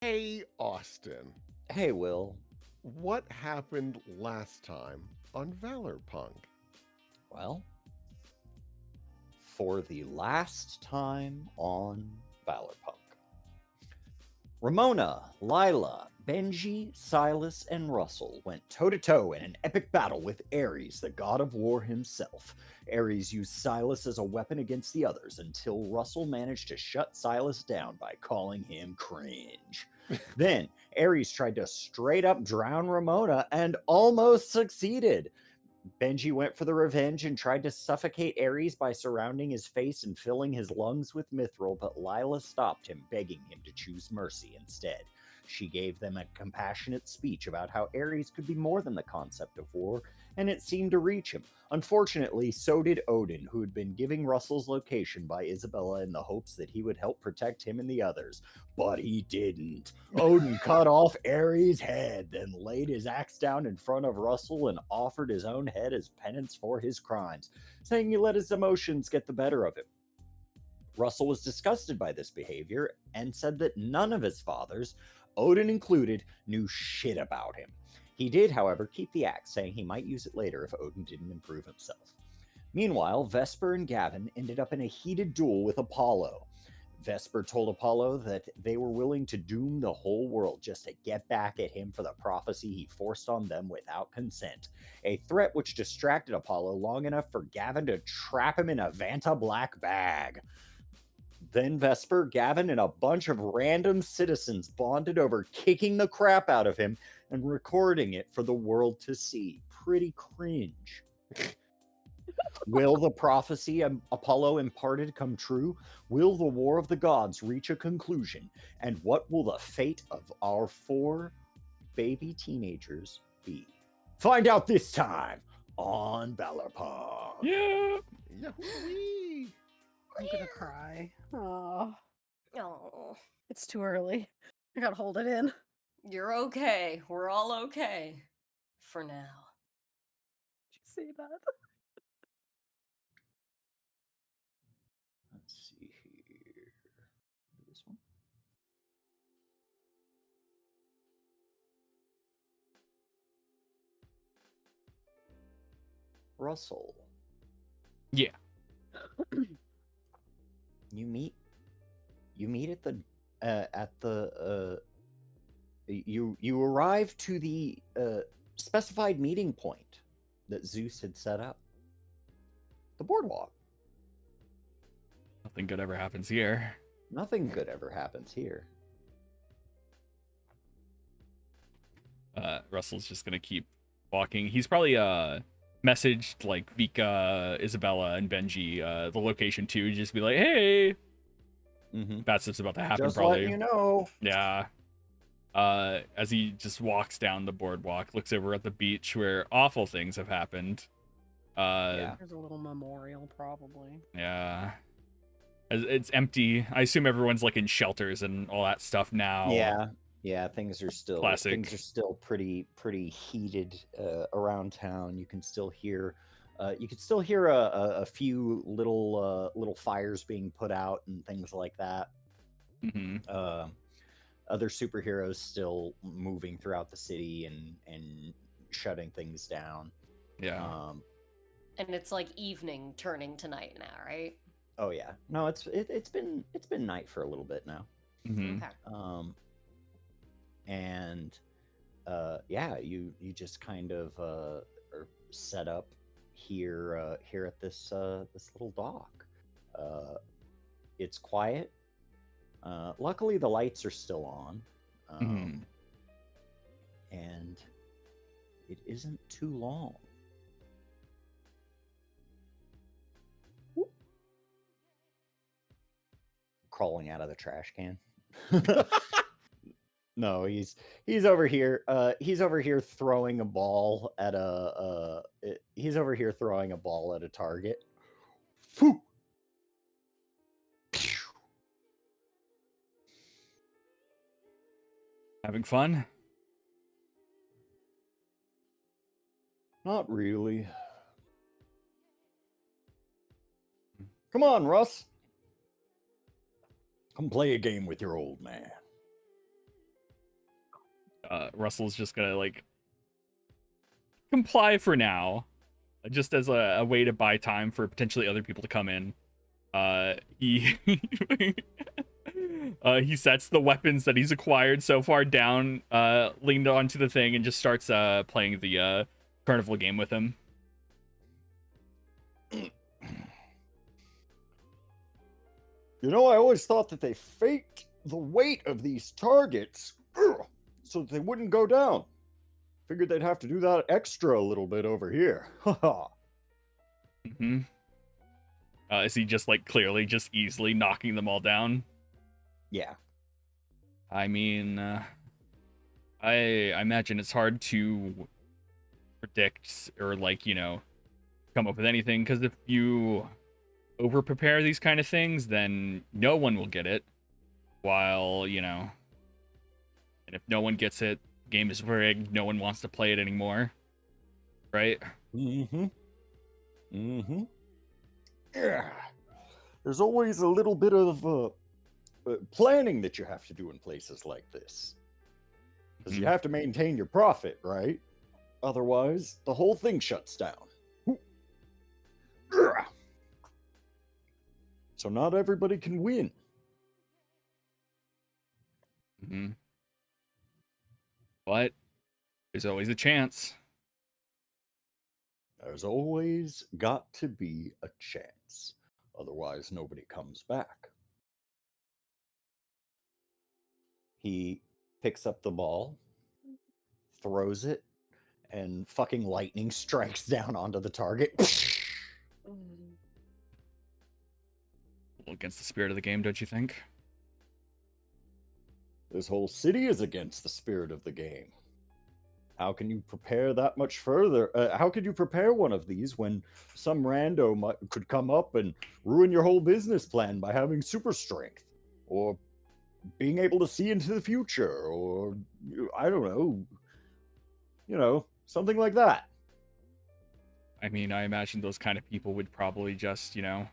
Hey, Austin, Hey, Will. what happened last time on ValorPUNK? Well, for the last time on ValorPunk, Ramona, Lila, Benji, Silas, and Russell went toe to toe in an epic battle with Ares, the god of war himself. Ares used Silas as a weapon against the others until Russell managed to shut Silas down by calling him cringe. Then Ares tried to straight up drown Ramona and almost succeeded. Benji went for the revenge and tried to suffocate Ares by surrounding his face and filling his lungs with mithril, but Lila stopped him, begging him to choose mercy instead. She gave them a compassionate speech about how Ares could be more than the concept of war, and it seemed to reach him. Unfortunately, so did Odin, who had been giving Russell's location by Isabella in the hopes that he would help protect him and the others. But he didn't. Odin cut off Ares' head, then laid his axe down in front of Russell and offered his own head as penance for his crimes, saying he let his emotions get the better of him. Russell was disgusted by this behavior and said that none of his fathers, Odin included, knew shit about him. He did, however, keep the axe, saying he might use it later if Odin didn't improve himself. Meanwhile, Vesper and Gavin ended up in a heated duel with Apollo. Vesper told Apollo that they were willing to doom the whole world just to get back at him for the prophecy he forced on them without consent, a threat which distracted Apollo long enough for Gavin to trap him in a Vanta black bag. Then Vesper, Gavin, and a bunch of random citizens bonded over kicking the crap out of him and recording it for the world to see. Pretty cringe. Will the prophecy Apollo imparted come true? Will the War of the Gods reach a conclusion? And what will the fate of our 4 baby teenagers be? Find out this time on ValorPUNK. Yeah. Yahoo! I'm gonna cry. Oh, Oh, it's too early. I gotta hold it in. you're okay. We're all okay. For now. Did you see that? Let's see here. This one. Russell. Yeah. You meet at the you arrive to the specified meeting point that Zeus had set up. The boardwalk. Nothing good ever happens here. Nothing good ever happens here. Russell's just gonna keep walking. He's probably messaged like Vika, Isabella, and Benji the location too. Just be like, hey, bad stuff's about to happen. Just probably. letting you know. Yeah. As he just walks down the boardwalk, looks over at the beach where awful things have happened. Yeah. There's a little memorial, probably. Yeah. It's empty. I assume everyone's like in shelters and all that stuff now. Yeah, things are still pretty heated around town. You can still hear a few little fires being put out and things like that. Other superheroes still moving throughout the city and shutting things down. Yeah. And it's like evening turning to night now, right? Oh yeah. No, it's been night for a little bit now. Mm-hmm. Okay. And yeah, you just kind of are set up here at this little dock. It's quiet. Luckily, the lights are still on, and it isn't too long. Crawling out of the trash can. No, he's over here. He's over here throwing a ball at a. He's over here throwing a ball at a target. Phew. Having fun? Not really. Come on, Russ. Come play a game with your old man. Russell's just gonna like comply for now, just as a way to buy time for potentially other people to come in. He he sets the weapons that he's acquired so far down, leaned onto the thing, and just starts playing the carnival game with him. You know, I always thought that they faked the weight of these targets so that they wouldn't go down. Figured they'd have to do that extra a little bit over here. Haha. Mm-hmm. Is he just like clearly just easily knocking them all down? Yeah. I mean, I imagine it's hard to predict or like, you know, come up with anything, because if you over prepare these kind of things, then no one will get it. While, you know, and if no one gets it, the game is rigged, no one wants to play it anymore. Right? Mm-hmm. Mm-hmm. Yeah. There's always a little bit of planning that you have to do in places like this. Because you have to maintain your profit, right? Otherwise, the whole thing shuts down. So not everybody can win. Mm-hmm. But there's always a chance. There's always got to be a chance. Otherwise, nobody comes back. He picks up the ball, throws it, and fucking lightning strikes down onto the target. Against the spirit of the game, don't you think? This whole city is against the spirit of the game. How can you prepare that much further? How could you prepare one of these when some rando could come up and ruin your whole business plan by having super strength? Or being able to see into the future? Or, I don't know. You know, something like that. I mean, I imagine those kind of people would probably just, you know...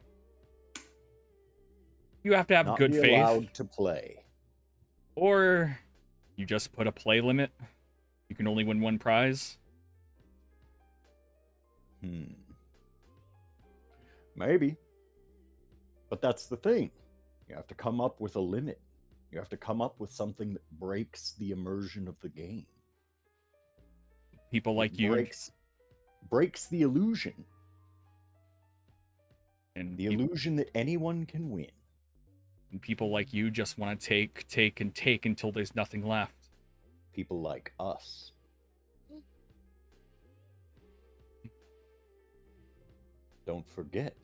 You have to have Not good be faith. allowed to play. Or you just put a play limit. You can only win one prize. Maybe. But that's the thing. You have to come up with a limit. You have to come up with something that breaks the immersion of the game. People like you. Breaks the illusion. And the illusion that anyone can win. And people like you just want to take until there's nothing left. People like us. Don't forget,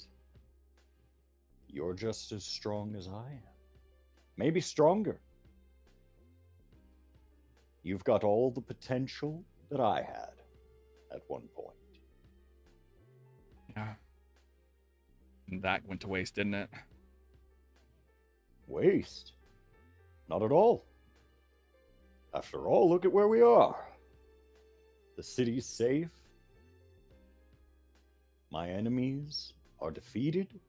you're just as strong as I am. Maybe stronger. You've got all the potential that I had at one point. Yeah. And that went to waste, didn't it? Waste? Not at all. After all, look at where we are. The city's safe. My enemies are defeated.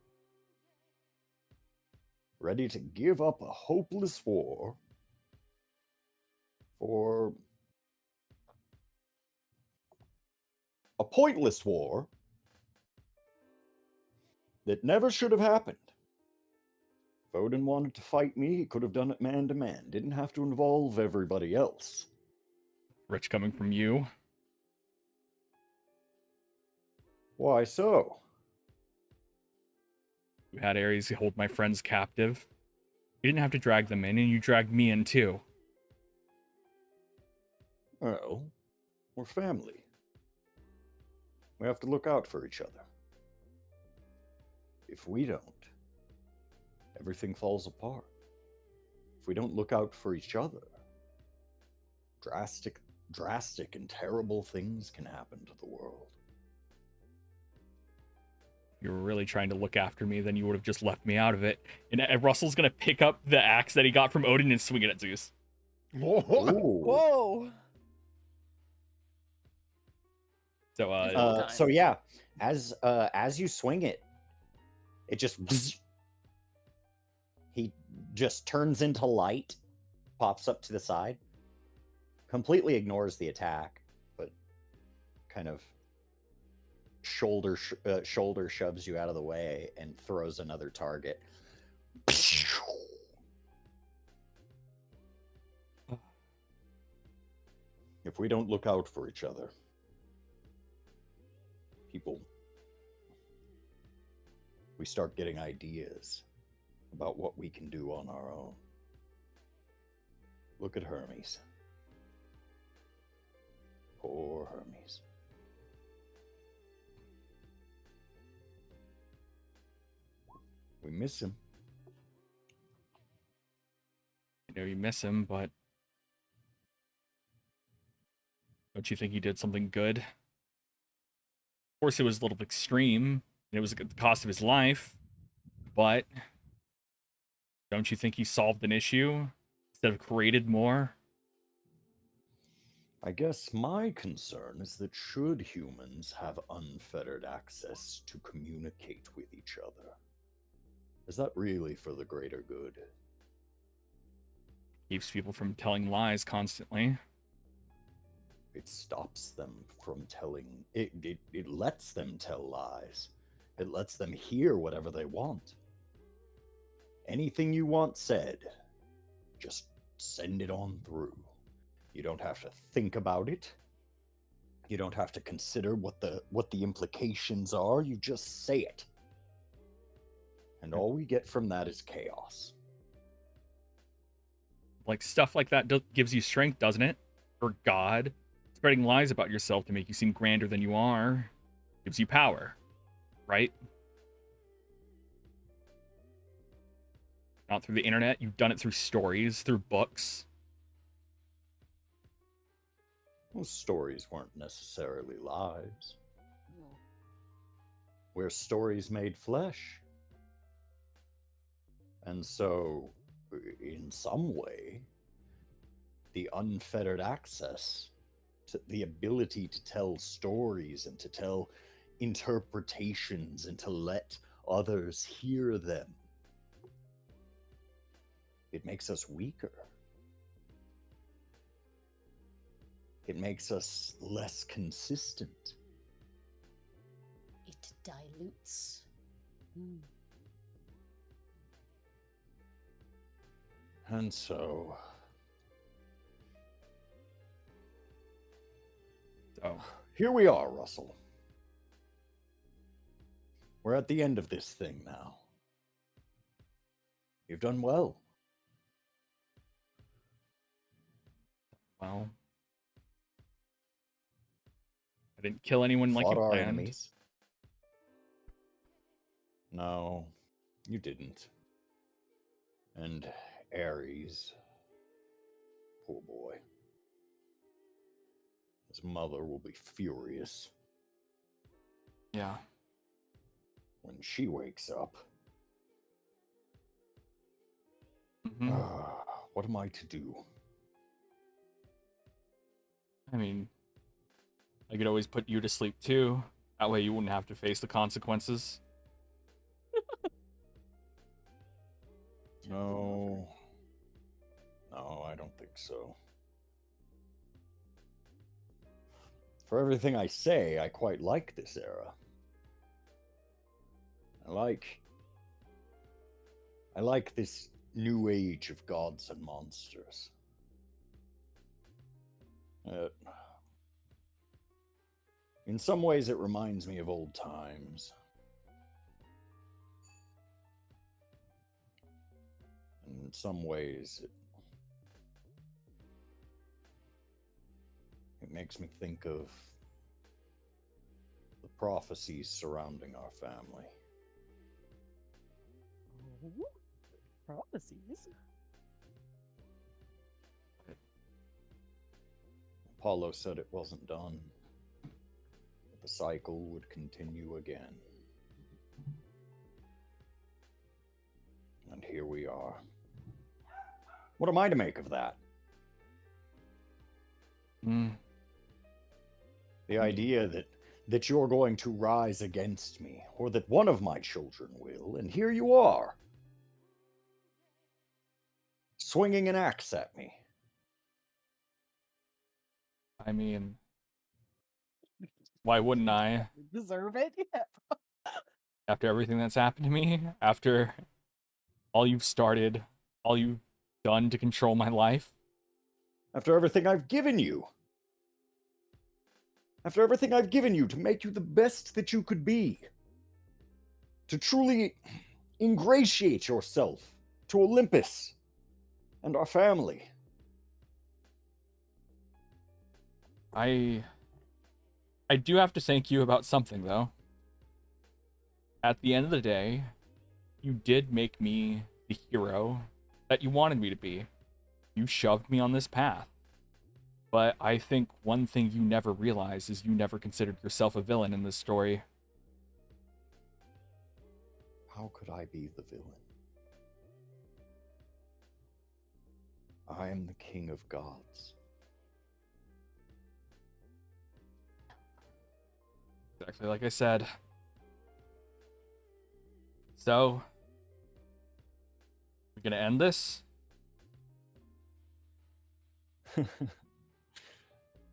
Ready to give up a hopeless war for a pointless war that never should have happened. If Odin wanted to fight me, he could have done it man to man. Didn't have to involve everybody else. Rich coming from you. Why so? You had Ares hold my friends captive. You didn't have to drag them in, and you dragged me in too. Well, we're family. We have to look out for each other. If we don't, everything falls apart. If we don't look out for each other, drastic and terrible things can happen to the world. If you were really trying to look after me, then you would have just left me out of it. And Russell's gonna pick up the axe that he got from Odin and swing it at Zeus. Whoa. So, yeah, as you swing it, it just he just turns into light, pops up to the side. completely ignores the attack, but kind of shoulder shoves you out of the way and throws another target. If we don't look out for each other, we start getting ideas about what we can do on our own. Look at Hermes. Poor Hermes. We miss him. I know you miss him, but don't you think he did something good? Of course, it was a little extreme, and it was at the cost of his life, but don't you think he solved an issue instead of created more? I guess my concern is that should humans have unfettered access to communicate with each other, is that really for the greater good? Keeps people from telling lies constantly. It stops them from telling. It lets them tell lies. It lets them hear whatever they want. Anything you want said, just send it on through. You don't have to think about it. You don't have to consider what the implications are. You just say it. And all we get from that is chaos. Like, stuff like that gives you strength, doesn't it? For God. Spreading lies about yourself to make you seem grander than you are gives you power, right? Not through the internet. You've done it through stories, through books. Those stories weren't necessarily lies. We're stories made flesh. And so, in some way, the unfettered access to the ability to tell stories and to tell interpretations and to let others hear them, it makes us weaker. It makes us less consistent. It dilutes. And so, here we are, Russell. We're at the end of this thing now. You've done well. Well, I didn't kill anyone like you Fought our planned. enemies. No, you didn't. And Ares, poor boy. His mother will be furious Yeah. when she wakes up. Mhm. What am I to do? I mean, I could always put you to sleep too. That way you wouldn't have to face the consequences. No, I don't think so. For everything I say, I quite like this era. I like this new age of gods and monsters. In some ways, it reminds me of old times. And in some ways, it makes me think of the prophecies surrounding our family. Prophecies. Apollo said it wasn't done. The cycle would continue again. And here we are. What am I to make of that? The idea that you're going to rise against me, or that one of my children will, and here you are, swinging an axe at me. I mean, why wouldn't I? You deserve it. Yeah. After everything that's happened to me, after all you've started, all you've done to control my life. After everything I've given you. After everything I've given you to make you the best that you could be. To truly ingratiate yourself to Olympus and our family. I do have to thank you about something, though. At the end of the day, you did make me the hero that you wanted me to be. You shoved me on this path. But I think one thing you never realized is you never considered yourself a villain in this story. How could I be the villain? I am the king of gods. Exactly like I said. So, we're gonna end this?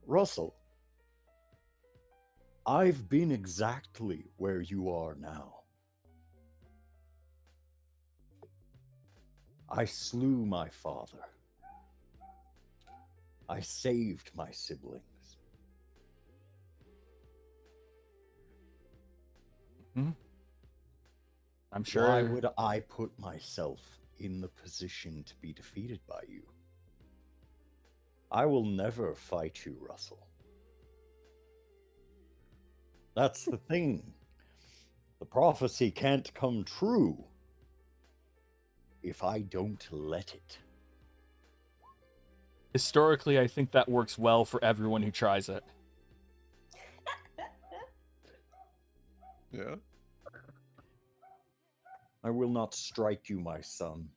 Russell, I've been exactly where you are now. I slew my father. I saved my siblings. Hmm? I'm sure. Why would I put myself in the position to be defeated by you? I will never fight you, Russell. That's the thing. The prophecy can't come true if I don't let it. Historically, I think that works well for everyone who tries it. Yeah. I will not strike you, my son.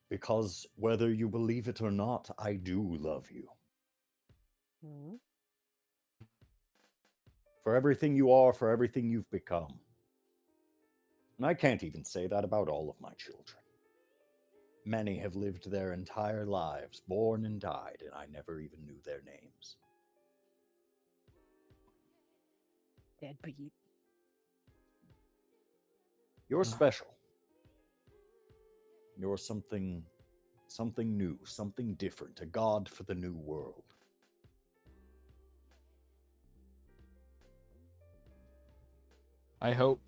Because whether you believe it or not, I do love you. Mhm. For everything you are, for everything you've become. And I can't even say that about all of my children. Many have lived their entire lives, born and died, and I never even knew their names. Deadbeat. You're special. You're something new, something different, a god for the new world. I hope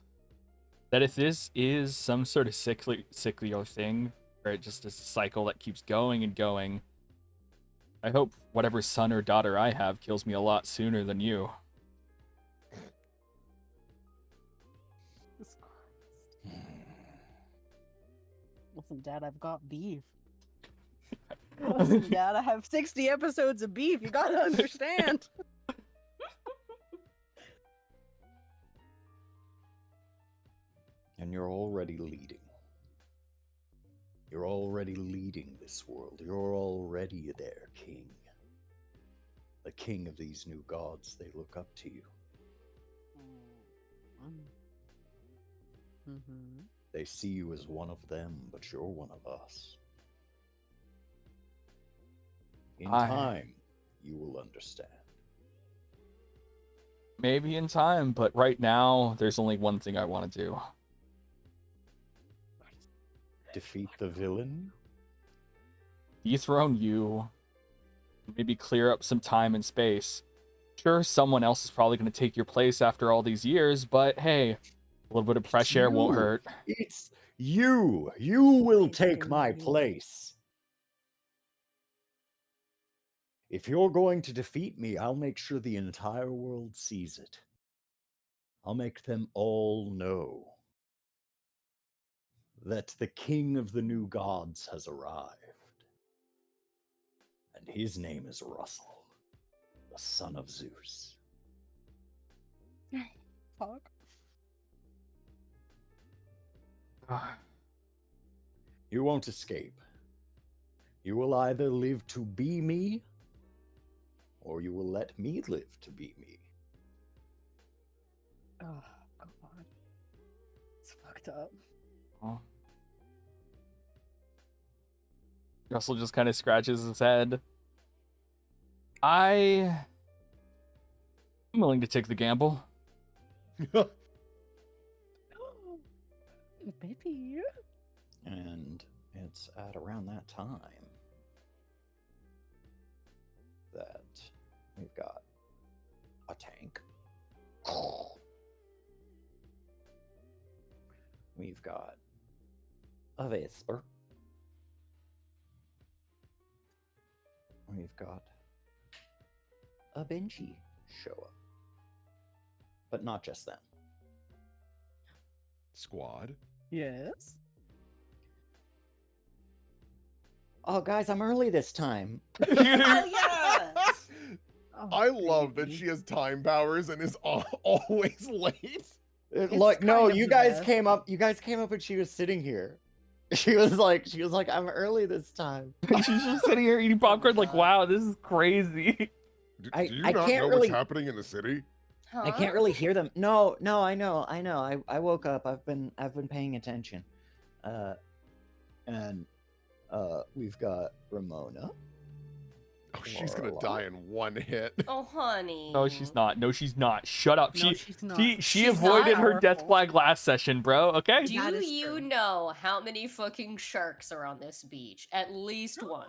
that if this is some sort of sicklier thing, or it just is a cycle that keeps going and going, I hope whatever son or daughter I have kills me a lot sooner than you. Jesus Christ. Listen, Dad, I've got beef. Listen, Dad, I have 60 episodes of beef. You gotta understand. And you're already leading. You're already leading this world. You're already their king. The king of these new gods. They look up to you. Mm-hmm. They see you as one of them, but you're one of us. In time, you will understand. Maybe in time, but right now, there's only one thing I want to do. Defeat the villain? Dethrone you. Maybe clear up some time and space. Sure, someone else is probably going to take your place after all these years, but hey, a little bit of fresh air won't hurt. It's you. You will Nice take to my meet you. place. If you're going to defeat me, I'll make sure the entire world sees it. I'll make them all know that the king of the new gods has arrived. And his name is Russell, the son of Zeus. Fuck. You won't escape. You will either live to be me, or you will let me live to be me. Oh, God. It's fucked up. Oh. Russell just kind of scratches his head. I'm willing to take the gamble. Baby. And it's at around that time that we've got a tank. We've got a Vesper. We've got a Benji show up. But not just them. Squad. Yes. Oh, guys, I'm early this time. Hell yeah! Oh, I love that baby. she has time powers and is always late. It's Like, no, kind of you the guys best. came up. You guys came up and she was sitting here. She was like, I'm early this time. She's just sitting here eating popcorn, like, God. wow, this is crazy. Do, I- do you I not can't know really- what's happening in the city? Huh? I can't really hear them. No, I know. I woke up. I've been paying attention. And we've got Ramona. Oh, she's gonna Lorelai. die in one hit. Oh, honey. No, she's not. No, she's not. Shut up. No, she she's not. she She's avoided not her death powerful. flag last session, bro. Okay. Do That is you true. know how many fucking sharks are on this beach? At least one.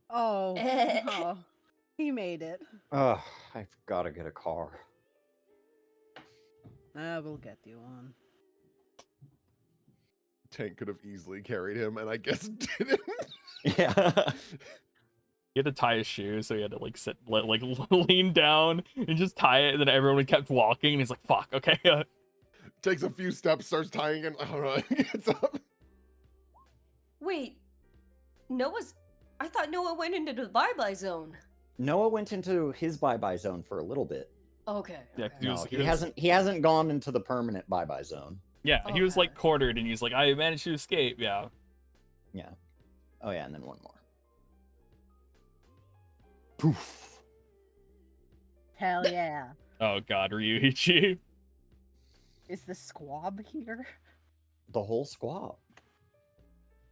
Oh, no. He made it. Oh, I've got to get a car. We'll get you one. Tank could have easily carried him, and I guess didn't. Yeah. He had to tie his shoes, so he had to like sit, like lean down and just tie it. And then everyone kept walking, and he's like, "Fuck, okay." Takes a few steps, starts tying it. All right, gets up. Wait. Noah's. I thought Noah went into the bye-bye zone. Noah went into his bye-bye zone for a little bit. Okay. Yeah, okay. he was- No, he hasn't gone into the permanent bye-bye zone. Yeah, he was like Okay. quartered, and he's like, "I managed to escape." Yeah. Yeah. Oh yeah, and then one more. Poof. Hell yeah. Oh God, Ryuichi. Is the squab here? The whole squad.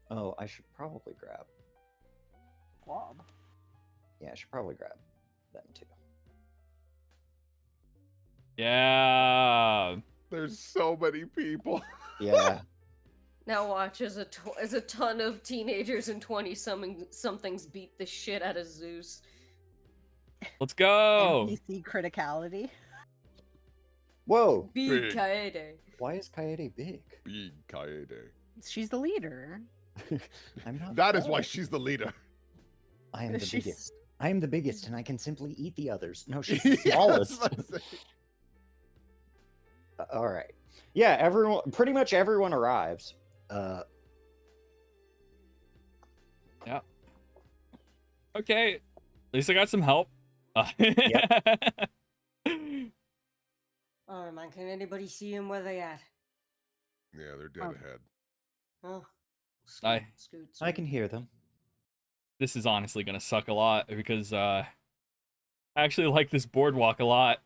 Oh, I should probably grab. Squab. Yeah, I should probably grab them too. Yeah. There's so many people. Yeah. Now watch as a ton of teenagers and 20-somethings beat the shit out of Zeus. Let's go. NPC criticality. Whoa. Big Big. Kaede. Why is Kaede big? Big Kaede. She's the leader. I'm not. That is why small. she's the leader. I am the She's- biggest. I am the biggest, and I can simply eat the others. No, she's Yeah, the smallest. that's what I'm saying. All right. Yeah, everyone. Pretty much everyone arrives. Okay. At least I got some help. Oh man, can anybody see him where they at? Yeah, they're dead Oh. ahead. Oh. I- Scoot, I can hear them. This is honestly gonna suck a lot because I actually like this boardwalk a lot.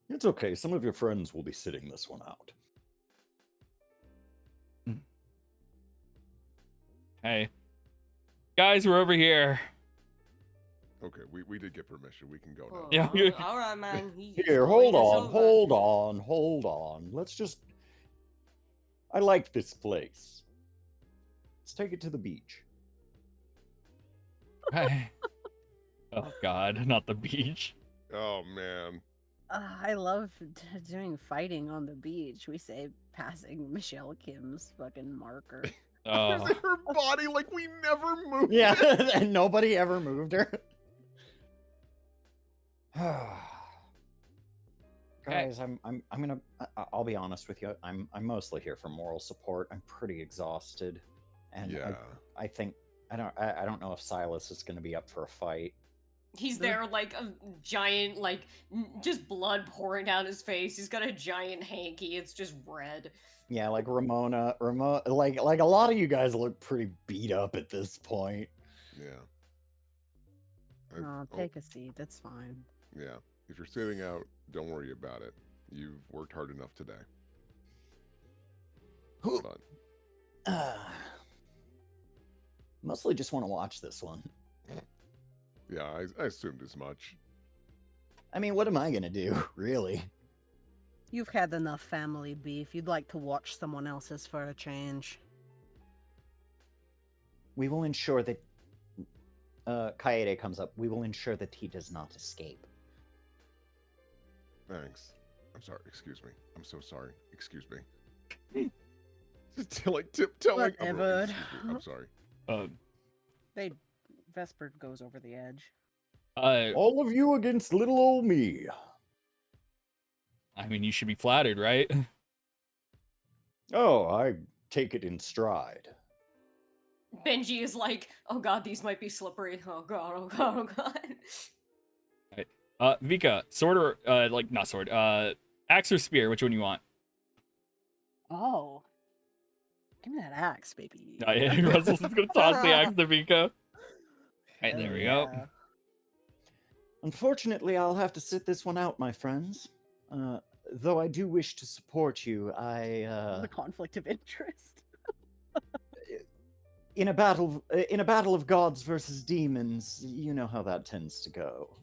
It's okay. Some of your friends will be sitting this one out. Hey, guys, we're over here. Okay, we did get permission. We can go now. Oh, Yeah, all- you- all right, man. Here, hold on. Let's just. I like this place. Let's take it to the beach. Hey. Oh God, not the beach. Oh man. I love doing fighting on the beach. We say passing Michelle Kim's fucking marker. Oh, There's her body like we never moved. Yeah, it. and nobody ever moved her. Guys, I'll be honest with you. I'm mostly here for moral support. I'm pretty exhausted, and Yeah. I think I don't know if Silas is going to be up for a fight. He's there like a giant, like just blood pouring down his face. He's got a giant hanky. It's just red. Yeah, like Ramona, like a lot of you guys look pretty beat up at this point. Yeah. Oh, take a seat. That's fine. Yeah. If you're sitting out, don't worry about it. You've worked hard enough today. Hold on. Mostly just want to watch this one. Yeah, I assumed as much. I mean, what am I gonna do, really? You've had enough family beef. You'd like to watch someone else's for a change. We will ensure that... Kaede comes up. We will ensure that he does not escape. Thanks. I'm sorry. Excuse me. I'm so sorry. Excuse me. Just like tiptoeing. Whatever. Excuse me. I'm sorry. Vesper goes over the edge. All of you against little old me. I mean, you should be flattered, right? Oh, I take it in stride. Benji is like, oh god, these might be slippery. Oh god, oh god, oh god. Vika, sword or like not sword, axe or spear? Which one you want? Oh. Give me that axe, baby. Yeah, Russell's just gonna toss the axe to Vika. Right, there we go. Yeah. Unfortunately, I'll have to sit this one out, my friends. Though I do wish to support you, The conflict of interest. in a battle of gods versus demons, you know how that tends to go.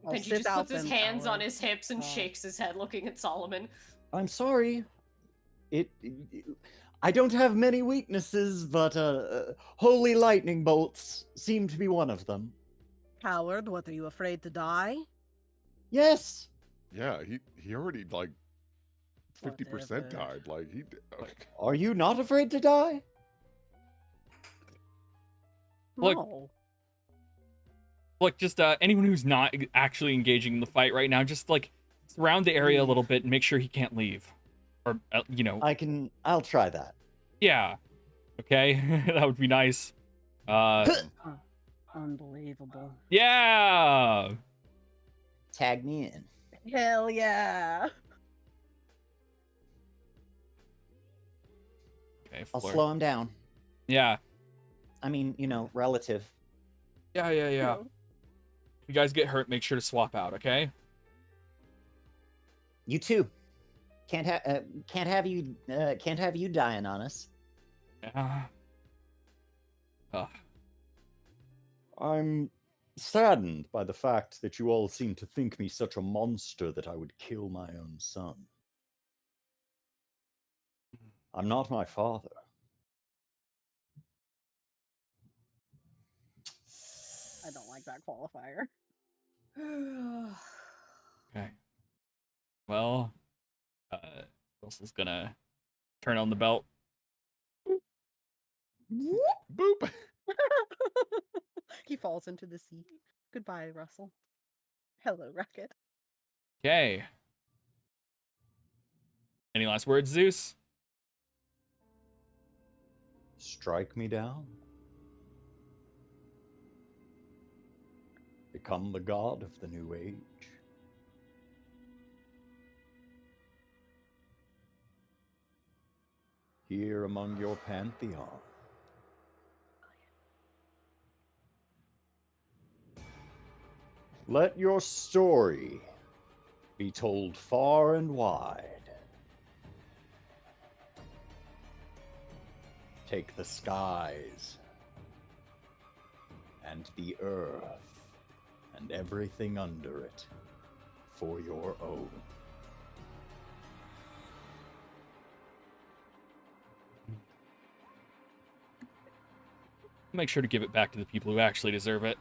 I'll Benji sit just out puts his them hands on hours. his hips and Oh. shakes his head, looking at Solomon. I'm sorry. I don't have many weaknesses, but holy lightning bolts seem to be one of them. Coward, what, are you afraid to die? Yes. Yeah, he already like 50% Whatever. died. Like he. Are you not afraid to die? Look, No. Look, just anyone who's not actually engaging in the fight right now, just like surround the area a little bit and make sure he can't leave, or you know. I'll try that. Yeah. Okay, that would be nice. Unbelievable. Yeah. Tag me in. Hell yeah. Okay, I'll Fleur. slow him down. Yeah. I mean, you know, relative. Yeah. If you guys get hurt, make sure to swap out, okay? You too. Can't have you dying on us. Yeah. I'm saddened by the fact that you all seem to think me such a monster that I would kill my own son. I'm not my father. I don't like that qualifier. Okay. Well, Russell's gonna turn on the belt. Boop. He falls into the sea. Goodbye, Russell. Hello, Rocket. Okay. Any last words, Zeus? Strike me down. Become the god of the new age. Here among your pantheon. Let your story be told far and wide. Take the skies and the earth and everything under it for your own. Make sure to give it back to the people who actually deserve it.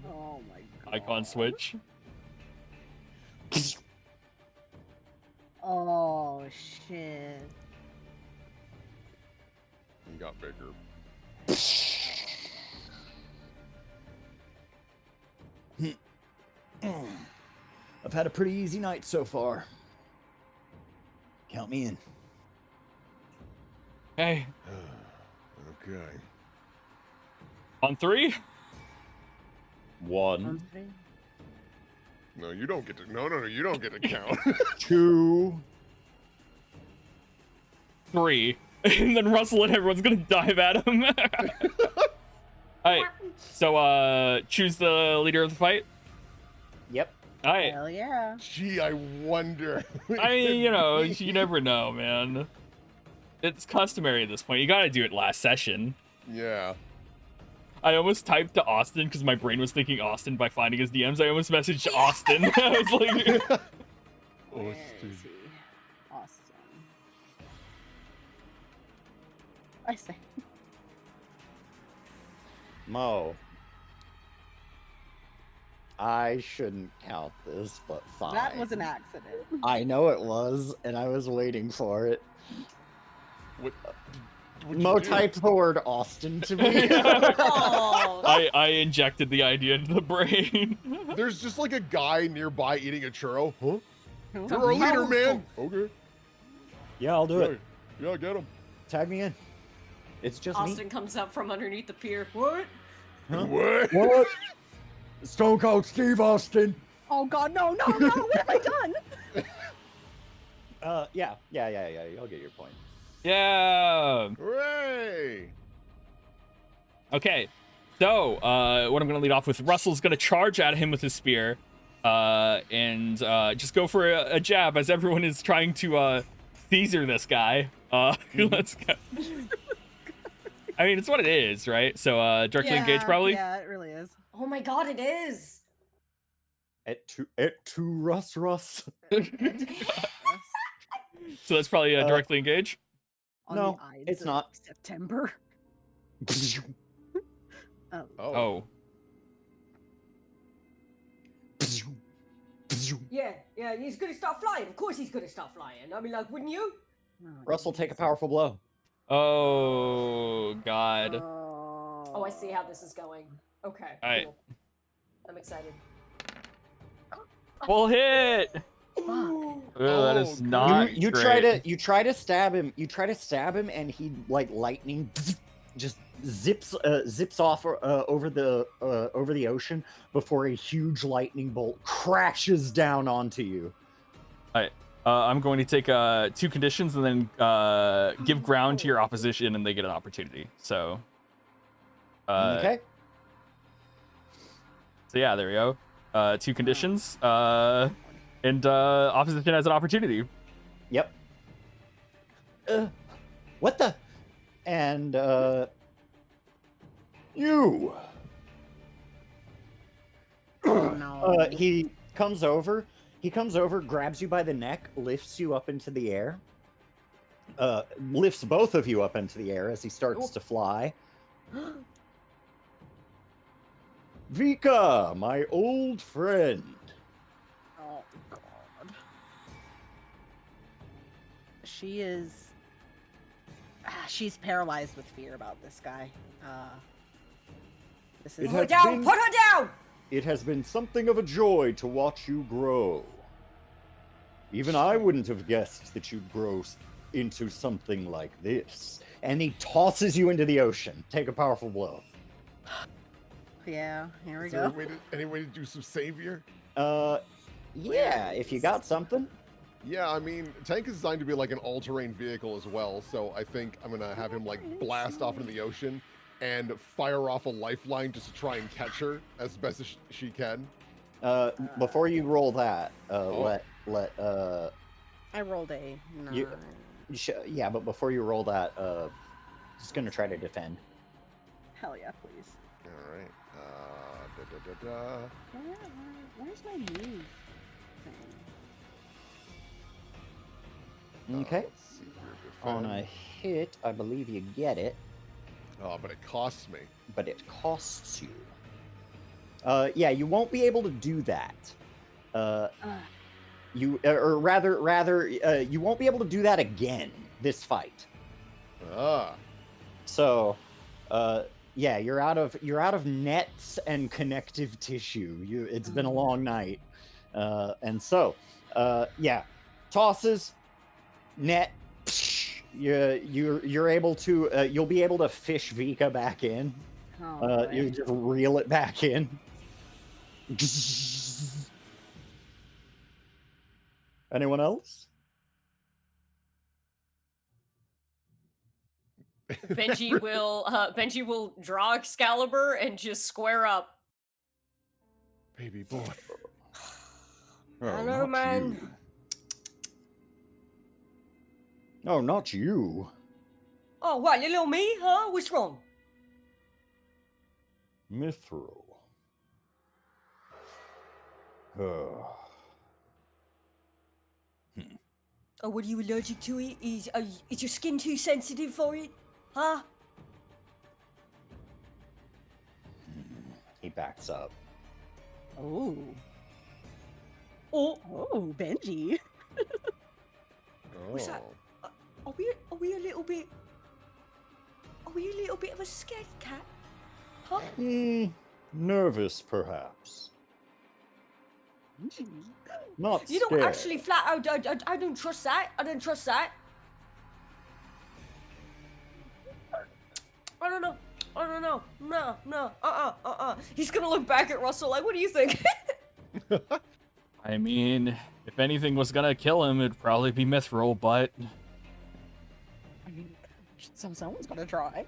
Oh my god. Icon switch. Oh shit. He got bigger. I've had a pretty easy night so far. Count me in. Okay. Okay. On 3? 1, No, you don't get to. No, you don't get to count. 2. 3. And then Russell and everyone's gonna dive at him. Alright. So choose the leader of the fight. Yep. Hell yeah. Gee, I wonder. I mean, you never know, man. It's customary at this point. You gotta do it last session. Yeah. I almost typed to Austin because my brain was thinking Austin by finding his DMs. I almost messaged Austin. I was like, Where Austin. is he? Austin. I say. Mo. I shouldn't count this, but fine. That was an accident. I know it was, and I was waiting for it. What? What'd Mo you do? typed the word Austin to me. Oh, I injected the idea into the brain. There's just like a guy nearby eating a churro. Huh? Who? You're a leader, man. Okay. Yeah, I'll do it. Yeah, get him. Tag me in. It's just me. Austin comes up from underneath the pier. What? Huh? What? What? Stone Cold Steve Austin. Oh god, no, no, no! What have I done? Yeah. I'll get your point. Yeah. Hooray! Okay. So, what I'm gonna lead off with, Russell's gonna charge at him with his spear, and just go for a jab as everyone is trying to Caesar this guy. Let's go. I mean, it's what it is, right? So, directly engage probably. Yeah, it really is. Oh my god, it is. Et tu, Russ. So that's probably directly engage. On No, the Ides it's of not. September. Oh. Oh. Yeah, he's gonna start flying. Of course he's gonna start flying. I mean, like, wouldn't you? Russell, take a powerful blow. Oh God. Oh, I see how this is going. Okay, Alright. cool. I'm excited. Full hit. Fuck. Oh, that is Oh, not. You try to stab him. You try to stab him, and he like lightning just zips off over the ocean before a huge lightning bolt crashes down onto you. I'm going to take 2 conditions and then give ground to your opposition, and they get an opportunity. So. Okay. So yeah, there we go. 2 conditions. And opposition has an opportunity. Yep. What the? And you. Oh no. He comes over. He comes over, grabs you by the neck, lifts you up into the air. Lifts both of you up into the air as he starts to fly. Vika, my old friend. Oh god. She is. She's paralyzed with fear about this guy. This is. It Put her has down! been- Put her down! It has been something of a joy to watch you grow. Even I wouldn't have guessed that you'd grow into something like this. And he tosses you into the ocean. Take a powerful blow. Yeah, here we Is there a go. way any way to do some savior? Yeah, if you got something. Yeah, I mean, tank is designed to be like an all-terrain vehicle as well, so I think I'm gonna have him like blast off into the ocean and fire off a lifeline just to try and catch her as best as she can. Before you roll that, Oh. I rolled a 9. yeah, but before you roll that, just gonna try to defend. Hell yeah, please. All right. Da, da, da, da. Where's my move thing? Okay. Let's see here, On defend. a hit, I believe you get it, Oh, but it costs me. but it costs you. Yeah, you won't be able to do that. You, or rather, you won't be able to do that again this fight. Ah. So, yeah, you're out of nets and connective tissue. It's been a long night, and so, yeah, tosses, net. You're able to. You'll be able to fish Vika back in. Oh, boy. You just reel it back in. Anyone else? Benji will draw Excalibur and just square up. Baby boy. Hello, not man. you. Oh, not you. Oh, what, little me, huh? What's wrong? Mithril. Oh. Oh, what, are you allergic to it? Is your skin too sensitive for it? Huh? He backs up. Oh. Oh, Oh, Benji. What's that? Are we a little bit... Are we a little bit of a scaredy cat? Huh? Nervous, perhaps. Not You scared. don't actually flat out... I don't trust that. I don't trust that. I don't know. I don't know. No. He's gonna look back at Russell like, what do you think? I mean, if anything was gonna kill him, it'd probably be Mithril, but I mean, someone's gonna try.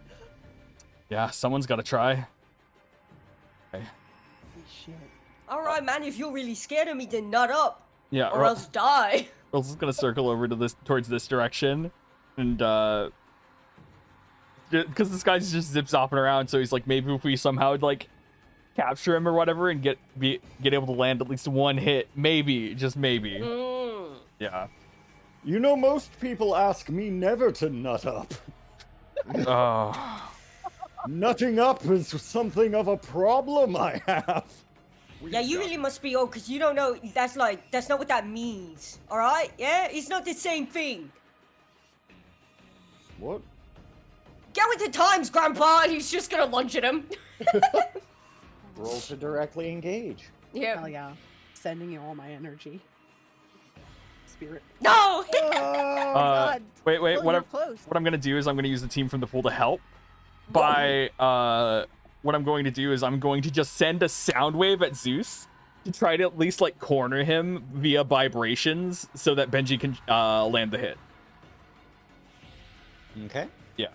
yeah, someone's gotta try. Okay. Shit. Alright, man, if you're really scared of me, then nut up. Yeah, Or else die. Russell's gonna circle over to towards this direction, and because this guy just zips off and around, so he's like, maybe if we somehow like capture him or whatever and get able to land at least one hit, maybe, just maybe. Yeah. You know, most people ask me never to nut up. Oh. Nutting up is something of a problem I have. Yeah, you really must be old, because you don't know, that's not what that means. Alright? Yeah? It's not the same thing. What? Get with the times, Grandpa! He's just gonna lunge at him. Roll to directly engage. Hell yeah. Sending you all my energy. Spirit. No! Oh, God. Wait, Well, what you're I'm close. gonna do is I'm gonna use the team from the pool to help. What I'm going to do is I'm going to just send a sound wave at Zeus to try to at least like corner him via vibrations so that Benji can land the hit. Okay. Yeah.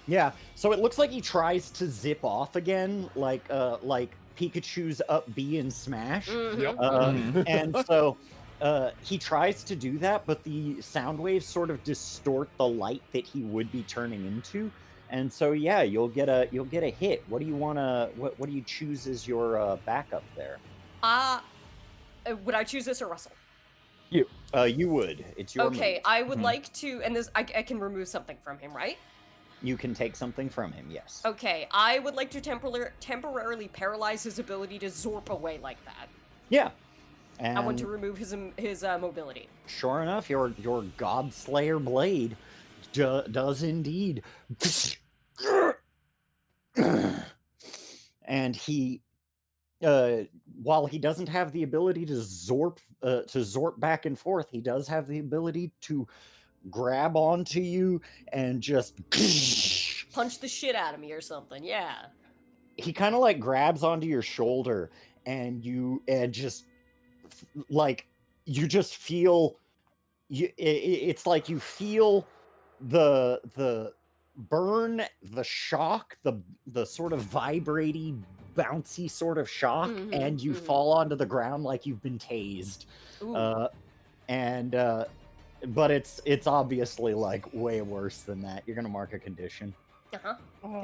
Yeah, so it looks like he tries to zip off again, like Pikachu's up B in Smash. Yep. And so he tries to do that, but the sound waves sort of distort the light that he would be turning into. And so yeah, you'll get a hit. What do you wanna what do you choose as your backup there? Would I choose this or Russell? You would. It's your Okay, move. I would like to, and this, I can remove something from him, right? You can take something from him, yes. Okay, I would like to temporarily paralyze his ability to zorp away like that. Yeah. And I want to remove his mobility. sure enough, your Godslayer blade does indeed. And he, while he doesn't have the ability to zorp back and forth, he does have the ability to grab onto you and just Punch the shit out of me or something, yeah. he kind of like grabs onto your shoulder and you just feel it's like you feel the burn, the shock, the sort of vibrating, bouncy sort of shock, and you fall onto the ground like you've been tased. But it's obviously like way worse than that. You're gonna mark a condition. Okay. Oh.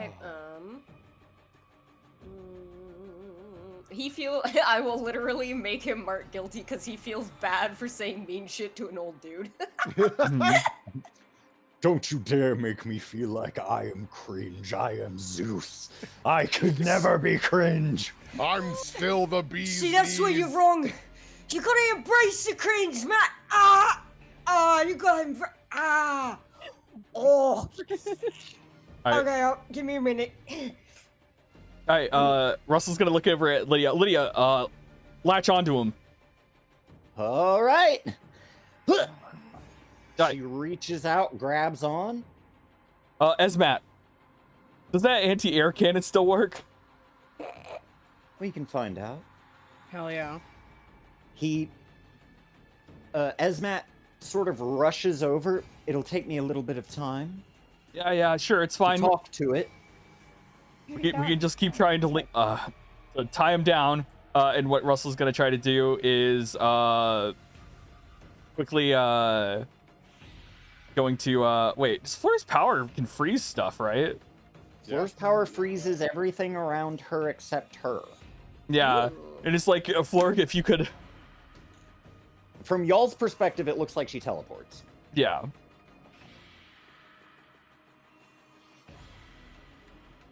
I will literally make him mark guilty because he feels bad for saying mean shit to an old dude. Don't you dare make me feel like I am cringe. I am Zeus. I could never be cringe. I'm still the bee's See, that's where you're knees. wrong. You gotta embrace the cringe, man. You gotta oh. Alright. Okay, give me a minute. Alright, Russell's gonna look over at Lydia. Lydia, latch onto him. All right. She reaches out, grabs on. Esmat, does that anti-air cannon still work? We can find out. Hell yeah. He, Esmat sort of rushes over. It'll take me a little bit of time Yeah, sure, it's to fine. talk to it. We can just keep trying to to tie him down. And what Russell's gonna try to do is quickly going to wait. Floor's power can freeze stuff, right? Floor's power freezes everything around her except her. Yeah, Ooh. and it's like Floor, if you could. From y'all's perspective, it looks like she teleports. Yeah.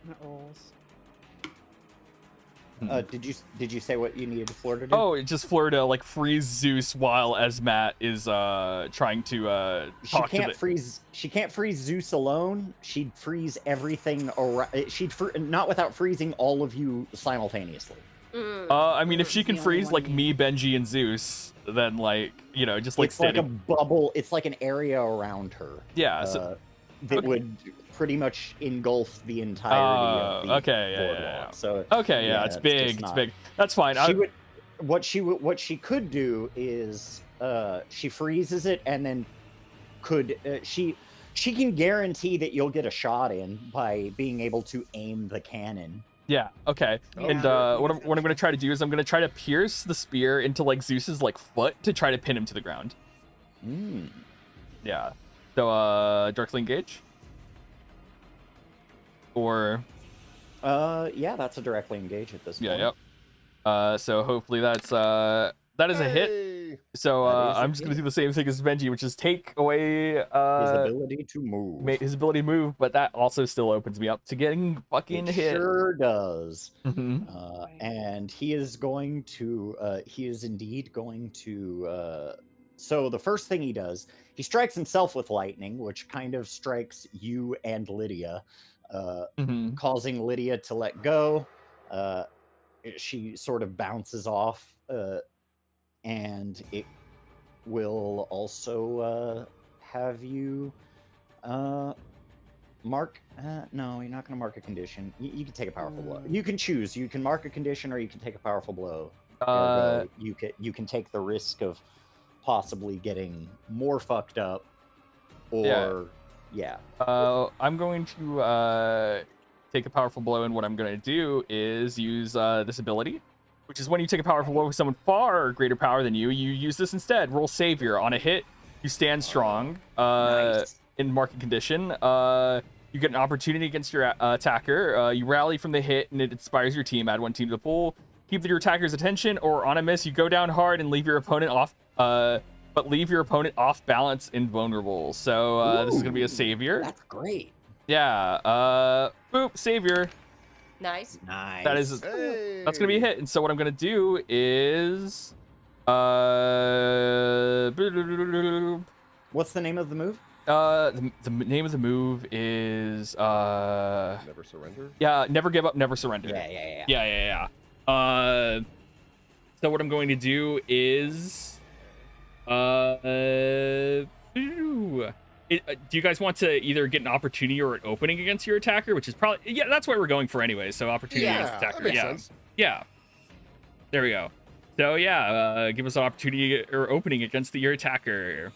That rolls. Did you say what you needed Floor to do? Oh, it just Floor to like freeze Zeus while Esmat is trying to She talk can't to the. freeze. She can't freeze Zeus alone. She'd freeze everything around. Not without freezing all of you simultaneously. I mean, if she It's the can only freeze one like you- me, Benji, and Zeus, then like just like It's like a standing. bubble. It's like an area around her. Yeah. So, That okay. would pretty much engulf the entirety of the okay, yeah, boardwalk. yeah. So Okay, yeah, it's just big. It's not- big. That's fine. What she could do is she freezes it and then she can guarantee that you'll get a shot in by being able to aim the cannon. Yeah. Okay. Oh, And sure. what I'm gonna try to do is I'm gonna try to pierce the spear into like Zeus's like foot to try to pin him to the ground. Mm. Yeah. So directly engage. Or Yeah, that's a directly engage at this point. yeah, yep. So hopefully that is a hit. Hey! So That is a I'm just gonna hit. do the same thing as Benji, which is take away His ability to move. his ability to move, but that also still opens me up to getting fucking It hit. sure does. Mhm. And he is going to. He is indeed going to. So the first thing he does, he strikes himself with lightning, which kind of strikes you and Lydia, Mhm. causing Lydia to let go. She sort of bounces off, and it will also have you mark. No, you're not going to mark a condition. You can take a powerful blow. You can choose. You can mark a condition, or you can take a powerful blow. Ergo, you can take the risk of possibly getting more fucked up, or yeah. I'm going to take a powerful blow, and what I'm going to do is use this ability, which is when you take a powerful blow with someone far greater power than you, you use this instead. Roll Savior. On a hit, you stand strong. Nice. In marking condition, you get an opportunity against your attacker. You rally from the hit, and it inspires your team. Add one team to the pool. Keep your attacker's attention, or on a miss, you go down hard and leave your opponent off. But leave your opponent off balance, invulnerable. So this is gonna be a Ooh, savior. That's great. Yeah. Boop. Savior. Nice. Nice. That is. Hey! That's gonna be a hit. And so what I'm gonna do is. What's the name of the move? The name of the move is Never surrender? yeah, never give up, never surrender. Yeah. So what I'm going to do is do you guys want to either get an opportunity or an opening against your attacker, which is probably that's what we're going for anyway. So opportunity against Yeah, attacker. that makes sense. Yeah. There we go. So yeah, give us an opportunity or opening against your attacker.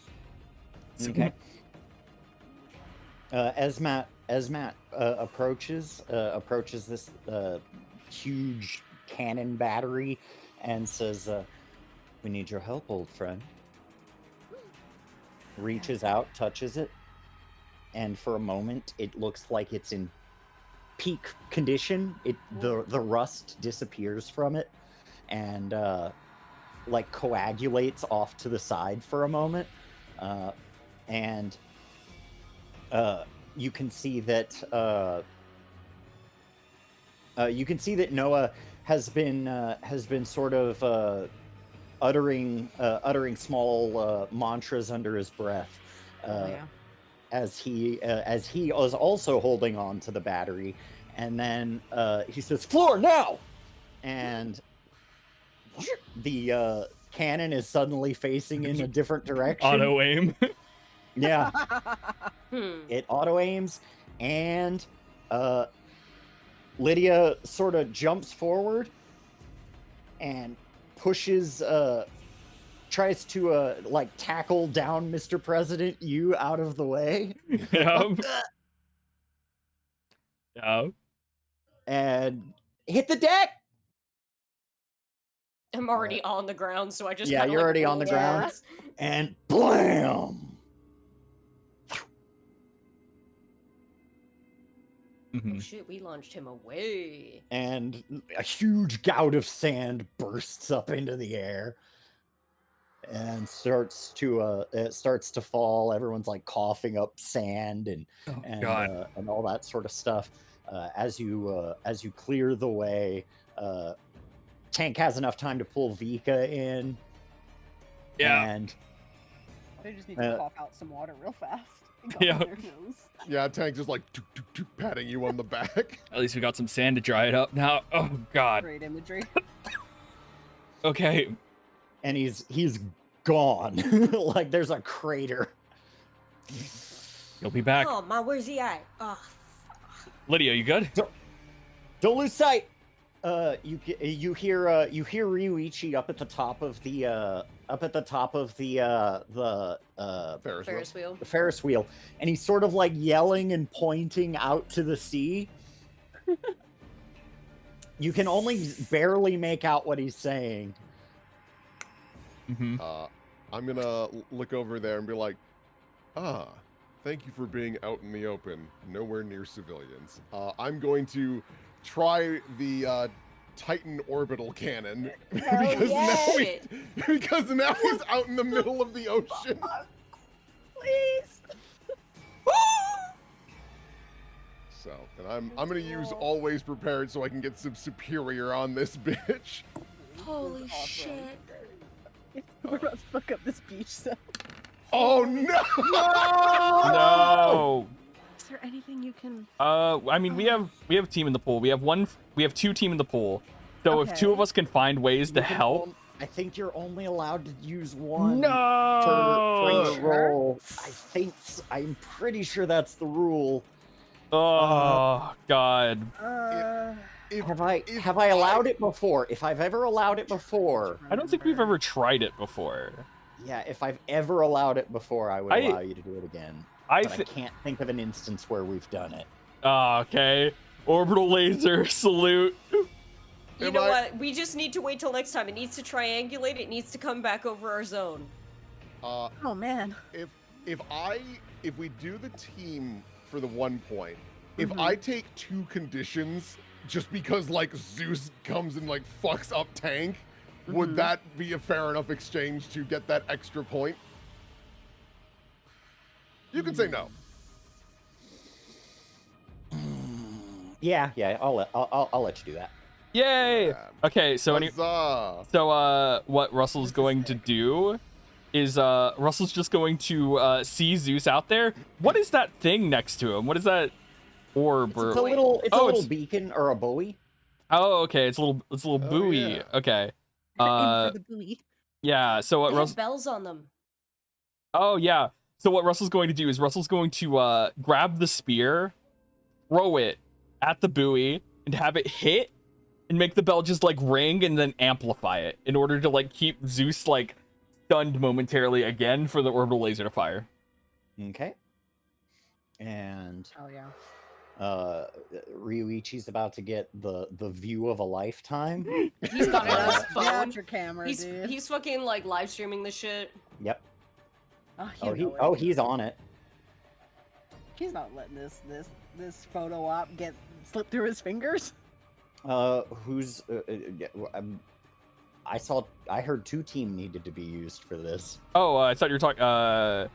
Okay. As Matt approaches this huge cannon battery and says, "We need your help, old friend." Reaches out, touches it, and for a moment, it looks like it's in peak condition. The rust disappears from it, and like coagulates off to the side for a moment, and you can see that Noah has been sort of uttering small mantras under his breath, Yeah. as he is also holding on to the battery, and then he says, "Floor now!" and the cannon is suddenly facing in a different direction. Auto aim. Yeah. Hmm. It auto aims, and Lydia sort of jumps forward and pushes, tries to like tackle down Mr. President you out of the way, Yep. Yep. and hit the deck. I'm already on the ground, so I just Yeah, kinda, you're like, already on the roll ground. towards- And blam! Oh Mhm. shit, we launched him away. And a huge gout of sand bursts up into the air and starts to fall. Everyone's like coughing up sand and Oh, God. and all that sort of stuff. As you clear the way, Tank has enough time to pull Vika in. Yeah. And They just need to Uh, cough out some water real fast. And Yeah. their nose. Yeah, Tank just like toot, toot, toot, patting you on the back. At least we got some sand to dry it up now. Oh, God. Great imagery. Okay. and he's gone. Like there's a crater. You'll be back. Oh man, where's he at? Oh, Lydia, you good? Don't lose sight. You hear Ryuichi up at the top of the Ferris wheel. Ferris wheel. the Ferris wheel, and he's sort of like yelling and pointing out to the sea. You can only barely make out what he's saying. Mm-hmm. I'm gonna look over there and be like, thank you for being out in the open, nowhere near civilians. I'm going to try the Titan orbital cannon because yeah. now he's out in the middle of the ocean. Please. So, and I'm gonna use always prepared so I can get some superior on this bitch. holy Awesome. shit. We're about to fuck up this beach, so. Oh no! No. Is there anything you can? I mean, we have team in the pool. We have 2 team in the pool. So if 2 Okay. of us can find ways to You can help. I think you're only allowed to use one for No. your roll. I'm pretty sure that's the rule. Oh, God. If, Have I if allowed it before? If I've ever allowed it before, I don't think we've ever tried it before. yeah, if I've ever allowed it before, I would allow you to do it again. I But I can't think of an instance where we've done it. okay. Orbital laser salute. You Am know I- what? We just need to wait till next time. It needs to triangulate. It needs to come back over our zone. Oh man. if we do the team for the 1 point, if Mhm. I take 2 conditions just because like Zeus comes and like fucks up Tank, would Mhm. that be a fair enough exchange to get that extra point? You can say no. Yeah, I'll let you do that. Yay. Yeah. Okay, so Huzzah. what Russell's going to do is Russell's just going to see Zeus out there. What is that thing next to him? What is that orb? It's Or... a little, Oh, little it's- beacon or a buoy. Oh, okay. It's a little buoy. yeah. Okay. Aim for the buoy. Yeah. So what They Russell? have bells on them. Oh yeah. So what Russell's going to do is Russell's going to grab the spear, throw it at the buoy, and have it hit, and make the bell just like ring and then amplify it in order to like keep Zeus like stunned momentarily again for the orbital laser to fire. Okay. And Oh yeah. Ryuichi's about to get the view of a lifetime. He's got it on his Get phone. out your camera, He's dude. he's fucking like live streaming the shit. Yep. you know it. He's on it. He's not letting this photo op get slip through his fingers. Who's I heard 2 team needed to be used for this. Oh, I thought you were talking.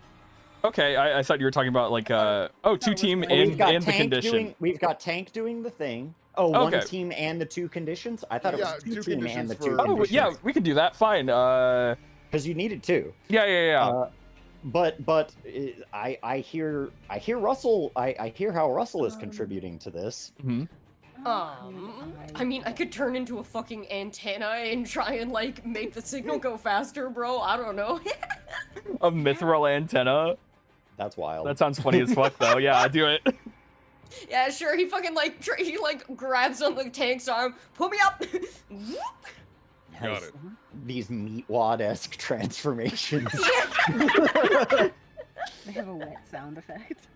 Okay, I thought you were talking about like 2 was team good. in the condition. We've got Tank doing the thing. Oh, one Okay. team and the 2 conditions. I thought Yeah, it was 2 2 team and conditions the for- 2 Oh, Oh, yeah, we can do that. Fine. because you needed 2. Yeah. But I hear Russell. I hear how Russell is contributing to this. I mean, I could turn into a fucking antenna and try and like make the signal go faster, bro. I don't know. A mithril antenna. That's wild. That sounds funny as fuck, though. Yeah, I do it. Yeah, sure. He fucking like he like grabs on the tank's arm, pull me up. Whoop. Got it. These meatwad-esque transformations. They have a wet sound effect.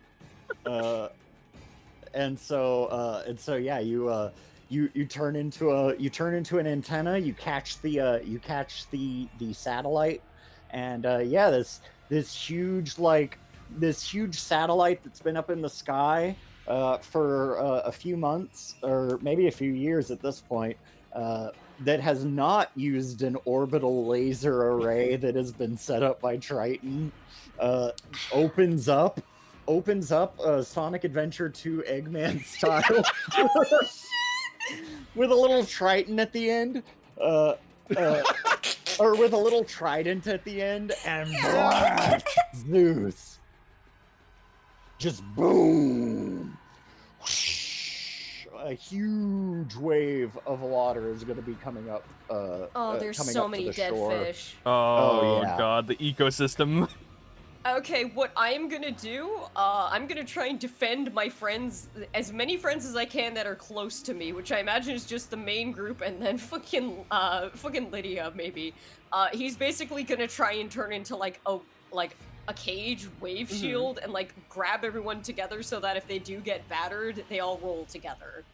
And so yeah, you turn into an antenna. You catch the satellite, and yeah, this huge satellite that's been up in the sky for a few months or maybe a few years at this point. That has not used an orbital laser array that has been set up by Triton, opens up Sonic Adventure 2 Eggman style with a little Triton at the end, or with a little trident at the end, and Zeus. Just boom. A huge wave of water is going to be coming up. There's coming so up to many the dead shore. fish. Oh, yeah. God, the ecosystem. Okay, what I am gonna do, I'm gonna try and defend my friends, as many friends as I can that are close to me, which I imagine is just the main group, and then fucking Lydia, maybe. He's basically gonna try and turn into, like a cage wave shield and, like, grab everyone together so that if they do get battered, they all roll together.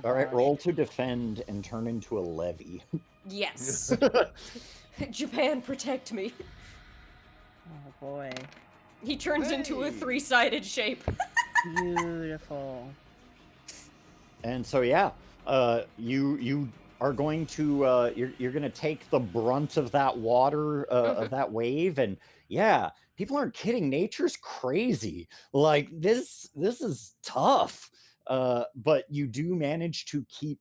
All right, roll to defend and turn into a levy. Yes. Japan, protect me. Oh boy. He turns into a 3-sided shape. Beautiful. And so yeah, you are going to you're going to take the brunt of that water of that wave, and yeah, people aren't kidding. Nature's crazy. Like this is tough. But you do manage to keep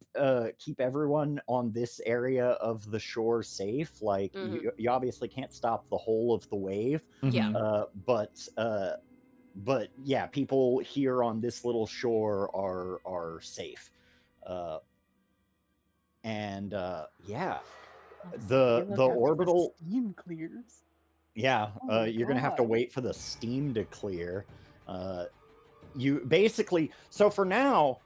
everyone on this area of the shore safe. Like you obviously can't stop the whole of the wave. Yeah. But yeah, people here on this little shore are safe. Yeah, the orbital steam clears. Yeah, Oh my you're gonna have to God. wait for the steam to clear. You basically, so for now,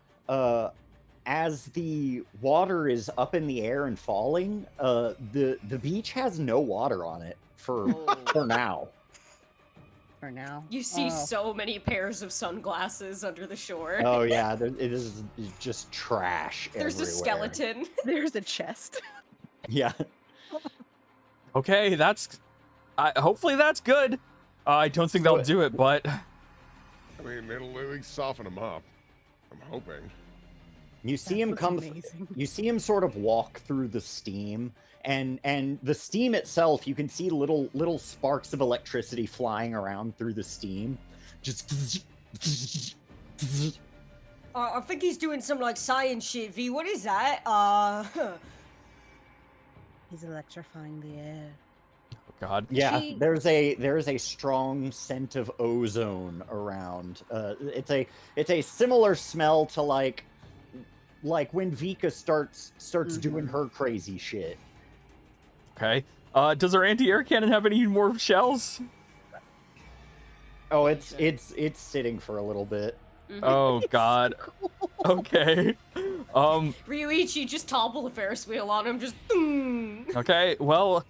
as the water is up in the air and falling, the beach has no water on it for now. For now. You see so many pairs of sunglasses under the shore. Oh yeah, it is just trash. There's everywhere. a skeleton. There's a chest. Yeah. Okay, hopefully that's good. I don't think they'll do it, but I mean, it'll at least soften him up. I'm hoping. You see him you see him sort of walk through the steam, and the steam itself, you can see little sparks of electricity flying around through the steam. Just I think he's doing some like science shit. V, what is that? He's electrifying the air. God. yeah, there's a strong scent of ozone around. It's a similar smell to like when Vika starts doing her crazy shit. Okay. Does our anti-air cannon have any more shells? Oh, it's sitting for a little bit. Oh God. Okay. Ryuichi, just topple the Ferris wheel on him, just Okay, well,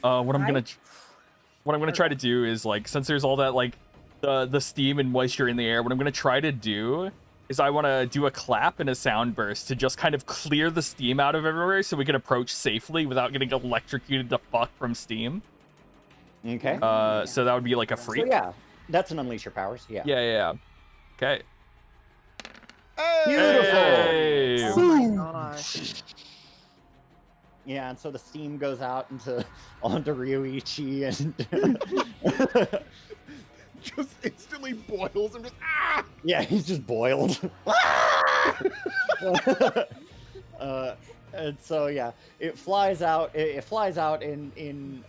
what I'm gonna try to do is, like, since there's all that, like, the steam and moisture in the air, what I'm gonna try to do is I want to do a clap and a sound burst to just kind of clear the steam out of everywhere so we can approach safely without getting electrocuted the fuck from steam. Okay. So that would be like a So freak. yeah, that's an unleash your powers. Yeah. Yeah. Okay. Beautiful. Hey! Oh my gosh. Yeah, and so the steam goes out onto Ryuichi and Just instantly boils him. Just yeah, he's just boiled. And so yeah, it flies out. It flies out in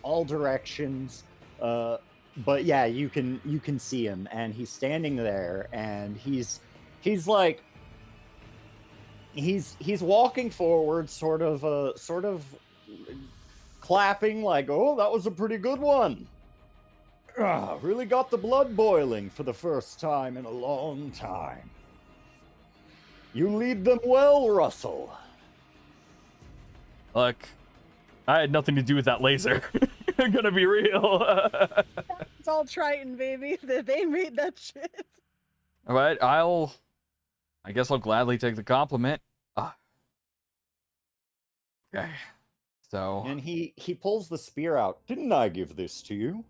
all directions. But yeah, you can see him, and he's standing there, and he's walking forward, sort of clapping, like, "Oh, that was a pretty good one. Really got the blood boiling for the first time in a long time. You lead them well, Russell." Look, I had nothing to do with that laser. I'm gonna be real. It's all Triton, baby. They made that shit. But I guess I'll gladly take the compliment. Okay. So. And he pulls the spear out. Didn't I give this to you?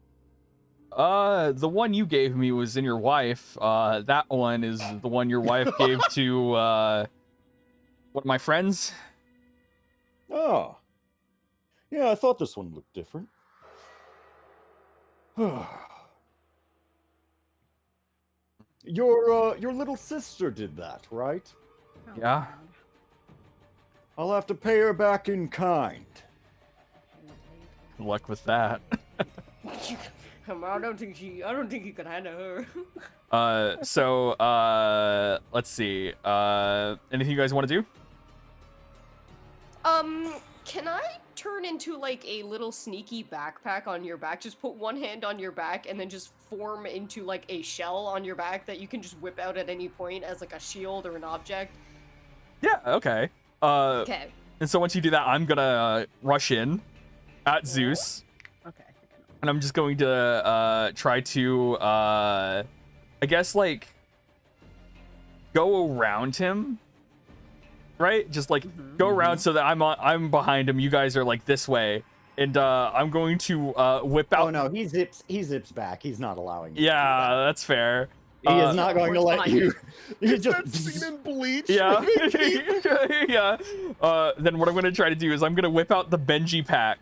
The one you gave me was in your wife. That one is the one your wife gave to, one of my friends. Oh. Yeah, I thought this one looked different. Your little sister did that, right? Oh, Yeah. I'll have to pay her back in kind. Good luck with that. I don't think you can handle her. Let's see. Anything you guys want to do? Can I turn into like a little sneaky backpack on your back? Just put one hand on your back and then just form into like a shell on your back that you can just whip out at any point as like a shield or an object. Yeah, okay. Okay. And so once you do that, I'm gonna rush in at Zeus, Okay. I think I know. and I'm just going to try to I guess like go around him, right? Just like go around so that I'm behind him. You guys are like this way, and I'm going to whip out. Oh no, he zips back. He's not allowing you. Yeah, that's fair. He is not going to let you. You It's that just scene in Bleach. Yeah. where they keep- Yeah. Then what I'm gonna try to do is I'm gonna whip out the Benji pack,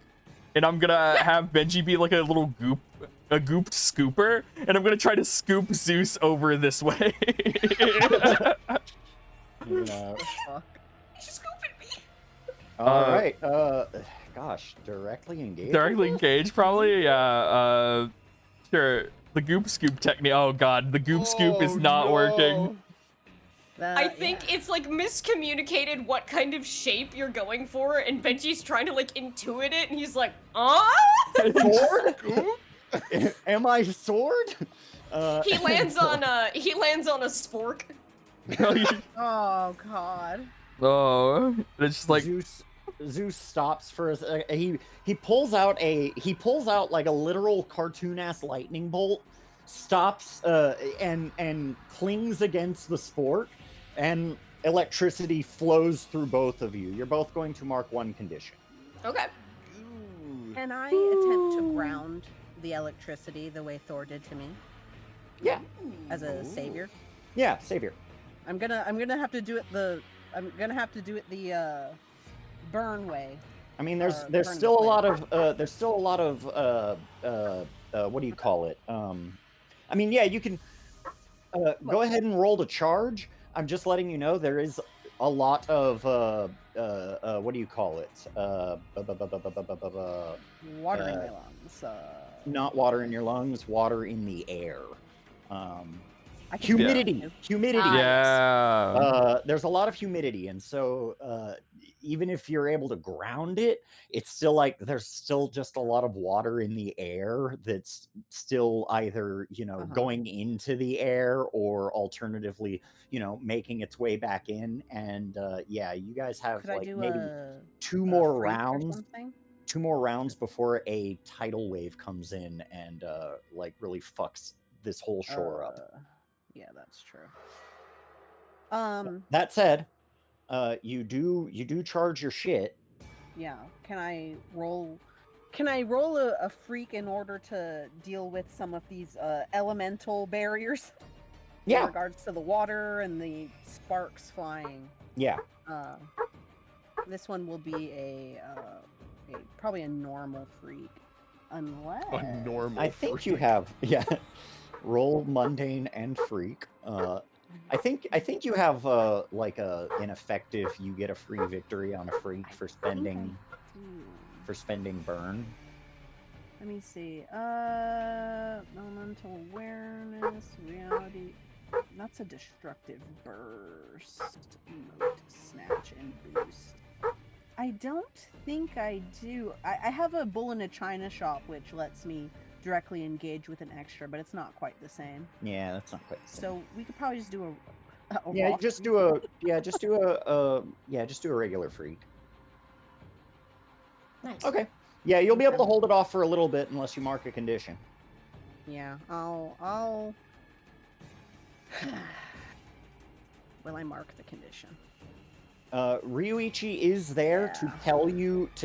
and I'm gonna have Benji be like a little gooped scooper, and I'm gonna try to scoop Zeus over this way. Fuck. He's just scooping me. all right. Gosh, directly engaged. Directly engaged, probably. Yeah. Sure. The goop scoop technique. Oh god, the goop scoop is Oh, not no. working. I think it's like miscommunicated what kind of shape you're going for, and Benji's trying to like intuit it, and he's like, Sword? Am I sword? He lands on a spork. Oh god. Oh, it's just like Zeus stops for a he pulls out like a literal cartoon ass lightning bolt, stops and clings against the sport, and electricity flows through both of you. You're both going to mark one condition. Okay. Can I attempt to ground the electricity the way Thor did to me Yeah. as a savior? Yeah, savior. I'm gonna have to do it the burn way. I mean, there's burn still a this lot way. of what do you call it? I mean, yeah, you can go ahead and roll to charge. I'm just letting you know there is a lot of what do you call it? Water in my lungs. Not water in your lungs, water in the air. I can Humidity. Humidity. yeah. There's a lot of humidity, and so even if you're able to ground it, it's still like there's still just a lot of water in the air that's still either going into the air or alternatively making its way back in. And yeah, you guys have Could I like do maybe a two more freak or rounds. something? 2 more rounds before a tidal wave comes in and like really fucks this whole shore up. Yeah, that's true. That said, you do charge your shit. Yeah. Can I roll a freak in order to deal with some of these elemental barriers? In Yeah. regards to the water and the sparks flying. Yeah. This one will be probably a normal freak, unless A normal. I think freak. you have roll mundane and freak. I think you have like an effective you get a free victory on a freak for spending burn. Let me see. Elemental awareness, reality. That's a destructive burst. Emote, snatch, and boost. I don't think I do. I have a bull in a china shop, which lets me directly engage with an extra, but it's not quite the same. Yeah, that's not quite the same. So we could probably just do a Yeah, rock just freak. do a regular freak. Nice. Okay. Yeah, you'll be able to hold it off for a little bit unless you mark a condition. Yeah, I'll Will I mark the condition? Ryuichi is there to Yeah.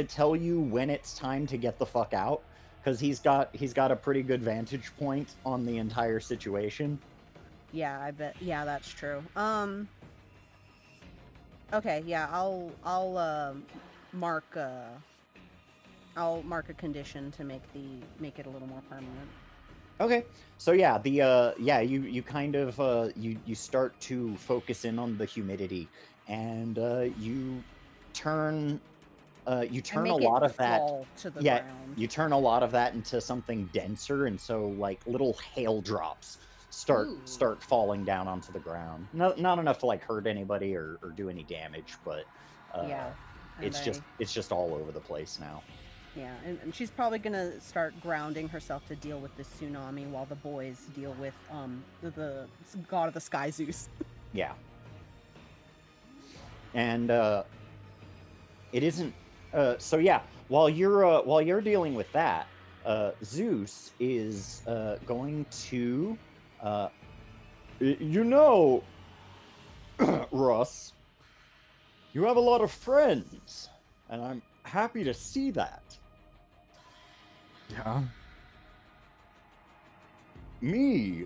tell you when it's time to get the fuck out, because he's got a pretty good vantage point on the entire situation. Yeah, I bet. Yeah, that's true. Okay, yeah, I'll mark I'll mark a condition to make it a little more permanent. Okay, so yeah, the you kind of you start to focus in on the humidity, and you turn a lot of that. Fall to the Yeah, ground. you turn a lot of that into something denser, and so like little hail drops start Ooh. falling down onto the ground. Not enough to like hurt anybody or do any damage, but Yeah, and it's just all over the place now. Yeah, and she's probably gonna start grounding herself to deal with this tsunami while the boys deal with the god of the sky, Zeus. Yeah. And it isn't so yeah, while you're dealing with that, Zeus is going to you know, Russ, you have a lot of friends, and I'm happy to see that. Yeah. Me,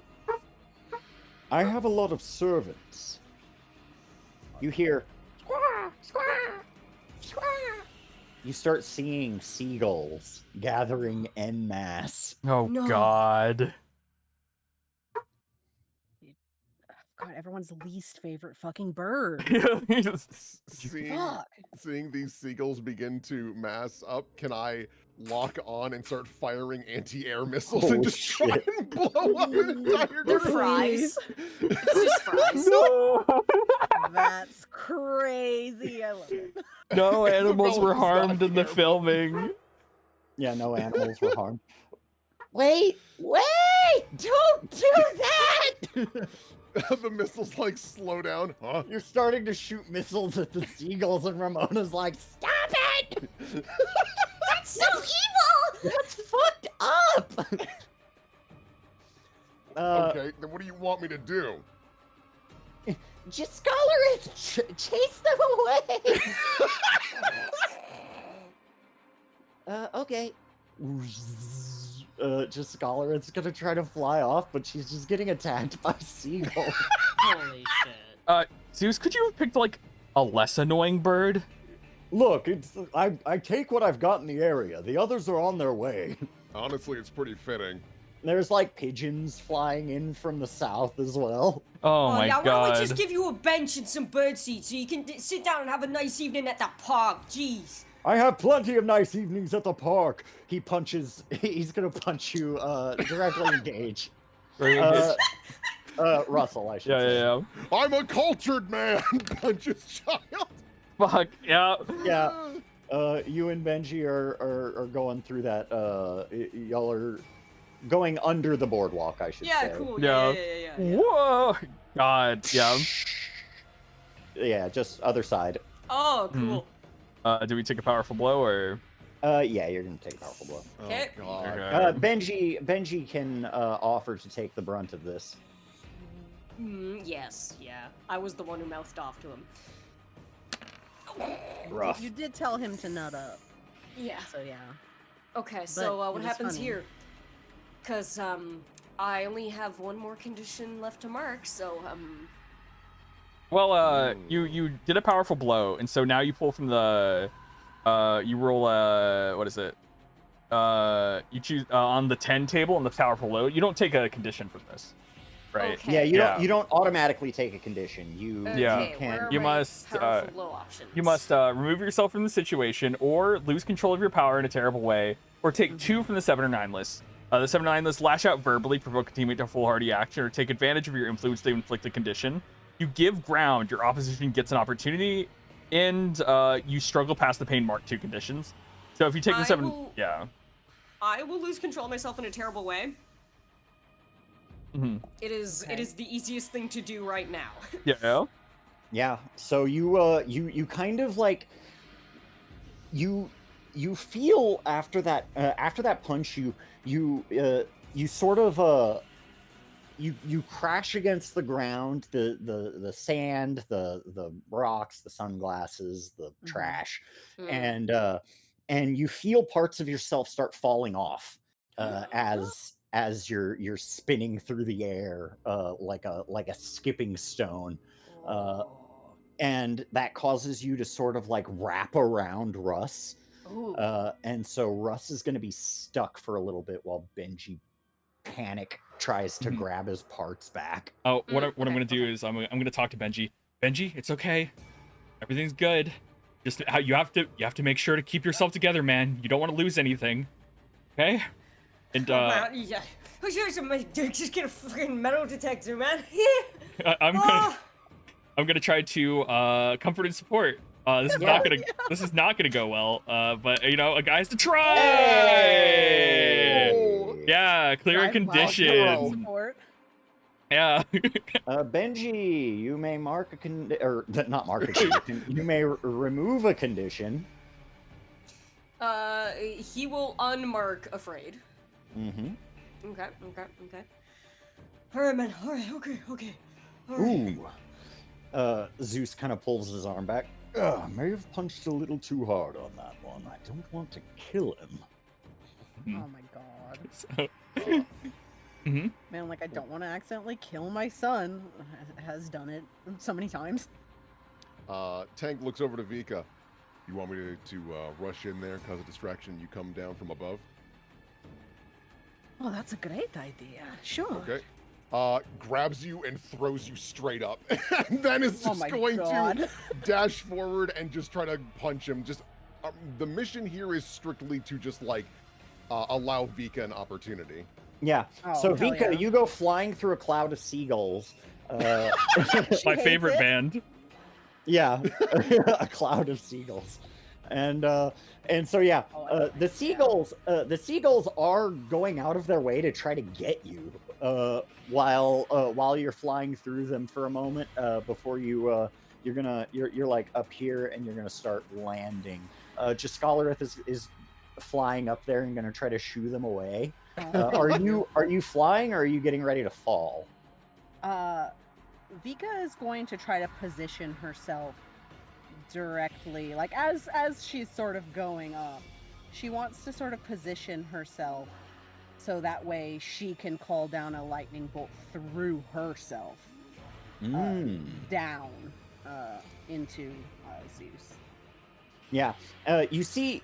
I have a lot of servants. You hear squawk, squawk, squawk. You start seeing seagulls gathering en masse. Oh No. God. God, everyone's least favorite fucking bird. Seeing these seagulls begin to mass up, can I lock on and start firing anti-air missiles and just try and blow up an entire They're group? fries. It's just fries. No. That's crazy. I love it. No animals were Isabella does not harmed in the care. filming. Yeah, no animals were harmed. Wait! Don't do that! The missiles like slow down. Huh? You're starting to shoot missiles at the seagulls, and Ramona's like, "Stop it! That's so evil! That's fucked up!" Okay, then what do you want me to do? Just color it! Chase them away! Okay. Just Scholar, it's gonna try to fly off, but she's just getting attacked by seagulls. Holy shit. Zeus, could you have picked like a less annoying bird? Look, I take what I've got in the area. The others are on their way. Honestly, it's pretty fitting. There's like pigeons flying in from the south as well. Oh my yeah, why God. don't we just give you a bench and some bird seats so you can sit down and have a nice evening at the park? Jeez. I have plenty of nice evenings at the park. He's gonna punch you directly in Gage. Russell, I should say. Yeah. I'm a cultured man! Punches child! Fuck, yeah. Yeah. You and Benji are going through that. Y'all are going under the boardwalk, I should say. Yeah, cool. Yeah. Yeah. Whoa. God, yeah. Yeah, just other side. Oh, cool. Do we take a powerful blow or? Yeah, you're gonna take a powerful blow. Okay. Oh, God. Okay. Benji can offer to take the brunt of this. Yes, yeah. I was the one who mouthed off to him. Rough. You did tell him to nut up, Yeah. so yeah. Okay, so But it what was happens funny. here? Because, I only have one more condition left to mark, so, Well, you did a powerful blow, and so now you pull from the, you roll what is it? You choose on the 10 table on the powerful blow. You don't take a condition from this, right? Okay. Yeah, you don't automatically take a condition. You okay, can. where are You my must, powerful blow options? You must remove yourself from the situation, or lose control of your power in a terrible way, or take 2 from the 7 or 9 list. The 7 or 9 list, lash out verbally, provoke a teammate to foolhardy action, or take advantage of your influence to inflict a condition. You give ground, your opposition gets an opportunity, and you struggle past the pain mark 2 conditions. So if you take the 7, yeah. I will lose control of myself in a terrible way. Mm-hmm. It is the easiest thing to do right now. Yeah. Yeah. So you kind of like you feel after that punch you sort of you crash against the ground, the sand, the rocks, the sunglasses, the trash, Mm. and you feel parts of yourself start falling off as you're spinning through the air like a skipping stone. Oh. And that causes you to sort of like wrap around Russ. Ooh. And so Russ is going to be stuck for a little bit while Benji panic tries to grab his parts back. Oh, what I'm okay, gonna do is I'm gonna talk to Benji. Benji, it's okay. Everything's good. Just you have to make sure to keep yourself together, man. You don't want to lose anything. Okay? And Oh, man, yeah. Just get a fucking metal detector, man. I'm gonna try to comfort and support. This is not gonna go well. But you know, a guy's to try. Hey! Yeah, clear condition. Support. Yeah. Benji, you may mark a not mark a condition. You may remove a condition. He will unmark afraid. Mm-hmm. Okay. All right, man. All right, okay. All right. Ooh. Zeus kind of pulls his arm back. May have punched a little too hard on that one. I don't want to kill him. Oh my god. So, Man, like I don't want to accidentally kill my son. Has done it so many times. Tank looks over to Vika. You want me to rush in there, cause a distraction? You come down from above. Oh, that's a great idea. Sure. Okay. Grabs you and throws you straight up, and then is Oh just my going God. to dash forward and just try to punch him. Just the mission here is strictly to just like allow Vika an opportunity. Yeah. Oh, So hell Vika, yeah. you go flying through a cloud of seagulls. my hates favorite it. band. Yeah, a cloud of seagulls, and so yeah, the seagulls are going out of their way to try to get you, while you're flying through them for a moment, before you're like up here and you're gonna start landing. Jascalarith is flying up there and gonna try to shoo them away. Are you flying or are you getting ready to fall? Vika is going to try to position herself directly, like as she's sort of going up. She wants to sort of position herself so that way she can call down a lightning bolt through herself down into Zeus. Yeah, you see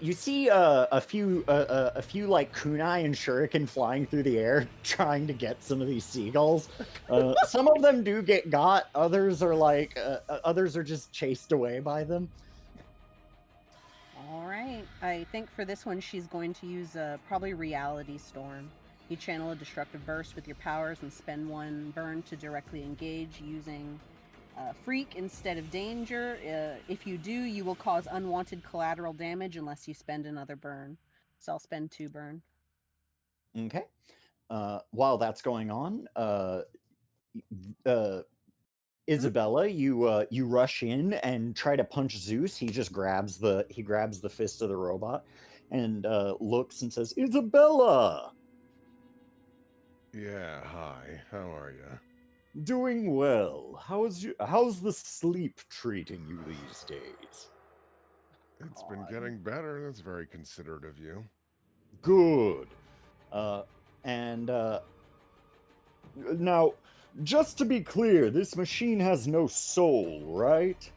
a few like kunai and shuriken flying through the air trying to get some of these seagulls. Some of them do get got. Others are just chased away by them. All right, I think for this one she's going to use probably Reality Storm. You channel a destructive burst with your powers and spend one burn to directly engage using Freak instead of Danger. If you do, you will cause unwanted collateral damage unless you spend another burn. So I'll spend 2 burn. Okay. While that's going on, Isabella, you rush in and try to punch Zeus. He just grabs the fist of the robot and looks and says, "Isabella." Yeah, hi. How are you? Doing well. How's the sleep treating you these days? It's been getting better. That's very considerate of you. Good. Now, just to be clear, this machine has no soul, right?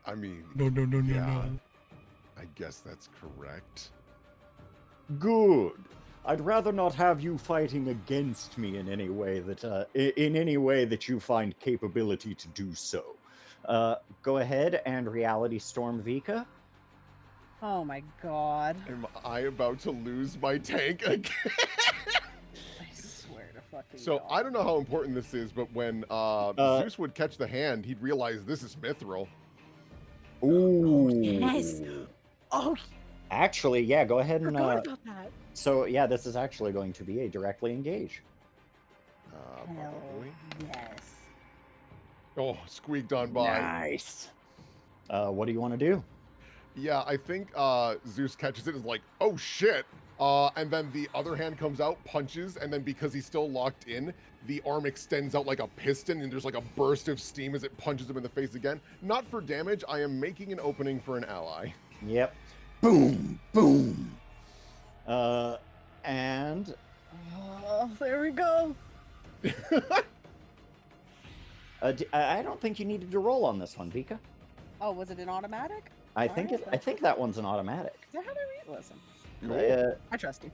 I mean, No. yeah, I guess that's correct. Good. I'd rather not have you fighting against me in any way that you find capability to do so. Go ahead and Reality Storm Vika. Oh my god. Am I about to lose my tank again? I swear to fucking So god. I don't know how important this is, but when Zeus would catch the hand, he'd realize this is mithril. Ooh. Yes. Oh, Actually, yeah, go ahead I and forgot about that. so yeah, this is actually going to be a directly engage. Hell Probably. yes. Oh, squeaked on by. Nice. What do you want to do? Yeah, I think Zeus catches it and is like, oh shit, And then the other hand comes out, punches, and then because he's still locked in, the arm extends out like a piston, and there's like a burst of steam as it punches him in the face again. Not for damage, I am making an opening for an ally. Yep. Boom, boom. And There we go. I don't think you needed to roll on this one, Vika. Oh, was it an automatic? I think that one's an automatic. Is that how they read? Listen, Cool. I trust you.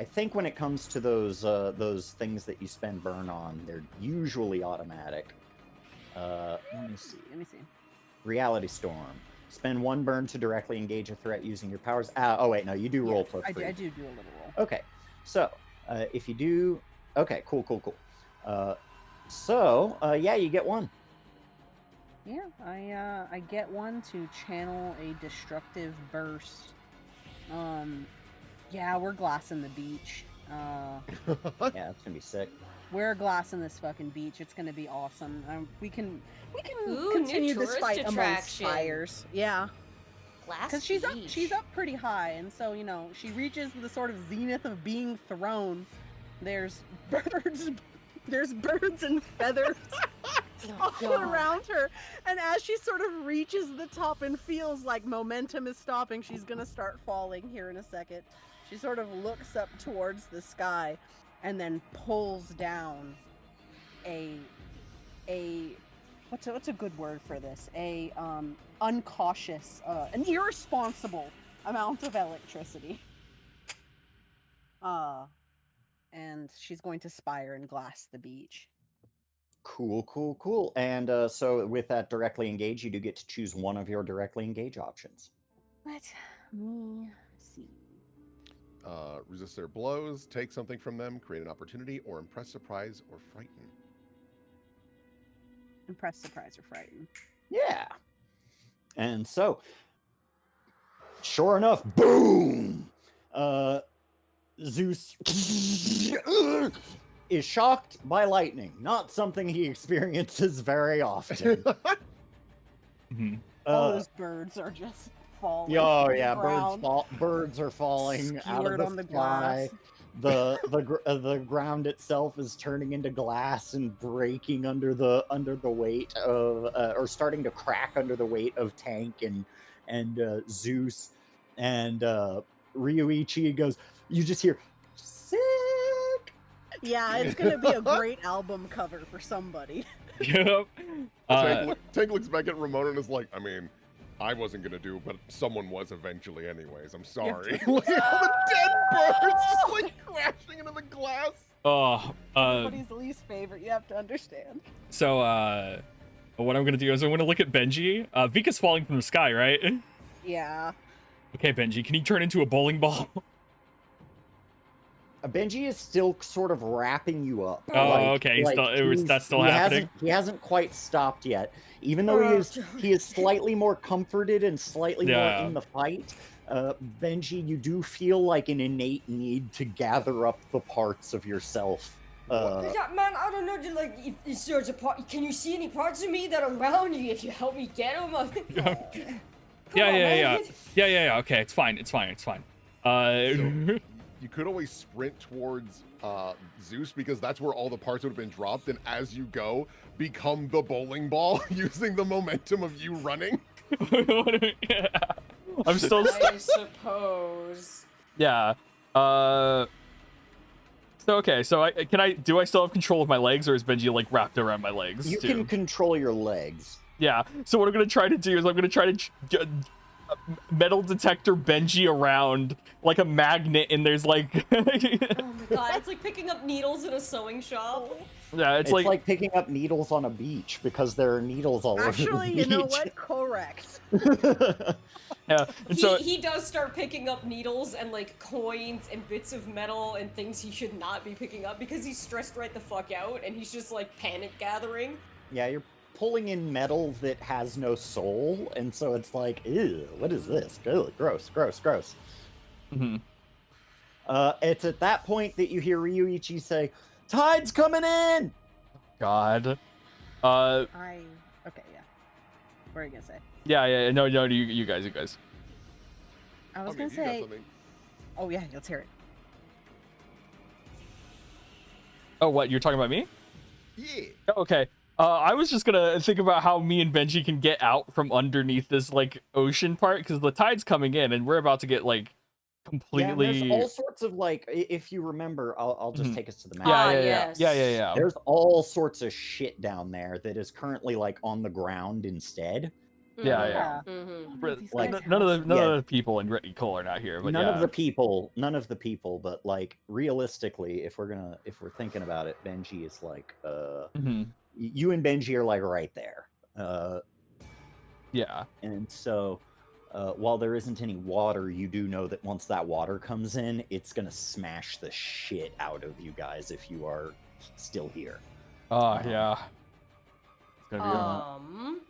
I think when it comes to those things that you spend burn on, they're usually automatic. Let me see. Let me see. Reality Storm. Spend 1 burn to directly engage a threat using your powers. Oh wait, no, you do roll plus 3. I do a little roll. Okay, so if you do, okay, cool. So yeah, you get 1. Yeah, I get 1 to channel a destructive burst. Yeah, we're glassing the beach. Yeah, that's gonna be sick. We're glassing this fucking beach. It's gonna be awesome. We can Ooh, continue new this tourist fight amongst attraction. fires. Yeah, Glass because she's up pretty high, and so she reaches the sort of zenith of being thrown. There's birds and feathers all around her, and as she sort of reaches the top and feels like momentum is stopping, she's gonna start falling here in a second. She sort of looks up towards the sky, and then pulls down a what's a good word for this? A uncautious, an irresponsible amount of electricity. And she's going to spire and glass the beach. Cool. And so with that directly engage, you do get to choose one of your directly engage options. Let me see. Resist their blows, take something from them, create an opportunity, or impress, surprise, or frighten. Impress, surprise, or frighten. Yeah. And so, sure enough, boom! Zeus is shocked by lightning, not something he experiences very often. All those birds are just falling. Oh yeah, ground, birds are falling out of skewered on the the sky. glass. The ground itself is turning into glass and breaking under the weight of or starting to crack under the weight of Tank and Zeus, and Ryuichi goes. You just hear sick. Yeah, it's gonna be a great album cover for somebody. Yep. Tank looks back at Ramona and is like, I mean, I wasn't gonna do, but someone was eventually anyways. I'm sorry. Look at all the dead birds just like crashing into the glass. Everybody's least favorite, you have to understand. So, what I'm gonna do is I'm gonna look at Benji. Vika's falling from the sky, right? Yeah. Okay, Benji, can you turn into a bowling ball? Benji is still sort of wrapping you up. Oh, okay. That's still happening. He hasn't quite stopped yet. Even though he is slightly more comforted and slightly more in the fight, Benji, you do feel like an innate need to gather up the parts of yourself. Man, I don't know. If there's a part, can you see any parts of me that are around you? If you help me get them. Yeah. Okay, it's fine. So, you could always sprint towards Zeus because that's where all the parts would have been dropped, and as you go, become the bowling ball using the momentum of you running. Yeah. I'm still. I suppose. Yeah. So okay. So do I still have control of my legs, or is Benji like wrapped around my legs? You too? can control your legs. Yeah. So what I'm gonna try to do is I'm gonna try to metal detector Benji around like a magnet, and there's like Oh my god, it's like picking up needles in a sewing shop. yeah, it's like picking up needles on a beach because there are needles all over the beach. Actually, you know what? Correct. Yeah, and He does start picking up needles and like coins and bits of metal and things he should not be picking up because he's stressed right the fuck out and he's just like panic gathering. Yeah, you're pulling in metal that has no soul, and so it's like, ew, what is this? Ugh, gross. Mm-hmm. It's at that point that you hear Ryuichi say, "Tide's coming in!" God. Okay, yeah. What are you gonna say? Yeah. No, you guys. I was mean, gonna say, Oh yeah, let's hear it. Oh, what? You're talking about me? Yeah. Okay. I was just gonna think about how me and Benji can get out from underneath this like ocean part because the tide's coming in and we're about to get like Yeah, completely. and there's all sorts of like, if you remember, I'll just Mhm. take us to the map. Yeah, yes. yeah. There's all sorts of shit down there that is currently like on the ground instead. Yeah. Mm-hmm. Like, None of Yeah. the people in Gritty Cole are not here, but none yeah. of the people, but like realistically, if we're thinking about it, Benji is like, Mhm. you and Benji are like right there. Yeah. And so, while there isn't any water, you do know that once that water comes in, it's gonna smash the shit out of you guys if you are still here. Yeah. It's gonna be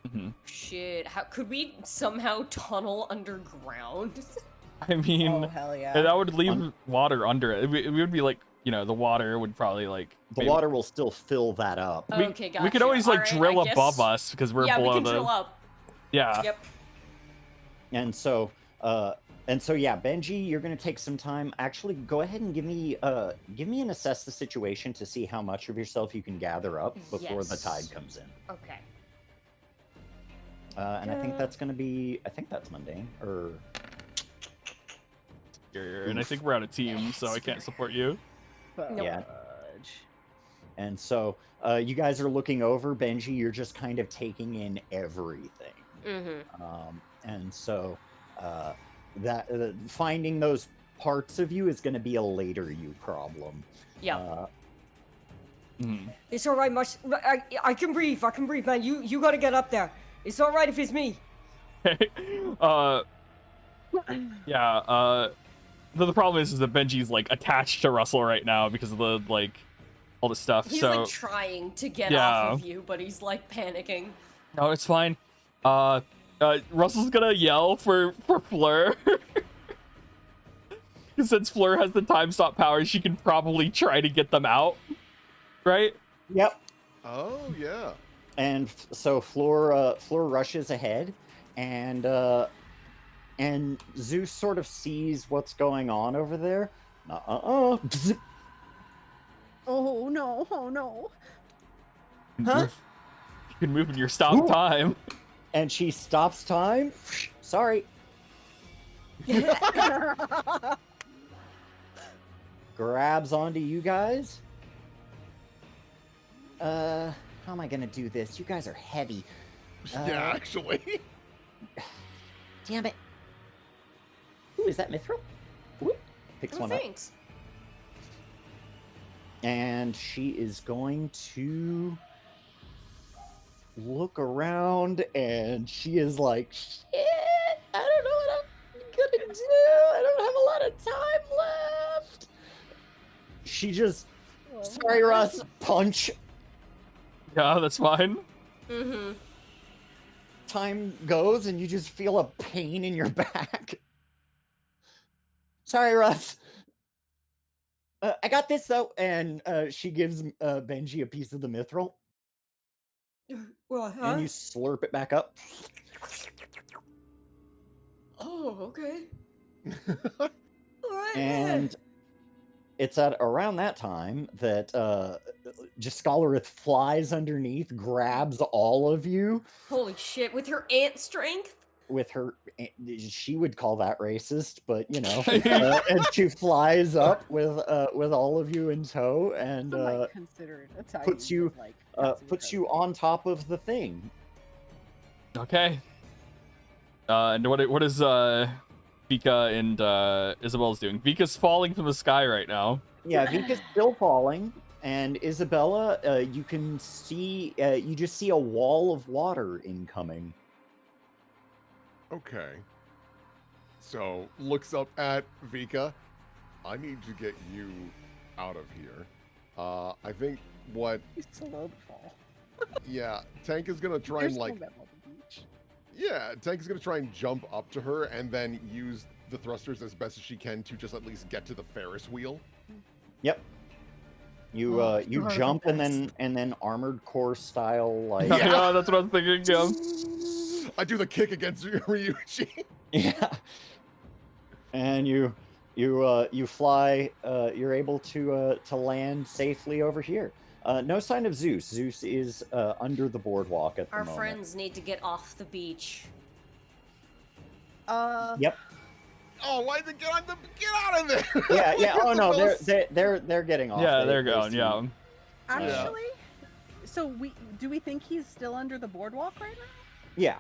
Mhm. Shit. How could we somehow tunnel underground? I mean, Oh hell yeah. that would leave water under it. It would be like, the water would probably like. The water will still fill that up. Okay, We could gotcha. always like Alright, drill I guess- above us because we're yeah, below we can the. drill up. Yeah. Yep. And so, yeah, Benji, you're gonna take some time. Actually, go ahead and give me an assess the situation to see how much of yourself you can gather up before the tide Yes. comes in. Okay. And I think that's gonna be. I think that's mundane. Or And I think we're out of team, so I can't support you. yeah. Fudge. And so, you guys are looking over Benji. You're just kind of taking in everything. Mm-hmm. And so, that finding those parts of you is going to be a later you problem. Yeah. Mhm. It's all right, I can breathe. I can breathe, man. You gotta get up there. It's all right if it's me. Yeah. The problem is that Benji's like attached to Russell right now because of the like all the stuff. He's so like trying to get Yeah. off of you, but he's like panicking. no, it's fine. Russell's gonna yell for Fleur. Since Fleur has the time stop power, she can probably try to get them out. Right? Yep. Oh yeah. And so Fleur rushes ahead, and Zeus sort of sees what's going on over there. Bzz. Oh no, oh no. Huh? You can move in your stop time. And she stops time. Sorry. Grabs onto you guys. How am I gonna do this? You guys are heavy. Yeah, actually. Damn it. Ooh, is that Mithril? Ooh, picks Oh, one up. thanks. And she is going to look around, and she is like, shit, I don't know what I'm gonna do. I don't have a lot of time left. She just, sorry, Russ, punch. Yeah, that's fine. Mm-hmm. Time goes, and you just feel a pain in your back. Sorry, Russ. I got this, though. And she gives Benji a piece of the mithril. Well, huh? And you slurp it back up. Oh, okay. All right. And it's at around that time that Jascalarith flies underneath, grabs all of you Holy shit, with her ant strength? with her. She would call that racist, but you know, and she flies up with all of you in tow and I might consider it a tie puts in you with, like, passive puts you aggressive. on top of the thing. Okay. And what is Vika and Isabel's doing? Vika's falling from the sky right now. Yeah, Vika's still falling, and Isabella, you can see, you just see a wall of water incoming. Okay. So looks up at Vika. I need to get you out of here. I think what? You slow the fall. Yeah, Tank is gonna try There's and no like. metal on the beach. Yeah, Tank is gonna try and jump up to her and then use the thrusters as best as she can to just at least get to the Ferris wheel. Yep. You Oh, you you are the jump and best. then armored core style like Yeah, that's what I was thinking. Yeah. I do the kick against Ryuichi. yeah. and you fly. You're able to land safely over here. No sign of Zeus. Zeus is under the boardwalk at the Our moment. friends need to get off the beach. Yep. Oh, why did get out of there? Yeah, Like, yeah. it's Oh the no, most- they're getting off. Yeah, they're They going. see- Yeah. Actually, so do we think he's still under the boardwalk right now? Yeah.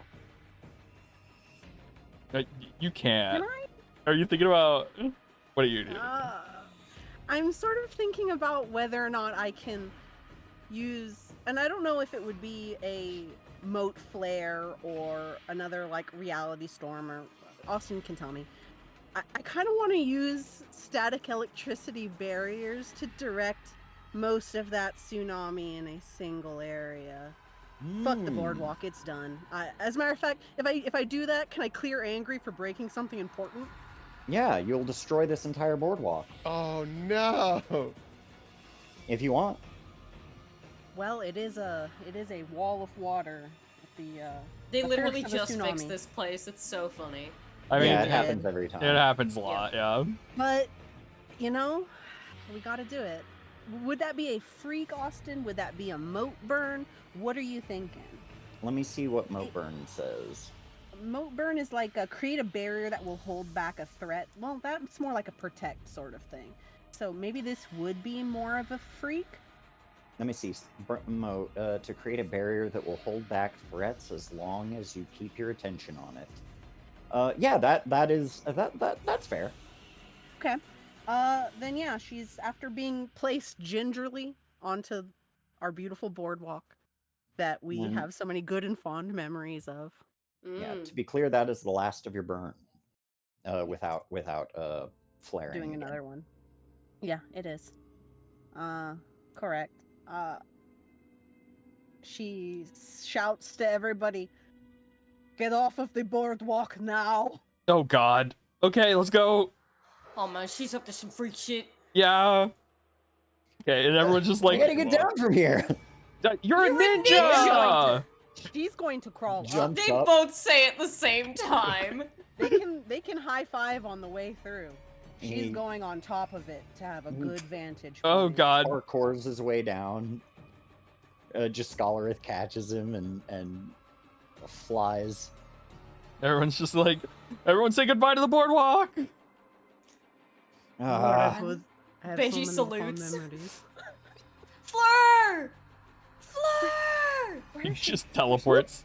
You can't. Can I? Are you thinking about what are you doing? I'm sort of thinking about whether or not I can use, and I don't know if it would be a moat flare or another like reality storm, or Austin can tell me. I kind of want to use static electricity barriers to direct most of that tsunami in a single area. Fuck the boardwalk, it's done. As a matter of fact, if I do that, can I clear angry for breaking something important? Yeah, you'll destroy this entire boardwalk Oh no! if you want. Well, it is a wall of water. They the literally force of a just fixed tsunami. this place. It's so funny. I mean, Yeah, it it happens every time. it happens a lot. Yeah. But we got to do it. Would that be a freak, Austin? Would that be a moat burn? What are you thinking? Let me see what Moatburn says. Moat burn is like create a barrier that will hold back a threat. Well, that's more like a protect sort of thing. So maybe this would be more of a freak. Let me see. To create a barrier that will hold back threats as long as you keep your attention on it. Yeah, that's fair. Okay. Then yeah, she's after being placed gingerly onto our beautiful boardwalk that we Mhm. have so many good and fond memories of. Yeah, Mm. to be clear, that is the last of your burn. Without flaring. Doing again. another one. Yeah, it is. Correct. She shouts to everybody, "Get off of the boardwalk now!" Oh God. Okay, let's go. Oh man, she's up to some freak shit. Yeah. Okay, and everyone's just I like, gotta get down from here. You're a You're a ninja! She's going to crawl up. Jump. They Up. both say it at the same time. They can high five on the way through. She's He- going on top of it to have a good vantage. Oh point. God. Parkours his way down. Just Scholarith catches him and flies. Everyone's just like, everyone say goodbye to the boardwalk. Ah, I have Benji many fond salutes. memories. Fleur! Fleur! Where He is she? just teleports.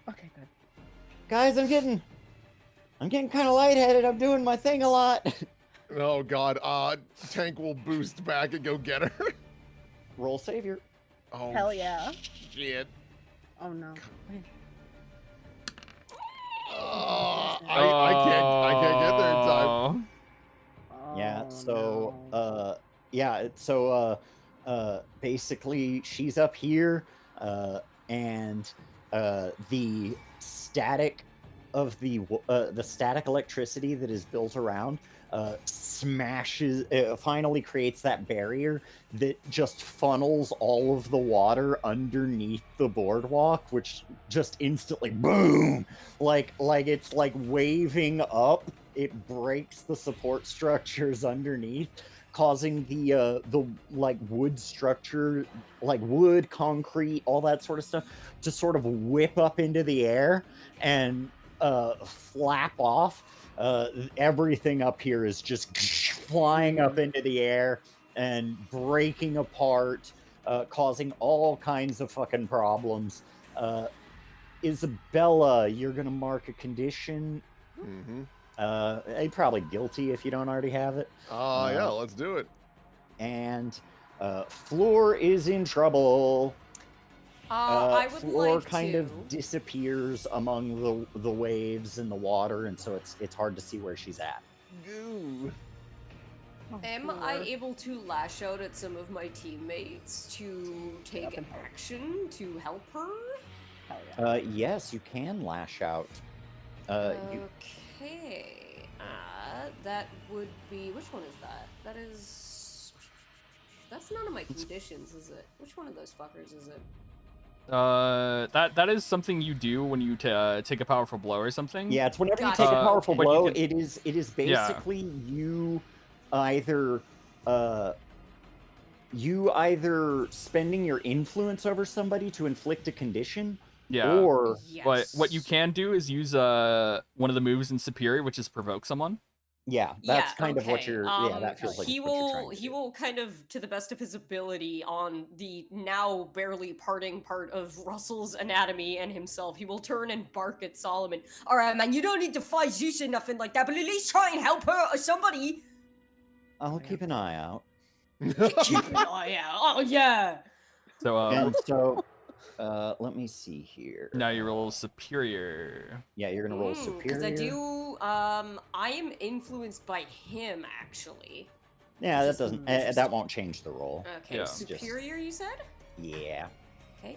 Okay, good. guys, I'm getting kind of lightheaded. I'm doing my thing a lot. Oh god, Tank will boost back and go get her. Roll savior. Oh Hell yeah. shit. Oh no. I can't get there in time. Oh. Yeah. Oh, So no. basically she's up here, and the static of the static electricity that is built around smashes, finally creates that barrier that just funnels all of the water underneath the boardwalk, which just instantly boom, like it's like waving up. It breaks the support structures underneath, causing the like wood structure, like wood, concrete, all that sort of stuff, to sort of whip up into the air and flap off. Everything up here is just flying up into the air and breaking apart, causing all kinds of fucking problems. Isabella, you're gonna mark a condition. Mm-hmm. Probably guilty if you don't already have it. Yeah, let's do it. And Floor is in trouble. I would Floor like kind to. of disappears among the waves and the water, and so it's hard to see where she's at. Goo. Am I able to lash out at some of my teammates to take and help. action to help her? Hell yeah. Yes, you can lash out. Okay. That would be. Which one is that? That is. That's none of my conditions, is it? Which one of those fuckers is it? That is something you do when you take a powerful blow or something. Yeah, it's whenever you Gotcha. take a powerful But you blow, can- it is basically you either spending your influence over somebody to inflict a condition, Yeah. or But what you can do is use one of the moves in Superior, which is provoke someone. yeah, that's kind of what you're. Yeah, that feels like he what you're trying will to he do. will kind of, to the best of his ability, on the now barely parting part of Russell's anatomy and himself, he will turn and bark at Solomon. All right, man, you don't need to fight Zeus or nothing like that, but at least try and help her or somebody. I'll keep an eye out. Keep an eye out. Oh yeah. So And so, let me see here. now you roll Superior. Yeah, you're gonna roll superior. Because I do. I am influenced by him actually. Yeah, that Just doesn't. interesting. that won't change the roll. Okay, Yeah. superior. You said. Yeah. Okay.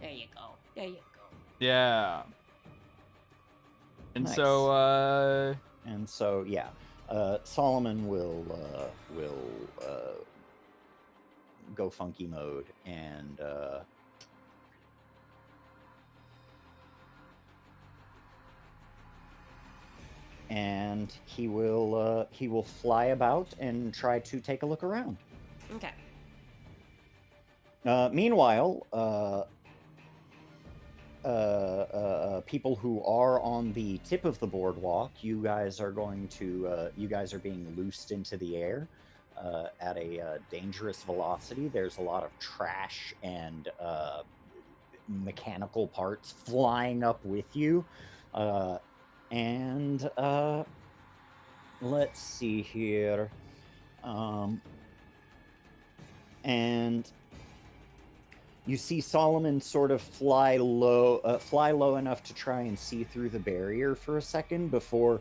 There you go. There you go. Yeah. And Nice. so And so, yeah, Solomon will go funky mode and he will fly about and try to take a look around. Okay. Meanwhile, people who are on the tip of the boardwalk, you guys are being loosed into the air at a dangerous velocity. There's a lot of trash and mechanical parts flying up with you. And let's see here. And you see Solomon sort of fly low enough to try and see through the barrier for a second before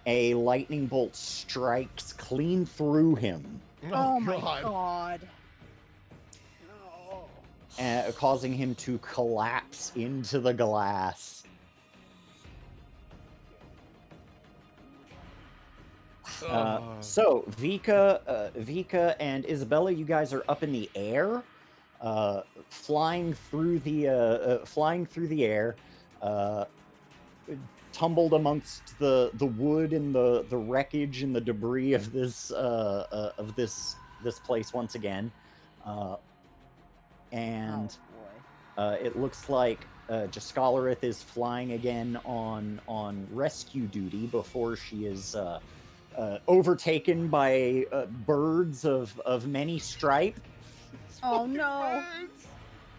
a lightning bolt strikes clean through him, Oh my god. No. causing him to collapse into the glass. So Vika and Isabella, you guys are up in the air, flying through the air, tumbled amongst the wood and the wreckage and the debris of this place once again, and Oh, boy. it looks like Jascalarith is flying again on rescue duty before she is overtaken by birds of many stripe, Oh no.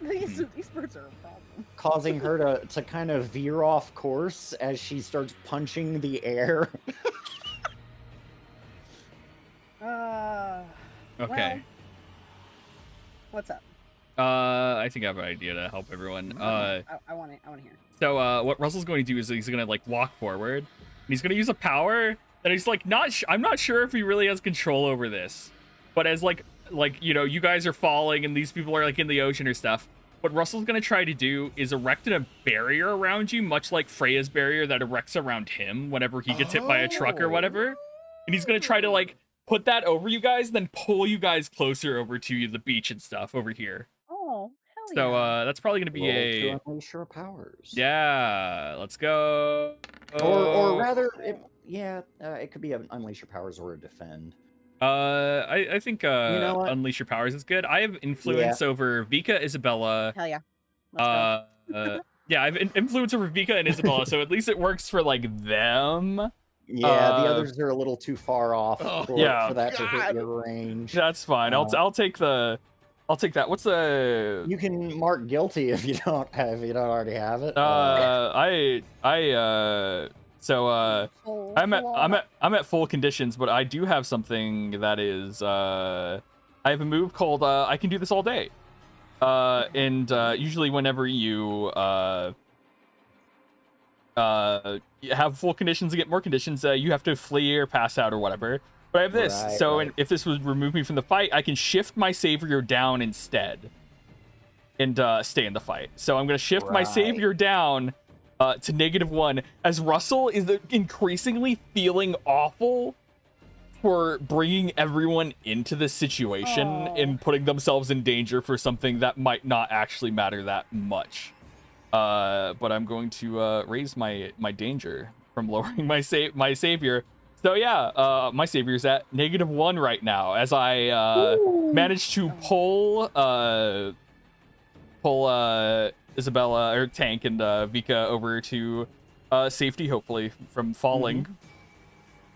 These birds are a problem. causing her to kind of veer off course as she starts punching the air. okay. Well, what's up? I think I have an idea to help everyone. I want to hear. So what Russell's going to do is he's going to like walk forward, and he's going to use a power that he's like I'm not sure if he really has control over this, but as like you know, you guys are falling and these people are like in the ocean or stuff. What Russell's going to try to do is erect a barrier around you, much like Freya's barrier that erects around him whenever he gets hit by a truck or whatever. And he's going to try to like put that over you guys, then pull you guys closer over to the beach and stuff over here. Oh, hell So yeah. that's probably going to be Roll a to unleash your powers. yeah. Let's go. Or rather, it could be an unleash your powers or a defend. I think You know what? Unleash Your Powers is good. I have influence over Vika, Isabella. Hell yeah. Let's go. Yeah, I have influence over Vika and Isabella, so at least it works for like them. Yeah, the others are a little too far off for that to hit your range. That's fine. I'll take that. What's the? You can mark guilty if you don't already have it. So Oh, I'm flaw. at full conditions, but I do have something that is I have a move called I can do this all day. And usually whenever you have full conditions and get more conditions, you have to flee or pass out or whatever. But I have this, Right. if this would remove me from the fight, I can shift my savior down instead and stay in the fight. So I'm gonna shift my savior down to -1 as Russell is increasingly feeling awful for bringing everyone into this situation and putting themselves in danger for something that might not actually matter that much. But I'm going to raise my danger from lowering my savior. So yeah, my savior's at -1 right now as I managed to pull Isabella or Tank and Vika over to safety, hopefully from falling.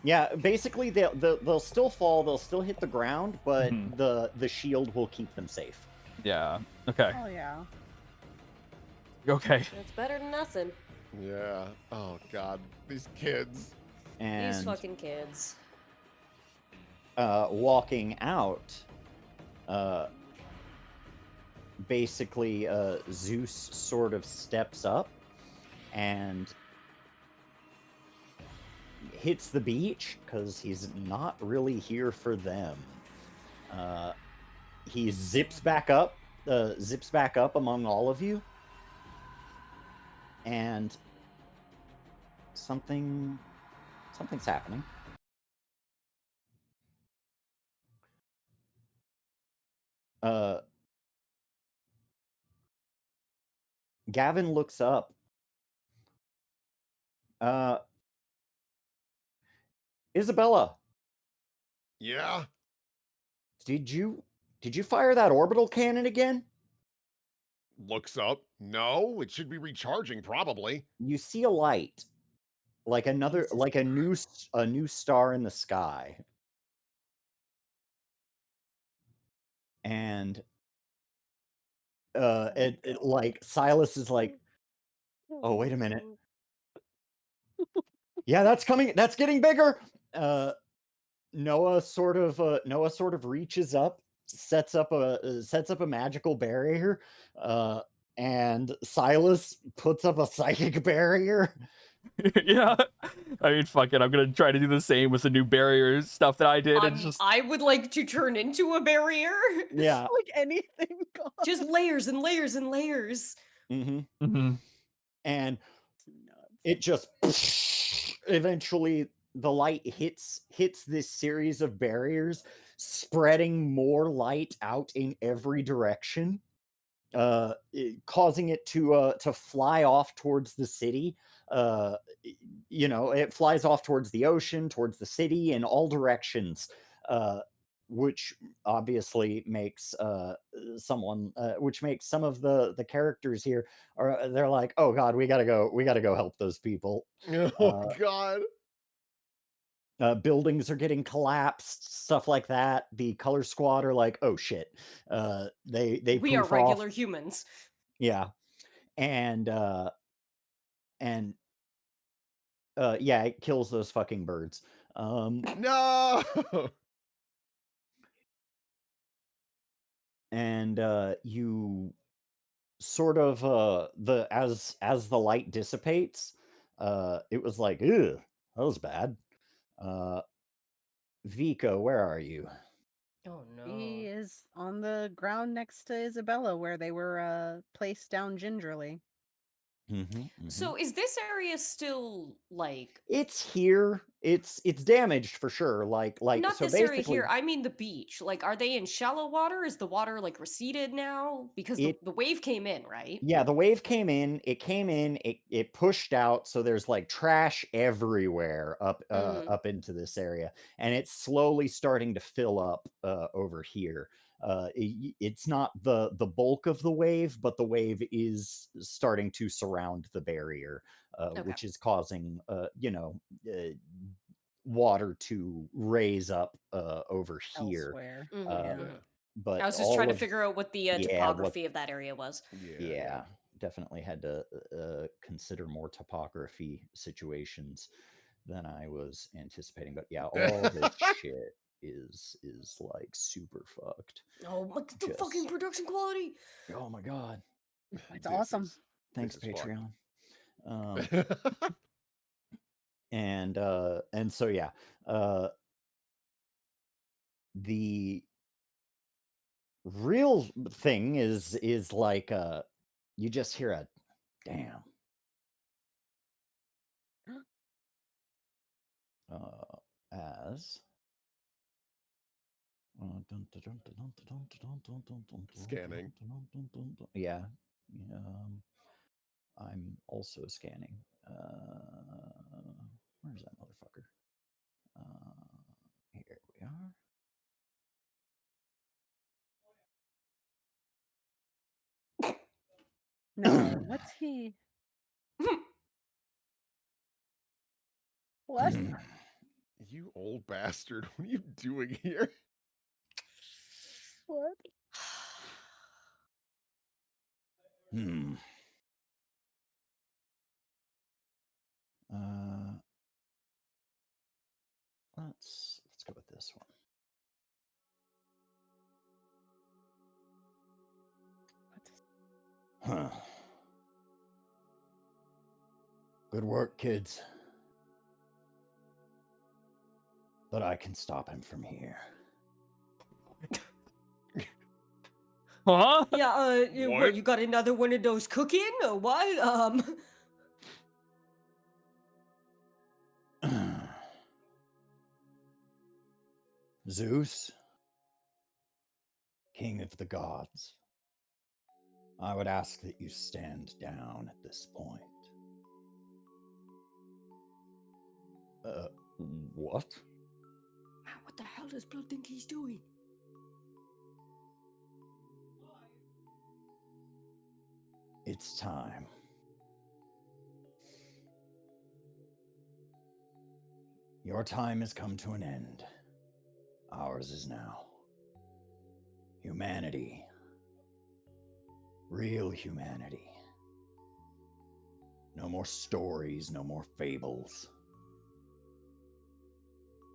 Yeah, basically they'll still fall, they'll still hit the ground, but the shield will keep them safe. Yeah. Okay. Oh yeah. Okay. That's better than nothing. Yeah. Oh god, these kids. And These fucking kids. walking out, basically Zeus sort of steps up and hits the beach because he's not really here for them. He zips back up among all of you, and something's happening. Gavin looks up. Isabella. Yeah? Did you fire that orbital cannon again? Looks up. No, it should be recharging, probably. You see a light. Like another, like a new star in the sky. And like Silas is like, oh, wait a minute. Yeah, that's coming. That's getting bigger. Noah sort of reaches up, sets up a magical barrier, and Silas puts up a psychic barrier. Yeah. I mean, fuck it. I'm gonna try to do the same with the new barrier stuff that I did. And just I would like to turn into a barrier. Yeah. Like anything. God. Just layers and layers and layers. And it just eventually the light hits this series of barriers, spreading more light out in every direction, causing it to fly off towards the city. You know, it flies off towards the ocean, towards the city, in all directions, which obviously makes which makes some of the characters here they're like, oh god, we gotta go help those people. Oh god. Buildings are getting collapsed, stuff like that. The color squad are like, oh shit. We are poof regular off. humans. Yeah. And yeah, it kills those fucking birds. No. And you sort of as the light dissipates, it was like, ew, that was bad. Vico, where are you? Oh no. He is on the ground next to Isabella where they were placed down gingerly. So is this area still like it's here? It's damaged for sure. Like not so this area basically here, I mean the beach. Like, are they in shallow water? Is the water like receded now? Because the wave came in, right? Yeah, the wave came in, it pushed out, so there's like trash everywhere up into this area, and it's slowly starting to fill up over here. It's not the bulk of the wave, but the wave is starting to surround the barrier, which is causing water to raise up over here. Elsewhere. But I was just trying to figure out what the topography of that area was. Yeah, definitely had to consider more topography situations than I was anticipating. But yeah, all this shit is like super fucked. Oh, look at the fucking production quality. Oh my god, it's awesome. Thanks, Patreon. And so yeah, the real thing is like you just hear a damn as Scanning. Yeah. I'm also scanning. Where's that motherfucker? Here we are. No, what's he? What? You old bastard. What are you doing here? What? Hmm. Let's go with this one. Huh. Good work, kids. But I can stop him from here. Huh? Yeah, What? what, you got another one of those cooking, or what? Zeus, king of the gods, I would ask that you stand down at this point. What? Man, what the hell does Blood think he's doing? It's time. Your time has come to an end. Ours is now. Humanity. Real humanity. No more stories, no more fables.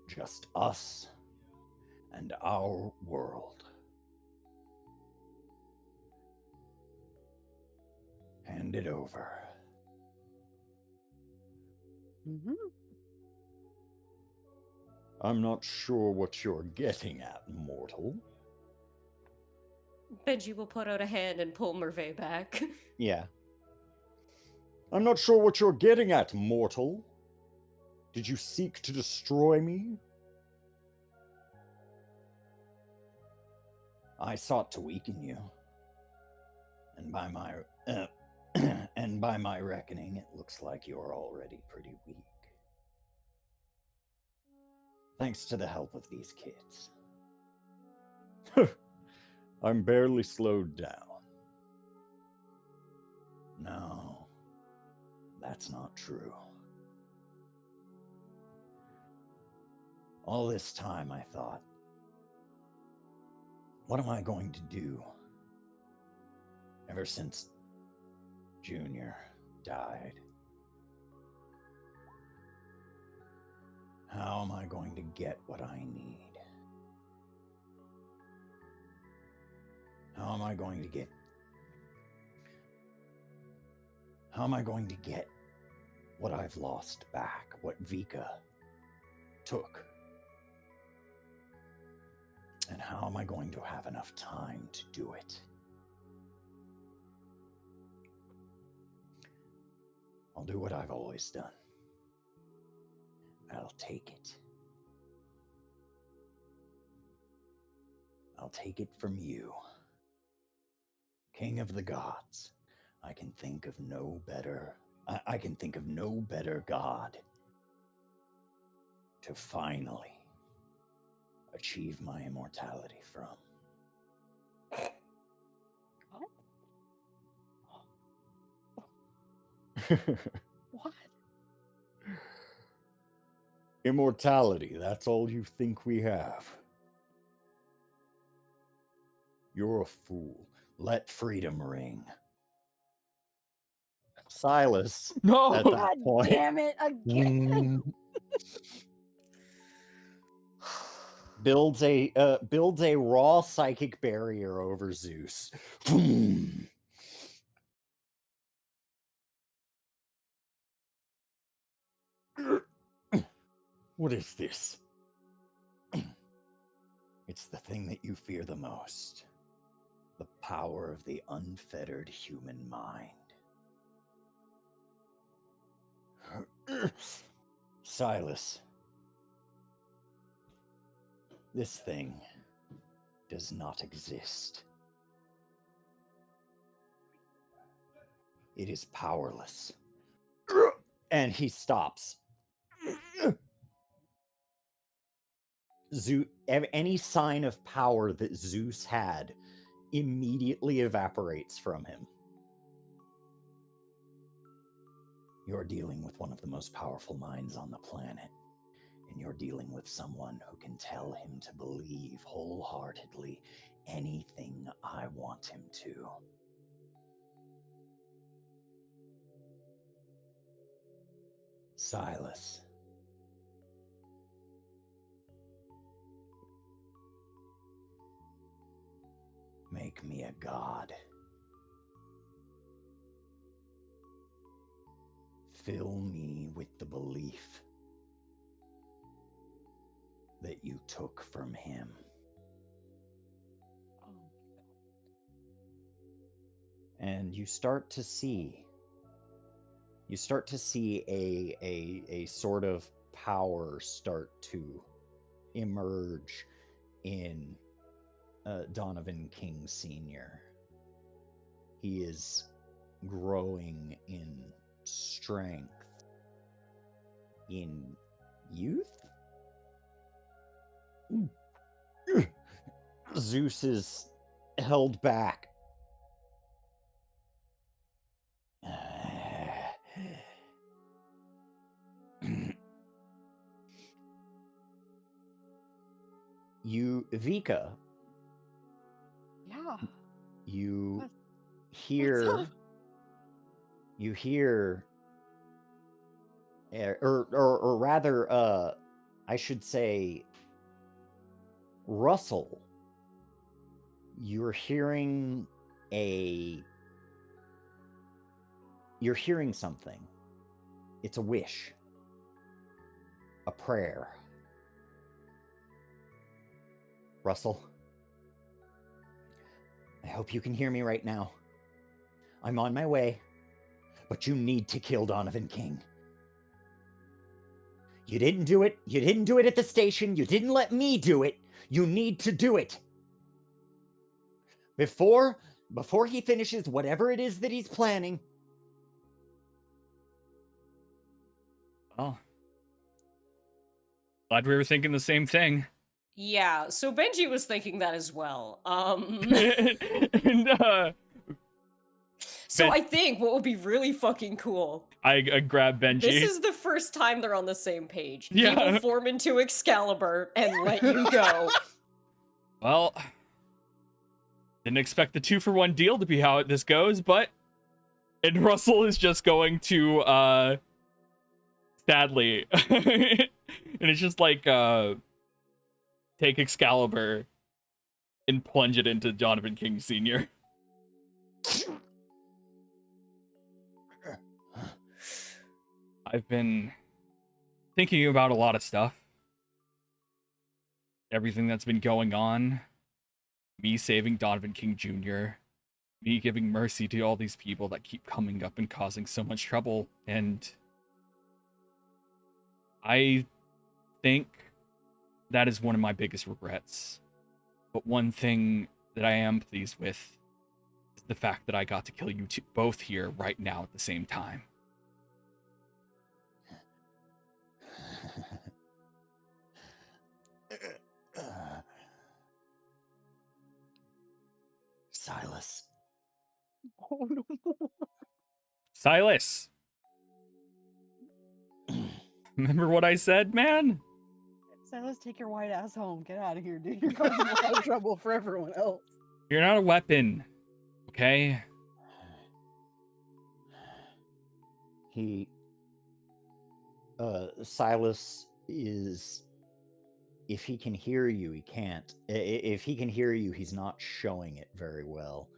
Just us and our world. Hand it over. Mm-hmm. I'm not sure what you're getting at, mortal. Benji will put out a hand and pull Merve back. Yeah. I'm not sure what you're getting at, mortal. Did you seek to destroy me? I sought to weaken you. And by my reckoning, it looks like you're already pretty weak. Thanks to the help of these kids. I'm barely slowed down. No, that's not true. All this time I thought, what am I going to do? Ever since Junior died. How am I going to get what I need? How am I going to get what I've lost back, what Vika took? And how am I going to have enough time to do it? I'll do what I've always done. I'll take it. I'll take it from you. King of the gods, I can think of no better god to finally achieve my immortality from. What? Immortality, that's all you think we have. You're a fool. Let freedom ring. Silas, No. at that God point, damn it again! builds a raw psychic barrier over Zeus. What is this? It's the thing that you fear the most. The power of the unfettered human mind. Silas, this thing, does not exist. It is powerless. And he stops. Any sign of power that Zeus had immediately evaporates from him. You're dealing with one of the most powerful minds on the planet, and you're dealing with someone who can tell him to believe wholeheartedly anything I want him to. Silas. Make me a god. Fill me with the belief that you took from him. And you start to see a sort of power start to emerge in Donovan King Sr. He is growing in strength, in youth. Zeus is held back. Vika. Yeah. You What- hear. what's up? You hear. Or rather, I should say, Russell. You're hearing something. It's a wish. A prayer. Russell, I hope you can hear me right now. I'm on my way, but you need to kill Donovan King. You didn't do it. You didn't do it at the station. You didn't let me do it. You need to do it. Before he finishes whatever it is that he's planning. Well, glad we were thinking the same thing. Yeah, so Benji was thinking that as well. And, So I think what would be really fucking cool. I grab Benji. This is the first time they're on the same page. Yeah. He will form into Excalibur and let you go. Well, didn't expect the 2-for-1 deal to be how this goes, but and Russell is just going to sadly and it's just like take Excalibur and plunge it into Donovan King Sr. I've been thinking about a lot of stuff. Everything that's been going on. Me saving Donovan King Jr. Me giving mercy to all these people that keep coming up and causing so much trouble. And I think that is one of my biggest regrets. But one thing that I am pleased with is the fact that I got to kill you both here right now at the same time. Silas. Oh, no. Silas! Remember what I said, man? Silas, take your white ass home. Get out of here, dude. You're causing a lot of trouble for everyone else. You're not a weapon, okay? Silas is, if he can hear you, he can't. If he can hear you, he's not showing it very well.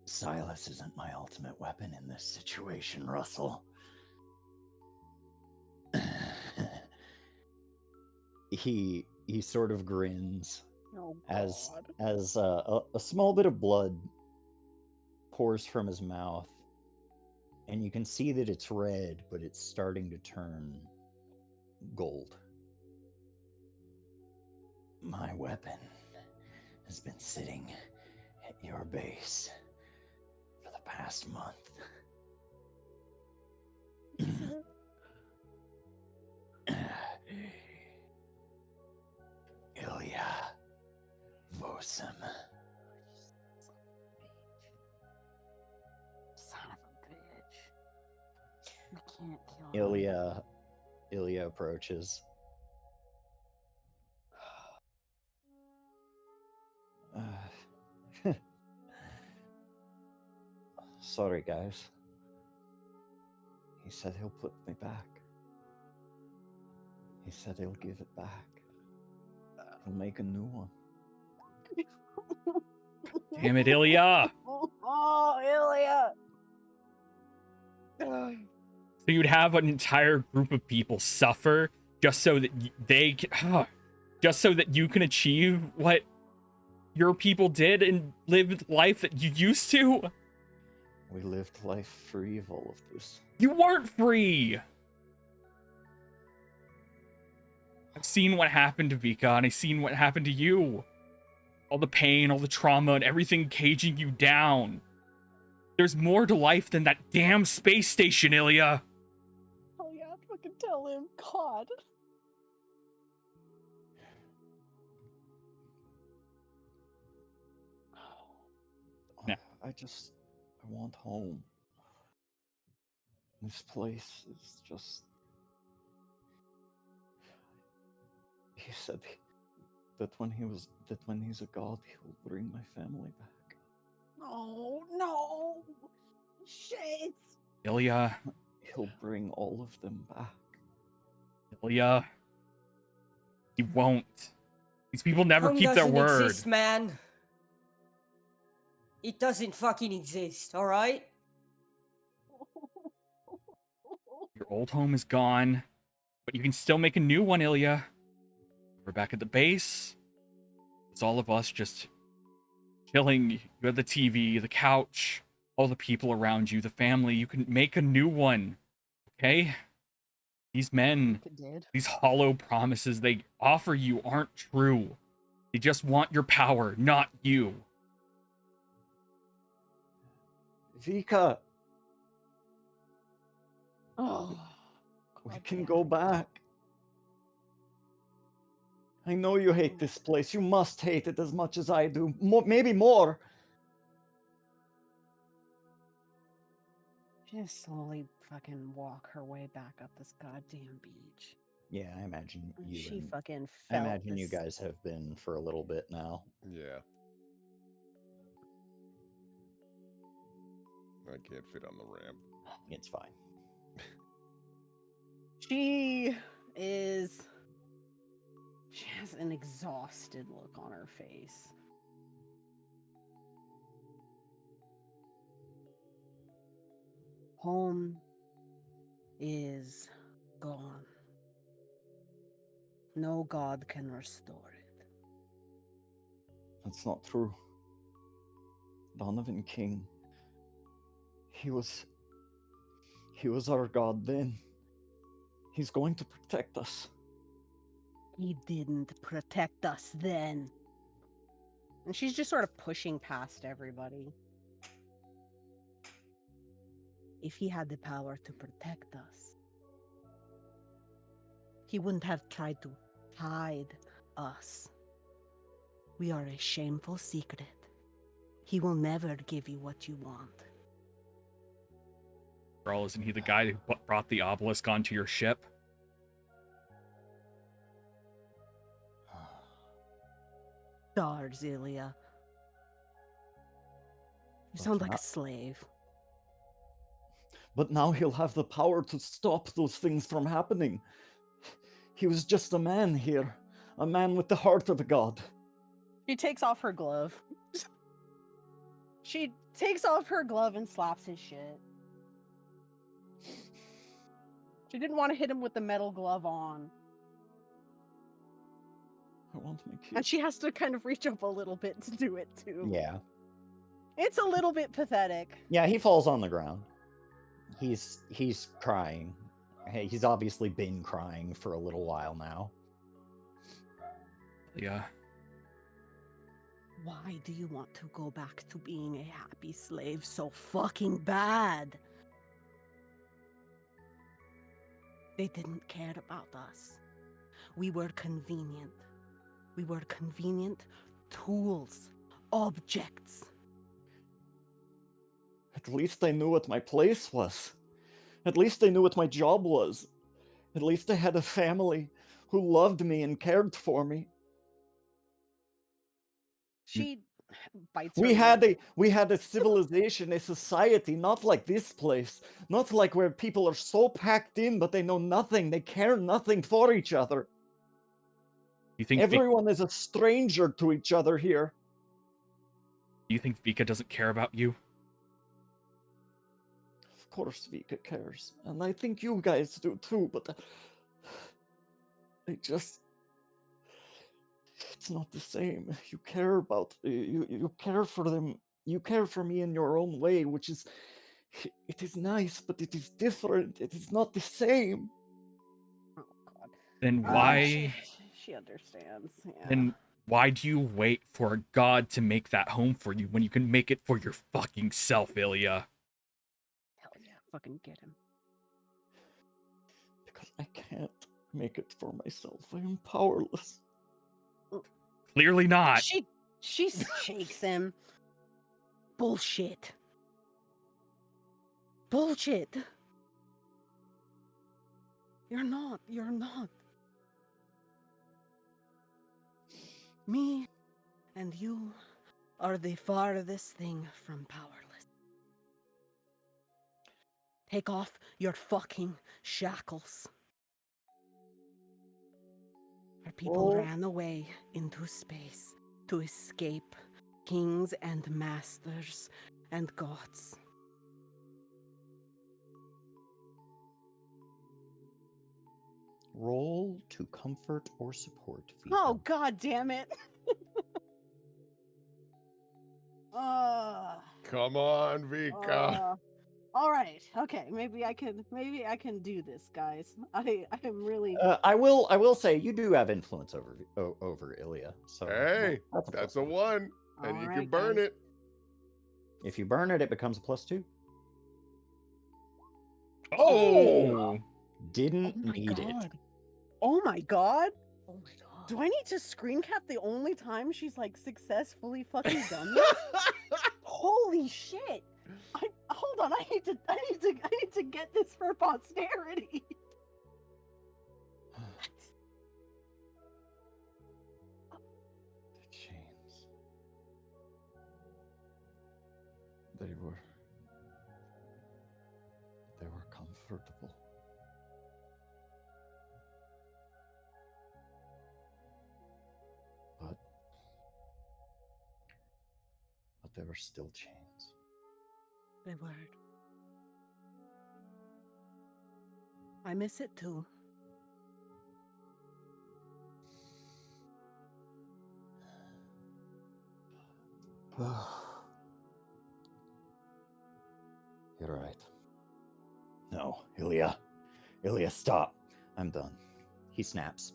Silas isn't my ultimate weapon in this situation, Russell. He sort of grins Oh, as God. a small bit of blood pours from his mouth, and you can see that it's red, but it's starting to turn gold. My weapon has been sitting at your base for the past month. Ilya Vosim. Son of a bitch. You can't kill him. Ilya approaches. Sorry, guys. He said he'll put me back. He said he'll give it back. He'll make a new one. Damn it, Ilya! Oh, Ilya! So you'd have an entire group of people suffer just so that just so that you can achieve what your people did and live life that you used to? We lived life free of all of this. You weren't free! I've seen what happened to Vika, and I've seen what happened to you. All the pain, all the trauma, and everything caging you down. There's more to life than that damn space station, Ilya. Oh yeah, fucking tell him. God. Yeah. I want home. This place is just... He said that when he's a god, he'll bring my family back. Oh no! Shit! Ilya. He'll bring all of them back. Ilya. He won't. These people never Home keep their doesn't word. exist, man. It doesn't fucking exist, alright? Your old home is gone, but you can still make a new one, Ilya. We're back at the base. It's all of us just chilling. You have the TV, the couch, all the people around you, the family. You can make a new one, okay? These men, these hollow promises they offer you aren't true. They just want your power, not you. Vika, Oh, we can go back. I know you hate this place. You must hate it as much as I do. Maybe more. she just slowly fucking walk her way back up this goddamn beach. Yeah, I imagine And you. she fucking I felt imagine you this- guys have been for a little bit now. Yeah. I can't fit on the ramp. It's fine. She has an exhausted look on her face. Home is gone. No god can restore it. That's not true. Donovan King. He was our god then. He's going to protect us. He didn't protect us then. And she's just sort of pushing past everybody. If he had the power to protect us, he wouldn't have tried to hide us. We are a shameful secret. He will never give you what you want. Girl, isn't he the guy who brought the obelisk onto your ship? Stars, Ilya. You sound like a slave. But now he'll have the power to stop those things from happening. He was just a man here. A man with the heart of a god. She takes off her glove. She takes off her glove and slaps his shit. She didn't want to hit him with the metal glove on. I want to make you... And she has to kind of reach up a little bit to do it too. Yeah. It's a little bit pathetic. Yeah, he falls on the ground. He's crying. Hey, he's obviously been crying for a little while now. Yeah. Why do you want to go back to being a happy slave so fucking bad? They didn't care about us. We were convenient. We were convenient tools, objects. At least I knew what my place was. At least I knew what my job was. At least I had a family who loved me and cared for me. She bites We her lip. had a civilization, a society, not like this place. Not like where people are so packed in, but they know nothing. They care nothing for each other. You think Everyone is a stranger to each other here. Do you think Vika doesn't care about you? Of course Vika cares. And I think you guys do too, but it's not the same. You care about you care for them. You care for me in your own way, which is it is nice, but it is different. It is not the same. Oh God. Then why? She understands. Yeah. Then why do you wait for God to make that home for you when you can make it for your fucking self, Ilya? Hell yeah, fucking get him. Because I can't make it for myself. I am powerless. Clearly not. She shakes him. Bullshit. Bullshit. You're not. Me and you are the farthest thing from powerless. Take off your fucking shackles. Our people ran away into space to escape kings and masters and gods. Roll to comfort or support Vika. Oh, God damn it. Come on, Vika. All right. Okay. Maybe I can do this, guys. I'm really. I will say you do have influence over Ilya. So Hey, that's that's a a +1. one, and you can burn it. If you burn it, it becomes a +2. Oh! Didn't need it. Oh my God. Oh my god. Do I need to screen cap the only time she's like successfully fucking done this? Holy shit! Hold on. I need to get this for posterity. The chains. They were comfortable. But they were still chains. They were. I miss it too. You're right. No, Ilya. Ilya, stop. I'm done. He snaps.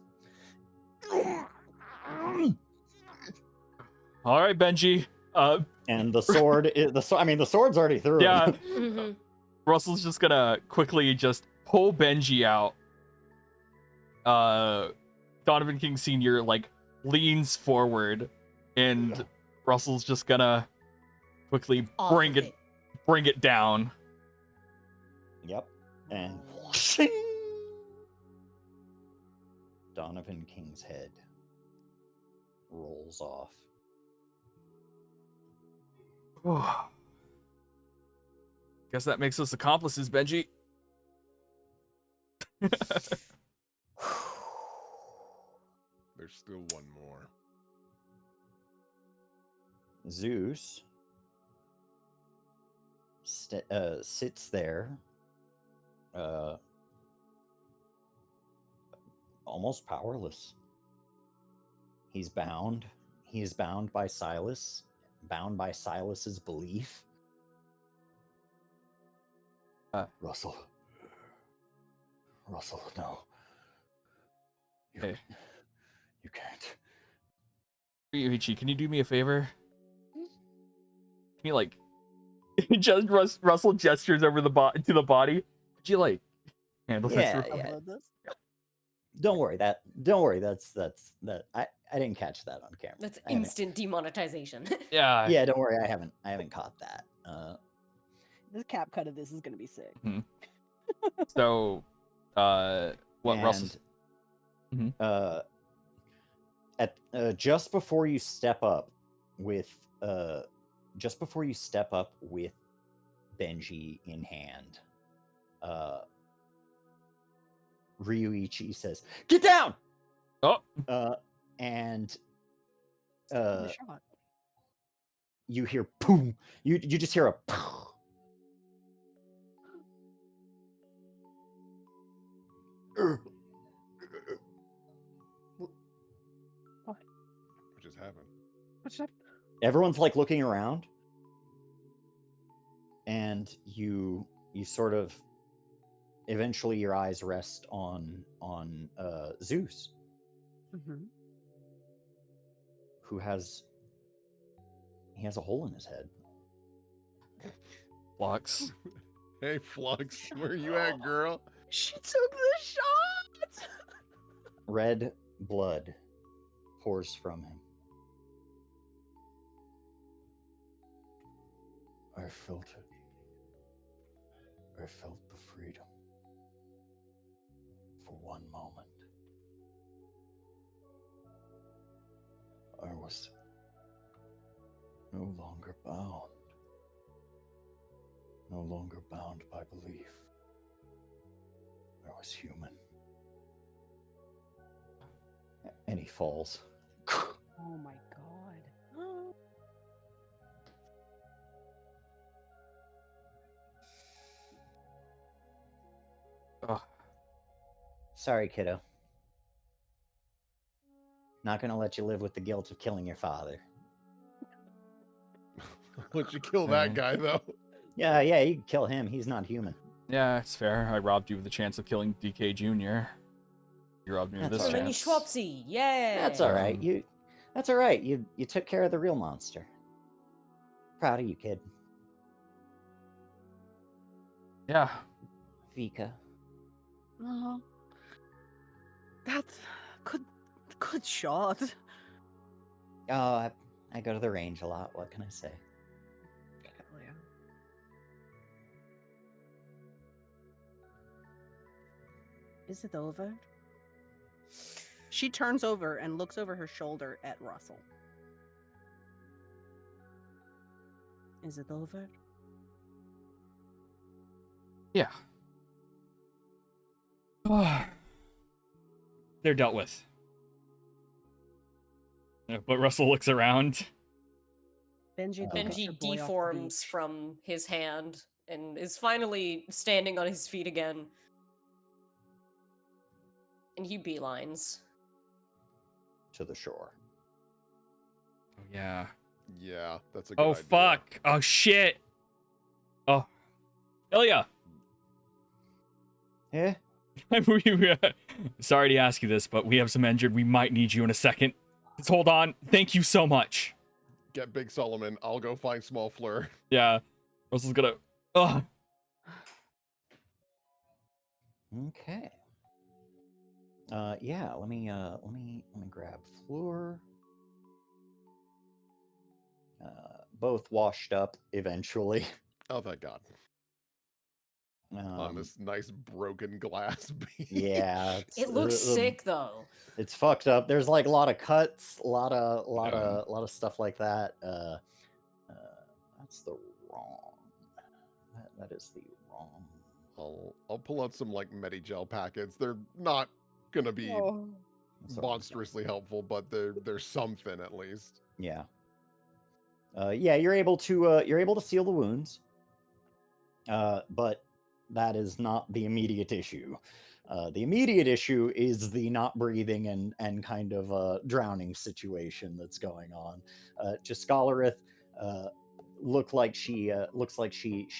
All right, Benji. And the sword the sword's already through Yeah. him. Mm-hmm. Russell's just gonna quickly just pull Benji out. Donovan King Sr. like leans forward, and Russell's just gonna quickly bring it down. Yep. And Donovan King's head rolls off. Guess that makes us accomplices, Benji. There's still one more. Zeus sits there, almost powerless. He's bound. He is bound by Silas, bound by Silas's belief. Russell, no. Hey. You can't. Ryuichi, can you do me a favor? Can you like just Russell gestures over the to the body? Could you like handle this? Yeah, yeah. Don't worry. That's that. I didn't catch that on camera. That's instant demonetization. Yeah. Yeah, don't worry. I haven't caught that. This cap cut of this is gonna be sick. So, what Russell? At just before you step up with Benji in hand, Ryuichi says, "Get down!" Oh. And The shot. you hear boom. You just hear a pow. What just happened? What's up? Everyone's like looking around, and you sort of eventually your eyes rest on Zeus, who has a hole in his head. Flux. Hey, Flux, where you at, girl? She took the shot. Red blood pours from him. I felt it. I felt the freedom. For one moment. I was no longer bound. No longer bound by belief. I was human. And he falls. Oh my god. Oh. Sorry, kiddo. Not gonna let you live with the guilt of killing your father. Let you kill that guy, though. Yeah, you can kill him. He's not human. Yeah, it's fair. I robbed you of the chance of killing DK Jr. You robbed me of this Mini chance. Schwapsy, yeah. That's all right. That's all right. You took care of the real monster. Proud of you, kid. Yeah. Vika. Oh, that's good shot. Oh, I go to the range a lot. What can I say? Hell yeah. Is it over? She turns over and looks over her shoulder at Russell. Is it over? Yeah. They're dealt with. But Russell looks around. Benji, go get your Benji boy off the deforms beach. from his hand and is finally standing on his feet again. And he beelines. To the shore. Yeah. Yeah, that's a good idea. Oh, fuck. Oh, shit. Oh. Ilya. Yeah? Sorry to ask you this, but we have some injured. We might need you in a second. Just hold on. Thank you so much. Get Big Solomon. I'll go find Small Fleur. Yeah. Russell's gonna... Ugh. Okay. Yeah, let me grab Fleur. Both washed up eventually. Oh, thank God. On this nice broken glass beam. Yeah. It looks sick though. It's fucked up. There's like a lot of cuts, a lot of stuff like that. That's the wrong. That is the wrong. I'll pull out some like Medigel packets. They're not gonna be monstrously helpful, but there's something at least. Yeah. Yeah, you're able to seal the wounds. But that is not the immediate issue. The immediate issue is the not breathing and kind of drowning situation that's going on. Jascalarith looks like she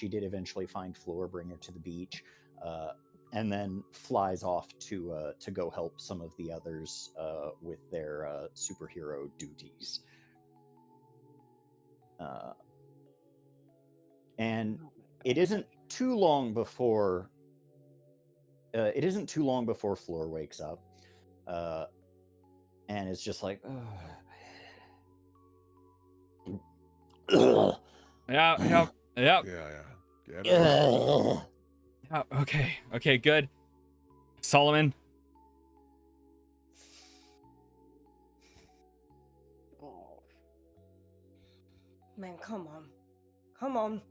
did eventually find Fleur, bring her to the beach. and then flies off to go help some of the others with their superhero duties. And Oh my it God. isn't too long before Floor wakes up, and it's just like, Yeah, yeah, yeah, Yeah. Get it. yeah. Okay, good. Solomon, Oh. Man, come on. Come on.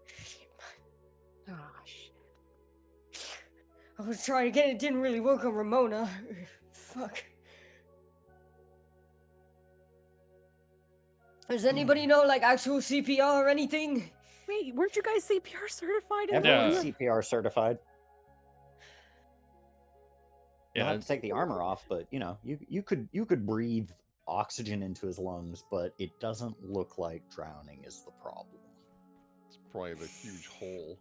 Shit, man. Ah, shit. I was trying again, it didn't really work on Ramona. Fuck. Does anybody know, like, actual CPR or anything? Wait, weren't you guys CPR certified? In everyone's Yeah. CPR certified. You'll yeah, have to take the armor off, but you could breathe oxygen into his lungs, but it doesn't look like drowning is the problem. It's probably the huge hole.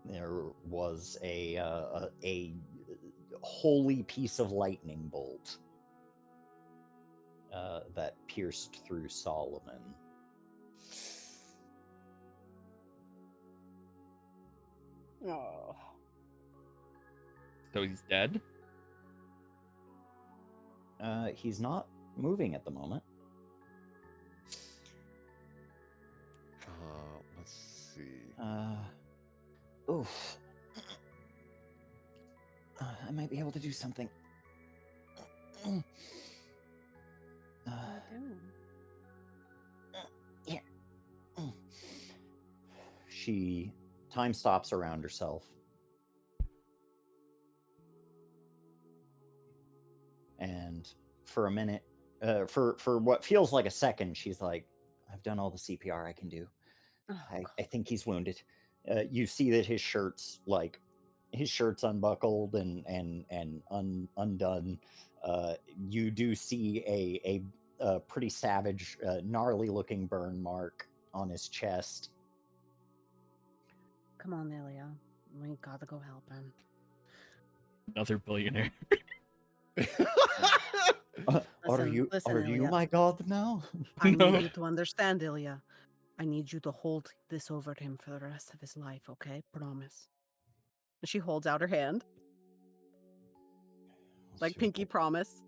There was a holy piece of lightning bolt that pierced through Solomon. Oh. so he's dead. He's not moving at the moment. Let's see. Oof. I might be able to do something. What are you doing? Yeah. She time stops around herself. And for a minute, for what feels like a second, she's like, I've done all the CPR I can do. Oh, I think he's wounded. You see that his shirt's unbuckled and undone. You do see a pretty savage, gnarly looking burn mark on his chest. come on, Ilya. We gotta go help him. Another billionaire. Are Listen, you Ilya. my god now? I No. need you to understand, Ilya. I need you to hold this over him for the rest of his life, okay? Promise. And she holds out her hand, like pinky promise.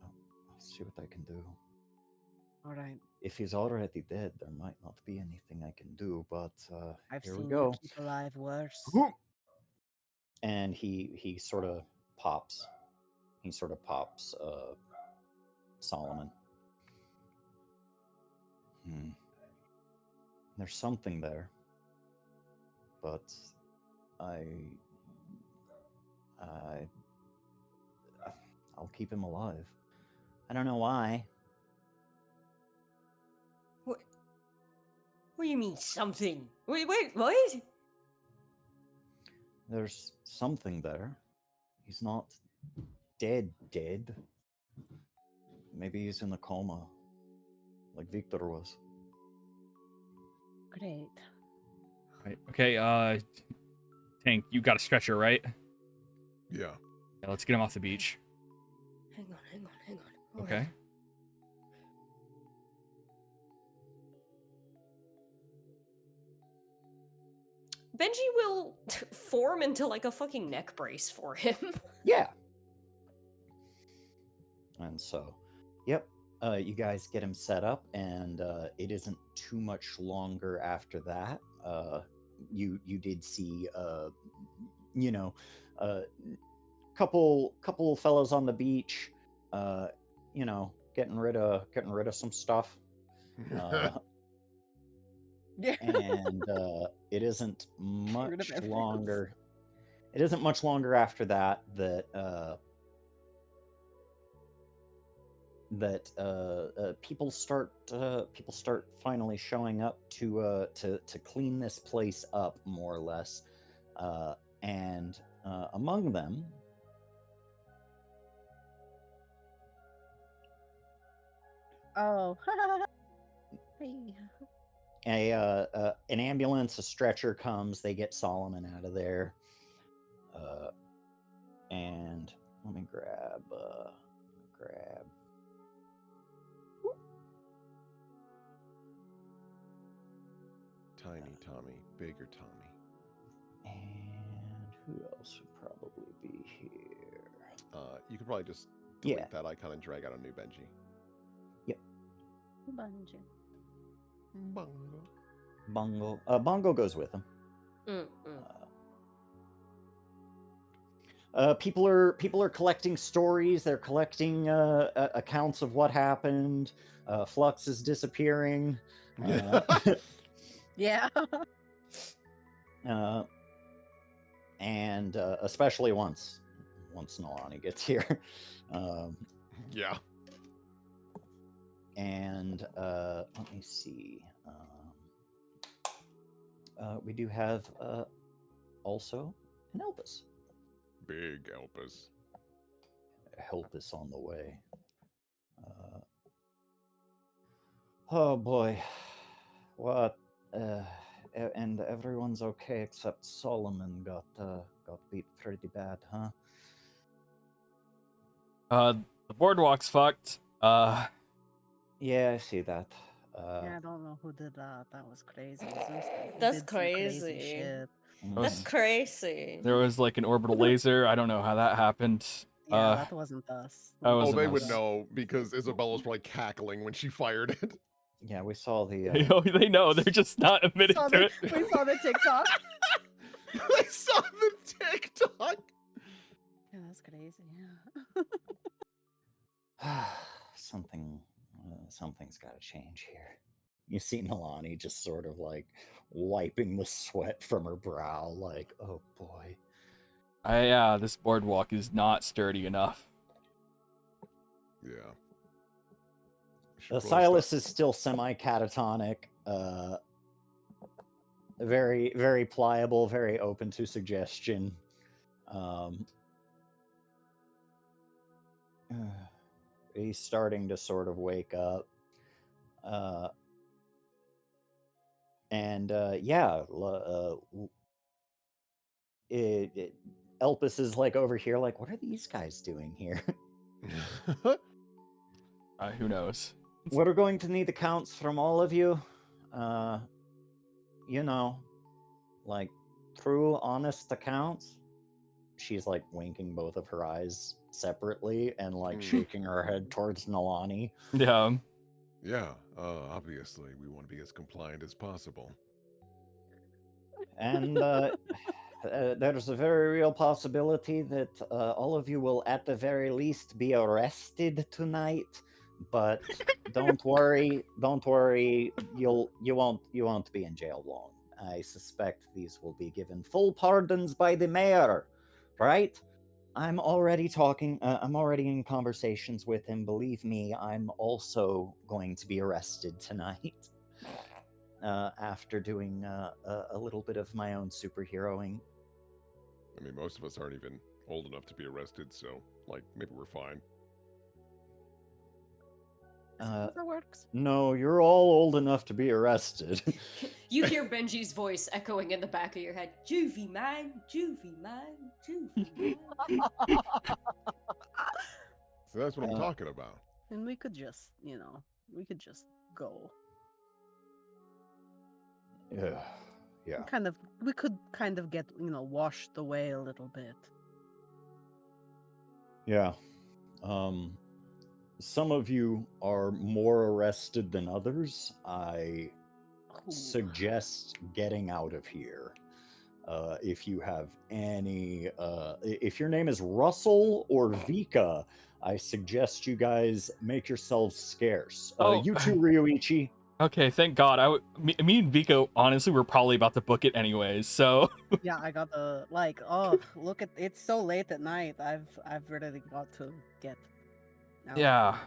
I'll see what I can do. All right. If he's already dead, there might not be anything I can do, but I've here seen we go. you keep alive worse. And he sort of pops. He sort of pops Solomon. There's something there, but I'll keep him alive. I don't know why. What do you mean, something? Wait, what? There's something there. He's not dead. Maybe he's in a coma, like Victor was. Great. Right. Okay, Tank, you got a stretcher, right? Yeah. Yeah, let's get him off the beach. Hang on. All Okay. right. Benji will form into like a fucking neck brace for him. Yeah. And so, yep, you guys get him set up, and it isn't too much longer after that. You did see, couple fellows on the beach, getting rid of some stuff. Yeah. And it isn't rid of much evidence. longer. It isn't much longer after that people start finally showing up to clean this place up, more or less, and among them Oh. Hey. An ambulance, a stretcher comes. They get Solomon out of there. And let me grab. Tiny Tommy, bigger Tommy. And who else would probably be here? You could probably just delete Yeah. that icon and drag out a new Benji. Bungie. Bongo. Bongo goes with him. People are collecting stories. They're collecting accounts of what happened. Flux is disappearing. Yeah. And especially once Nalani gets here. Yeah. And let me see. We do have also an Elpis. Big Elpis. Elpis on the way. Oh boy. What? And everyone's okay except Solomon got beat pretty bad, huh? The boardwalk's fucked. Yeah, I see that. Yeah, I don't know who did that. That was crazy. Zeus That's did some crazy crazy. shit. That's crazy. There was like an orbital laser. I don't know how that happened. Yeah, that wasn't us. That Oh, wasn't they us. would know because Isabella was probably cackling when she fired it. Yeah, we saw the. They know. They're just not admitting to it. We saw the TikTok. I saw the TikTok. Yeah, that's crazy. Something's got to change here. You see Nalani just sort of like wiping the sweat from her brow, like, oh boy. Yeah, this boardwalk is not sturdy enough. Yeah. Silas is still semi-catatonic, very, very pliable, very open to suggestion. He's starting to sort of wake up. Elpis is like over here, like, what are these guys doing here? Who knows? We're going to need accounts from all of you. Like true, honest accounts. She's like winking both of her eyes separately and like shaking her head towards Nalani. Yeah. Yeah, obviously we want to be as compliant as possible. And there's a very real possibility that all of you will at the very least be arrested tonight. But don't worry, you won't be in jail long. I suspect these will be given full pardons by the mayor, right? I'm already in conversations with him. Believe me, I'm also going to be arrested tonight. After doing a little bit of my own superheroing. I mean, most of us aren't even old enough to be arrested, so, like, maybe we're fine. That works. No, you're all old enough to be arrested. You hear Benji's voice echoing in the back of your head. Juvie, man. Juvie, man. Juvie, man. So that's what I'm talking about. And we could just, go. Yeah. We could kind of get, washed away a little bit. Yeah. Some of you are more arrested than others. I suggest getting out of here. If you have any, if your name is Russell or Vika, I suggest you guys make yourselves scarce. You too, Ryoichi. Okay, thank God. Me and Vico, honestly, we're probably about to book it anyways. So yeah, I got the look at it's so late at night. I've really got to get out. Yeah.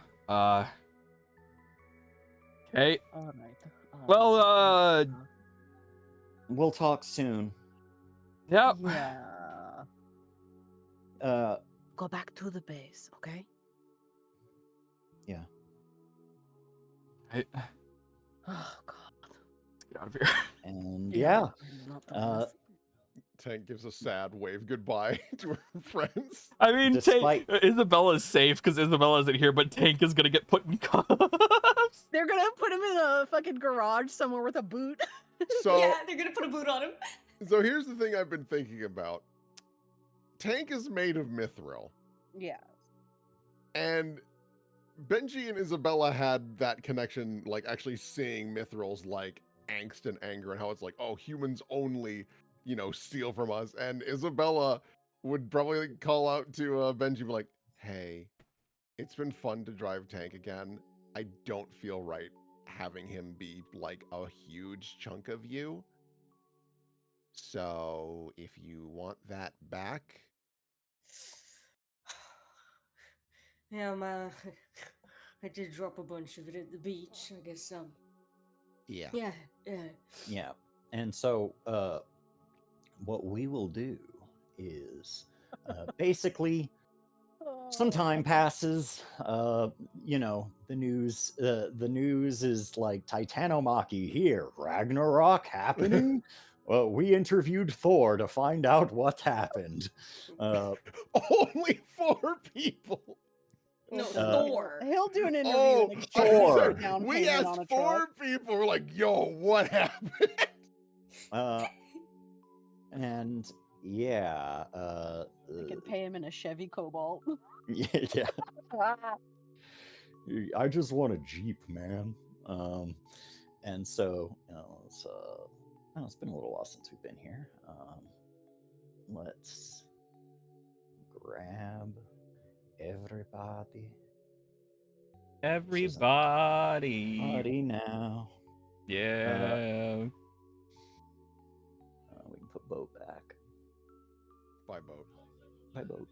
Okay. All right. Well, we'll talk soon. Yep. Yeah. Go back to the base, okay? Yeah. Right. Oh god. Let's get out of here. And yeah, Not the uh, best. Tank gives a sad wave goodbye to her friends. I mean, Despite- Isabella's safe because Isabella isn't here, but Tank is gonna get put in cuffs. They're gonna put him in a fucking garage somewhere with a boot. So, Yeah, they're gonna put a boot on him. so here's the thing I've been thinking about. Tank is made of mithril, Yeah. and Benji and Isabella had that connection, like actually seeing mithril's like angst and anger and how it's like, oh, humans only, steal from us. And Isabella would probably call out to Benji, be like, hey, it's been fun to drive Tank again. I don't feel right having him be like a huge chunk of you. So if you want that back, Yeah, I did drop a bunch of it at the beach. I guess yeah. yeah. And so, what we will do is basically some time passes. The news is like Titanomachy here, Ragnarok happening. Well, we interviewed Thor to find out what happened. Only 4 people. No, Uh, Thor. He'll do an interview. Oh, and I exchange Thor. for said, down we payment on asked a 4 truck. people. We're like, yo, what happened? And yeah, I can pay him in a Chevy Cobalt. yeah. I just want a Jeep, man. And so, it's been a little while since we've been here. Let's grab everybody. Everybody. Now. Yeah. We can put boat back. By boat. By boat.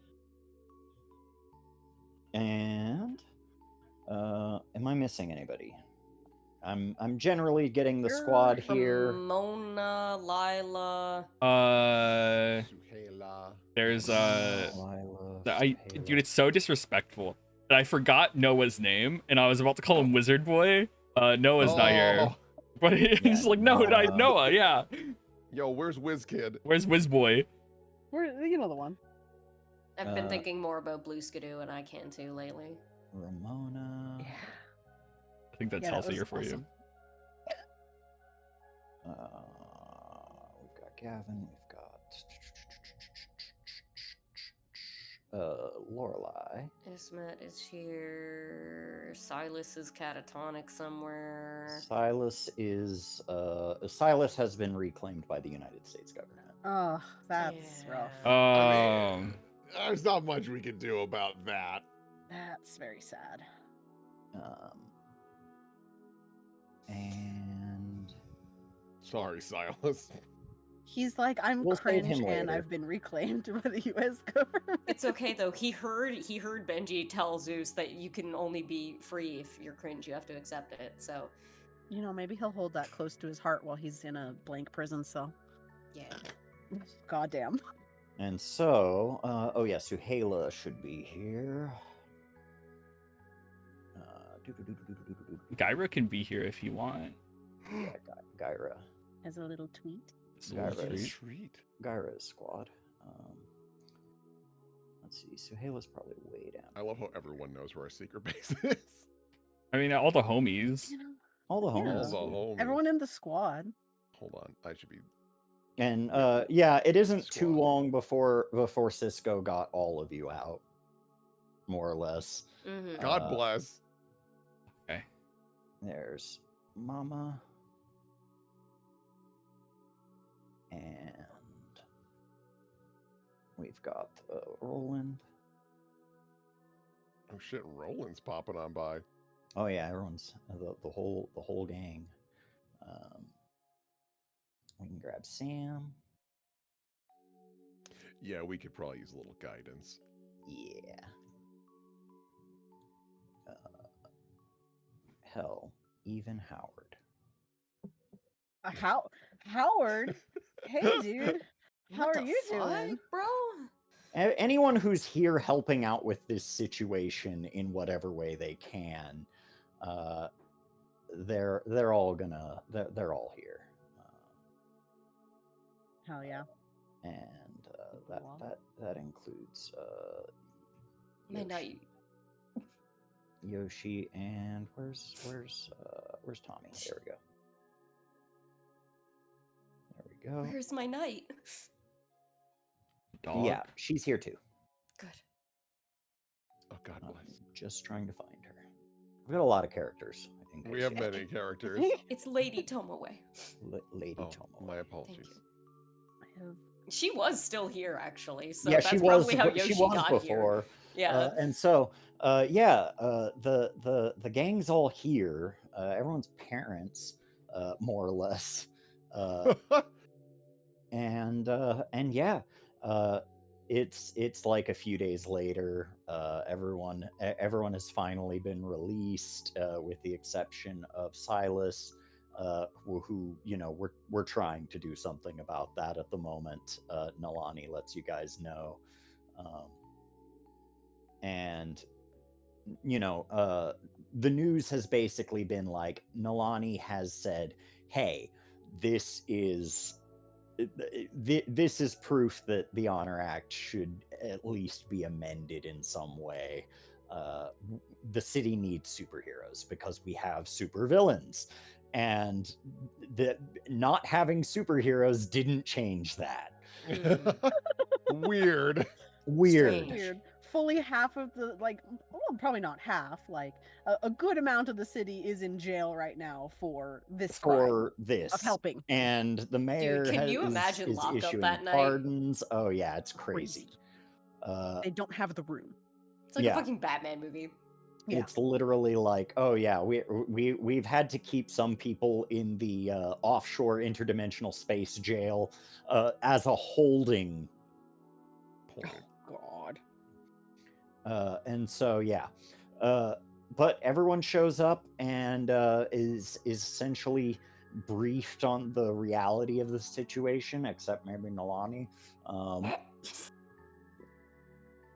And am I missing anybody? I'm generally getting the squad here. Mona, Lila. Suhaila. There's Lila, dude, Suhaila. it's so disrespectful that I forgot Noah's name and I was about to call him Wizard Boy. Noah's not here, Oh. but he's like, no, Noah, yeah. Yo, where's WizKid? Where's Wiz Boy? You know the one. I've been thinking more about Blue Skidoo, and I can too lately. Ramona. Yeah. I think that's Yeah, that healthier was for awesome. We've got Gavin. We've got Lorelai. Ismet is here. Silas is catatonic somewhere. Silas has been reclaimed by the United States government. Oh, that's rough. I mean, there's not much we can do about that. That's very sad. And Sorry, Silas. He's like, I'm We'll save cringe him and later. I've been reclaimed by the U.S. government. It's okay though. He heard Benji tell Zeus that you can only be free if you're cringe. You have to accept it. So, Maybe he'll hold that close to his heart while he's in a blank prison cell. yeah. Goddamn. And so, Suhaila should be here. Gyra can be here if you want. Yeah, Gyra. As a little tweet. It's a little Gyra. treat. Gyra's squad. Let's see. Suhaila's probably way down. I love how everyone knows where our secret base is. I mean, all the homies. All the Yeah. homies. All the homies. Everyone in the squad. Hold on, I should be. And it isn't too Squad. long before Cisco got all of you out, more or less. Mm-hmm. God bless. Okay. There's Mama. And we've got Roland. Oh shit, Roland's popping on by. Oh yeah, everyone's the whole gang. We can grab Sam. Yeah, we could probably use a little guidance. Yeah. Hell, even Howard. Howard? Hey, dude. How What are the you fuck, doing? bro? Anyone who's here helping out with this situation in whatever way they can, they're all gonna they're all here. Hell yeah. And Wow. that includes My knight. Yoshi, and where's Tommy? There we go. There we go. Where's my knight? Dog. Yeah, she's here too. Good. Oh, God I'm bless. just trying to find her. We've got a lot of characters. I think We have many characters. It's Lady Tomoe. Lady Oh, Tomo. my Thank apologies. you. I have She was still here, actually. So Yeah, that's she was. probably how She Yoshi was got before. here. Yeah. And so, the gang's all here. Everyone's parents, more or less. And yeah, it's like a few days later. Everyone has finally been released, with the exception of Silas, who we're trying to do something about that at the moment. Nalani lets you guys know, and the news has basically been like, Nalani has said, "Hey, this is." This is proof that the Honor Act should at least be amended in some way. The city needs superheroes because we have supervillains, and not having superheroes didn't change that. Weird. Weird. Strange. fully half of the probably not half, a good amount of the city is in jail right now for this crime For this of helping. and the mayor can you imagine is lockup issuing that night? pardons. Oh yeah, it's crazy. They don't have the room. It's like Yeah. a fucking Batman movie. Yeah. It's literally like, oh yeah, we've had to keep some people in the offshore interdimensional space jail as a holding point. God. And so yeah, but everyone shows up and is essentially briefed on the reality of the situation, except maybe Nalani.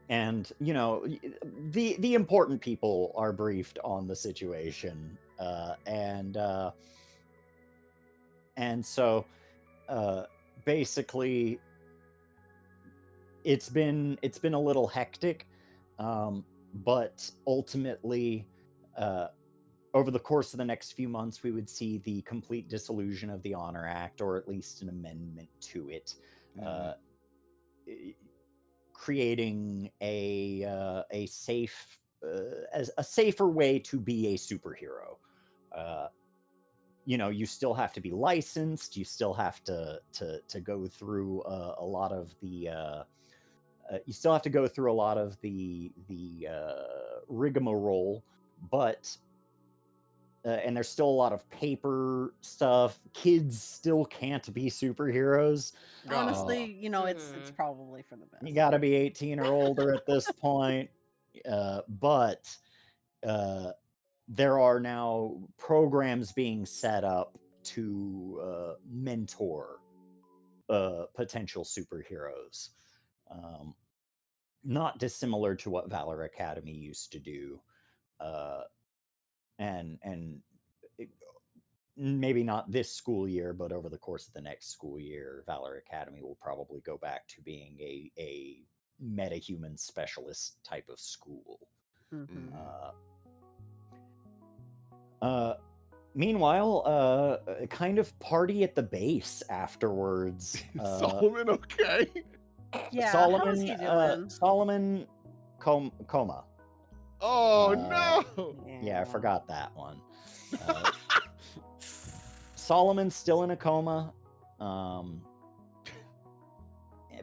And the important people are briefed on the situation, and so basically it's been a little hectic, but ultimately over the course of the next few months we would see the complete dissolution of the Honor Act, or at least an amendment to it, creating a safe as a safer way to be a superhero. You still have to be licensed. You still have to go through a lot of the you still have to go through a lot of the rigmarole, but and there's still a lot of paper stuff. Kids still can't be superheroes. Honestly, it's probably for the best. You got to be 18 or older at this point. But there are now programs being set up to mentor potential superheroes. Not dissimilar to what Valor Academy used to do. And maybe not this school year, but over the course of the next school year, Valor Academy will probably go back to being a metahuman specialist type of school. Meanwhile, kind of party at the base afterwards. Solomon, okay? Yeah, Solomon, how is he doing? Solomon coma. Oh no! Yeah, I forgot that one. Solomon's still in a coma,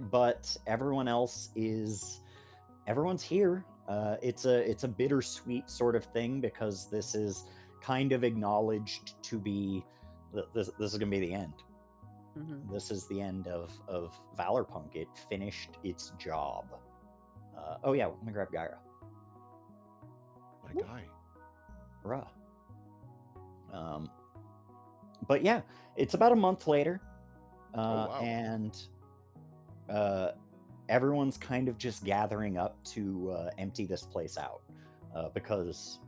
but everyone's here. It's a bittersweet sort of thing, because this is kind of acknowledged to be this is gonna be the end. This is the end of ValorPUNK. It finished its job. Oh yeah, let me grab Gyra. My guy. Bruh. But yeah, it's about a month later, wow. and everyone's kind of just gathering up to empty this place out, because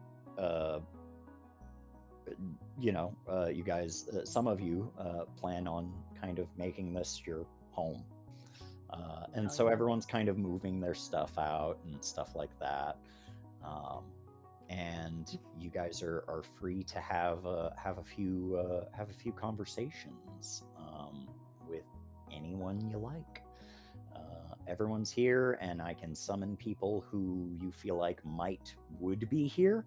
you guys, some of you plan on kind of making this your home. And so everyone's kind of moving their stuff out and stuff like that. And you guys are free to have a few conversations with anyone you like. Everyone's here, and I can summon people who you feel like would be here.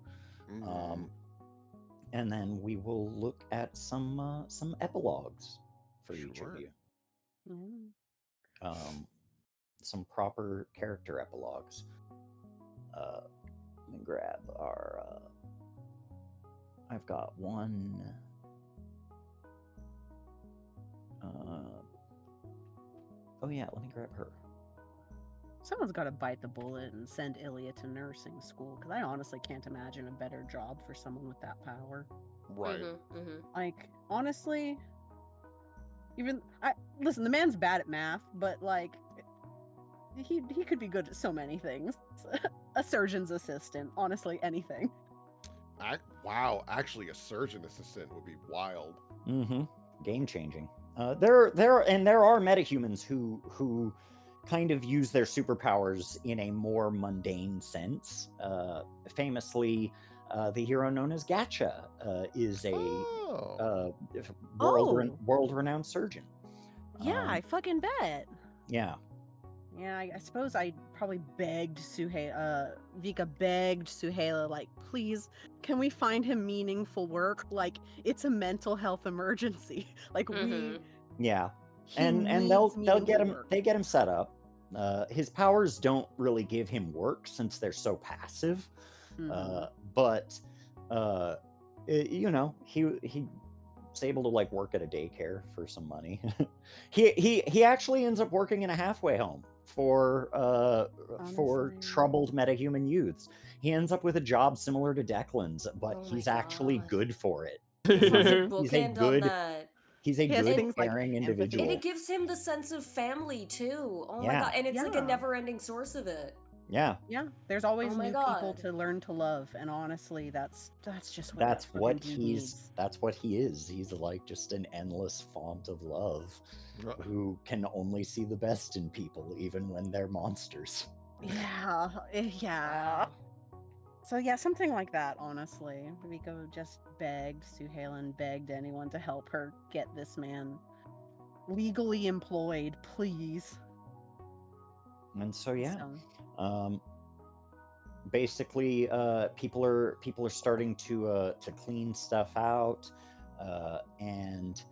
And then we will look at some epilogues for each of you. Some proper character epilogues. Let me grab our. I've got one. Oh yeah, let me grab her. Someone's got to bite the bullet and send Ilya to nursing school, because I honestly can't imagine a better job for someone with that power. Right. Like, honestly, listen, the man's bad at math, but like, he could be good at so many things. A surgeon's assistant, honestly, anything. Wow, actually, a surgeon assistant would be wild. Game changing. There are metahumans who kind of use their superpowers in a more mundane sense. Famously, the hero known as Gacha is a world-renowned surgeon. Yeah, I fucking bet. Yeah. Yeah, I suppose I probably begged Vika begged Suhaila, like, please, can we find him meaningful work? Like, it's a mental health emergency. Like, Yeah. And they'll get him, they get him set up. His powers don't really give him work since they're so passive. But he's able to like work at a daycare for some money. he actually ends up working in a halfway home for troubled metahuman youths. He ends up with a job similar to Declan's, but he's actually good for it. He's a good, caring individual. And it gives him the sense of family too. Oh my god, and it's like a never-ending source of it. Yeah. There's always new people to learn to love, and honestly, that's just what that's what he is. He's like just an endless font of love who can only see the best in people, even when they're monsters. Yeah. So yeah, something like that, honestly. Rico just begged Suhalen, begged anyone to help her get this man legally employed, please. And so basically people are starting to clean stuff out, and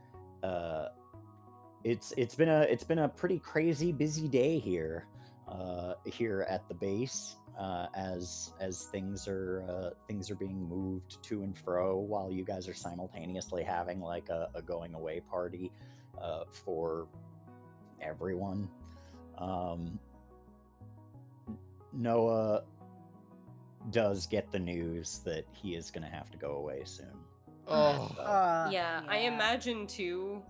it's been a pretty crazy busy day here at the base, as things are being moved to and fro while you guys are simultaneously having like a going away party for everyone. Noah does get the news that he is going to have to go away soon. Yeah, I imagine too,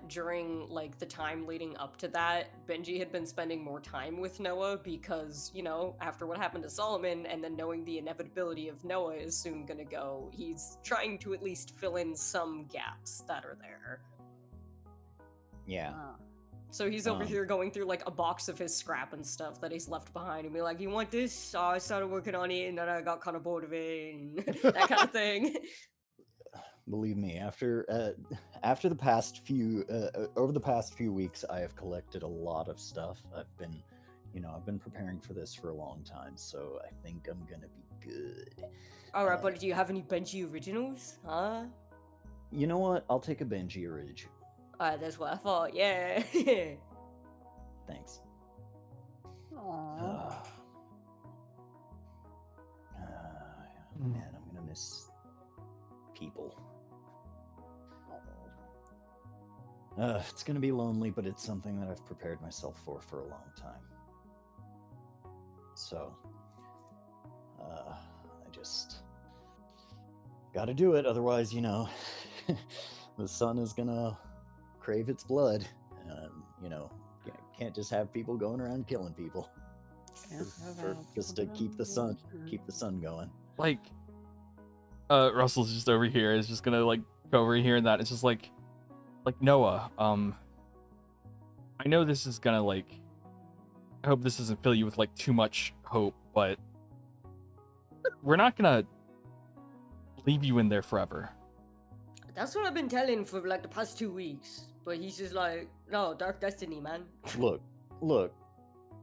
during like the time leading up to that, Benji had been spending more time with Noah because, you know, after what happened to Solomon and then knowing the inevitability of Noah is soon gonna go, he's trying to at least fill in some gaps that are there. Yeah. So he's over here going through like a box of his scrap and stuff that he's left behind and be like, you want this? I started working on it and then I got kind of bored of it and that kind of thing. Believe me, after the past few over the past few weeks, I have collected a lot of stuff. I've been preparing for this for a long time, so I think I'm gonna be good. All right, but do you have any Benji originals? Huh? You know what? I'll take a Benji orig. That's what I thought. Yeah. Thanks. Aww. Man, I'm gonna miss people. It's gonna be lonely, but it's something that I've prepared myself for a long time. So, I just gotta do it. Otherwise, the sun is gonna crave its blood. Can't just have people going around killing people. Just to keep the sun going. Like, Russell's just over here. Is just gonna like go over here and that. It's just like Noah. I know this is gonna like. I hope this doesn't fill you with like too much hope, but we're not gonna leave you in there forever. That's what I've been telling for like the past 2 weeks. But he's just like, no, Dark Destiny, man. Look.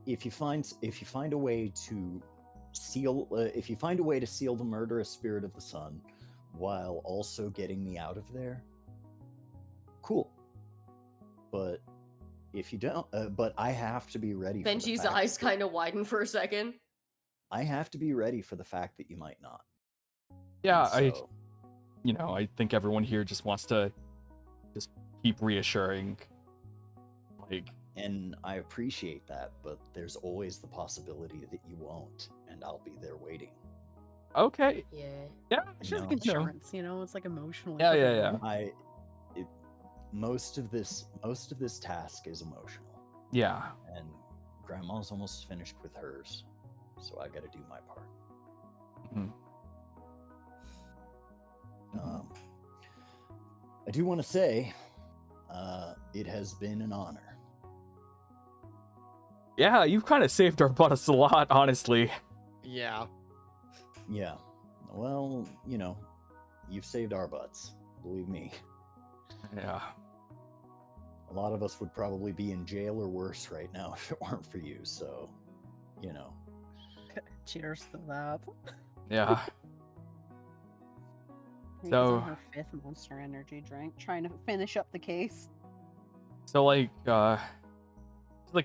If you find a way to seal the murderous spirit of the sun, while also getting me out of there, cool. But if you don't, but I have to be ready. Benji's eyes kind of widen for a second. I have to be ready for the fact that you might not. Yeah, So, I think everyone here just wants to just keep reassuring. Like, and I appreciate that, but there's always the possibility that you won't, and I'll be there waiting. okay. Yeah. It's just like insurance, it's like emotional. Yeah. Most of this task is emotional. Yeah. And Grandma's almost finished with hers, so I got to do my part. Mhm. I do want to say, it has been an honor. Yeah, you've kind of saved our butts a lot, honestly. Yeah. Yeah. Well, you've saved our butts. Believe me. Yeah. A lot of us would probably be in jail or worse right now if it weren't for you, so, Cheers to that. Yeah. She's So- on her 5th Monster Energy drink, trying to finish up the case. So like,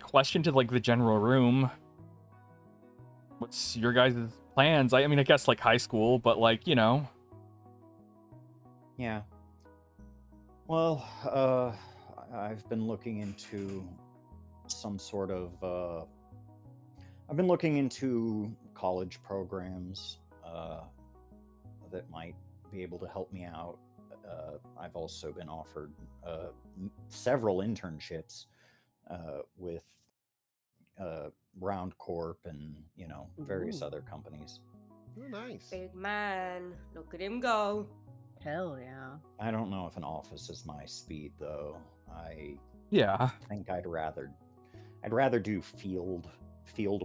question to like the general room. What's your guys' plans? I mean, I guess like high school, but like, Yeah. Well, I've been looking into some sort of. I've been looking into college programs that might be able to help me out. I've also been offered several internships with Round Corp and various other companies. Oh, nice. Big man, look at him go. Hell yeah. I don't know if an office is my speed though. I yeah. think I'd rather do field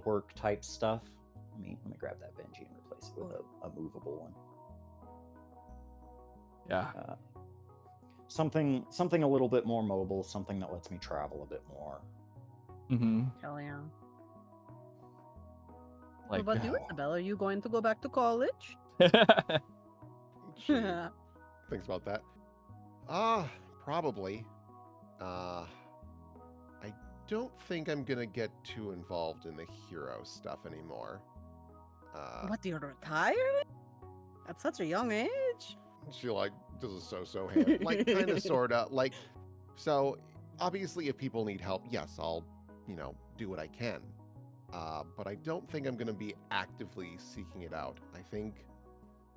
work type stuff. Let me grab that Benji and replace it with a movable one. Yeah. Something a little bit more mobile, something that lets me travel a bit more. Mm-hmm. Hell yeah. Like, What about you, Isabel? Are you going to go back to college? She thinks about that. Probably. I don't think I'm gonna get too involved in the hero stuff anymore. What, you're retired? At such a young age? She like does a so-so hand, like kind of, sorta, like. So obviously, if people need help, yes, I'll, do what I can. But I don't think I'm gonna be actively seeking it out. I think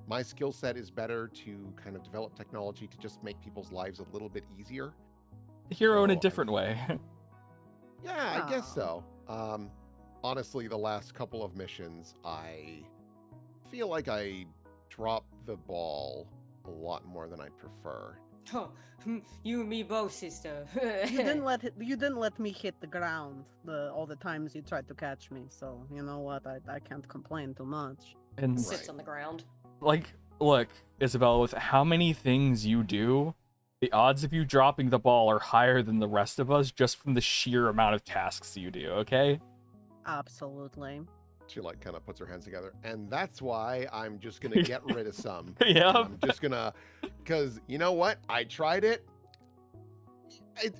my skill set is better to kind of develop technology to just make people's lives a little bit easier. the hero in a So, different way. Yeah, I guess so. Honestly, the last couple of missions, I feel like I dropped the ball a lot more than I'd prefer. Huh, you and me both, sister. You didn't let me hit the ground all the times you tried to catch me, so you know what? I can't complain too much. And Sits on the ground. like, look, Isabel, with how many things you do, the odds of you dropping the ball are higher than the rest of us just from the sheer amount of tasks you do, okay? Absolutely. She like kind of puts her hands together, and that's why I'm just gonna get rid of some. Yeah. And I'm just gonna, because you know what? I tried it.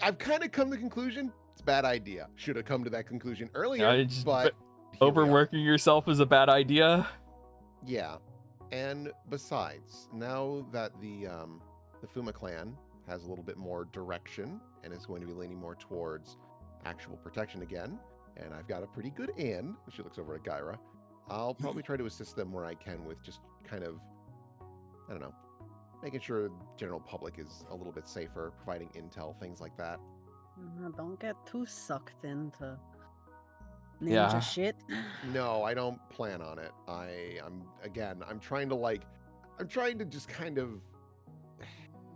I've kind of come to the conclusion it's a bad idea. Should have come to that conclusion earlier, but here we are. Overworking yourself is a bad idea. Yeah, and besides, now that the Fuma clan has a little bit more direction and is going to be leaning more towards actual protection again, and I've got a pretty good in. She looks over at Gyra. I'll probably try to assist them where I can with just kind of, I don't know, making sure the general public is a little bit safer, providing intel, things like that. Don't get too sucked into ninja Yeah. shit. No, I don't plan on it. I'm trying to like, I'm trying to just kind of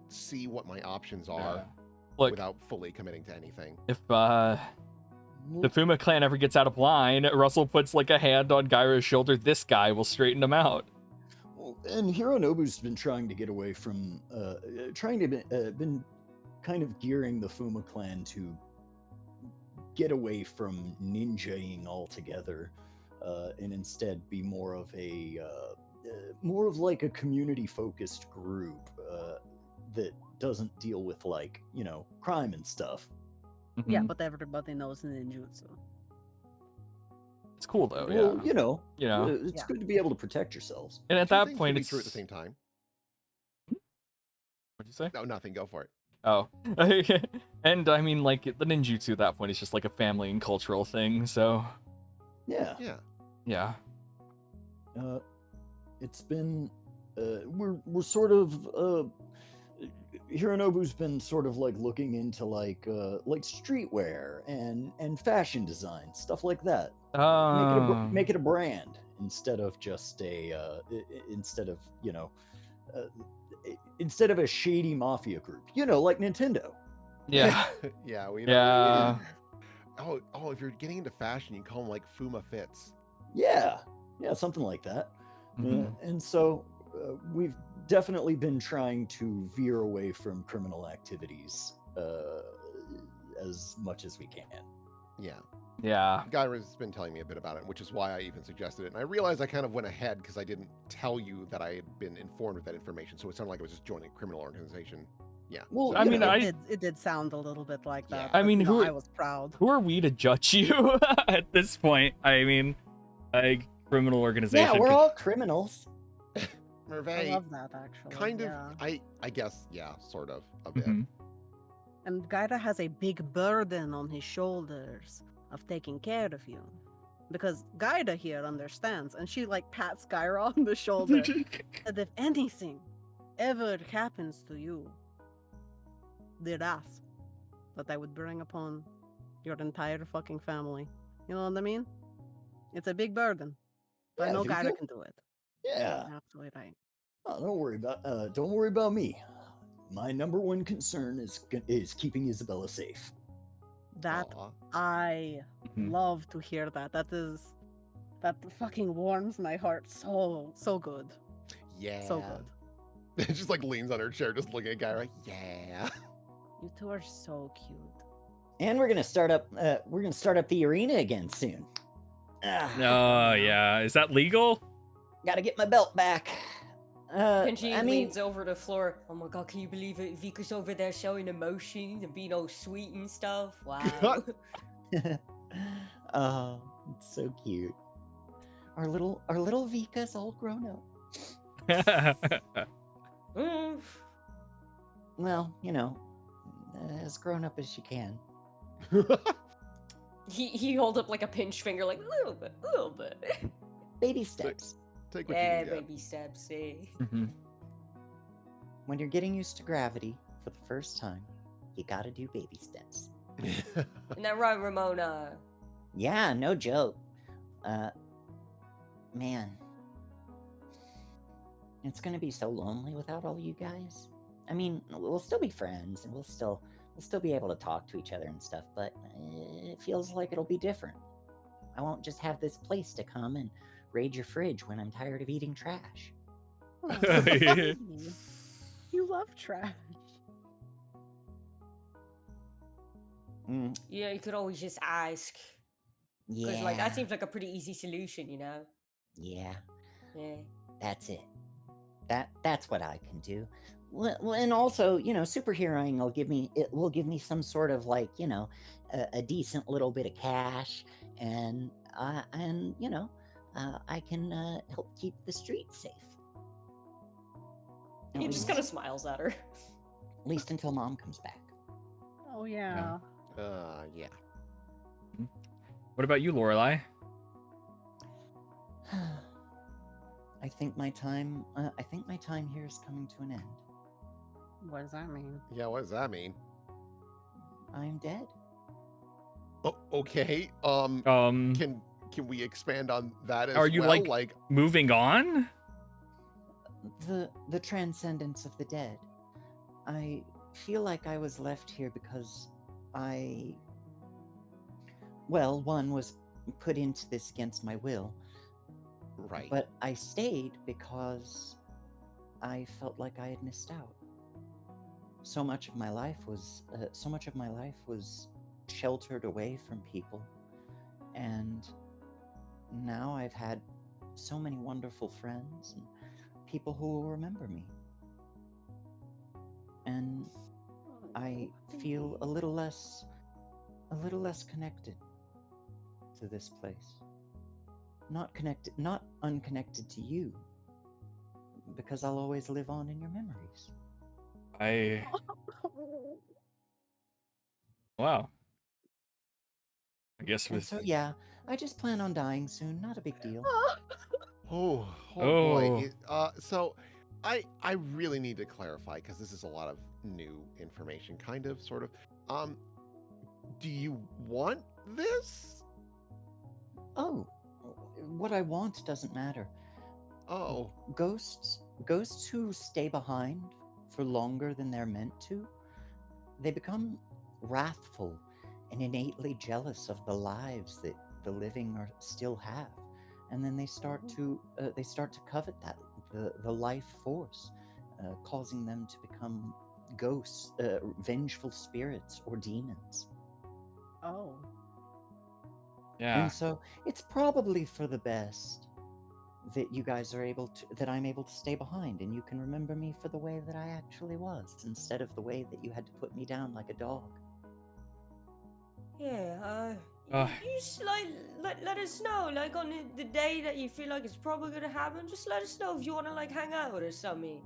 see what my options are Yeah. Look, without fully committing to anything. if the Fuma clan ever gets out of line, Russell puts like a hand on Gyra's shoulder. This guy will straighten him out. Well, and Hironobu's been trying to get away from, been kind of gearing the Fuma clan to get away from ninjaing altogether, and instead be more of like a community-focused group that doesn't deal with like, crime and stuff. Yeah, Mhm. but everybody knows ninjutsu. It's cool though. Well, Yeah. it's Yeah. good to be able to protect yourselves. And at Two that things point, can be it's true at the same time. What'd you say? No, nothing. Go for it. Oh, and I mean, like the ninjutsu at that point is just like a family and cultural thing. So Yeah. Yeah. It's been we're sort of Hironobu's been sort of like looking into like streetwear and fashion design, stuff like that. Make it a brand instead of just instead of a shady mafia group, like Nintendo. yeah, Yeah. yeah. Oh, if you're getting into fashion, you call them like Fuma Fits. Yeah, something like that. Mhm. And so we've definitely been trying to veer away from criminal activities as much as we can. Yeah. Yeah. Gyra's been telling me a bit about it, which is why I even suggested it. And I realized I kind of went ahead because I didn't tell you that I had been informed of that information. So it sounded like I was just joining a criminal organization. Yeah. Well, I mean, it did sound a little bit like that. Yeah. I mean, I was proud. Who are we to judge you at this point? I mean, like criminal organization. Yeah, we're all criminals. I Merve, love that actually. kind of, yeah. I guess, yeah, sort of, a bit. Mhm. And Gaira has a big burden on his shoulders of taking care of you. Because Gaira here understands, and she like pats Gaira on the shoulder. That if anything ever happens to you, the wrath that I would bring upon your entire fucking family. You know what I mean? It's a big burden. But I Yeah, know Vika. Gaira can do it. Yeah. Absolutely right. Oh, don't worry about me. My number one concern is keeping Isabella safe. That Aw. I Mhm. love to hear that. That fucking warms my heart so good. Yeah. So good. It just like leans on her chair, just looking at Gyra. Yeah. You two are so cute. And we're gonna start up the arena again soon. Oh yeah, is that legal? Gotta get my belt back. Kenji I mean, leans over the floor. Oh my god, can you believe it? Vika's over there showing emotion and being all sweet and stuff. Wow. oh, it's so cute. Our little Vika's all grown up. Mm. Well, as grown up as she can. He hold up like a pinch finger, like a little bit. Baby steps. Take what Yeah, you can get. baby steps. Eh? Mhm. When you're getting used to gravity for the first time, you gotta do baby steps. Isn't that right, Ramona? Yeah, no joke. Man, it's gonna be so lonely without all you guys. I mean, we'll still be friends, and we'll still be able to talk to each other and stuff, but it feels like it'll be different. I won't just have this place to come and raid your fridge when I'm tired of eating trash. Oh, sweetie. You love trash. Yeah, you could always just ask. Because, like, that seems like a pretty easy solution, you know? Yeah, Yeah. that's it. That's what I can do. Well, and also, superheroing will give me some sort of like, a decent little bit of cash, and I can help keep the streets safe. At He just least- kind of smiles at her. At least until Mom comes back. Oh yeah. Yeah. What about you, Lorelai? I think my time here is coming to an end. What does that mean? Yeah, what does that mean? I'm dead. Oh, okay. Can we expand on that as Are you, well? like- moving on? the transcendence of the dead. I feel like I was left here because one was put into this against my will. Right. But I stayed because I felt like I had missed out. So much of my life was sheltered away from people, and now I've had so many wonderful friends and people who will remember me. And I feel a little less connected to this place. Not unconnected to you, because I'll always live on in your memories. Wow. I guess And with so yeah, I just plan on dying soon. Not a big deal. Oh Oh. boy. So I really need to clarify because this is a lot of new information, kind of, sort of. Do you want this? Oh, what I want doesn't matter. Oh. Ghosts who stay behind for longer than they're meant to, they become wrathful and innately jealous of the lives that the living still have, and then they start to covet that the life force, causing them to become ghosts, vengeful spirits or demons. Oh. yeah. And so it's probably for the best that you guys are that I'm able to stay behind and you can remember me for the way that I actually was, instead of the way that you had to put me down like a dog. Yeah, you just let us know, like on the day that you feel like it's probably gonna happen. Just let us know if you wanna like hang out or something.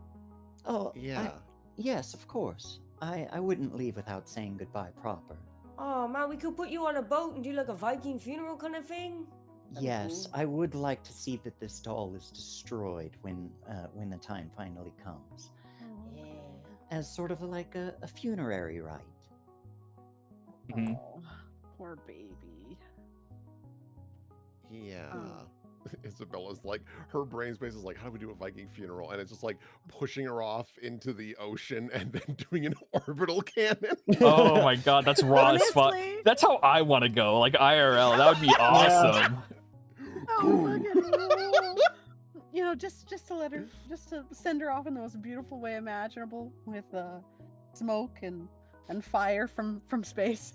Oh, Yeah. yes, of course. I wouldn't leave without saying goodbye proper. Oh man, we could put you on a boat and do like a Viking funeral kind of thing. That'd be Yes, cool. I would like to see that this doll is destroyed when the time finally comes, Yeah. as sort of like a funerary rite. Mhm. Oh, poor baby. Yeah. Oh. Isabella's like, her brain space is like, how do we do a Viking funeral? And it's just like pushing her off into the ocean and then doing an orbital cannon. Oh my god, that's raw as fuck. Honestly? That's how I want to go, like IRL. That would be awesome. Oh, fucking rule. You know, just to let her, just to send her off in the most beautiful way imaginable, with smoke and fire from space.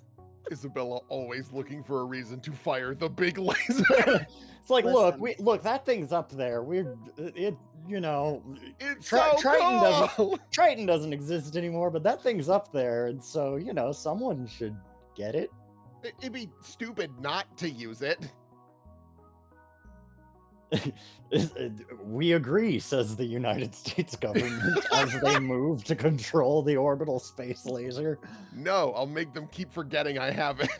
Isabella always looking for a reason to fire the big laser. It's like, Listen. look, that thing's up there. It's so cool. Triton doesn't exist anymore, but that thing's up there, and so someone should get it. It'd be stupid not to use it. We agree, says the United States government as they move to control the orbital space laser. No, I'll make them keep forgetting I have it.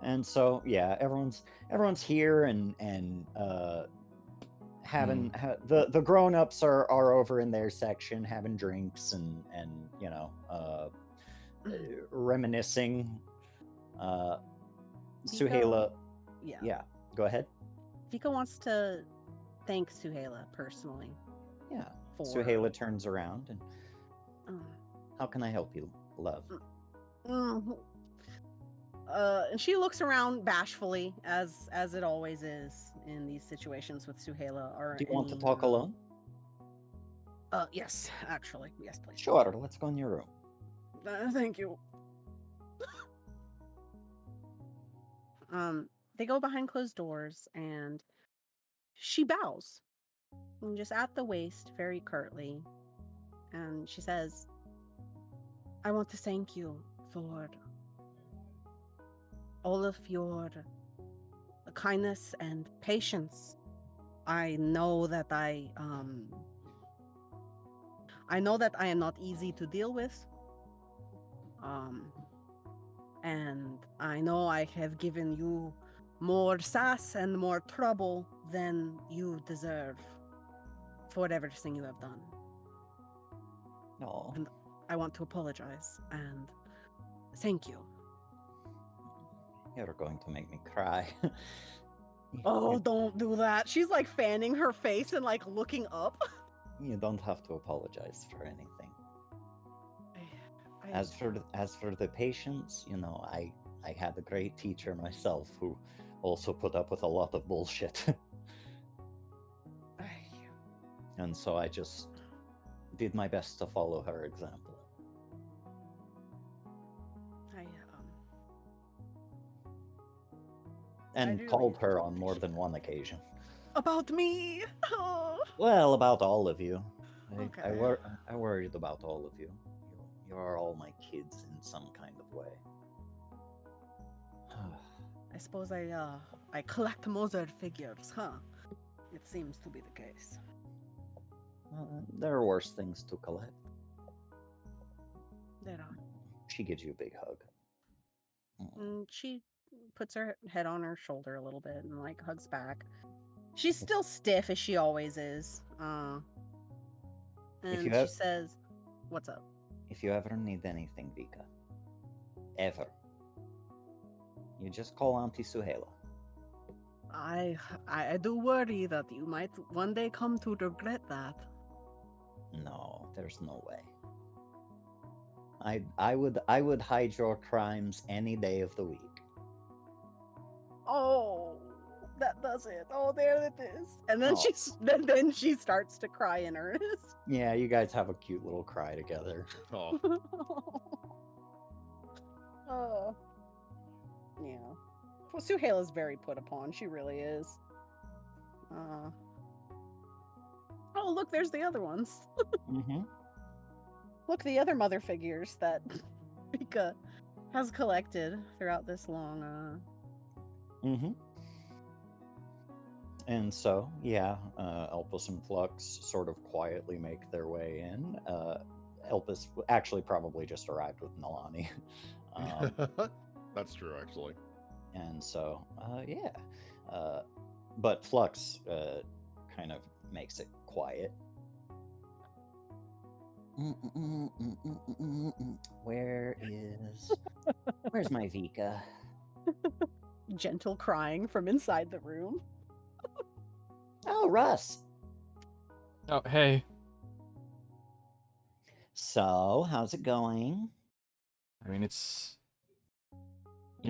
And so yeah, everyone's here and having the grown-ups are over in their section having drinks and reminiscing. Suhaila, yeah, go ahead. Vika wants to thank Suhaila personally. Yeah. Suhaila turns around and how can I help you, love? And she looks around bashfully, as it always is in these situations with Suhaila. Or do you want to talk alone? Yes, actually, yes, please. Sure, let's go in your room. Thank you. They go behind closed doors, and she bows, and just at the waist, very curtly, and she says, "I want to thank you for all of your kindness and patience. I know that I am not easy to deal with. And I know I have given you more sass and more trouble than you deserve for everything you have done. No. And I want to apologize and thank you." You're going to make me cry. Oh, don't do that. She's like fanning her face and like looking up. You don't have to apologize for anything. I- As for the patience, you know, I had a great teacher myself who also put up with a lot of bullshit. And so I just did my best to follow her example. And do called her on appreciate more than that. one occasion. About me. Oh. Well, about all of you. Okay. I worried about all of you. You are all my kids in some kind of way. I suppose I collect Mozart figures, huh? It seems to be the case. There are worse things to collect. There are. She gives you a big hug. She puts her head on her shoulder a little bit and like hugs back. She's still stiff as she always is. And she says, "What's up?" If you ever need anything, Vika, ever, you just call Auntie Suhela. I do worry that you might one day come to regret that. No, there's no way. I would hide your crimes any day of the week. Oh, that does it. Oh, there it is. And then Oh. then she starts to cry in earnest. Yeah, you guys have a cute little cry together. Oh, Oh, yeah. Well, Suhail is very put upon. She really is. Oh, look, there's the other ones. Mm-hmm. Look, the other mother figures that Rika has collected throughout this long. Mm-hmm. And so, yeah, Elpis and Flux sort of quietly make their way in. Elpis actually probably just arrived with Nalani. that's true, actually. And so, yeah. But Flux kind of makes it quiet. Where's my Vika? Gentle crying from inside the room. Oh, Russ. Oh, hey. So, how's it going? I mean, it's... Are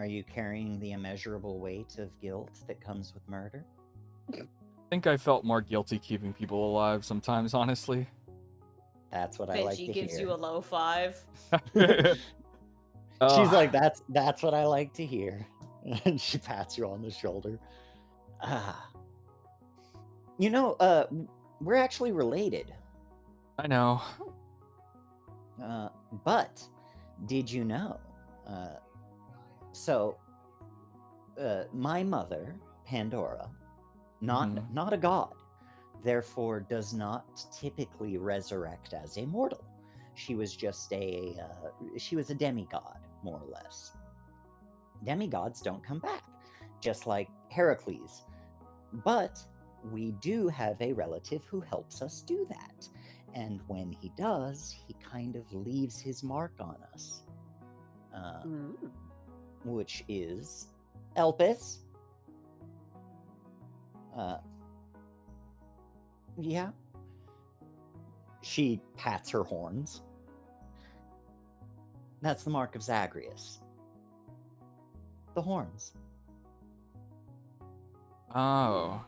you carrying the immeasurable weight of guilt that comes with murder? I think I felt more guilty keeping people alive sometimes, honestly. That's what I like to hear. Benji gives you a low five. She's like, that's what I like to hear. And she pats you on the shoulder. You know, we're actually related. I know. But did you know? My mother, Pandora, not a god, therefore does not typically resurrect as a mortal. She was just a demigod, more or less. Demigods don't come back, just like Heracles. But we do have a relative who helps us do that. And when he does, he kind of leaves his mark on us. Which is Elpis. Yeah. She pats her horns. That's the mark of Zagreus. The horns. Oh.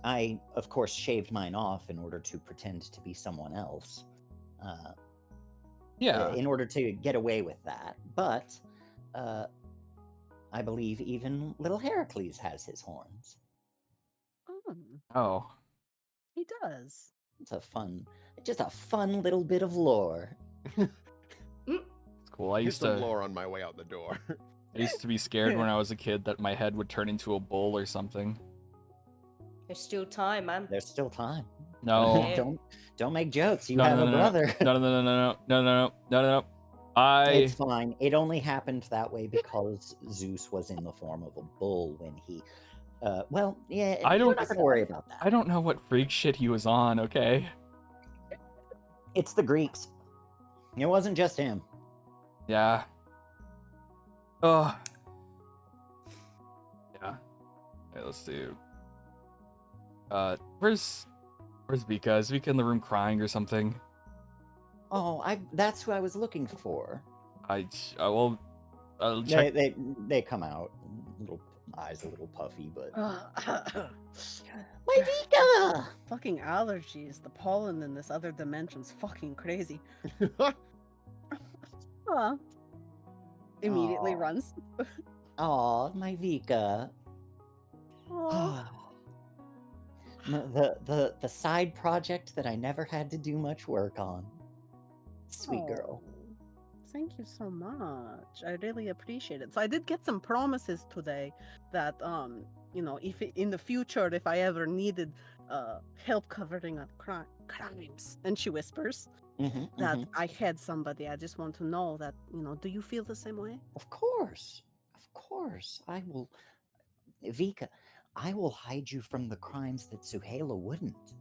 I, of course, shaved mine off in order to pretend to be someone else. Yeah. In order to get away with that. But I believe even little Heracles has his horns. Oh. He does. It's just a fun little bit of lore. It's cool. I Get used some to lore on my way out the door. I used to be scared when I was a kid that my head would turn into a bull or something. There's still time, man. There's still time. No. Don't make jokes. You have a brother. No. It's fine. It only happened that way because Zeus was in the form of a bull when he. Well, yeah. I don't. You're not gonna worry about that. I don't know what freak shit he was on. Okay. It's the Greeks. It wasn't just him. Yeah. Oh. Okay, let's see. Where's Vika? Is Vika in the room crying or something? Oh, that's who I was looking for. I'll check. They come out. Little eyes a little puffy, but My Vika! Fucking allergies. The pollen in this other dimension's fucking crazy. Aw. Immediately Aw. runs. Aw, my Vika. Aw. The side project that I never had to do much work on. Sweet girl. Oh, thank you so much. I really appreciate it. So I did get some promises today that if in the future if I ever needed help covering up crimes, and she whispers that I had somebody. I just want to know that, do you feel the same way? Of course. I will Vika, I will hide you from the crimes that Suhaila wouldn't.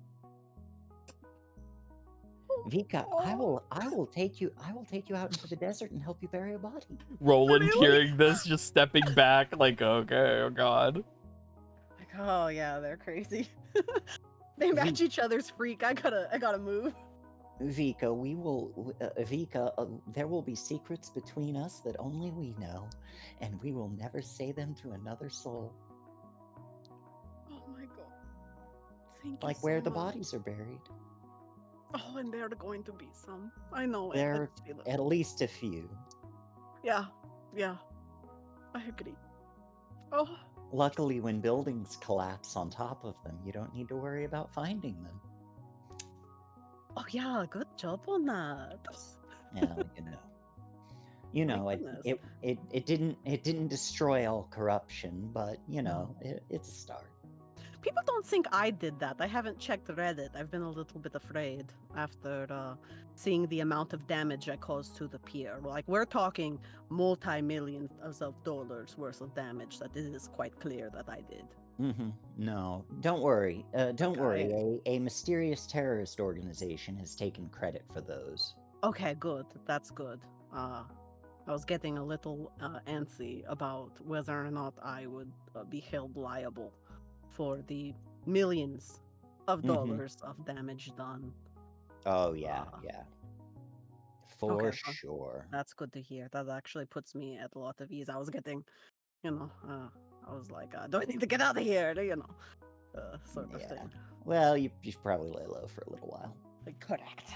Vika, I will take you out into the desert and help you bury a body. Roland Really? hearing this, just stepping back, like, okay, oh god. Like, oh yeah, they're crazy. They match each other's freak. I gotta move. Vika, there will be secrets between us that only we know, and we will never say them to another soul. Oh my god. Thank you. Like so where the much. bodies are buried. Oh, and there are going to be some. I know. There I are just feel it. at least a few. Yeah. I agree. Oh. Luckily, when buildings collapse on top of them, you don't need to worry about finding them. Oh yeah, good job on that. Yeah, it didn't destroy all corruption, but it's a start. People don't think I did that. I haven't checked Reddit. I've been a little bit afraid after seeing the amount of damage I caused to the pier. Like, we're talking multi-millions of dollars worth of damage that it is quite clear that I did. No, don't worry. Don't worry. A mysterious terrorist organization has taken credit for those. Okay, good. That's good. I was getting a little antsy about whether or not I would be held liable for the millions of dollars of damage done. Oh yeah, for Okay, sure. That's good to hear. That actually puts me at a lot of ease. I was getting, I was like, do I need to get out of here? Sort of thing. Well, you should probably lay low for a little while. Correct.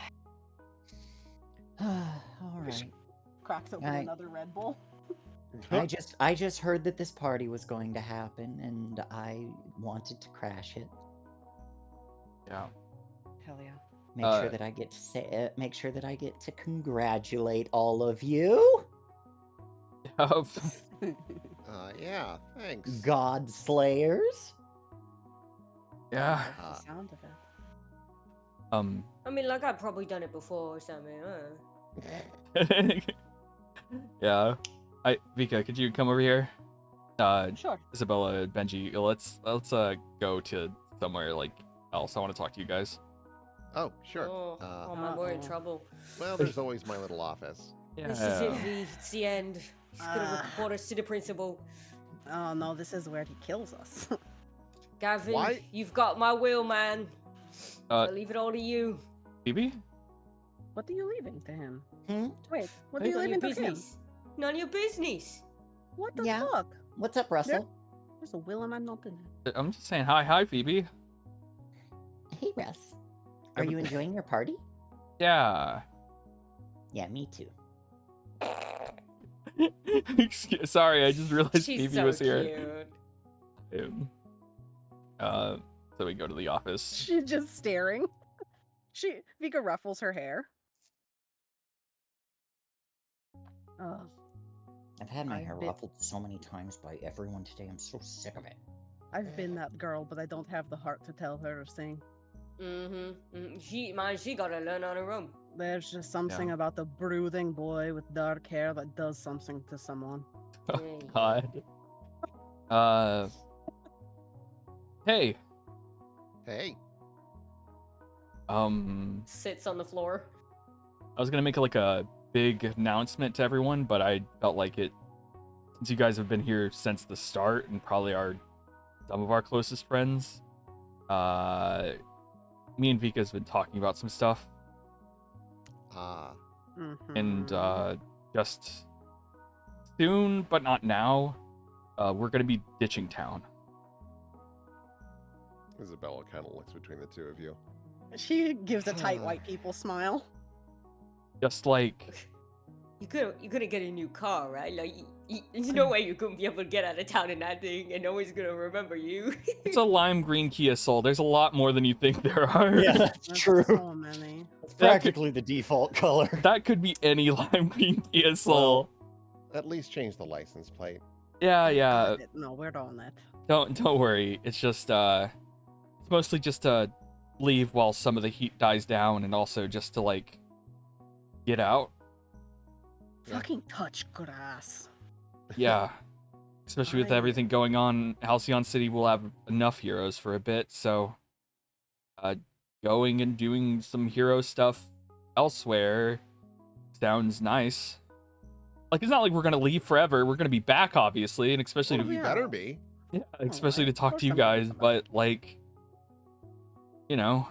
All right. Cracks open another Red Bull. I just heard that this party was going to happen, and I wanted to crash it. Yeah. Hell yeah. Make sure that I get to congratulate all of you. Yeah, thanks. God Slayers. Yeah. The sound of it. I mean, like, I've probably done it before or something. Yeah. Vika, could you come over here? Sure. Isabella, Benji, let's go to somewhere else. I want to talk to you guys. Oh, sure. Oh man, we're in trouble. Well, there's always my little office. Yeah. This is it, V. It's the end. He's gonna report us to the principal. Oh no, this is where he kills us. Gavin, Why? you've got my will, man. I'll leave it all to you. Phoebe? What are you leaving to him? Wait, what are you None of your leaving to him? business. None of your business. What the Yeah. fuck? What's up, Russell? There's a will and I'm not in it. I'm just saying hi, Phoebe. Hey, Russ. Are you enjoying your party? Yeah. Yeah, me too. Sorry, I just realized She's Phoebe so was here. cute. So we go to the office. She's just staring. Vika ruffles her hair. I've had my hair ruffled so many times by everyone today. I'm so sick of it. I've been that girl, but I don't have the heart to tell her to sing. She gotta learn on her own. There's just something about the brooding boy with dark hair that does something to someone. Oh, God. Hey. Hey. Sits on the floor. I was gonna make a big announcement to everyone, but I felt like since you guys have been here since the start and probably are some of our closest friends. Me and Vika's been talking about some stuff, and just soon, but not now, we're gonna be ditching town. Isabella kind of looks between the two of you. She gives a tight white people smile. Just like, You're gonna get a new car, right? Like, there's no way you're gonna be able to get out of town in that thing, and no one's gonna remember you. it's a lime green Kia Soul. There's a lot more than you think there are. Yeah, that's true. So many. It's practically the default color. That could be any lime green Kia Soul. Well, at least change the license plate. Yeah. No, we're on it. Don't worry. It's just it's mostly just to leave while some of the heat dies down, and also just to like get out. Fucking touch grass. Yeah. Especially with everything going on, Halcyon City will have enough heroes for a bit, so going and doing some hero stuff elsewhere sounds nice. Like, it's not like we're gonna leave forever. We're gonna be back, obviously, and especially Well, you better be. Yeah, especially to talk to you guys, but like, you know.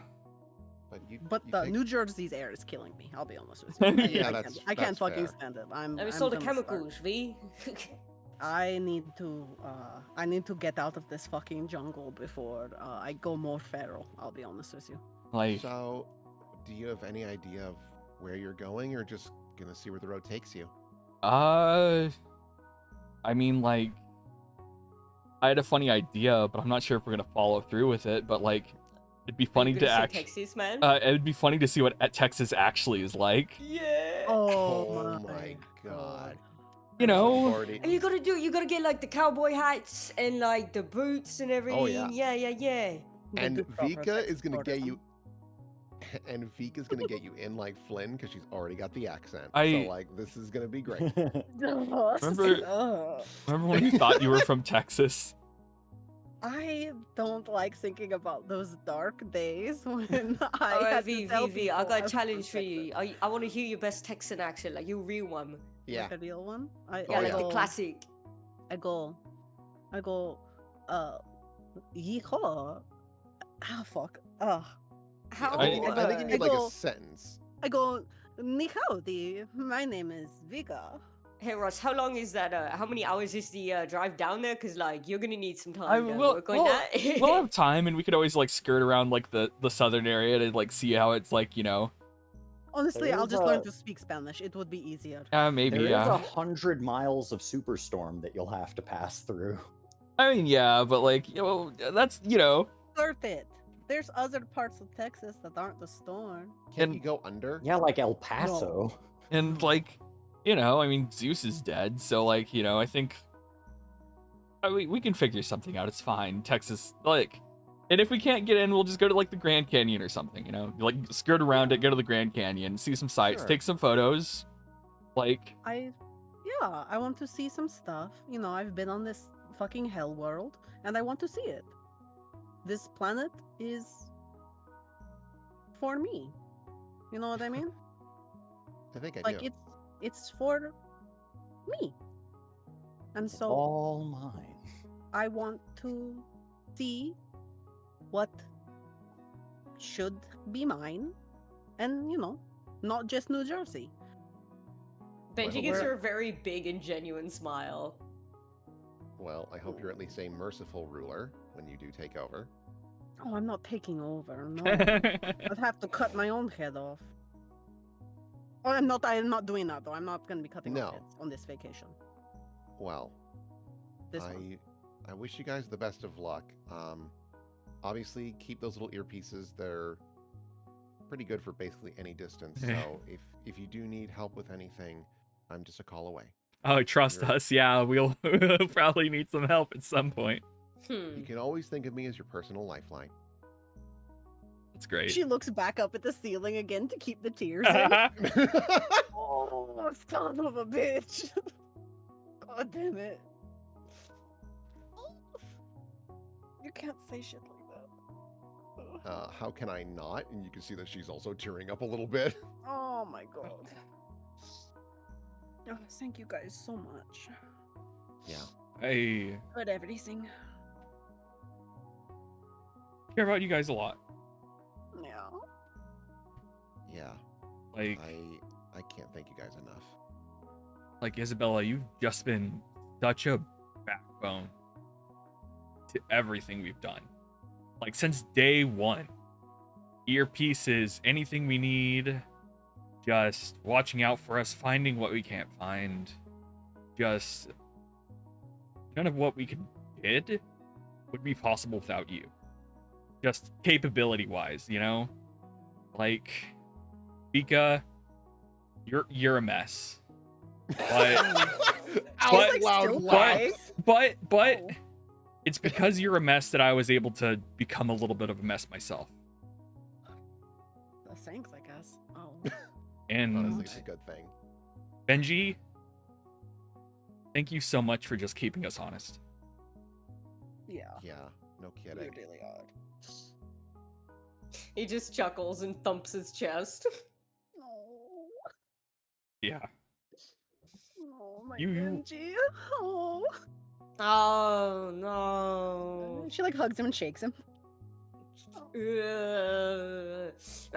But the New Jersey's air is killing me. I'll be honest with you. Yeah, I can't fucking stand it. I saw the chemicals, V. I need to get out of this fucking jungle before I go more feral. I'll be honest with you. Like, so, do you have any idea of where you're going, or just gonna see where the road takes you? I mean, like, I had a funny idea, but I'm not sure if we're gonna follow through with it. But like, it'd be funny to Texas, man. It'd be funny to see what Texas actually is like. Yeah. Oh my god. You know, And you gotta get like the cowboy hats and like the boots and everything. Oh, yeah. Yeah. And Vika is gonna get you. And Vika's gonna get you in like Flynn because she's already got the accent. So like, this is gonna be great. Remember when you thought you were from Texas? I don't like thinking about those dark days when I Alright, had V, to tell V, I people got a I was challenge from for you. I want to hear your best Texan accent, like your real one. Yeah. Like a real one? Yeah, like the classic. I go, yeehaw. Ah, fuck. How? I think you need like a sentence. I go, ni howdy, my name is Vika. Hey Ross, how long is that? How many hours is the drive down there? Cause like you're gonna need some time to work on that. We'll have time, and we could always like skirt around like the southern area to like see how it's like, you know. Honestly, I'll just learn to speak Spanish. It would be easier. Maybe. There is Yeah. 100 miles of superstorm that you'll have to pass through. I mean, yeah, but like, you know, that's, you know. Worth it. There's other parts of Texas that aren't the storm. Can you go under? Yeah, like El Paso. And like, you know, I mean, Zeus is dead, so like, you know, I think we can figure something out. It's fine. Texas, like, and if we can't get in, we'll just go to like the Grand Canyon or something, you know, like skirt around it, go to the Grand Canyon, see some sights, take some photos. Like, I want to see some stuff. You know, I've been on this fucking hell world, and I want to see it. This planet is for me. You know what I mean? I think I like do. it's for me. And so all mine. I want to see what should be mine, and you know, not just New Jersey. Benji gives her a very big and genuine smile. Well, I hope you're at least a merciful ruler when you do take over. Oh, I'm not taking over. No, I'd have to cut my own head off. Oh, I'm not doing that though. I'm not going to be cutting off heads on this vacation. Well, I wish you guys the best of luck. Obviously, keep those little earpieces. They're pretty good for basically any distance. So if you do need help with anything, I'm just a call away. Oh, trust us. Yeah, we'll probably need some help at some point. You can always think of me as your personal lifeline. That's great. She looks back up at the ceiling again to keep the tears in. Oh, son of a bitch. God damn it. You can't say shit like that. How can I not? And you can see that she's also tearing up a little bit. Oh my god. Oh, thank you guys so much. Yeah. Hey. For everything. care about you guys a lot. Yeah. Yeah. Like, I can't thank you guys enough. like Isabella, you've just been such a backbone to everything we've done. Like since day one. Earpieces, anything we need, just watching out for us, finding what we can't find. Just none of what we did would be possible without you. Just capability wise, you know? Like Vika, you're a mess. But it's because you're a mess that I was able to become a little bit of a mess myself. Thanks, I guess. Oh. And honestly, it's a good thing. Benji, thank you so much for just keeping us honest. Yeah. Yeah, no You're kidding. really odd. He just chuckles and thumps his chest. Oh. Yeah. Oh, my You- Benji. Oh. Oh no. She like hugs him and shakes him. Now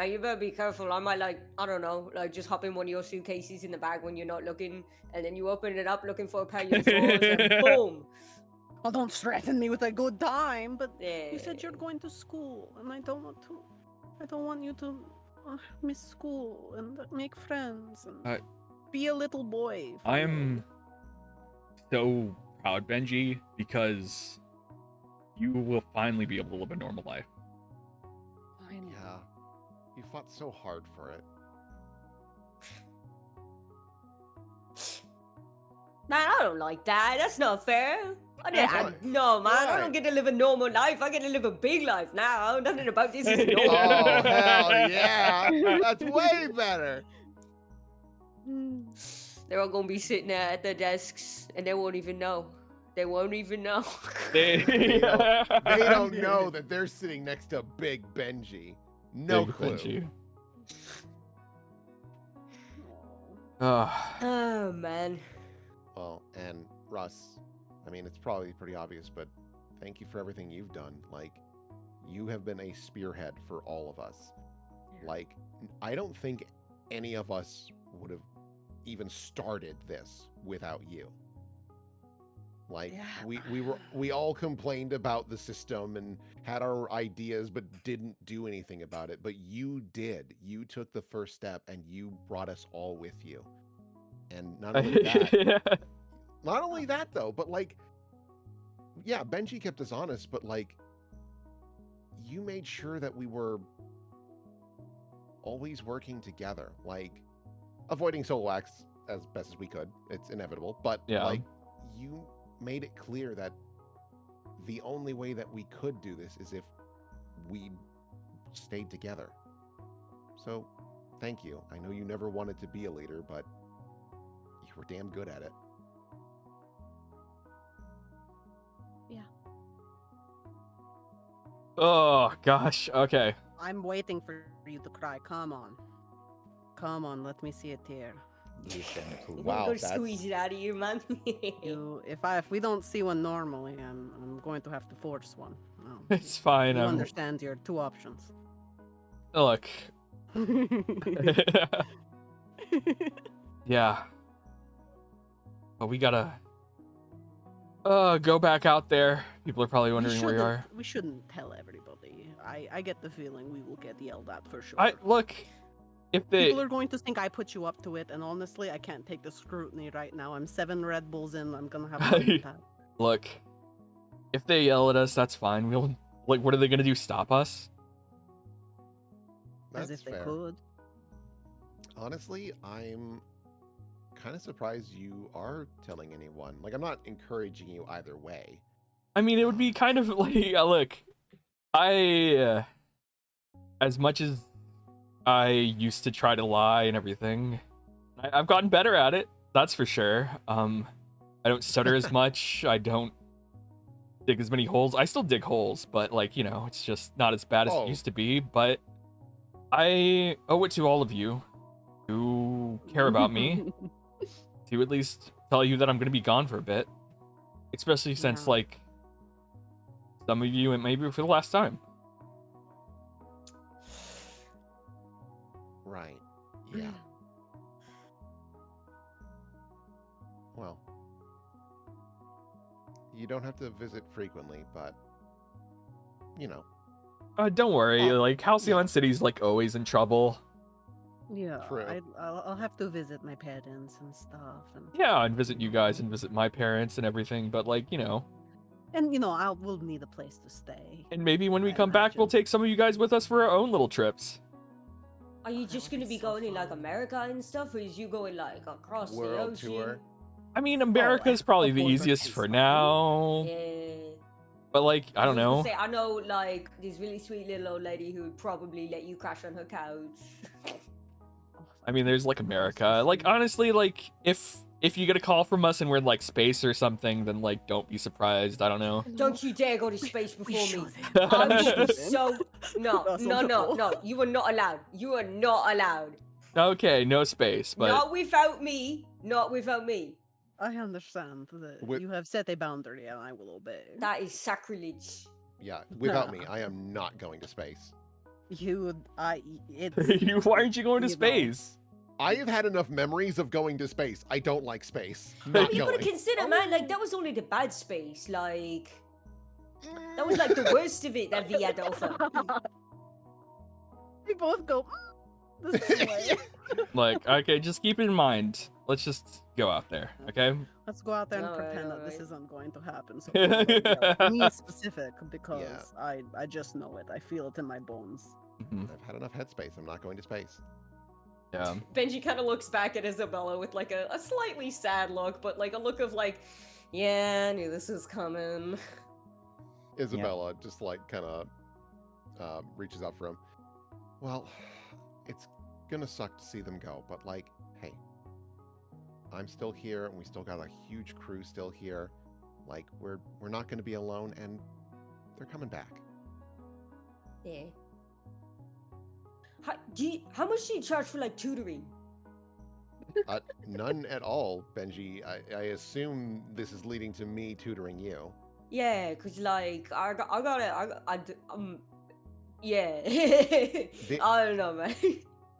you better be careful. I might I don't know, just hop in one of your suitcases in the bag when you're not looking, and then you open it up looking for a pair of your drawers, and boom. Well, don't threaten me with a good time, but Yeah. you said you're going to school, and I don't want you to miss school and make friends and be a little boy. I am so proud, Benji, because you will finally be able to live a normal life. Yeah. You fought so hard for it. Man, I don't like that. That's not fair. No, man, I don't get to live a normal life. I get to live a big life now. Nothing about this is normal. Oh, hell yeah. That's way better. They're all gonna be sitting there at their desks, and they won't even know. They won't even know. They don't know that they're sitting next to Big Benji. No Big clue. Benji. Oh, man. Well, and Russ, I mean, it's probably pretty obvious, but thank you for everything you've done. Like, you have been a spearhead for all of us. Like, I don't think any of us would have even started this without you. Like, we all complained about the system and had our ideas, but didn't do anything about it. But you did. You took the first step, and you brought us all with you. And not only that, not only that though, but like, yeah, Benji kept us honest, but like, you made sure that we were always working together, like avoiding solo acts as best as we could. It's inevitable, but like, you made it clear that the only way that we could do this is if we stayed together. So, thank you. I know you never wanted to be a leader, but you were damn good at it. Yeah. Oh, gosh. Okay. I'm waiting for you to cry. Come on. Come on, let me see a tear. Wow, Go squeeze it out of you, man. If we don't see one normally, I'm going to have to force one. No. It's fine. You understand your two options. Look. Yeah. But we gotta go back out there. People are probably wondering where we are. We shouldn't tell everybody. I get the feeling we will get yelled at for sure. Look, if people are going to think I put you up to it, and honestly, I can't take the scrutiny right now. I'm 7 Red Bulls in. I'm gonna have a heart attack. Look, if they yell at us, that's fine. We'll what are they gonna do? Stop us? That's as if fair. They could. Honestly, I'm kind of surprised you are telling anyone. Like, I'm not encouraging you either way. I mean, it would be kind of like, look, as much as I used to try to lie and everything, I've gotten better at it. That's for sure. I don't stutter as much. I don't dig as many holes. I still dig holes, but like, it's just not as bad as it used to be. But I owe it to all of you who care about me to at least tell you that I'm going to be gone for a bit. Especially since, like, some of you, it may be for the last time. Yeah. Well, you don't have to visit frequently, but you know. Don't worry. Like Halcyon City's like always in trouble. Yeah, True. I'll have to visit my parents and stuff, and Yeah, and visit you guys and visit my parents and everything. But like we'll need a place to stay. and maybe when we I come back, we'll imagine. take some of you guys with us for our own little trips. Are you that just would gonna be be so going in like fun. America and stuff, or is you going like across the World ocean? tour. I mean, America's probably the before easiest for Einstein. now. Yeah. But like, I don't was gonna know. say, I know like this really sweet little old lady who would probably let you crash on her couch. I mean, there's like America. Like honestly, like if you get a call from us and we're in like space or something, then like don't be surprised. I don't know. Don't you dare go to space before me. should. I will be should. so no. You are not allowed. You are not allowed. Okay, no space, but Not without me. Not without me. I understand that Wi- you have set a boundary, and I will obey. That is sacrilege. Yeah, without me, I am not going to space. It's why aren't you going to you know. space? I have had enough memories of going to space. I don't like space. I Not mean, you gotta going. consider, man. Like that was only the bad space. Like that was like the worst of it that V had to offer. We both go the same way. Like, okay, just keep it in mind. Let's just go out there, okay? Let's go out there and Alright, pretend that this alright. isn't going to happen. So yeah, me specific, because I just know it. I feel it in my bones. Mhm. I've had enough headspace. I'm not going to space. Yeah. Benji kind of looks back at Isabella with like a slightly sad look, but like a look of like, yeah, I knew this was coming. Isabella just like kind of reaches out for him. Well, it's gonna suck to see them go, but like, hey, I'm still here, and we still got a huge crew still here. Like, we're not gonna be alone, and they're coming back. Yeah. How much do you charge for like tutoring? None at all, Benji. I assume this is leading to me tutoring you. Yeah, cause like yeah. I don't know, man.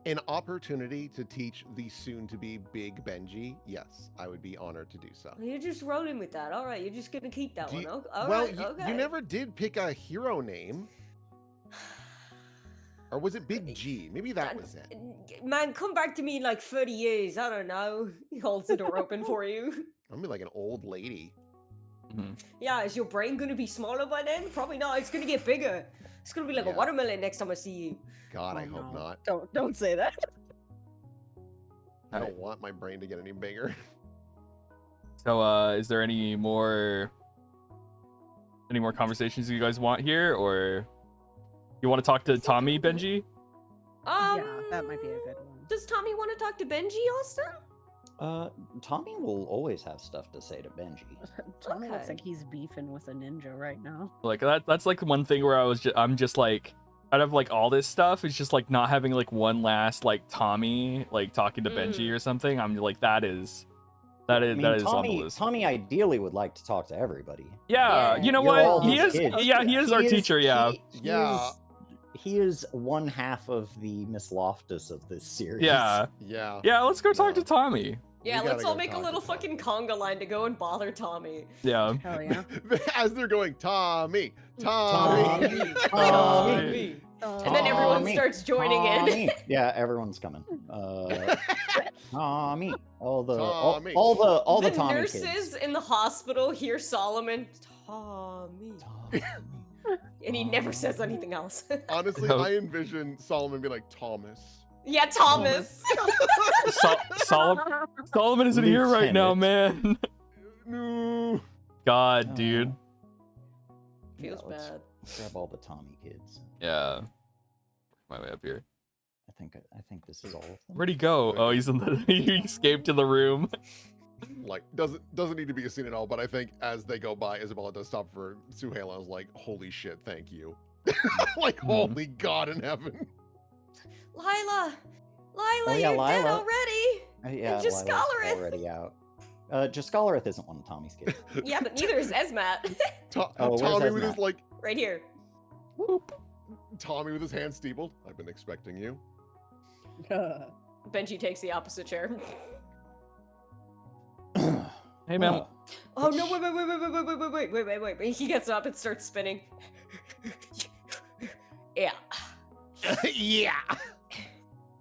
An opportunity to teach the soon-to-be big Benji? Yes, I would be honored to do so. You're just rolling with that. All right, you're just gonna keep that Do one. you- Okay. All well, right, okay. you never did pick a hero name. Or was it Big G? Maybe that was it. Man, come back to me in like 30 years. I don't know. He holds the door open for you. I'm gonna be like an old lady. Mhm. Yeah, is your brain gonna be smaller by then? Probably not. It's gonna get bigger. It's gonna be like a Yeah. watermelon next time I see you. God, I Oh, hope no. not. Don't say that. I Alright. don't want my brain to get any bigger. So, is there any more conversations you guys want here, or you want to talk to Tommy, Benji? Yeah, that might be a good one. Does Tommy want to talk to Benji, Austin? Tommy will always have stuff to say to Benji. Tommy looks Okay. like he's beefing with a ninja right now. Like that's like the one thing where I'm just like, out of like all this stuff, it's just like not having like one last like Tommy like talking to Benji or something. I'm like that is I mean, on the Tommy, list. Tommy ideally would like to talk to everybody. Yeah, Yeah. you know You're all what? He his is. kids. Yeah, he is our teacher. Yeah. Yeah. He is one half of the Miss Loftus of this series. Yeah. Yeah. Yeah. Let's go talk No. to Tommy. Yeah, We let's gotta all go make a talk to little Tommy. fucking conga line to go and bother Tommy. Yeah. Hell yeah. As they're going, Tommy, Tommy. Tommy. And then everyone Tommy, starts joining in. Tommy. Yeah, everyone's coming. Tommy. All the Tommy. all the The Tommy nurses kids. in the hospital hear Solomon, Tommy, Tommy. and he never says anything else. Honestly, No. I envision Solomon being like, Thomas. Yeah, Thomas. Solomon isn't here right now, man. No. God, dude. Feels let's bad. Grab all the Tommy kids. Yeah. My way up here. I think this is all of them. Where'd he go? Oh, he's in the. He escaped to the room. Like, doesn't need to be a scene at all, but I think as they go by, Isabella does stop for Suhaila. I was like, holy shit, thank you. Like, holy God in heaven. Lila, Oh, yeah, you're dead Lila. already. Yeah, just Lila's Scholareth. already out. Jascalareth isn't one of Tommy's kids. Yeah, but neither is Esmat. Oh, where's Tommy with his Esmat? like, Right here. Tommy with his hand steepled. I've been expecting you. Benji takes the opposite chair. Hey, man. Oh no! Wait! He gets up and starts spinning. Yeah. Yeah.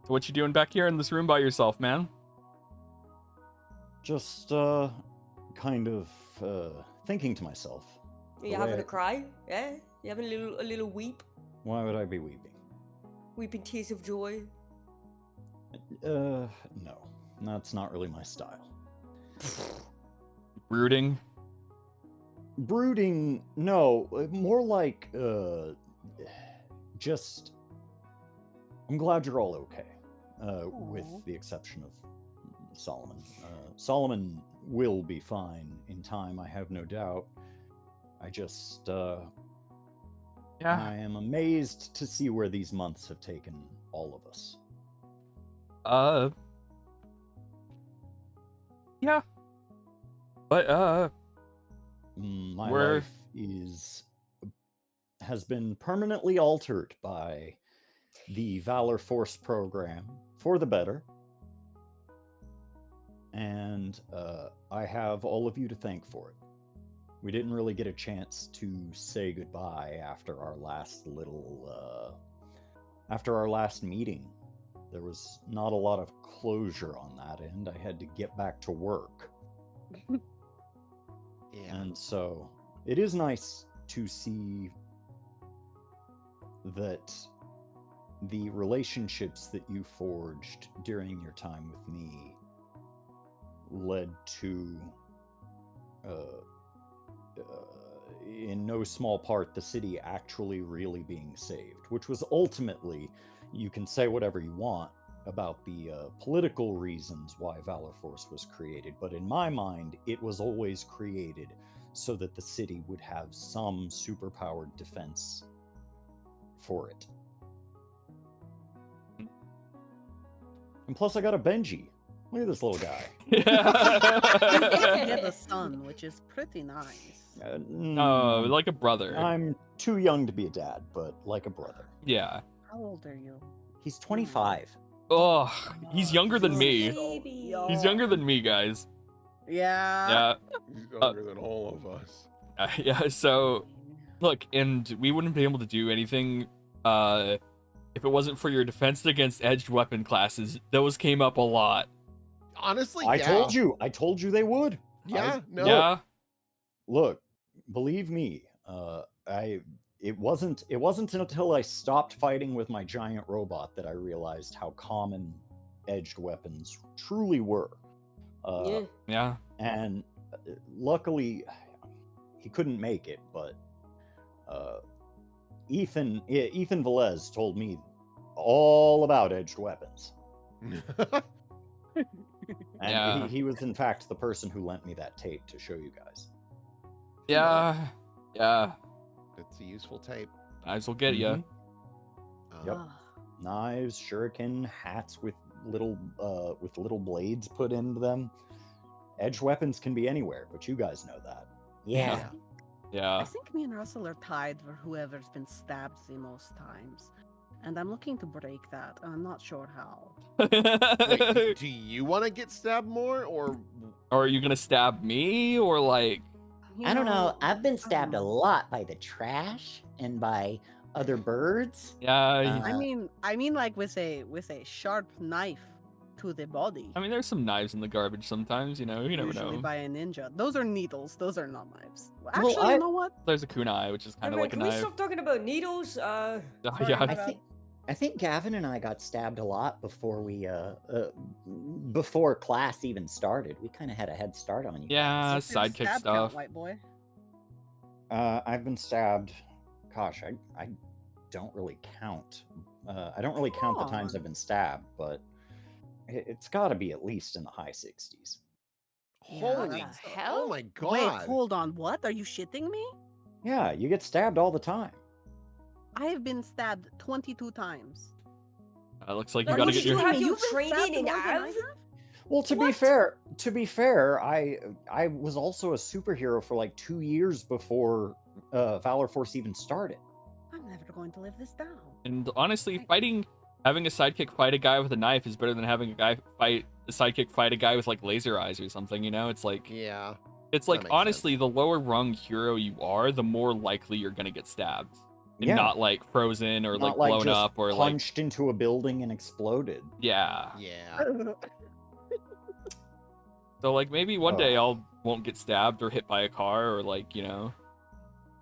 What you doing back here in this room by yourself, man? Just kind of thinking to myself. You the having way- a cry? Yeah? You having a little weep? Why would I be weeping? Weeping tears of joy? No, that's not really my style. Brooding? Brooding, no, more like just. I'm glad you're all okay, with Aw. the exception of Solomon. Solomon will be fine in time, I have no doubt. I just, I am amazed to see where these months have taken all of us. Yeah. But, My We're- life has been permanently altered by the Valor Force program for the better. And I have all of you to thank for it. We didn't really get a chance to say goodbye after our last meeting. There was not a lot of closure on that end. I had to get back to work. Yeah. And so it is nice to see that the relationships that you forged during your time with me led to, in no small part, the city actually really being saved, which was ultimately, you can say whatever you want about the political reasons why Valor Force was created, but in my mind, it was always created so that the city would have some superpowered defense for it. And plus, I got a Benji. Look at this little guy. You get the son, which is pretty nice. Oh, like a brother. I'm too young to be a dad, but like a brother. Yeah. How old are you? He's 25. Oh, he's younger than me. Baby. He's younger than me, guys. Yeah. Yeah. He's younger than all of us. Yeah, so look, and we wouldn't be able to do anything if it wasn't for your defense against edged weapon classes. Those came up a lot. Honestly, I yeah. told you they would. Yeah, no. Yeah. Look, believe me, it wasn't until I stopped fighting with my giant robot that I realized how common edged weapons truly were. Yeah. And luckily, he couldn't make it, but Ethan Velez told me all about edged weapons. And Yeah. he was in fact the person who lent me that tape to show you guys. Yeah. Yeah. It's a useful tape. Knives will get you. Yep. Ah. Knives, shuriken, hats with little blades put into them. Edged weapons can be anywhere, but you guys know that. Yeah. I Yeah. think me and Russell are tied for whoever's been stabbed the most times. And I'm looking to break that. I'm not sure how. Wait, do you want to get stabbed more, or Or are you gonna stab me, or like? You I don't know. I've been I stabbed a don't know. lot by the trash and by other birds. Yeah. I mean, like with a sharp knife to the body. I mean, there's some knives in the garbage sometimes. You know, you never Usually know. by a ninja. Those are needles. Those are not knives. Well, Actually, you know what? There's a kunai, which is Hey, kind of man, like a can we knife. stop talking about needles? Yeah. I think Gavin and I got stabbed a lot before we before class even started. We kind of had a head start on you. Yeah, What's your sidekick stab count, stuff. white boy. I've been stabbed. Gosh, I don't really count. I don't really count the times on. I've been stabbed, but it's got to be at least in the high 60s. holy that's- hell? Oh my god! Wait, hold on. What? Are you shitting me? Yeah, you get stabbed all the time. I have been stabbed 22 times. Looks like you Now, gotta what get did you your. have You've your been training stabbed in more than I Av? have? Well, to be fair, I was also a superhero for like 2 years before Valor Force even started. I'm never going to live this down. And honestly, fighting Having a sidekick fight a guy with a knife is better than having a sidekick fight a guy with like laser eyes or something. You know, it's like Yeah. it's that like makes honestly, sense. the lower rung hero you are, the more likely you're gonna get stabbed, and Yeah. not like frozen or Not like like blown just up or like punched into a building and exploded. yeah. Yeah. So like maybe one day Oh. won't get stabbed or hit by a car or like, you know,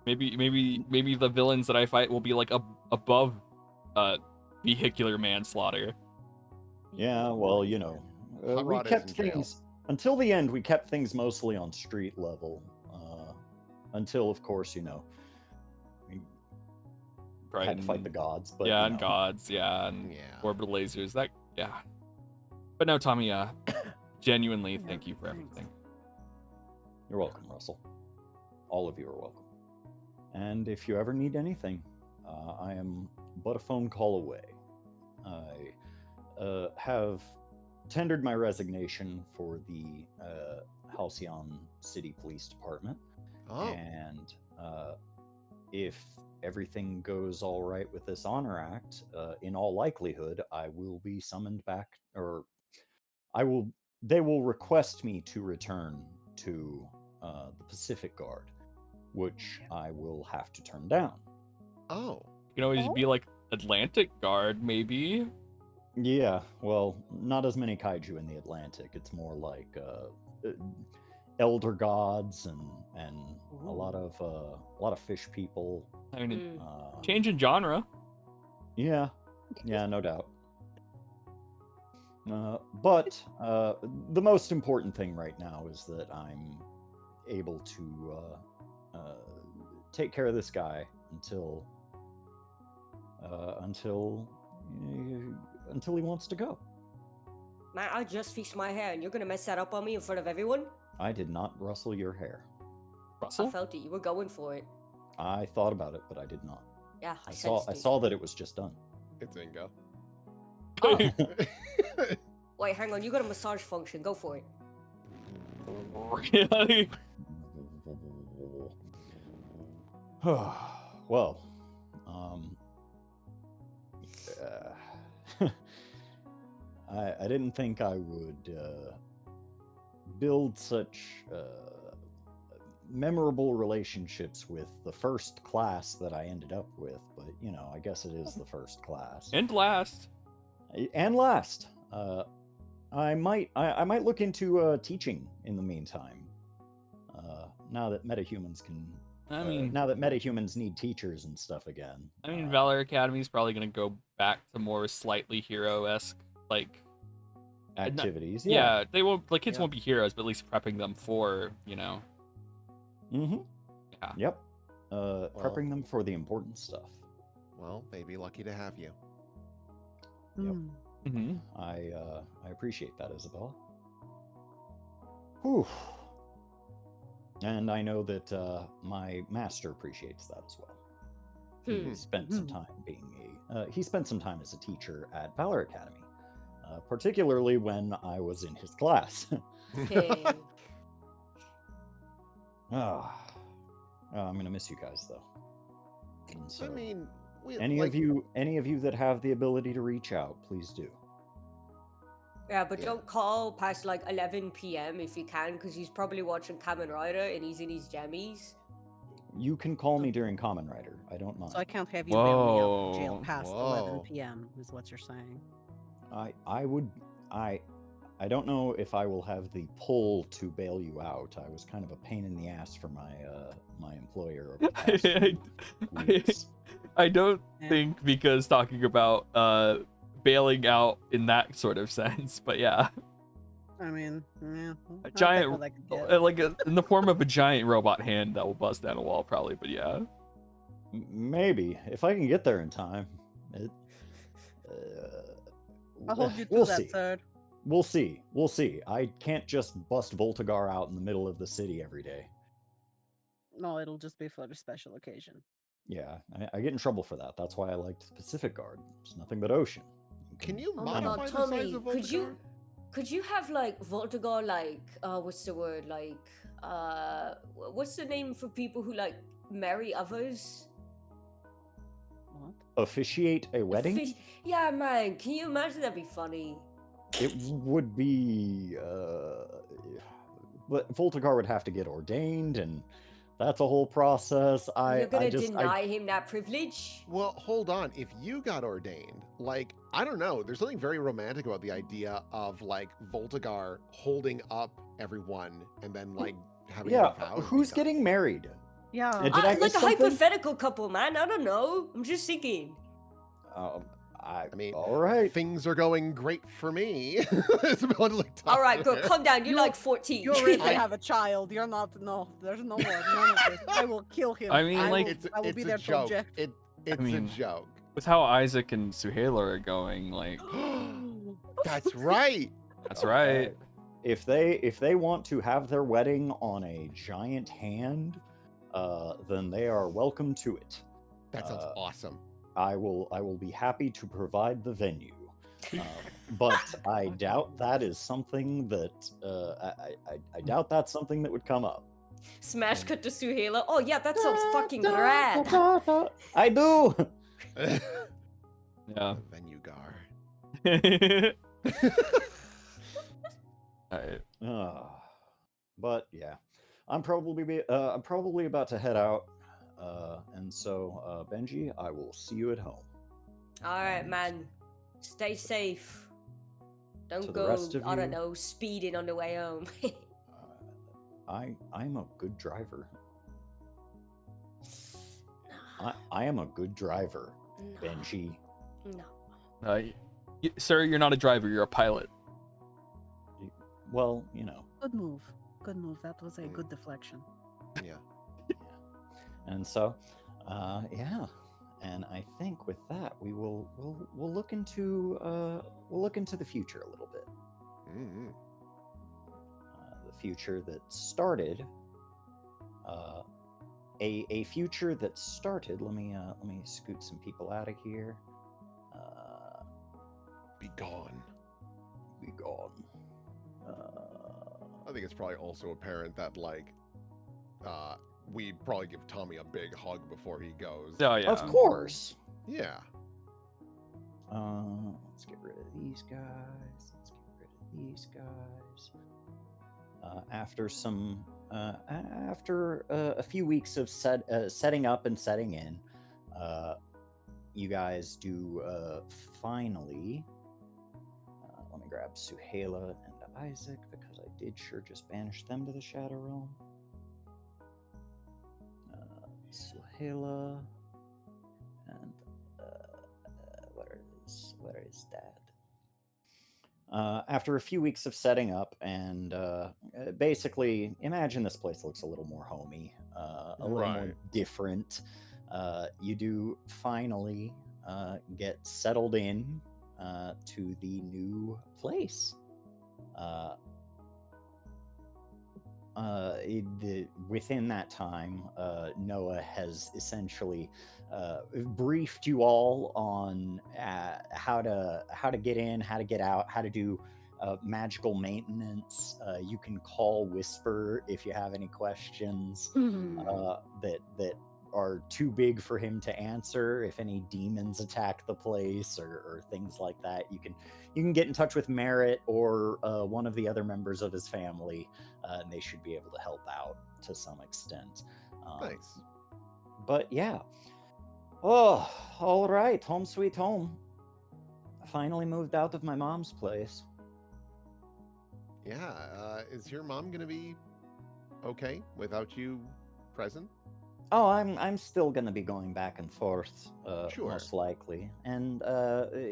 maybe the villains that I fight will be like above vehicular manslaughter. Yeah, well, you know, Hot we Rod is kept in jail. things until the end. We kept things mostly on street level, until, of course, you know, we had to fight the gods. But yeah, you and know. gods, yeah, and Yeah. orbital lasers. That yeah. But no, Tommy, genuinely, Yeah, thank you for thanks. everything. You're welcome, Russell. All of you are welcome. And if you ever need anything, I am but a phone call away. I have tendered my resignation for the Halcyon City Police Department. Oh. And if everything goes all right with this honor act, in all likelihood, I will be summoned back, or they will request me to return to the Pacific Guard, which I will have to turn down. Oh. You can always be like Atlantic Guard, maybe. Yeah, well, not as many kaiju in the Atlantic. It's more like elder gods and a lot of fish people. I mean, change in genre. Yeah, no doubt. But the most important thing right now is that I'm able to take care of this guy until he wants to go. Man, I just fixed my hair and you're gonna mess that up on me in front of everyone? I did not rustle your hair. Russell? I felt it. You were going for it. I thought about it, but I did not. Yeah, I sensed it. saw that it was just done. It's Ingo. Oh. Wait, hang on. You got a massage function. Go for it. Really? Well, I didn't think I would build such memorable relationships with the first class that I ended up with, but you know, I guess it is the first class. And last. And last. I might look into teaching in the meantime. Now that metahumans can. I mean, now that metahumans need teachers and stuff again. I mean, Valor Academy is probably going to go back to more slightly hero-esque like activities. Yeah, they won't. Like kids won't be heroes, but at least prepping them for, you know. Mm-hmm. Yeah. Yep. Prepping them for the important stuff. Well, they'd be lucky to have you. Yep. Mm-hmm. I appreciate that, Isabel. Whew. And I know that my master appreciates that as well. He spent some time he spent some time as a teacher at Valor Academy, particularly when I was in his class. I'm gonna miss you guys though. And so, I mean, any of you that have the ability to reach out, please do. Yeah, but don't call past like 11 p.m. if you can, because he's probably watching Kamen Rider and he's in his jammies. You can call me during Kamen Rider. I don't mind. So I can't have you bail me out of jail past 11 p.m. is what you're saying. I don't know if I will have the pull to bail you out. I was kind of a pain in the ass for my my employer over the past few weeks. I don't think because talking about bailing out in that sort of sense, but yeah. I mean, yeah. A giant, like in the form of a giant robot hand that will bust down a wall, probably. But yeah, maybe if I can get there in time. I'll hold you to we'll that, see. sir. We'll see. We'll see. I can't just bust Voltagar out in the middle of the city every day. No, it'll just be for a special occasion. Yeah, I get in trouble for that. That's why I liked the Pacific Guard. It's nothing but ocean. Can you modify the size of Voltagar? Could you have like Voltagar, like what's the word, like what's the name for people who like marry others? Officiate a wedding? Yeah, man. Can you imagine? That'd be funny. It would be, but Voltagar would have to get ordained, and that's a whole process. You're gonna deny him that privilege? Well, hold on. If you got ordained, like, I don't know, there's something very romantic about the idea of, like, Voltagar holding up everyone and then, like, having yeah, a vow. who's getting married? Yeah. Did I Like miss a something? hypothetical couple, man. I don't know. I'm just thinking. I mean, all right. Things are going great for me. Isabella looked All right, up. good. Calm down. You're like 14. You already have a child. You're not. No, there's no more. None of this. I will kill him. I mean, like, I will be a there to joke. object. It's I mean, a joke. With how Isaac and Suhaila are going, like, That's right. that's right. If they want to have their wedding on a giant hand, then they are welcome to it. That sounds awesome. I will be happy to provide the venue, but I doubt that is something that I doubt that's something that would come up. Smash cut to Suhaila. Oh yeah, that sounds fucking rad. I do. Yeah. Venue gar. Alright. But yeah, I'm probably about to head out, and so Benji, I will see you at home. All right, man. Stay safe. To Don't the go, rest of I don't you- know, speeding on the way home. I'm a good driver. I am a good driver, No. Benji. No. Sir, you're not a driver, you're a pilot. Well, you know. Good move. Good move. That was a good deflection. Yeah. And so, yeah. And I think with that, we'll look into the future a little bit. Mm-hmm. The future that started. A future that started. Let me scoot some people out of here. Be gone. Be gone. I think it's probably also apparent that, like, we probably give Tommy a big hug before he goes. Oh yeah. Of course. Yeah. Let's get rid of these guys. Let's get rid of these guys. After a few weeks of setting up and setting in, you guys do finally. Let me grab Suhaila and Isaac because I did sure just banish them to the Shadow Realm. Suhaila and where is Dad? After a few weeks of setting up and basically, imagine this place looks a little more homey, a little more Right. different. You do finally get settled in to the new place. Within that time, Noah has essentially briefed you all on how to get in, how to get out, how to do magical maintenance. You can call Whisper if you have any questions that are too big for him to answer. If any demons attack the place or things like that, you can get in touch with Merritt or one of the other members of his family, and they should be able to help out to some extent. Nice. But yeah. Oh, all right. Home sweet home. I finally moved out of my mom's place. Yeah. Is your mom gonna be okay without you present? Oh, I'm still gonna be going back and forth, Sure. most likely, and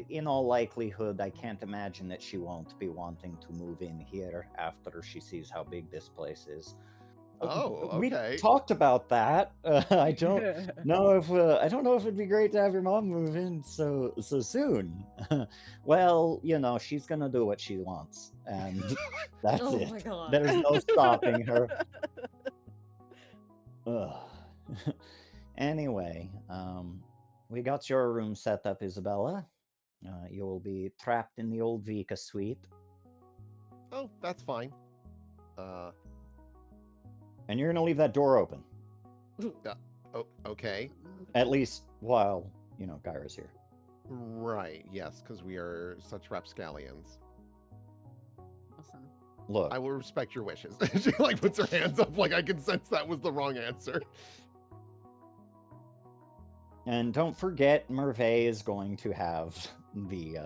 in all likelihood, I can't imagine that she won't be wanting to move in here after she sees how big this place is. Oh, We okay. talked about that. I don't know if it'd be great to have your mom move in so soon. Well, you know, she's gonna do what she wants, and that's Oh it. my god. There's no stopping her. Ugh. Anyway, we got your room set up, Isabella. You will be trapped in the old Vika suite, Oh, that's fine. and you're gonna leave that door open, Oh, okay. at least while Gyra's here. Right, yes, because we are such rapscallions. Awesome. Look, I will respect your wishes. She like puts her hands up like I can sense that was the wrong answer. and don't forget, Merve is going to have the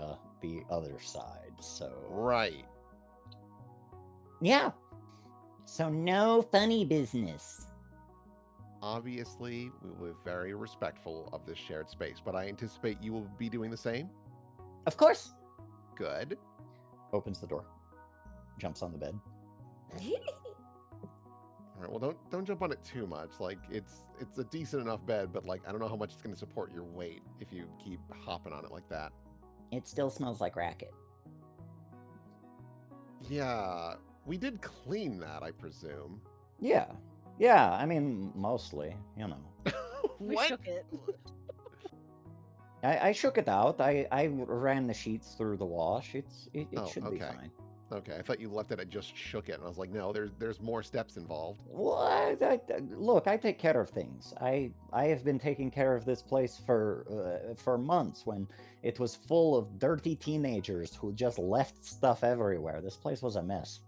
other side. So Right. Yeah. So no funny business. Obviously, we will be very respectful of this shared space, but I anticipate you will be doing the same. Of course. Good. opens the door, jumps on the bed. All right. Well, don't jump on it too much. Like it's a decent enough bed, but like I don't know how much it's going to support your weight if you keep hopping on it like that. It still smells like racket. Yeah, we did clean that, I presume. Yeah, I mean, mostly, We What? shook it. I shook it out. I ran the sheets through the wash. It Oh, should be okay. fine. Okay, I thought you left it. I just shook it, and I was like, no, there's more steps involved. Well, look, I take care of things. I have been taking care of this place for months when it was full of dirty teenagers who just left stuff everywhere. This place was a mess.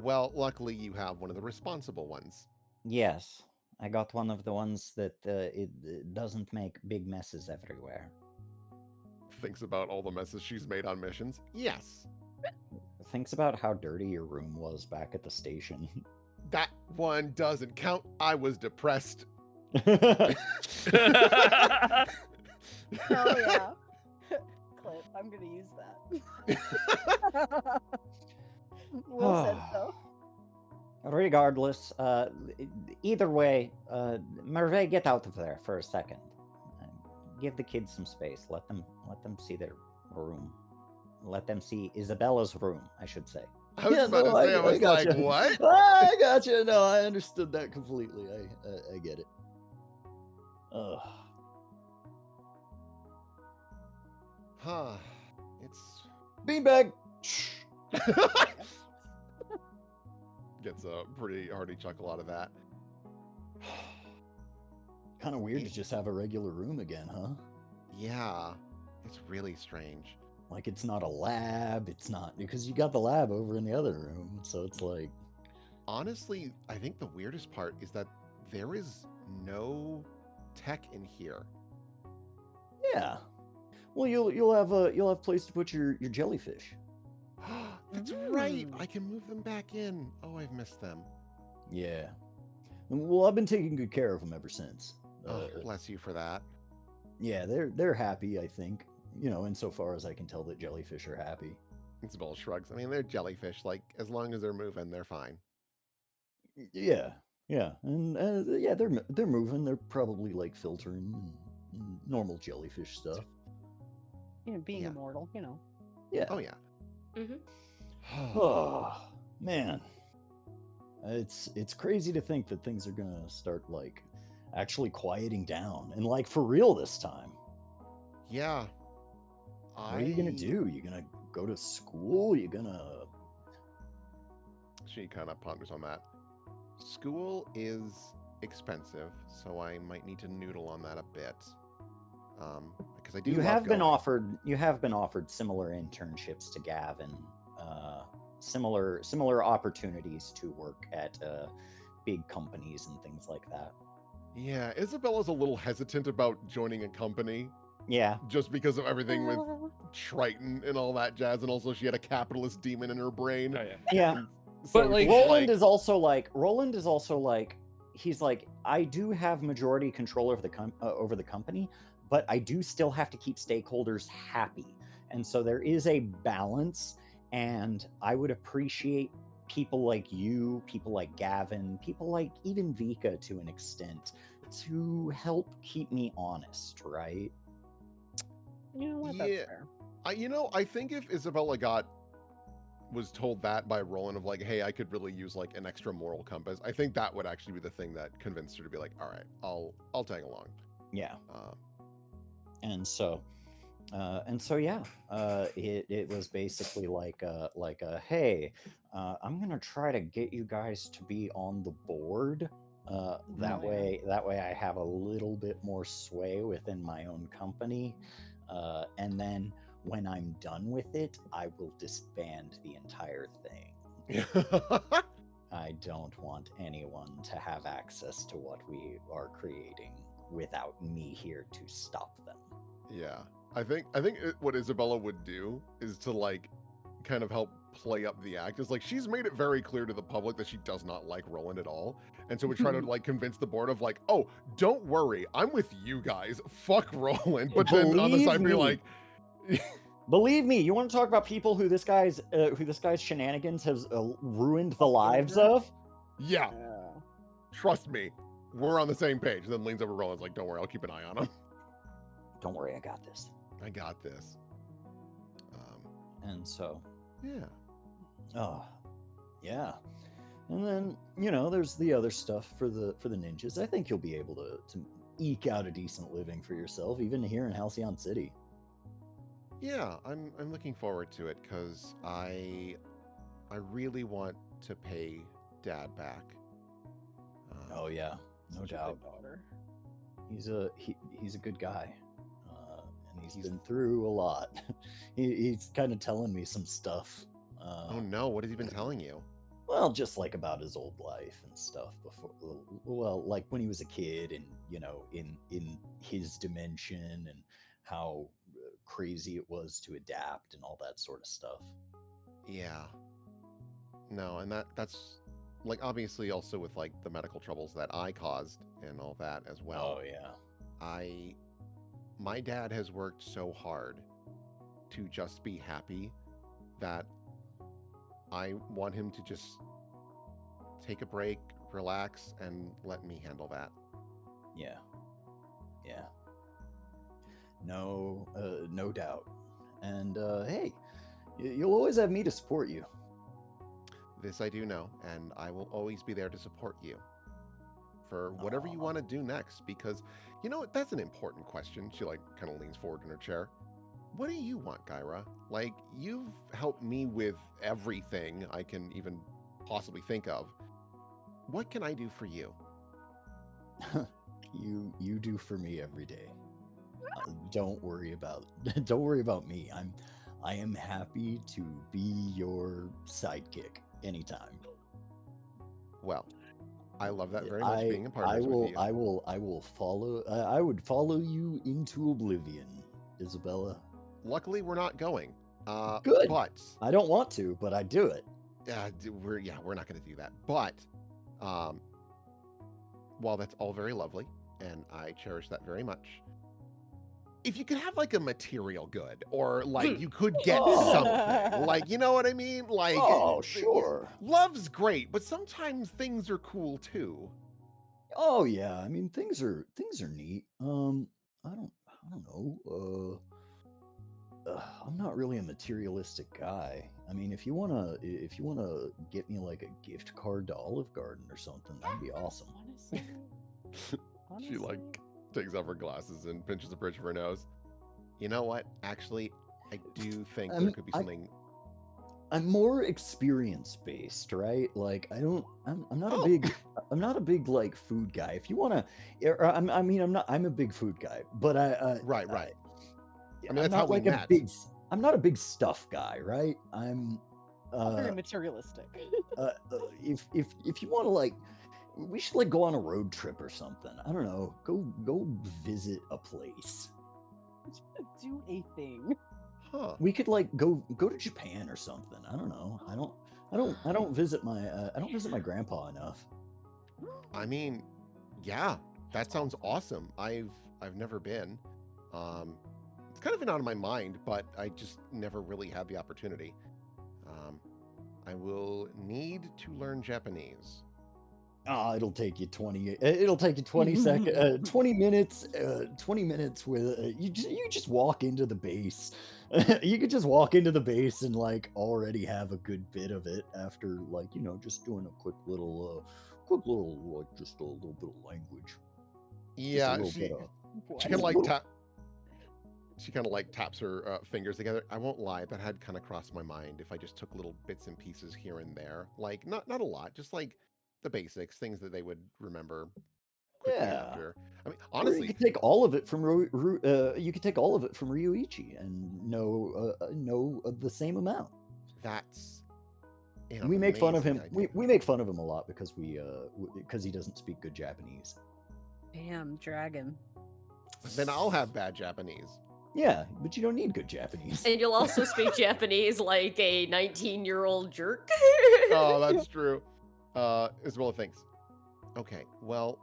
Well, luckily you have one of the responsible ones. Yes, I got one of the ones that it doesn't make big messes everywhere. Thinks about all the messes she's made on missions. Yes. Thinks about how dirty your room was back at the station. That one doesn't count. I was depressed. Hell yeah. Clip. I'm gonna use that. Will said so. Regardless, either way, Merve, get out of there for a second. Give the kids some space. Let them see their room. Let them see Isabella's room, I should say. I was about to say, I was like, gotcha. what? I gotcha. No, I understood that completely. I get it. Ugh. Huh. It's Beanbag. gets a pretty hearty chuckle out of that. Kind of weird to just have a regular room again, huh? Yeah, it's really strange. Like it's not a lab. It's not because you got the lab over in the other room. So it's like, Honestly, I think the weirdest part is that there is no tech in here. yeah. Well, you'll have place to put your jellyfish. That's right. I can move them back in. Oh, I've missed them. Yeah. Well, I've been taking good care of them ever since. Oh, bless you for that. Yeah, they're happy. I think insofar as I can tell that jellyfish are happy. Isabel shrugs. I mean, they're jellyfish. Like, as long as they're moving, they're fine. Yeah, and yeah, they're moving. They're probably like filtering and normal jellyfish stuff. Being Yeah. immortal, Yeah. Oh, yeah. Oh man, it's crazy to think that things are gonna start like actually quieting down and like for real this time. Yeah. What are you gonna do? You gonna go to school? You gonna? She kind of ponders on that. School is expensive, so I might need to noodle on that a bit. Because I do. You love have been going. offered. You have been offered similar internships to Gavin. Similar opportunities to work at big companies and things like that. Yeah, Isabella's a little hesitant about joining a company Yeah. just because of everything with Triton and all that jazz, and also she had a capitalist demon in her brain. Oh, yeah. Yeah. So But, like- she's Roland is also like he's like, I do have majority control over the company, but I do still have to keep stakeholders happy, and so there is a balance. And I would appreciate people like you, people like Gavin, people like even Vika to an extent, to help keep me honest, right? You know what? Yeah. That's fair. I think if Isabella was told that by Roland of like, hey, I could really use like an extra moral compass, I think that would actually be the thing that convinced her to be like, all right, I'll tag along. Yeah. And so yeah, it was basically like hey, I'm gonna try to get you guys to be on the board That yeah. way I have a little bit more sway within my own company. And then when I'm done with it, I will disband the entire thing. I don't want anyone to have access to what we are creating without me here to stop them. Yeah. I think what Isabella would do is to like kind of help play up the act. Is like she's made it very clear to the public that she does not like Roland at all. And so we try to like convince the board of like, "Oh, don't worry. I'm with you guys. Fuck Roland." But then on the Believe side be me. like Believe me, you want to talk about people who this guy's shenanigans has ruined the lives of? Yeah, Yeah. trust me. We're on the same page. And then leans over to Roland's like, "Don't worry, I'll keep an eye on him. Don't worry, I got this. I got this." And so, Yeah. oh, yeah. And then, you know, there's the other stuff for the ninjas. I think you'll be able to eke out a decent living for yourself, even here in Halcyon City. Yeah, I'm looking forward to it because I really want to pay Dad back. Oh yeah, no Such a doubt. good daughter. He's a good guy, and he's been through a lot. He's kind of telling me some stuff. Oh no, what has he been telling you? Well, just like about his old life and stuff before. Well, like when he was a kid, and you know, in his dimension, and how crazy it was to adapt and all that sort of stuff. Yeah. No, and that's like obviously also with like the medical troubles that I caused and all that as well. Oh yeah. My dad has worked so hard to just be happy that I want him to just take a break, relax, and let me handle that. Yeah. Yeah. No, no doubt. And hey, you'll always have me to support you. This I do know, and I will always be there to support you for whatever you want to do next, because you know what, that's an important question. She like kind of leans forward in her chair. What do you want, Gyra? Like, you've helped me with everything I can even possibly think of. What can I do for you? You do for me every day. Don't worry about me. I am happy to be your sidekick anytime. Well, I love that very much, being a partner with you. I will follow. I would follow you into oblivion, Isabella. Luckily, we're not going. Good. But I don't want to, but I do it. We're not going to do that. But while that's all very lovely, and I cherish that very much, if you could have like a material good, or like you could get something, like, you know what I mean? Like, oh sure, love's great, but sometimes things are cool too. Oh yeah, I mean things are neat. I don't know. I'm not really a materialistic guy. I mean, if you wanna get me like a gift card to Olive Garden or something, that'd be awesome. She like takes off her glasses and pinches the bridge of her nose. You know what? Actually, I do think there could be something. I'm more experience based, right? Like I'm not a big I'm not a big like food guy. If you want to, I'm a big food guy, but right. I mean, that's how we met. I'm not a big stuff guy, right? I'm very materialistic. If you want to like, we should like go on a road trip or something. I don't know. Go visit a place. Do a thing. Huh. We could like go to Japan or something. I don't know. I don't visit my grandpa enough. I mean, yeah, that sounds awesome. I've never been. It's kind of been out of my mind, but I just never really had the opportunity. I will need to learn Japanese. It'll take you 20 seconds, 20 minutes, 20 minutes with you just walk into the base. You could just walk into the base and like already have a good bit of it after like, you know, just doing a quick little like just a little bit of language. Yeah, she kind of like taps her fingers together. I won't lie, that had kind of crossed my mind if I just took little bits and pieces here and there. Like not a lot, just like the basics, things that they would remember quickly Yeah. after. I mean, Or honestly, you could take all of it from you could take all of it from Ryuichi and know the same amount. that's an We make fun of amazing him. idea. We make fun of him a lot because because he doesn't speak good Japanese. Damn, dragon. Then I'll have bad Japanese. Yeah, but you don't need good Japanese. And you'll also speak Japanese like a 19-year-old jerk. Oh, that's true. Isabella thinks. Okay, well,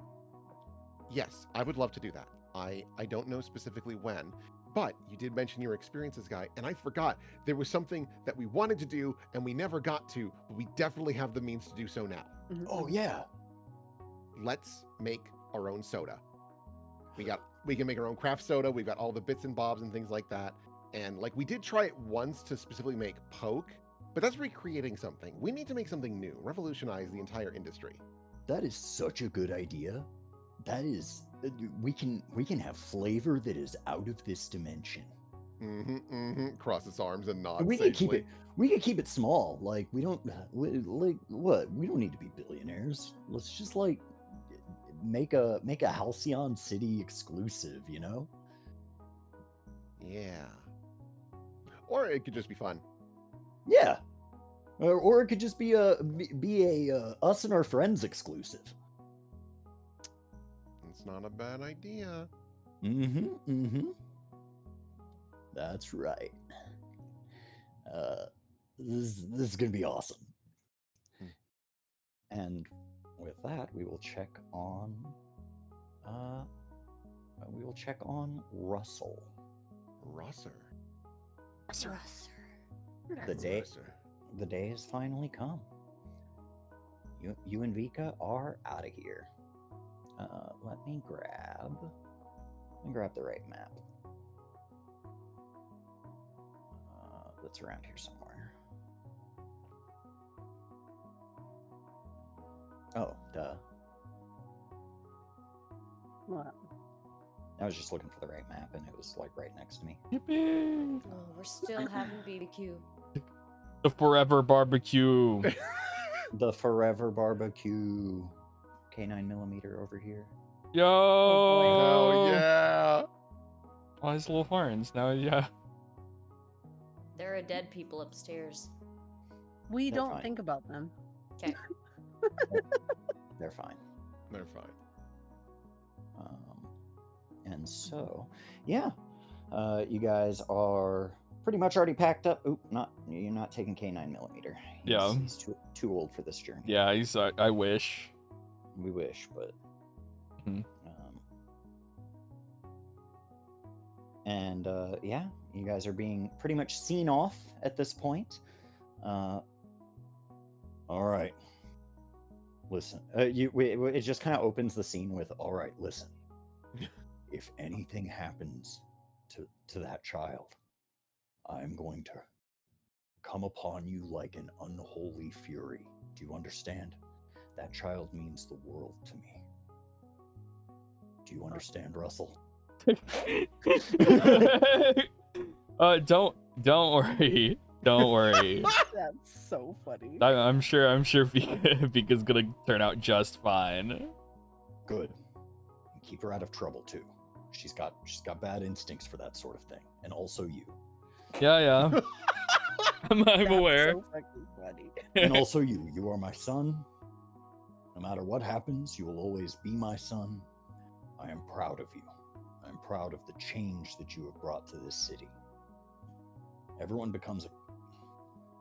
yes, I would love to do that. I don't know specifically when, but you did mention your experiences, guy, and I forgot there was something that we wanted to do and we never got to, but we definitely have the means to do so now. Oh yeah. Let's make our own soda. We can make our own craft soda. We've got all the bits and bobs and things like that. And like we did try it once to specifically make Poke, but that's recreating something. We need to make something new, revolutionize the entire industry. That is such a good idea. That is, we can have flavor that is out of this dimension. Cross its arms and nod. We can keep it. We can keep it small. Like we don't like what? We don't need to be billionaires. Let's just like make a Halcyon City exclusive. You know? Yeah. Or it could just be fun. Yeah. Or it could just be a us and our friends exclusive. It's not a bad idea. That's right. This is gonna be awesome. And with that, we will check on Russell. Russer. The day has finally come. You and Vika are out of here. Let me grab the right map. That's around here somewhere. Oh, duh. What? I was just looking for the right map, and it was like right next to me. Yippee! Oh, we're still having BBQ. The forever barbecue. The Forever Barbecue K9mm over here. Yo! Oh yeah! Oh, his little horns. Now, yeah. There are dead people upstairs. We They're don't fine. think about them. Okay. They're fine. They're fine. And so, yeah, you guys are pretty much already packed up. Oop, you're not taking K9mm. Yeah. He's too old for this journey. Yeah, I wish. We wish, but. Mhm. And yeah, you guys are being pretty much seen off at this point. All right. Listen, it just kind of opens the scene with, all right, listen. If anything happens to that child, I'm going to come upon you like an unholy fury. Do you understand? That child means the world to me. Do you understand, Russell? Don't worry. Don't worry. That's so funny. I'm sure Vika's gonna turn out just fine. Good. And keep her out of trouble too. She's got bad instincts for that sort of thing, and also you. Yeah. I'm aware. So fucking funny. And also you. You are my son. No matter what happens, you will always be my son. I am proud of you. I'm proud of the change that you have brought to this city. Everyone becomes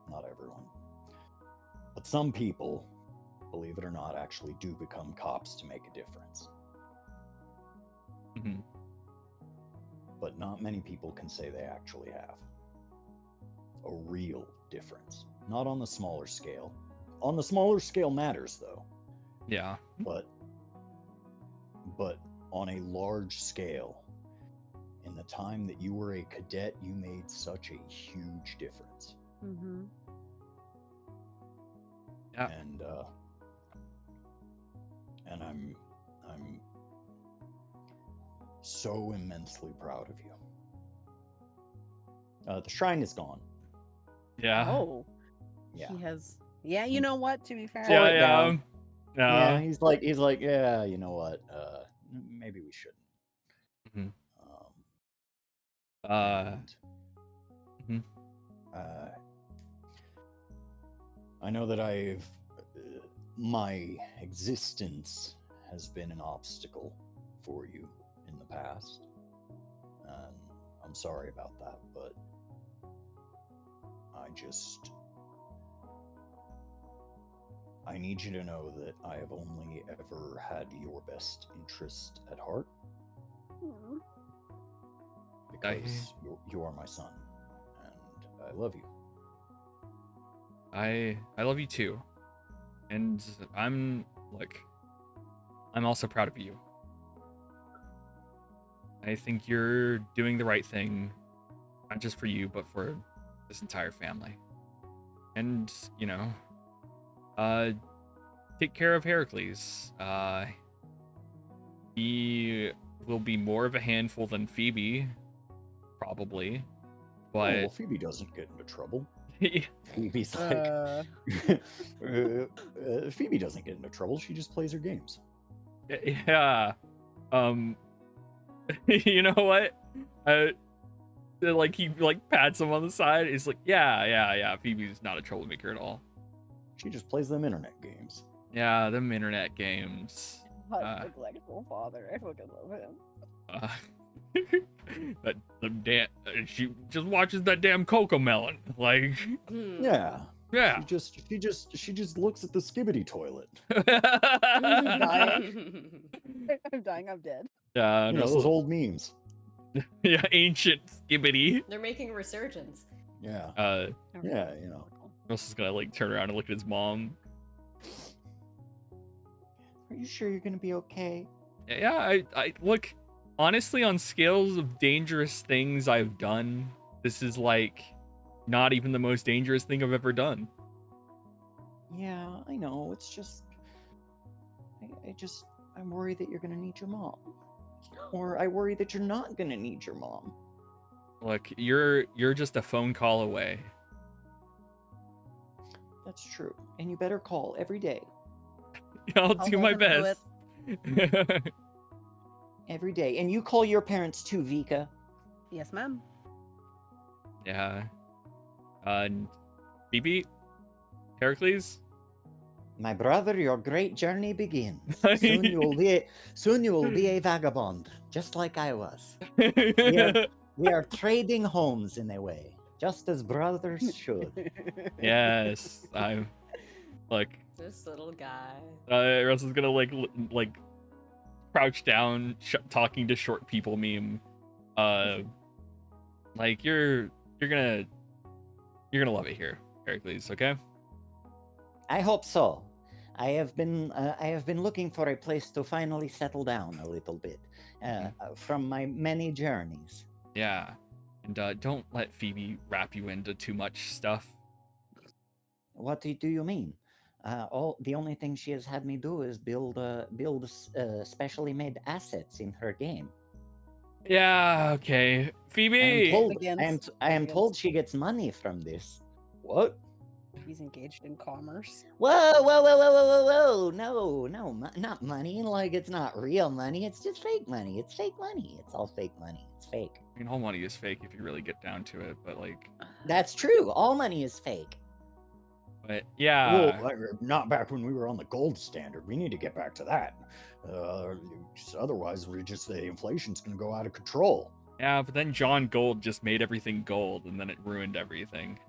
not everyone, but some people, believe it or not, actually do become cops to make a difference. Mhm. But not many people can say they actually have a real difference. Not on the smaller scale. On the smaller scale matters though. Yeah. But on a large scale, in the time that you were a cadet, you made such a huge difference. Mm-hmm. Yeah. And I'm so immensely proud of you. The shrine is gone. Yeah. Oh. Yeah. He has. Yeah, you know what? To be fair. Yeah. Yeah, he's like, yeah, you know what? Maybe we shouldn't. Mhm. And, mhm. I know that my existence has been an obstacle for you in the past, and I'm sorry about that, but I need you to know that I have only ever had your best interest at heart, because you are my son, and I love you. I love you too, and I'm also proud of you. I think you're doing the right thing, not just for you, but for this entire family. And take care of Heracles. He will be more of a handful than Phoebe, probably. But well, Phoebe doesn't get into trouble. Phoebe's like, Phoebe doesn't get into trouble. She just plays her games. Yeah. You know what? He pats him on the side. He's like, yeah. Phoebe's not a troublemaker at all. She just plays them internet games. Yeah, them internet games. Neglectful father. I fucking love him. She just watches that damn Coco Melon. Like, yeah. She just looks at the skibbity toilet. I'm dying. I'm dying. I'm dead. Yeah, those old memes. Yeah, ancient skibbity. They're making a resurgence. Yeah. Yeah, Russell's gonna turn around and look at his mom. Are you sure you're gonna be okay? Yeah, I look, honestly, on scales of dangerous things I've done, this is not even the most dangerous thing I've ever done. Yeah, I know. It's just, I'm worried that you're gonna need your mom, or I worry that you're not gonna need your mom. Look, you're just a phone call away. That's true, and you better call every day. I'll do my best. Every day, and you call your parents too, Vika. Yes, ma'am. Yeah. Phoebe? Heracles? My brother, your great journey begins. Soon you will be a vagabond, just like I was. We are trading homes in a way, just as brothers should. Yes, I'm this little guy. Russell's gonna crouch down, talking to short people meme. You're gonna love it here, Heracles. Okay. I hope so. I have been looking for a place to finally settle down a little bit from my many journeys. Yeah, and don't let Phoebe wrap you into too much stuff. What do you mean? The only thing she has had me do is build specially made assets in her game. Yeah, okay, Phoebe. I am told she gets money from this. What? He's engaged in commerce. Whoa! No, not money. It's not real money. It's just fake money. It's fake money. It's all fake money. It's fake. I mean, all money is fake if you really get down to it, but That's true. All money is fake. But yeah. Well, not back when we were on the gold standard. We need to get back to that. Otherwise, the inflation's going to go out of control. Yeah, but then John Gold just made everything gold, and then it ruined everything.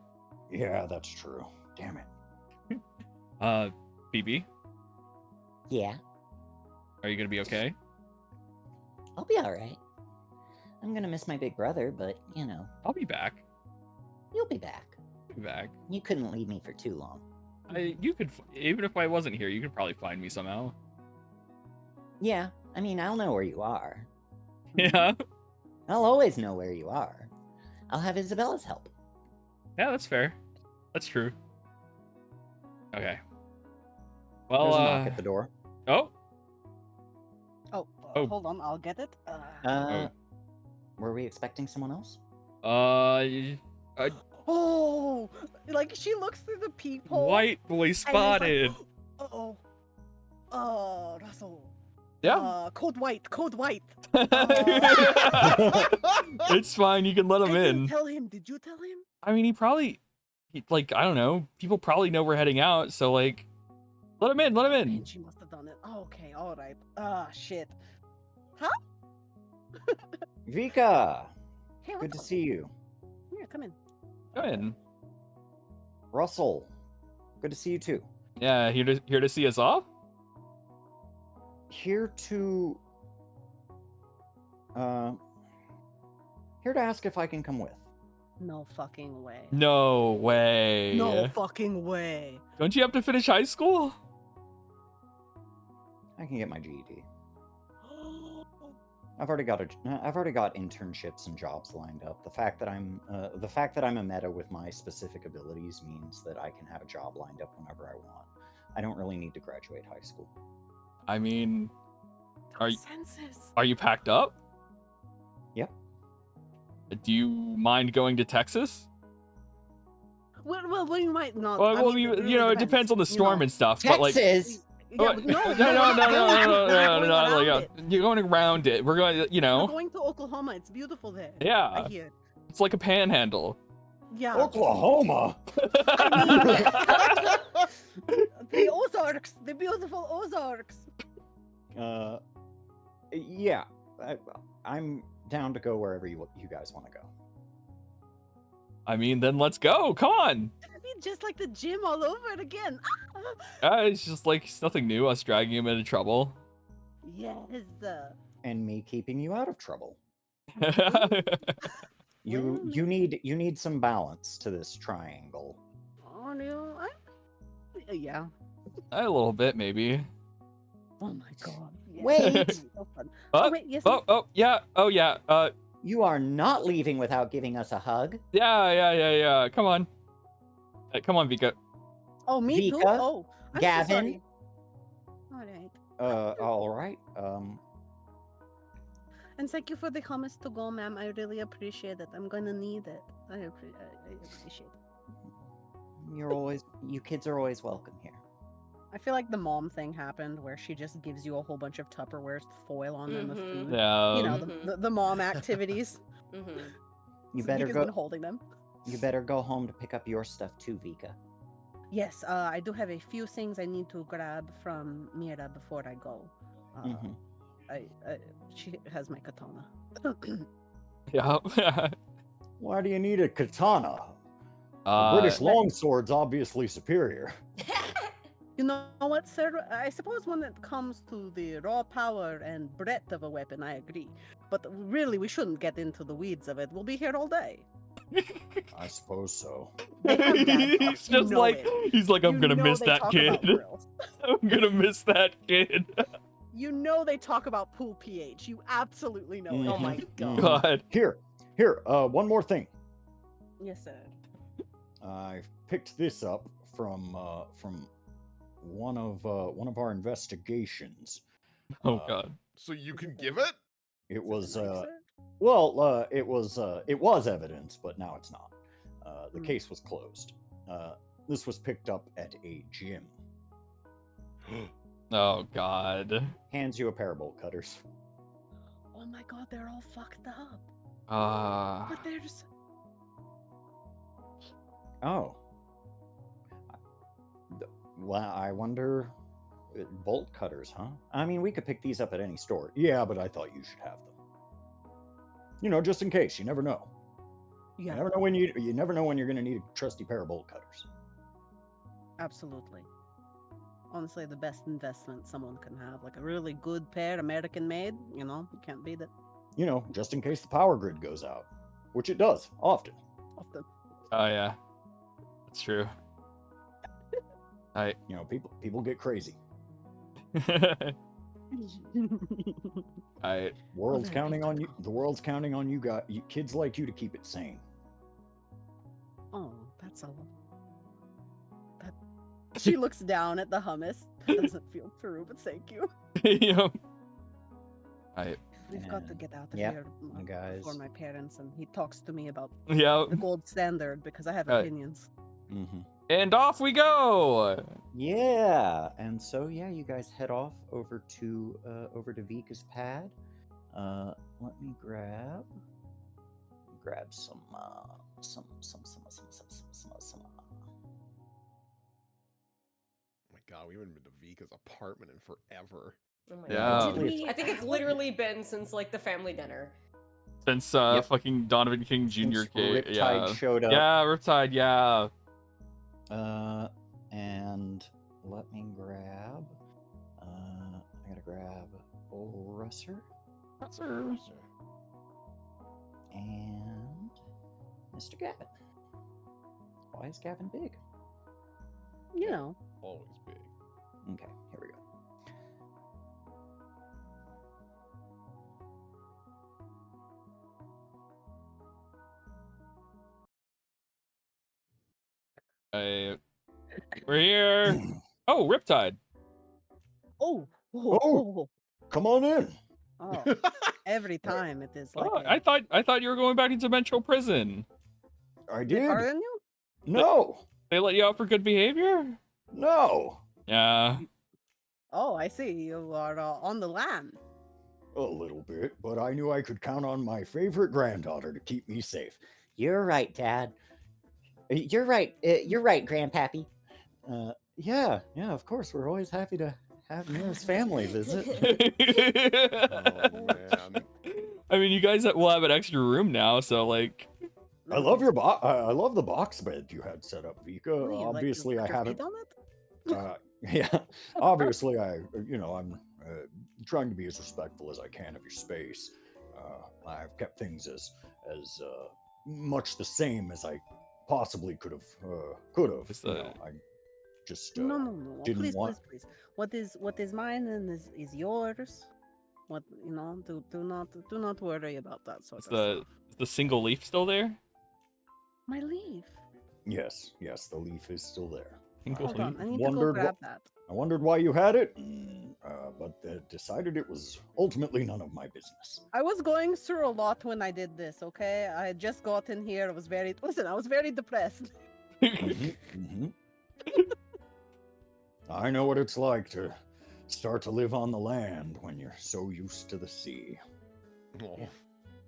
Yeah, that's true. Damn it. Phoebe? Yeah? Are you gonna be okay? I'll be alright. I'm gonna miss my big brother, but, I'll be back. You'll be back. I'll be back. You couldn't leave me for too long. You could, even if I wasn't here, you could probably find me somehow. Yeah, I mean, I'll know where you are. Yeah? I'll always know where you are. I'll have Isabella's help. Yeah, that's fair. That's true. Okay. Well, there's a knock at the door. Oh. Hold on, I'll get it. Were we expecting someone else? Oh, she looks through the peephole. White boy spotted. Oh. Russell. Yeah. Code white. It's fine. You can let him I didn't in. tell him. Did you tell him? I mean, like, I don't know. People probably know we're heading out, so like, let him in. Let him in. And she must have done it. Oh, okay, all right. Shit. Huh? Vika, Hey, good what's to up? see you. Here, come in. Go in. Russell, good to see you too. Yeah, here to see us off. Here to ask if I can come with. No fucking way. No way. No fucking way. Don't you have to finish high school? I can get my GED. I've already got internships and jobs lined up. The fact that I'm a meta with my specific abilities means that I can have a job lined up whenever I want. I don't really need to graduate high school. I mean, are Senses. you packed up? Yep. Do you mind going to Texas? Well, we might not. Well, I mean, you really know, it depends on the storm and stuff. But like, Texas. Yeah, no, but no. Like, you're going around it. We're going, you We're know. going to Oklahoma. It's beautiful there. Yeah. I hear. It's like a panhandle. Yeah. Oklahoma. The Ozarks. The beautiful Ozarks. Yeah. I'm down to go wherever you guys want to go. I mean, then let's go. Come on. I mean, just like the gym all over again. It's just like it's nothing new. Us dragging him into trouble. Yes. And me keeping you out of trouble. You need some balance to this triangle. Oh no. Yeah. A little bit, maybe. Oh my god. Yeah. Wait. So fun. Oh, wait. Yes. oh, yeah. Oh, yeah. You are not leaving without giving us a hug. Yeah. Come on. Come on, Vika. Oh, me too. Vika, Oh, I'm Gavin. So sorry. All right. All right. And thank you for the hummus to go, ma'am. I really appreciate it. I'm gonna need it. I appreciate it. You kids are always welcome here. I feel like the mom thing happened where she just gives you a whole bunch of Tupperwares with foil on them with food. Yeah. You know, the mom activities. You So better Vika's go. been holding them. You better go home to pick up your stuff too, Vika. Yes, I do have a few things I need to grab from Mira before I go. She has my katana. Yeah. Why do you need a katana? The British longsword's obviously superior. You know what, sir? I suppose when it comes to the raw power and breadth of a weapon, I agree. But really, we shouldn't get into the weeds of it. We'll be here all day. I suppose so. He's just like, I'm gonna miss that kid. I'm gonna miss that kid. You know they talk about pool pH. You absolutely know it. Oh my god. God. Here. One more thing. Yes, sir. I picked this up from one of our investigations. Oh god. So you can give it? It was Nice, it was evidence, but now it's not. The case was closed. This was picked up at a gym. Oh god. Hands you a pair of bolt cutters. Oh my god, they're all fucked up. But there's. Oh. Well, I wonder. Bolt cutters, huh? I mean, we could pick these up at any store. Yeah, but I thought you should have them. You know, just in case. You never know. Yeah. You never know when you're going to need a trusty pair of bolt cutters. Absolutely. Honestly, the best investment someone can have. Like a really good pair, American made, you know, you can't beat it. You know, just in case the power grid goes out. Which it does, often. Oh yeah. That's true. You know, people get crazy. World's counting on you. The world's counting on you guys, kids like you, to keep it sane. Oh, that's a lot. She looks down at the hummus. That doesn't feel true, but thank you. Yeah. We've got to get out of Yep, here you guys. before my parents, and he talks to me about Yeah. the gold standard because I have opinions. Mm-hmm. And off we go. Yeah, and so yeah, you guys head off over to Vika's pad. Let me grab some. Oh my god, we haven't been to Vika's apartment in forever. Oh my Yeah. god. Hopefully I think it's literally been since like the family dinner. Since Yep. fucking Donovan King Jr. Since came. Riptide Yeah. showed up. Yeah, Riptide, yeah. And let me grab. I gotta grab old Russer and Mr. Gavin. Why is Gavin big? You know. Always big. Okay, here we go. We're here. Oh, Riptide. Oh, come on in. Oh, every time it is like. Oh, I thought you were going back into Metro Prison. I They did. pardon you? No, They let you out for good behavior? no. Yeah. Oh, I see. You are on the lam. A little bit, but I knew I could count on my favorite granddaughter to keep me safe. You're right, Dad. You're right. You're right, Grandpappy. Yeah, of course. We're always happy to have Mira's family visit. Oh man. I mean, you guys will have an extra room now, so like. I love your box. I love the box bed you had set up, Vika. What do you, Obviously, like, I put your feet haven't. on it? Yeah, obviously, I'm trying to be as respectful as I can of your space. I've kept things as much the same as I possibly could have. I just No. didn't Please, want. please. What is mine and is yours. What do not worry about that sort Is of stuff. the single leaf still there? My leaf. Yes, the leaf is still there. Single Hold on, leaf? I need to go grab that. I wondered why you had it, but decided it was ultimately none of my business. I was going through a lot when I did this. Okay, I had just gotten here. I was very depressed. Mhm. I know what it's like to start to live on the land when you're so used to the sea. Oh.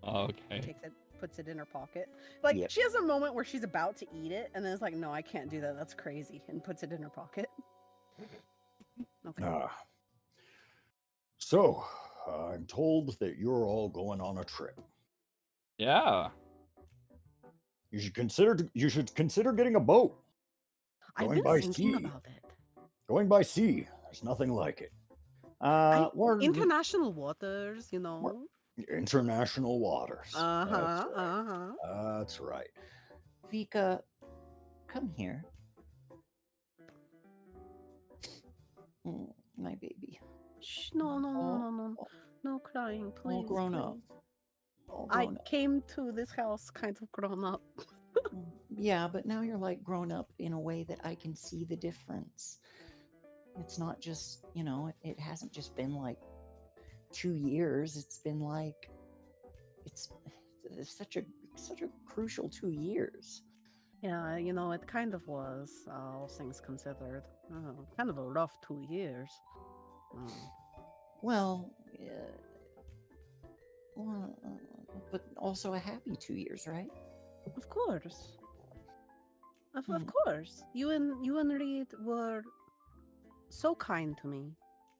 Okay. Takes it, puts it in her pocket. Like Yep. she has a moment where she's about to eat it, and then it's like, no, I can't do that. That's crazy, and puts it in her pocket. Okay. So, I'm told that you're all going on a trip. Yeah. You should consider getting a boat. I've Going been by thinking sea. about it. Going by sea. There's nothing like it. International waters, you know. International waters. Uh-huh. That's right. Vika, come here. My baby. Shh, no crying, please. All grown please. up. All I grown up. came to this house kind of grown up. Yeah, but now you're like grown up in a way that I can see the difference. It's not just, it hasn't just been like 2 years. It's been like, it's such a crucial 2 years. Yeah, it kind of was, all things considered. Kind of a rough 2 years. Well, but also a happy 2 years, right? Of course. Of course. You and Reed were so kind to me,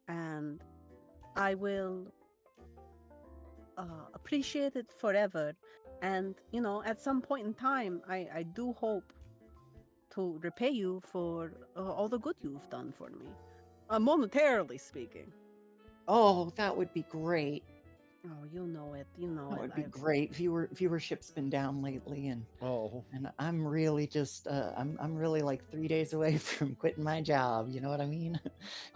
and I will appreciate it forever. And at some point in time, I do hope to repay you for all the good you've done for me, monetarily speaking. Oh, that would be great. Oh, you know it. That would be great. Viewership's been down lately, and I'm really just I'm really like 3 days away from quitting my job. You know what I mean?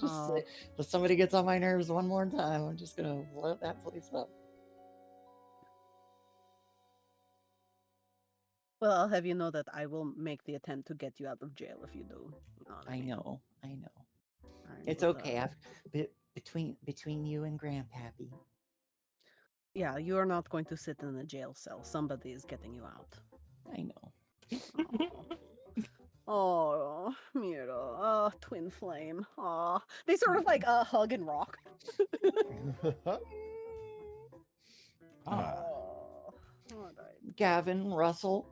If somebody gets on my nerves one more time, I'm just gonna blow that place up. Well, I'll have you know that I will make the attempt to get you out of jail if you do. I know. It's okay. Between you and Grandpappy. Yeah, you are not going to sit in a jail cell. Somebody is getting you out. I know. Oh, Mira. Oh, twin flame. Oh, they sort of like hug and rock. Ah, Oh, alright. Gavin, Russell,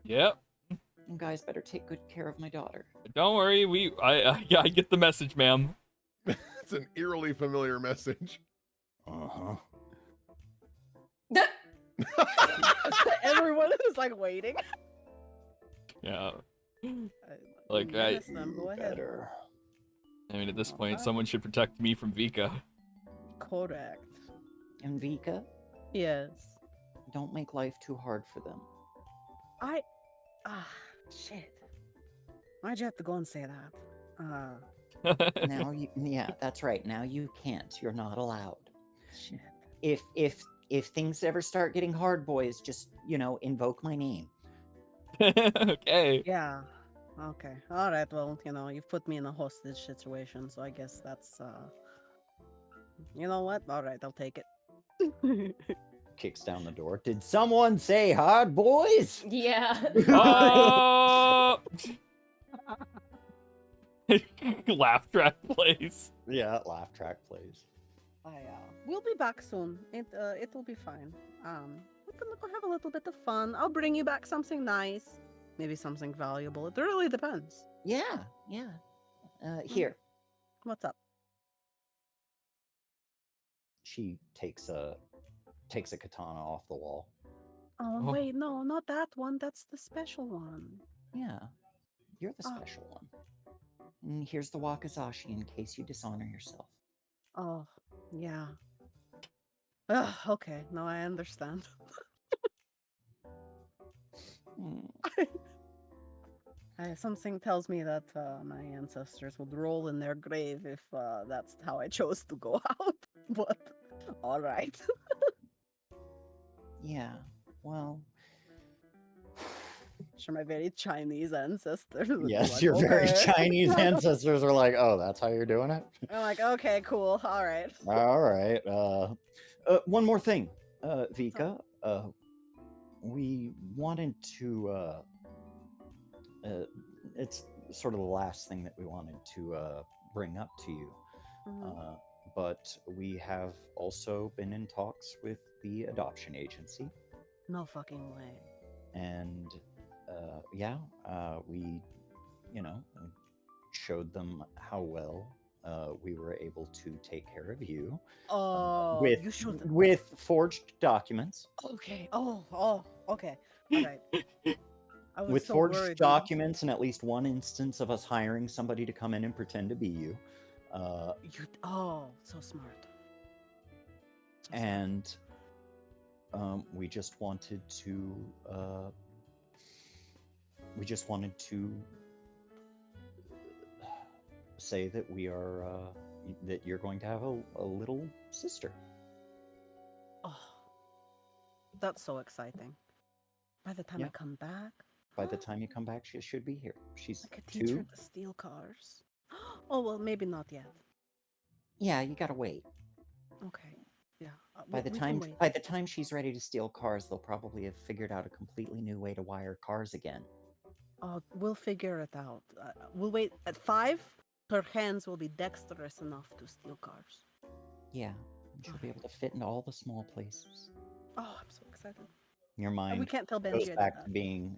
Yep. you guys better take good care of my daughter. Don't worry. I get the message, ma'am. It's an eerily familiar message. Uh-huh. Everyone is like waiting. Yeah. You Like, miss them. Go ahead. Better. I mean, at this point, someone should protect me from Vika. Correct. And Vika, Yes. don't make life too hard for them. Shit. Why'd you have to go and say that? Now you, yeah, that's right. Now you can't. You're not allowed. Shit. If things ever start getting hard, boys, just invoke my name. Okay. Yeah. Okay. All right. Well, you've put me in a hostage situation, so I guess that's. You know what? All right, I'll take it. Kicks down the door. Did someone say hard, boys? Yeah. Oh! Laugh track plays. Yeah, laugh track plays. We'll be back soon. It will be fine. We're gonna go have a little bit of fun. I'll bring you back something nice, maybe something valuable. It really depends. Yeah. Here. What's up? She takes a katana off the wall. Oh, Oh. wait, no, not that one. That's the special one. Yeah, you're the Oh. special one. And here's the wakizashi in case you dishonor yourself. Oh, yeah. Ugh, okay, now I understand. Something tells me that my ancestors would roll in their grave if that's how I chose to go out. But, alright. Yeah, well. Sure, my very Chinese ancestors. would be Yes, like, your very "Okay." Chinese ancestors are like, oh, that's how you're doing it? I'm like, okay, cool, alright. All right. One more thing, Vika. We wanted to. It's sort of the last thing that we wanted to bring up to you. Mhm. But we have also been in talks with the adoption agency. No fucking way. And we showed them how well we were able to take care of you Oh, you showed them. with forged documents. Okay. Oh, okay. Alright. I was With so forged worried. documents and at least one instance of us hiring somebody to come in and pretend to be you. So smart. So smart. And we just wanted to say that we are that you're going to have a little sister. Oh, that's so exciting. By the time I come back, By the time you come back, she should be here. She's I could teach her 2. to steal cars. Oh, well, maybe not yet. Yeah, you gotta wait. Okay. Yeah. By the we can time wait. she's ready to steal cars, they'll probably have figured out a completely new way to wire cars again. We'll figure it out. We'll wait. At 5, her hands will be dexterous enough to steal cars. Yeah, and she'll be able to fit into all the small places. Oh, I'm so excited. Your mind We can't tell Benji I goes did back that. to being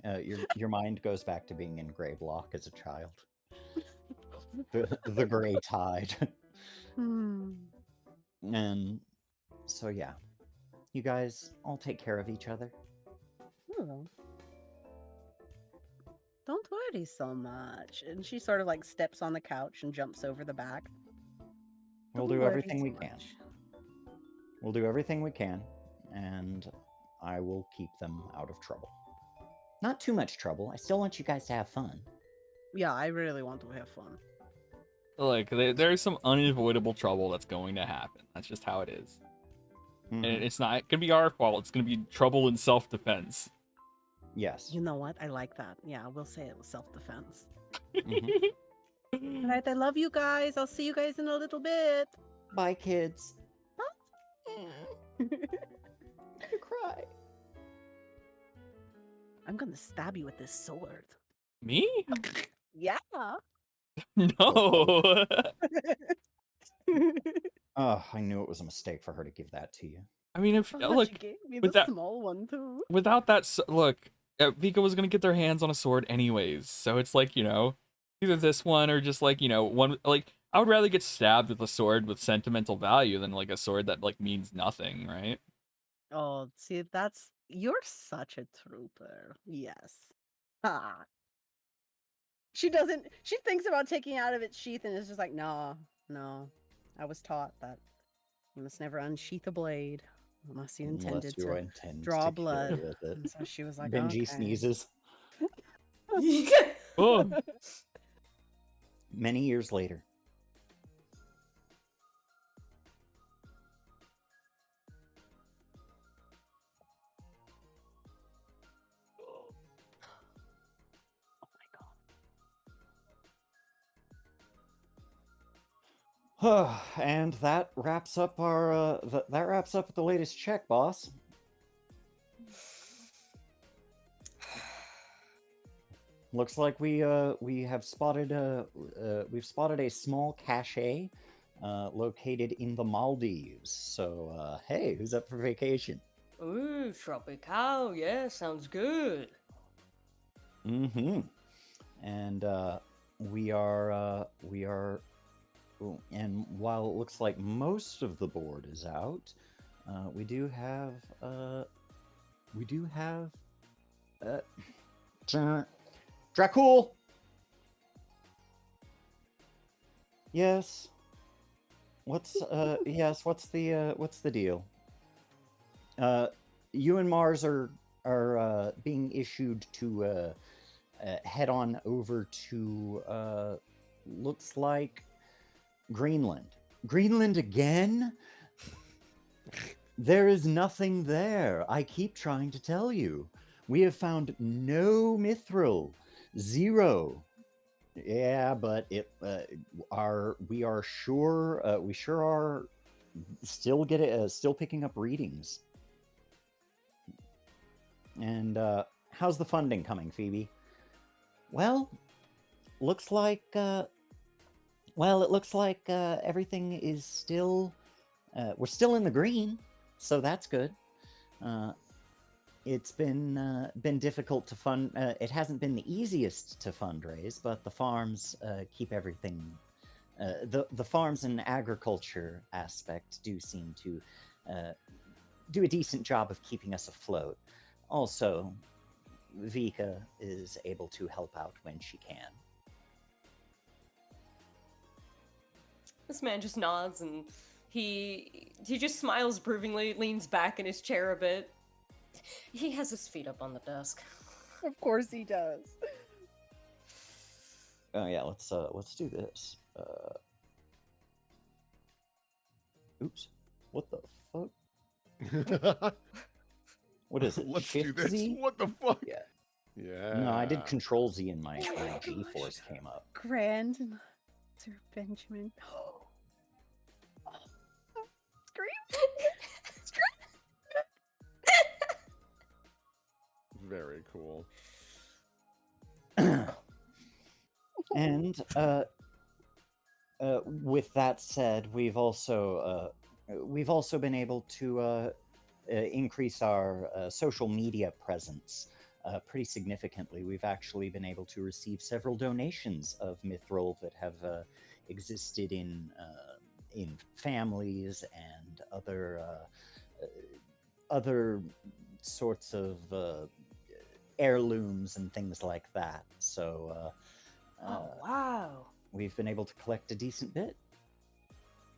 your mind goes back to being in Grey Block as a child. the Grey Tide. And so yeah, you guys all take care of each other. Don't worry so much. And she sort of like steps on the couch and jumps over the back. We'll do everything we can. We'll do everything we can, and I will keep them out of trouble. Not too much trouble. I still want you guys to have fun. Yeah, I really want to have fun. Like, there's some unavoidable trouble that's going to happen. That's just how it is. Mhm. And it's not going to be our fault. It's going to be trouble in self-defense. Yes. You know what? I like that. Yeah, we'll say it was self-defense. Mhm. All right, I love you guys. I'll see you guys in a little bit. Bye, kids. I'm gonna cry. I'm gonna stab you with this sword. Me? Yeah. No. Oh, I knew it was a mistake for her to give that to you. I mean, if Oh, look, she gave me with the that, small one too. without that, look, Vika was gonna get their hands on a sword anyways, so it's like, you know, either this one or just like, you know, one, like, I would rather get stabbed with a sword with sentimental value than like a sword that like means nothing, right? Oh, see, you're such a trooper. Yes. Ah. She thinks about taking it out of its sheath and is just like, no. I was taught that you must never unsheath a blade unless you intended Unless you to intend draw to blood. kill with it. And so she was like, Benji okay. sneezes. Oh. Many years later. And that wraps up our that wraps up the latest check, boss. Looks like we have spotted we've spotted a small cache located in the Maldives. So hey, who's up for vacation? Ooh, tropical. Yeah, sounds good. Mm-hmm. And we are and while it looks like most of the board is out, we do have Dracul. Yes. What's what's the deal? You and Mars are being issued to head on over to looks like Greenland. Greenland again? There is nothing there. I keep trying to tell you. We have found no mithril. Zero. Yeah, but we are sure we sure are still picking up readings. And how's the funding coming, Phoebe? Well, looks like it looks like everything is still we're still in the green, so that's good. It's been difficult to fund. It hasn't been the easiest to fundraise, but the farms keep everything. The farms and agriculture aspect do seem to do a decent job of keeping us afloat. Also, Vika is able to help out when she can. This man just nods and he just smiles approvingly, leans back in his chair a bit. He has his feet up on the desk. Of course he does. Oh yeah, let's do this. Oops. What the fuck? What is it? Let's Shift do this. Z? What the fuck? Yeah. Yeah. No, I did Control Z and my G-force came up. Grand Sir Benjamin. Scream! Very cool. And with that said, we've also been able to increase our social media presence pretty significantly. We've actually been able to receive several donations of mithril that have existed in families and other sorts of heirlooms and things like that. So Oh, wow. we've been able to collect a decent bit.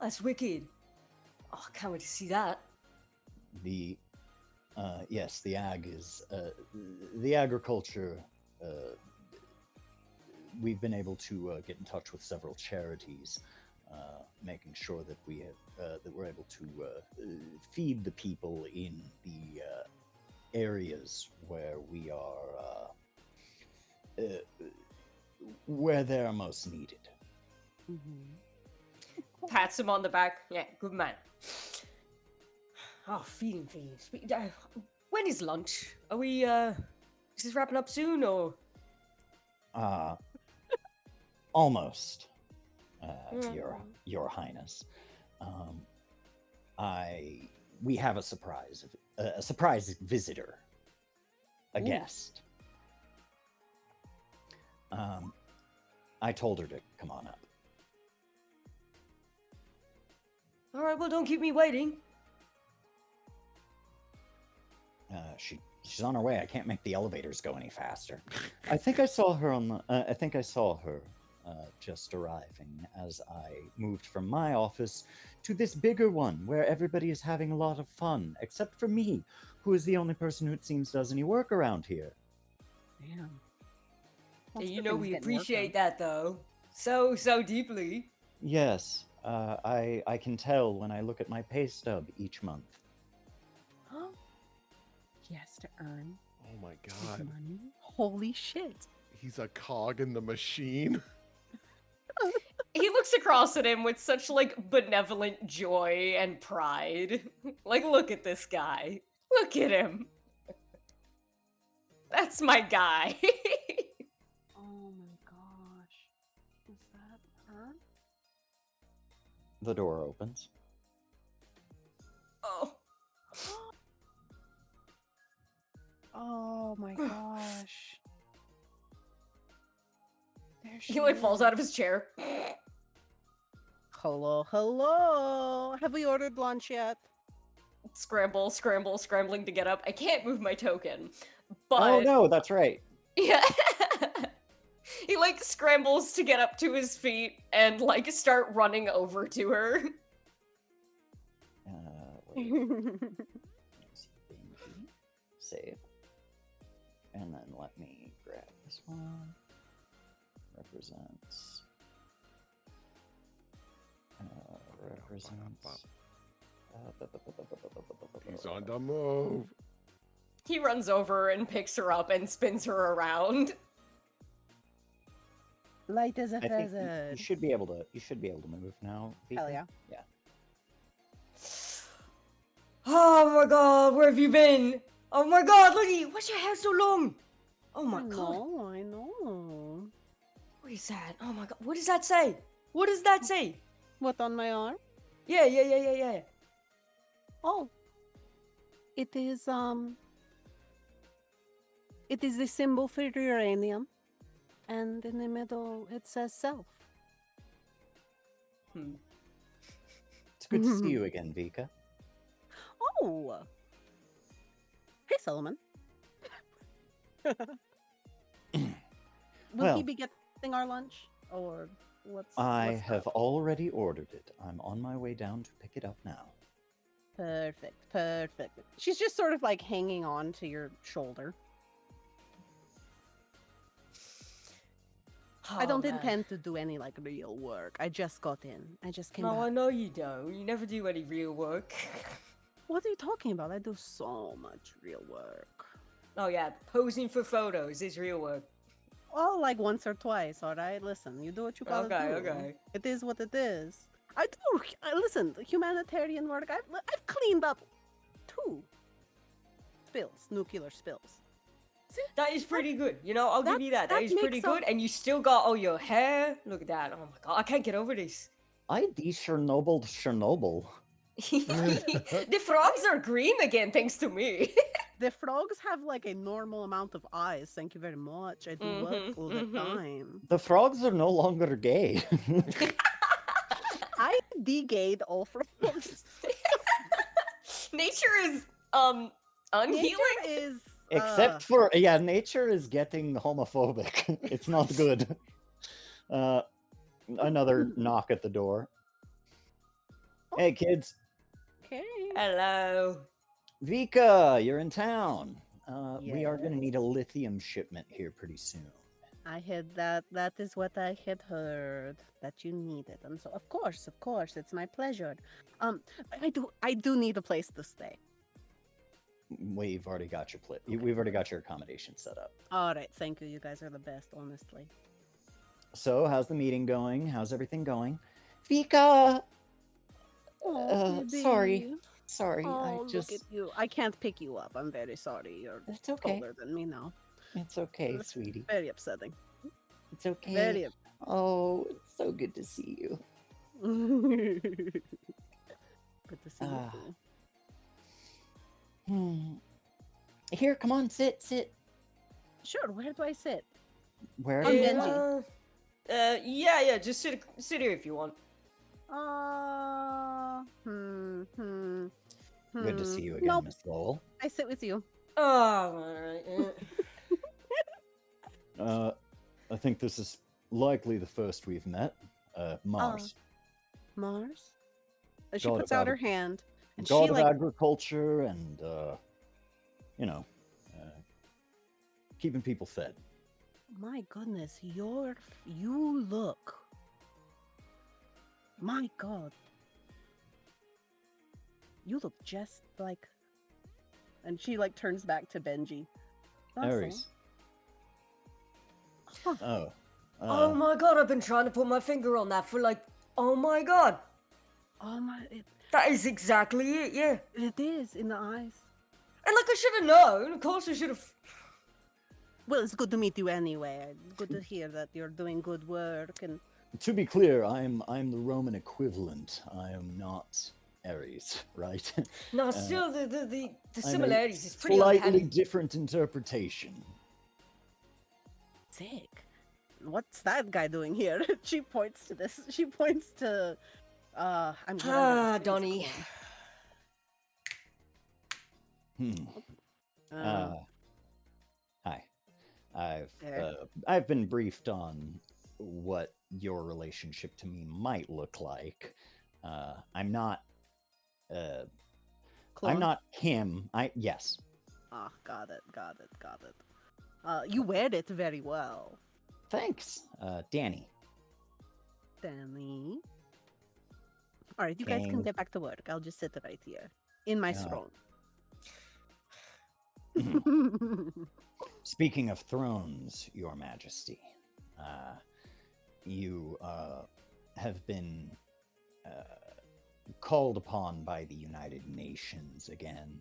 That's wicked. Oh, I can't wait to see that. The yes, the the agriculture. We've been able to get in touch with several charities, making sure that we're able to feed the people in the areas where we are where they're most needed. Pats him on the back. Yeah, good man. Oh, feeding fiends. When is lunch? Are we, is this wrapping up soon, or? Almost, Mm. your Highness. We have a surprise visitor, a Ooh. guest. I told her to come on up. All right, well, don't keep me waiting. She's on her way. I can't make the elevators go any faster. I think I saw her just arriving as I moved from my office to this bigger one where everybody is having a lot of fun, except for me, who is the only person who it seems does any work around here. Damn. Yeah, you know we appreciate that, though. So deeply. Yes, I can tell when I look at my pay stub each month. He has to earn Oh my his god. money. Holy shit. He's a cog in the machine. He looks across at him with such like benevolent joy and pride. Like, look at this guy. Look at him. That's my guy. Oh my gosh. Is that her? The door opens. Oh. Oh my gosh. There she He like falls is. out of his chair. Hello, hello. Have we ordered lunch yet? Scrambling to get up. I can't move my token. But Oh no, that's right. yeah. He like scrambles to get up to his feet and like start running over to her. Wait. Save. And then let me grab this one. Represents. He's on the move. He runs over and picks her up and spins her around. Light as a I think feather. you should be able to. You should be able to move now. Hell Vika. yeah. Yeah. Oh my god, where have you been? Oh my god, look at you. Why's your hair so long? Oh my god. I know. What is that? Oh my god. What does that say? What does that say? What on my arm? Yeah. Oh. It is the symbol for uranium. And in the middle it says self. It's good to see you again, Vika. Oh. Hey, Solomon. Will Well, he be getting our lunch? Or what's I what's have up? already ordered it. I'm on my way down to pick it up now. Perfect. She's just sort of like hanging on to your shoulder. I don't man. intend to do any like real work. I just got in. I just came No, back. I know you don't. You never do any real work. What are you talking about? I do so much real work. Oh yeah, posing for photos is real work. Oh, like once or twice, all right? Listen, you do what you gotta do. Okay. It is what it is. Listen, humanitarian work. I've cleaned up 2 nuclear spills. See? That is pretty good. You know, I'll give you that. That that is pretty makes good. And you still got all your hair. Look at that. Oh my god, I can't get over this. I de-Chernobyl Chernobyl. The frogs are green again, thanks to me. The frogs have like a normal amount of eyes. Thank you very much. I do work all the time. The frogs are no longer gay. I de-gayed all frogs. Nature is unhealing. Nature is Except for nature is getting homophobic. It's not good. Another knock at the door. Hey kids, okay. Hello. Vika, you're in town. We are going to Yes. need a lithium shipment here pretty soon. I had that. That is what I had heard that you needed, and so of course, it's my pleasure. I do need a place to stay. We've already got your We've already got your accommodation set up. All right, thank you. You guys are the best, honestly. So, how's the meeting going? How's everything going? Vika! Oh, Sorry. Oh, I just... look at you. I can't pick you up. I'm very sorry. You're It's okay. taller than me now. It's okay, sweetie. Very upsetting. It's okay. Very. Oh, it's so good to see you. Good to see you Ah. too. Here, come on, sit. Sure, where do I sit? Where I'm do you Benji. want? Yeah, just sit here if you want. Good to see you again, Nope, Miss Lowell. I sit with you. Alright. I think this is likely the first we've met. Mars, Mars? She God puts of out her agri- hand and god she of like agriculture and keeping people fed. my goodness, you look. My God. You look just like. And she like turns back to Benji. Russell. Aries. Huh. Oh my god, I've been trying to put my finger on that for like, oh my god. Oh my, That is exactly it, yeah. it is in the eyes. And like I should have known, of course I should have. Well, it's good to meet you anyway. Good to hear that you're doing good work and. To be clear, I'm the Roman equivalent. I am not Ares, right? No, still the I'm a similarities is pretty slightly uncanny. different interpretation. Sick. What's that guy doing here? She points to this. She points to. I'm. Donnie. Hi. There. I've been briefed on what your relationship to me might look like. I'm not Clone? him. Yes. Ah, got it. You wear it very well, Thanks, Danny. Danny. All right, you guys can King. get back to work. I'll just sit right here in my throne. Speaking of thrones, Your Majesty, you have been called upon by the United Nations again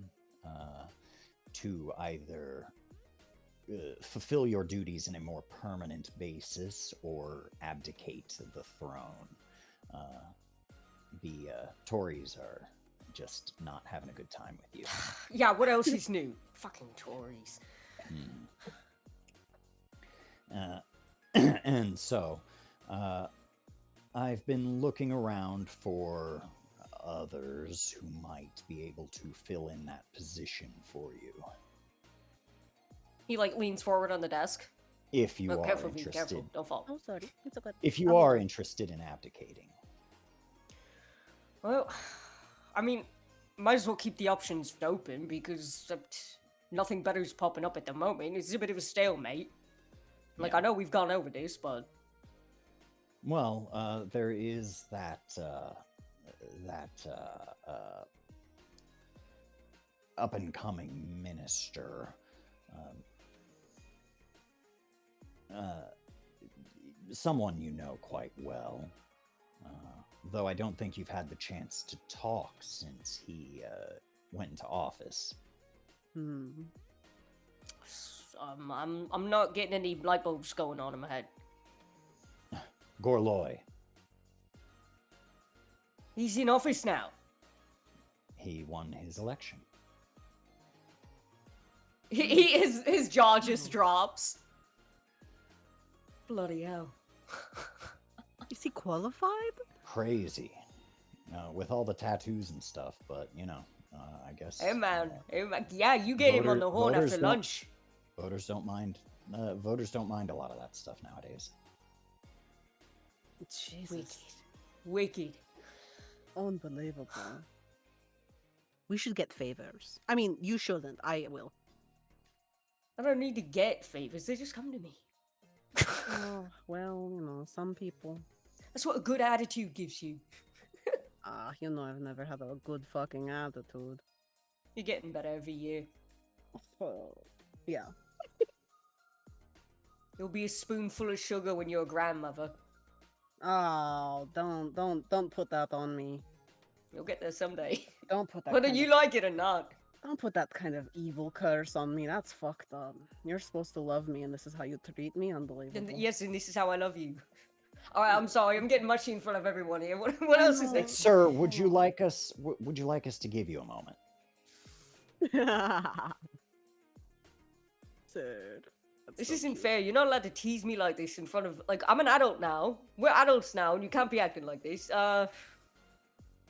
to either fulfill your duties in a more permanent basis or abdicate the throne. The Tories are just not having a good time with you. Yeah, what else is new? Fucking Tories. And so, I've been looking around for others who might be able to fill in that position for you. He like leans forward on the desk. If you Oh, are careful, V, interested. careful. Don't fall. Oh, sorry. It's okay. If you I'll are hold on. interested in abdicating. Well, I mean, might as well keep the options open because nothing better is popping up at the moment. It's a bit of a stalemate. Like, Yeah. I know we've gone over this, but... Well, there is that up-and-coming minister. Someone you know quite well. Though I don't think you've had the chance to talk since he went into office. I'm not getting any light bulbs going on in my head. Gorloy. He's in office now. He won his election. His jaw just drops. Bloody hell. Is he qualified? Crazy. With all the tattoos and stuff, but, I guess... Hey man, yeah, you get him on the horn voters after don't- lunch. Voters don't mind. Voters don't mind a lot of that stuff nowadays. Jesus. Wicked. Unbelievable. We should get favors. I mean, you shouldn't. I will. I don't need to get favors, they just come to me. Oh, well, some people. That's what a good attitude gives you. I've never had a good fucking attitude. You're getting better every year. Oh, yeah. You'll be a spoonful of sugar when you're a grandmother. Oh, don't put that on me. You'll get there someday. Don't put that. Whether kind you of- like it or not. Don't put that kind of evil curse on me. That's fucked up. You're supposed to love me, and this is how you treat me. Unbelievable. Yes, and this is how I love you. All right, I'm sorry. I'm getting mushy in front of everyone here. What else is there? Sir, would you like us? Would you like us to give you a moment? Sad. This isn't fair. You're not allowed to tease me like this in front of like I'm an adult now. We're adults now, and you can't be acting like this.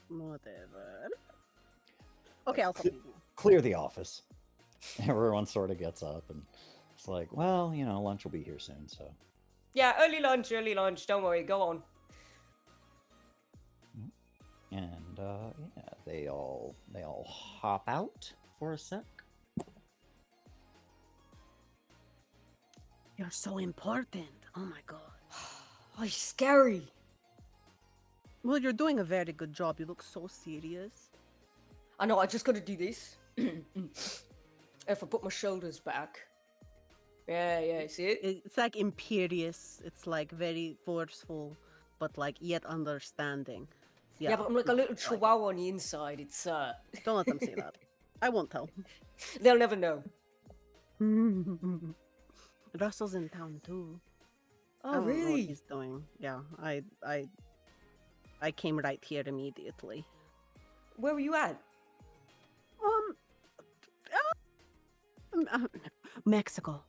Whatever. Okay, I'll stop you. Clear the office. Everyone sort of gets up and it's like, well, you know, lunch will be here soon, so. Yeah, early lunch. Don't worry. Go on. And yeah, they all hop out for a sec. You're so important. Oh my god. Oh, it's scary. Well, you're doing a very good job. You look so serious. I know. I just got to do this. If I put my shoulders back. Yeah. See it? It's like imperious. It's like very forceful, but like yet understanding. Yeah, but I'm like a little chihuahua on the inside. It's Don't let them see that. I won't tell. They'll never know. Russell's in town too. I Oh, don't know what really? he's doing. Yeah, I came right here immediately. Where were you at? Mexico.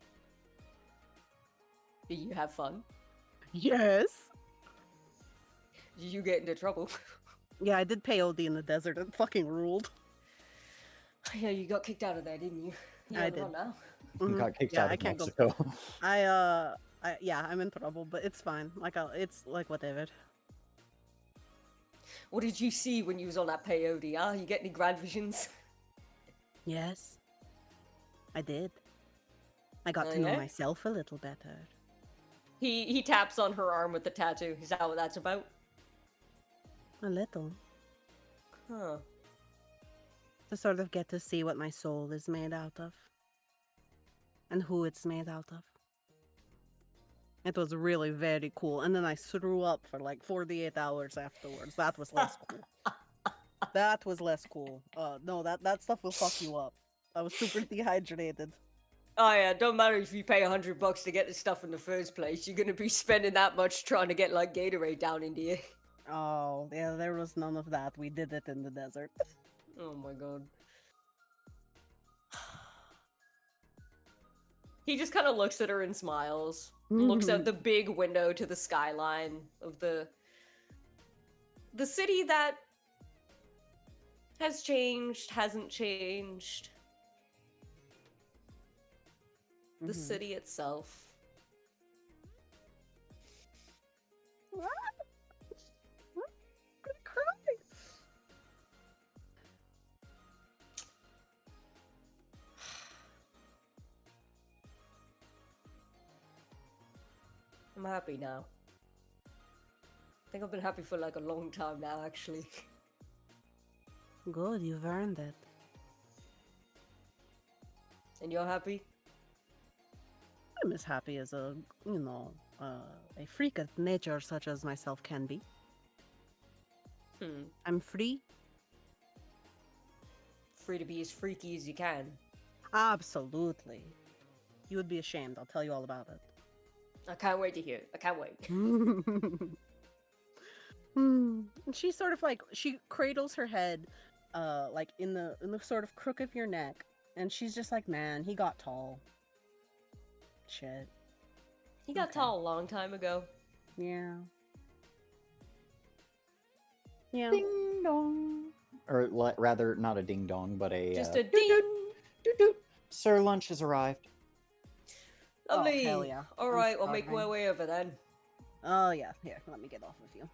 Did you have fun? Yes. Did you get into trouble? Yeah, I did peyote in the desert. It fucking ruled. Yeah, you got kicked out of there, didn't you? You're I on the did. run now. Got kicked Yeah, out I of can't go. Mexico. Yeah, I'm in trouble, but it's fine. It's like whatever. What did you see when you was on that peyote, huh? You get any grand visions? Yes, I did. I got Oh, to know yeah? myself a little better. He taps on her arm with the tattoo. Is that what that's about? A little. Huh. To sort of get to see what my soul is made out of. And who it's made out of. It was really very cool. And then I threw up for like 48 hours afterwards. That was less cool. That was less cool. No, that stuff will fuck you up. I was super dehydrated. Oh yeah, don't matter if you pay $100 to get the stuff in the first place. You're gonna be spending that much trying to get like Gatorade down into you. Oh, yeah, there was none of that. We did it in the desert. Oh my god. He just kind of looks at her and smiles. Looks out the big window to the skyline of the city that has changed, hasn't changed. The city itself. I'm gonna cry. I'm happy now. I think I've been happy for like a long time now, actually. Good, you've earned it. And you're happy? I'm as happy as a freak of nature such as myself can be. I'm free. Free to be as freaky as you can. Absolutely. You would be ashamed. I'll tell you all about it. I can't wait to hear it. I can't wait. And she sort of like she cradles her head like in the sort of crook of your neck, and she's just like, man, he got tall. Shit. He got tall a long time ago. Yeah. Yeah. Ding dong. Or rather, not a ding dong, but a Just a ding. Sir, lunch has arrived. Lovely. Oh, hell yeah. All I'm right, I'll make my starving. way over then. Oh yeah. Here, let me get off with you.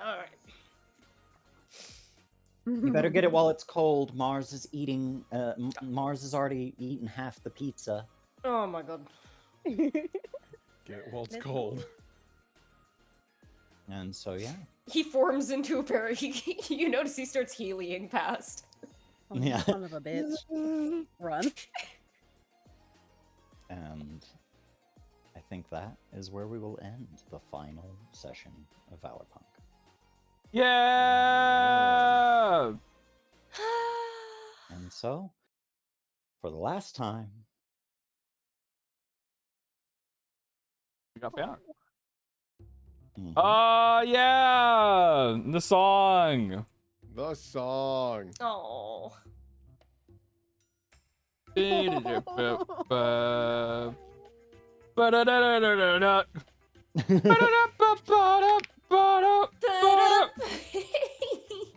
All right. You better get it while it's cold. Mars is eating. Mars has already eaten half the pizza. Oh my god. Get it while it's cold. And so yeah. He forms into a pair. You notice he starts healing past. Oh, you Yeah. son of a bitch. Run. And I think that is where we will end the final session of ValorPUNK. Yeah! And And so, for the last time, We got fan art. mhm, Yeah, the song. The song. Oh.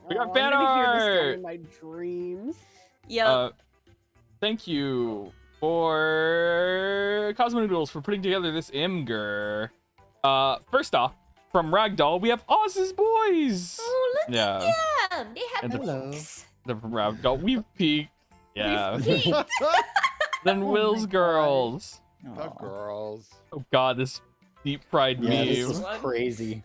We got Oh, fan I'm gonna hear this song art. in my dreams. Yep. Thank you for Cosmo Noodles for putting together this Imgur. First off, from Ragdoll, we have Oz's boys. Oh, look Yeah. at them. They have And the- peaks. Then from Ragdoll, we've peaked. Yeah. We've peaked. Then Oh my Will's God. girls. The aw. girls. Oh god, this deep fried Yeah, this meme. is What? crazy.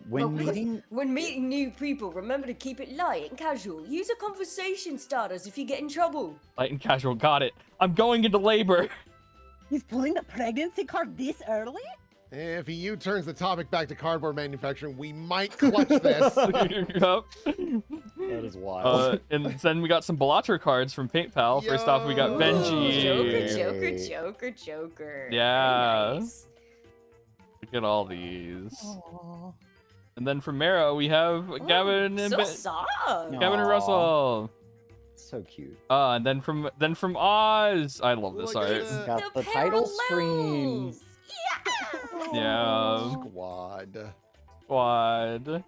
When But meeting, when meeting new people, remember to keep it light and casual. Use a conversation starters if you get in trouble. Light and casual, got it. I'm going into labor. He's pulling the pregnancy card this early? If he U-turns the topic back to cardboard manufacturing, we might clutch this. Yup. that is wild. And then we got some Balatro cards from Paint Pal. First off, we got Yo. Benji. Joker. Yeah. Very nice. Look at all these. Aw. And then from Mara, we have Gavin and So Ben- soft. Gavin and Aw. Russell. So cute. And then from Oz. I love this Look at art. that. Got the title screen. parallels. Yeah. Squad. Squad.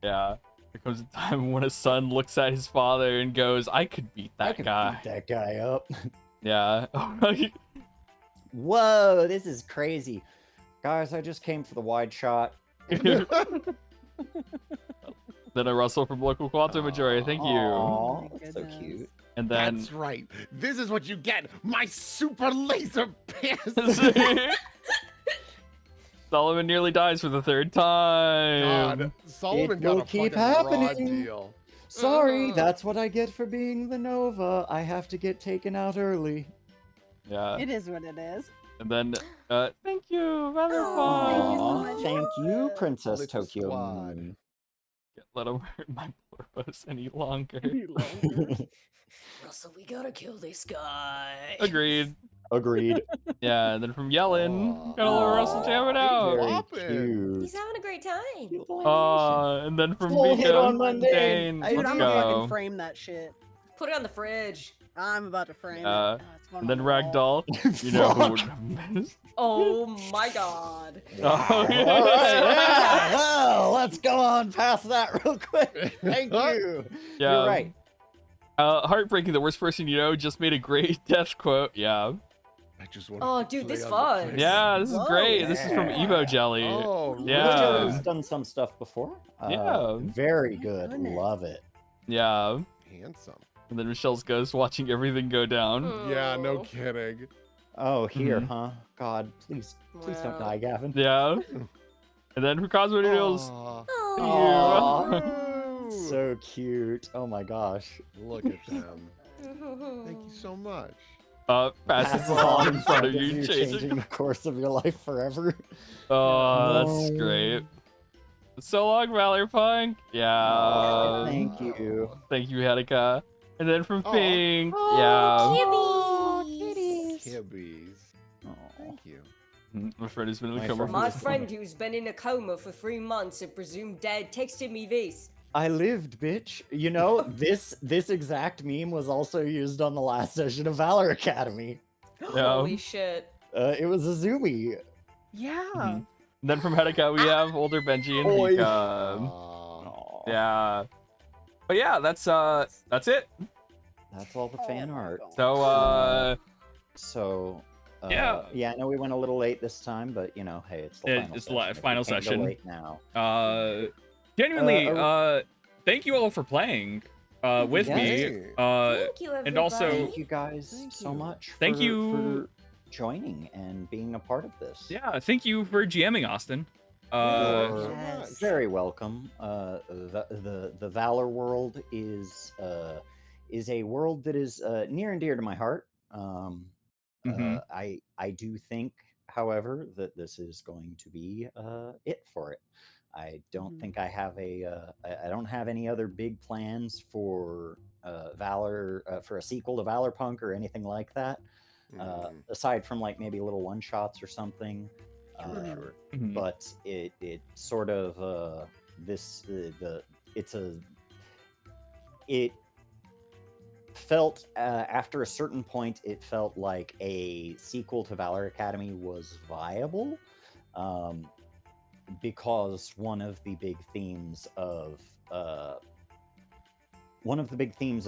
Yeah. There comes a time when a son looks at his father and goes, I could beat that I could guy. beat that guy up. Yeah. Whoa, this is crazy. Guys, I just came for the wide shot. Then a Russell from local Quantum Majority. Thank you. Aw, my that's so goodness. cute. And then That's right. This is what you get. My super laser piss. Solomon nearly dies for the third time. God, Solomon It got will a keep fucking raw happening. deal. Sorry, Mhm. that's what I get for being the Nova. I have to get taken out early. Yeah. It is what it is. And then thank you, Oh, ValorPUNK. thank you so Aw, much. thank you, Princess Little Tokyo squad. Moon. Can't let him hurt my purpose any longer. Russell, we gotta kill this guy. Agreed. Agreed. Yeah, and then from Yellen, Aw. got a little Russell jamming out. Very Poppin'. cute. He's having a great time. And then from Full hit Vika, on Monday. Dane, Dude, let's I'm gonna fucking go. frame that shit. Put it on the fridge. I'm about to frame Yeah. it. Oh, it's going And then on the wall. Ragdoll, you know who Fuck. would have missed. Oh my god. Oh, All right, yeah. Well, let's go on past that real quick. Thank you. Yeah. You're right. Heartbreaking, the worst person you know just made a great death quote. Yeah. I just want Oh, dude, this fun. Yeah, this is Whoa. great. This is from Evo Jelly. Oh, Yeah. He's done some stuff before. Yeah. Very My good. goodness. Love it. Yeah. handsome. And then Michelle's ghost watching everything go down. Yeah, no Oh. kidding. Oh, here, Mhm. huh? God, please don't Wow. die, Gavin. Yeah. And then from Cosmo Noodles. Aw, Aw. Ooh. So cute. Oh my gosh. Look at them. Thank you so much. Passes Passes on in front of you, changing changing. the course of your life forever. Oh, that's No. great. So long, ValorPUNK. Yeah. Thank you. Thank you, Hedeka. And then from Aw. Pink. Oh, Kibbies. Aw. Thank you. Yeah. My friend has been in the My coma friend for My was- friend who's been in a coma for 3 months and presumed dead texted me this. I lived, bitch. You know, this exact meme was also used on the last session of Valor Academy. Yeah. Holy shit. It was a Zoomy. Yeah. Mhm. And then from Hedeka, we have older Benji and Oi. Vika. Aw. Aw. Yeah. But yeah, that's it. That's all the fan Oh my art. God. So So, Yeah. yeah, I know we went a little late this time, but you know, hey, it's the final it's session. If we final can't go session. late now. Genuinely, are thank you all for playing with me. Hey. Thank you, everybody. and also- Thank you guys Thank so you. much. Thank for, you. for joining and being a part of this. Yeah, thank you for GMing, Austin. You're Yes. very welcome. The Valor world is a world that is near and dear to my heart. Mhm. I do think, however, that this is going to be it for it. I don't Mhm. think I have I don't have any other big plans for for a sequel to ValorPUNK or anything like that. Aside from like maybe little one shots or something. Sure. But it sort of it felt after a certain point it felt like a sequel to Valor Academy was viable, because one of the big themes of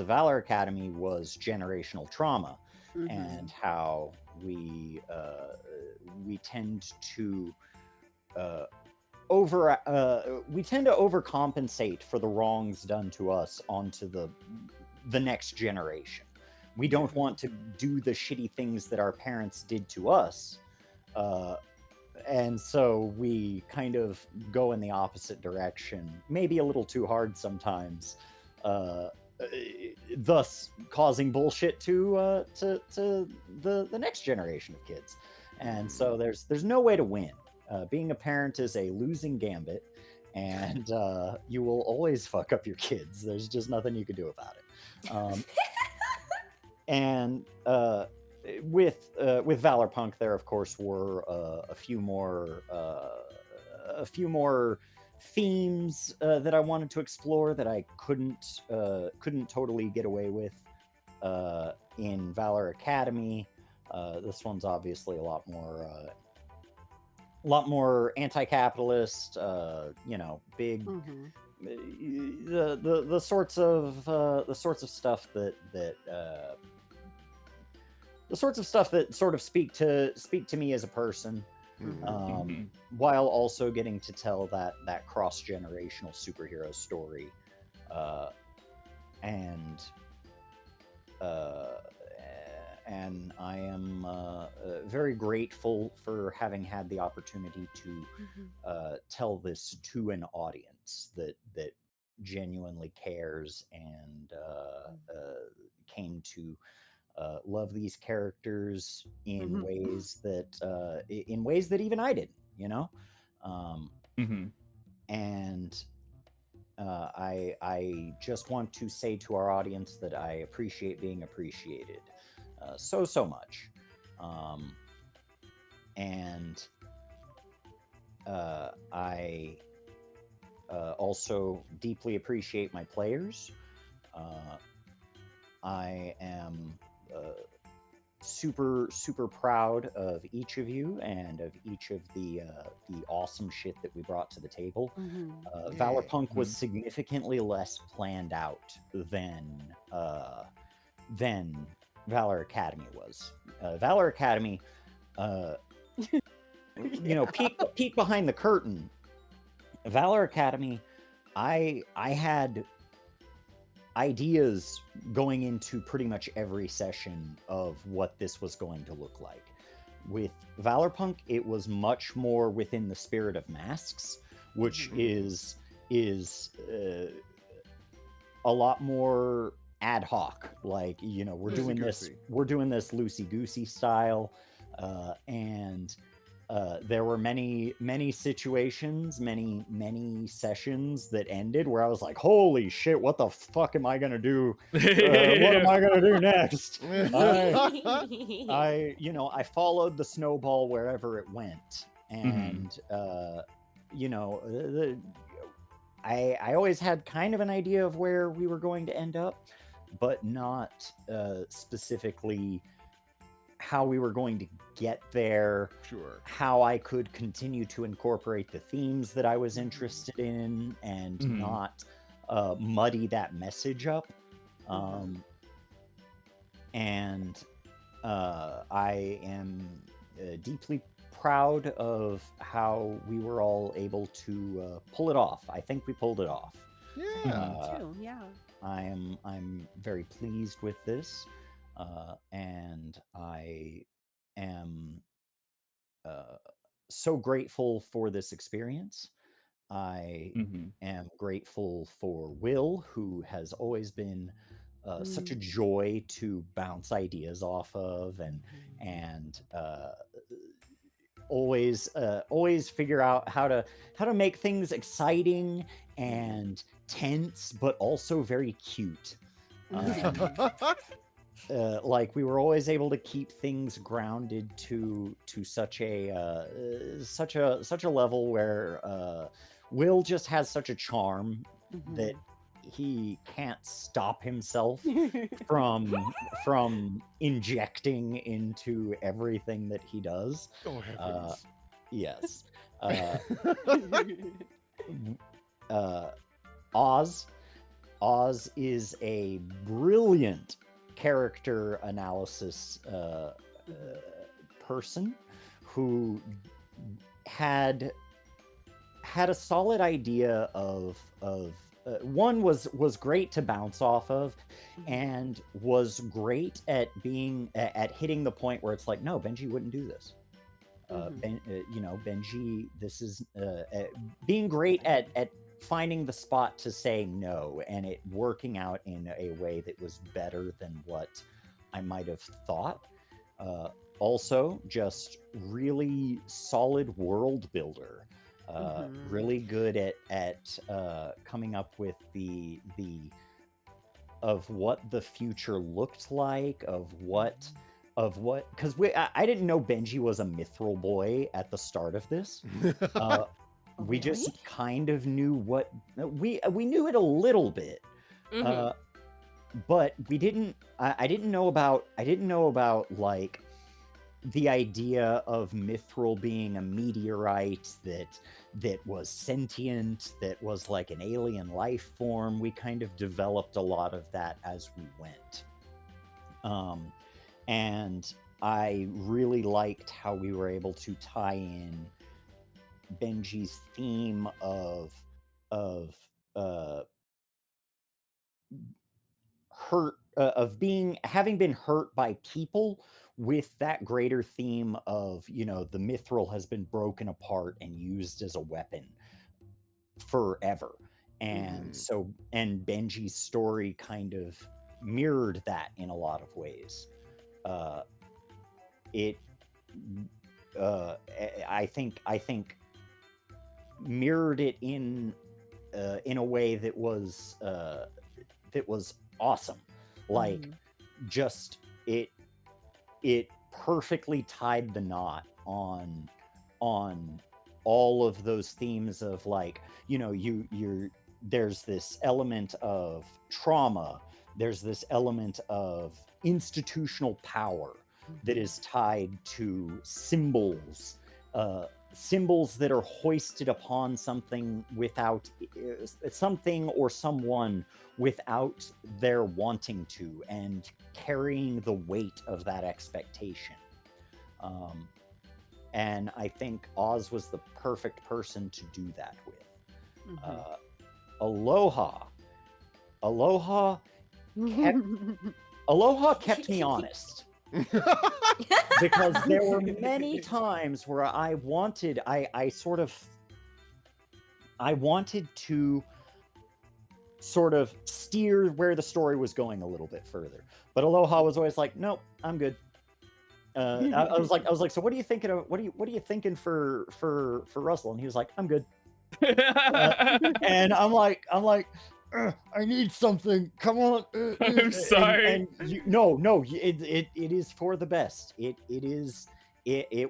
Valor Academy was generational trauma, and how we tend to overcompensate for the wrongs done to us onto the next generation. We don't want to do the shitty things that our parents did to us, and so we kind of go in the opposite direction, maybe a little too hard sometimes, thus causing bullshit to the next generation of kids. And so there's no way to win. Being a parent is a losing gambit, and you will always fuck up your kids. There's just nothing you can do about it. And with ValorPUNK, there of course were a few more themes that I wanted to explore that I couldn't totally get away with in Valor Academy. This one's obviously a lot more anti-capitalist. Big. The sorts of stuff that sort of speak to me as a person, while also getting to tell that cross-generational superhero story, and I am very grateful for having had the opportunity to tell this to an audience that genuinely cares and came to love these characters in ways that even I didn't, and I just want to say to our audience that I appreciate being appreciated so much, and I also deeply appreciate my players. I am super proud of each of you and of each of the awesome shit that we brought to the table. ValorPUNK was significantly less planned out than Valor Academy was. Valor Academy, peek behind the curtain. Valor Academy, I had ideas going into pretty much every session of what this was going to look like. With ValorPUNK, it was much more within the spirit of Masks, which is a lot more ad hoc. Like, we're doing this loosey-goosey style, and there were many situations, many sessions that ended where I was like, holy shit, what the fuck am I gonna do? What am I gonna do next? I followed the snowball wherever it went, and I always had kind of an idea of where we were going to end up, but not specifically how we were going to get there, how I could continue to incorporate the themes that I was interested in and not muddy that message up. And I am deeply proud of how we were all able to pull it off. I think we pulled it off. I'm very pleased with this. And I am so grateful for this experience. I am grateful for Will, who has always been such a joy to bounce ideas off of, and always figure out how to make things exciting and tense, but also very cute. Like we were always able to keep things grounded to such a level where Will just has such a charm that he can't stop himself from injecting into everything that he does. Oh heavens. Yes. Oz is a brilliant character analysis person who had a solid idea of one was great to bounce off of, and was great at being at hitting the point where it's like, no, Benji wouldn't do this. Benji, this is being great at finding the spot to say no, and it working out in a way that was better than what I might have thought. Also, just really solid world builder. Really good at coming up with the of what the future looked like, of what because I didn't know Benji was a mithril boy at the start of this. We just kind of knew what we knew it a little bit, but we didn't. I didn't know about like the idea of mithril being a meteorite that was sentient, that was like an alien life form. We kind of developed a lot of that as we went. And I really liked how we were able to tie in Benji's theme of hurt, of having been hurt by people, with that greater theme of, the mithril has been broken apart and used as a weapon forever. And and Benji's story kind of mirrored that in a lot of ways. I think mirrored it in a way that was awesome. Like, just it perfectly tied the knot on all of those themes of, like, there's this element of trauma, there's this element of institutional power that is tied to symbols that are hoisted upon something without something or someone without their wanting to, and carrying the weight of that expectation. And I think Oz was the perfect person to do that with. Aloha kept me honest. Because there were many times where I wanted to sort of steer where the story was going a little bit further, but Aloha was always like, "Nope, I'm good." I was like, "So what are you thinking of? What are you thinking for Russell?" And he was like, "I'm good." And I'm like, I need something. Come on. I'm sorry. It is for the best. It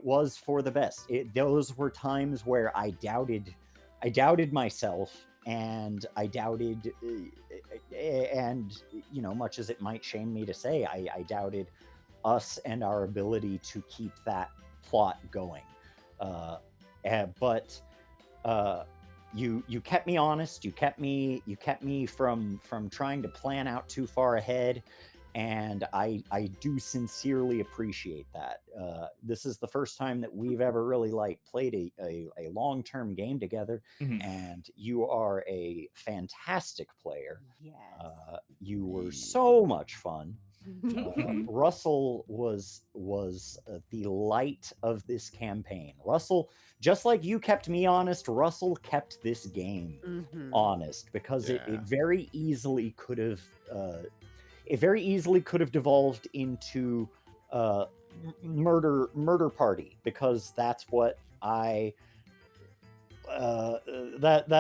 was for the best. Those were times where I doubted myself, and I doubted, and much as it might shame me to say, I doubted us and our ability to keep that plot going. But you kept me honest. You kept me from trying to plan out too far ahead, and I do sincerely appreciate that. This is the first time that we've ever really played a long-term game together, and you are a fantastic player. Yes. You were so much fun. Russell was the light of this campaign. Russell, just like you kept me honest, Russell kept this game honest, because it very easily could have devolved into murder party, because that's what that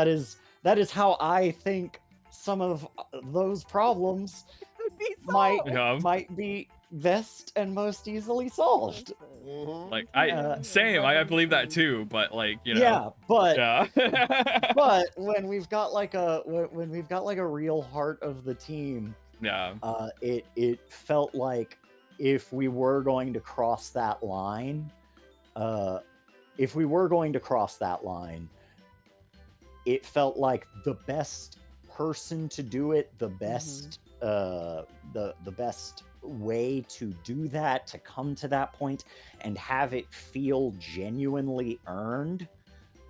is how I think some of those problems be might solved. Yeah. might be best and most easily solved. Mhm. Like Uh, same, I believe that too, but like, you know. Yeah, but Yeah. but when we've got like a real heart of the team, Yeah. it felt like if we were going to cross that line, it felt like the best person to do it, the best the best way to do that, to come to that point and have it feel genuinely earned,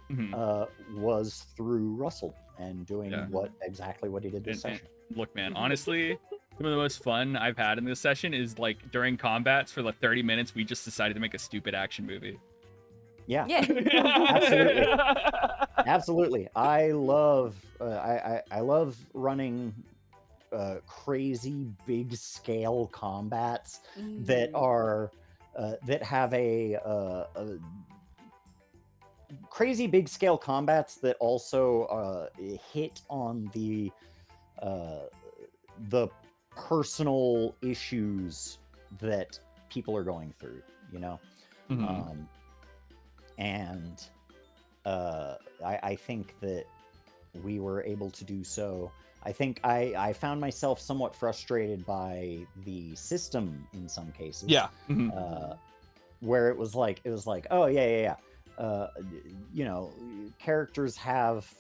Mhm. was through Russell and doing Yeah. exactly what he did this And session. look, man, honestly, some of the most fun I've had in this session is like during combats for the 30 minutes we just decided to make a stupid action movie. Yeah, Yeah. absolutely. Absolutely. I love I love running crazy big scale combats that are that have a crazy big scale combats that also hit on the personal issues that people are going through, you know. Mhm. And I think that we were able to do so. I think I found myself somewhat frustrated by the system in some cases. Yeah. Mhm. Where it was like, oh yeah. You know, characters have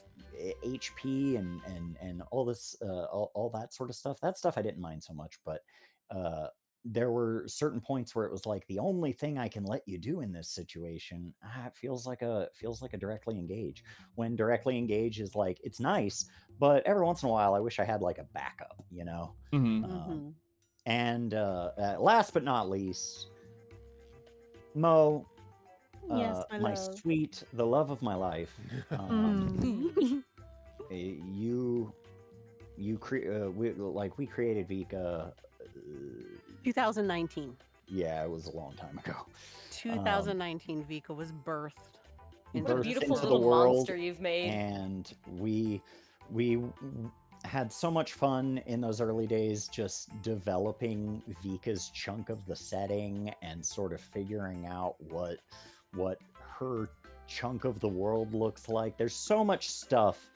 HP and all this all that sort of stuff. That stuff I didn't mind so much, but there were certain points where it was like the only thing I can let you do in this situation, it feels like a directly engage. When directly engage is like, it's nice, but every once in a while I wish I had like a backup, you know. Mhm. And last but not least, Mo, Yes, my my love. sweet, the love of my life. We created Vika. 2019. Yeah, it was a long time ago. 2019, Vika was birthed into What a Birthed beautiful into the little world, monster you've made. and we had so much fun in those early days, just developing Vika's chunk of the setting and sort of figuring out what her chunk of the world looks like. There's so much stuff.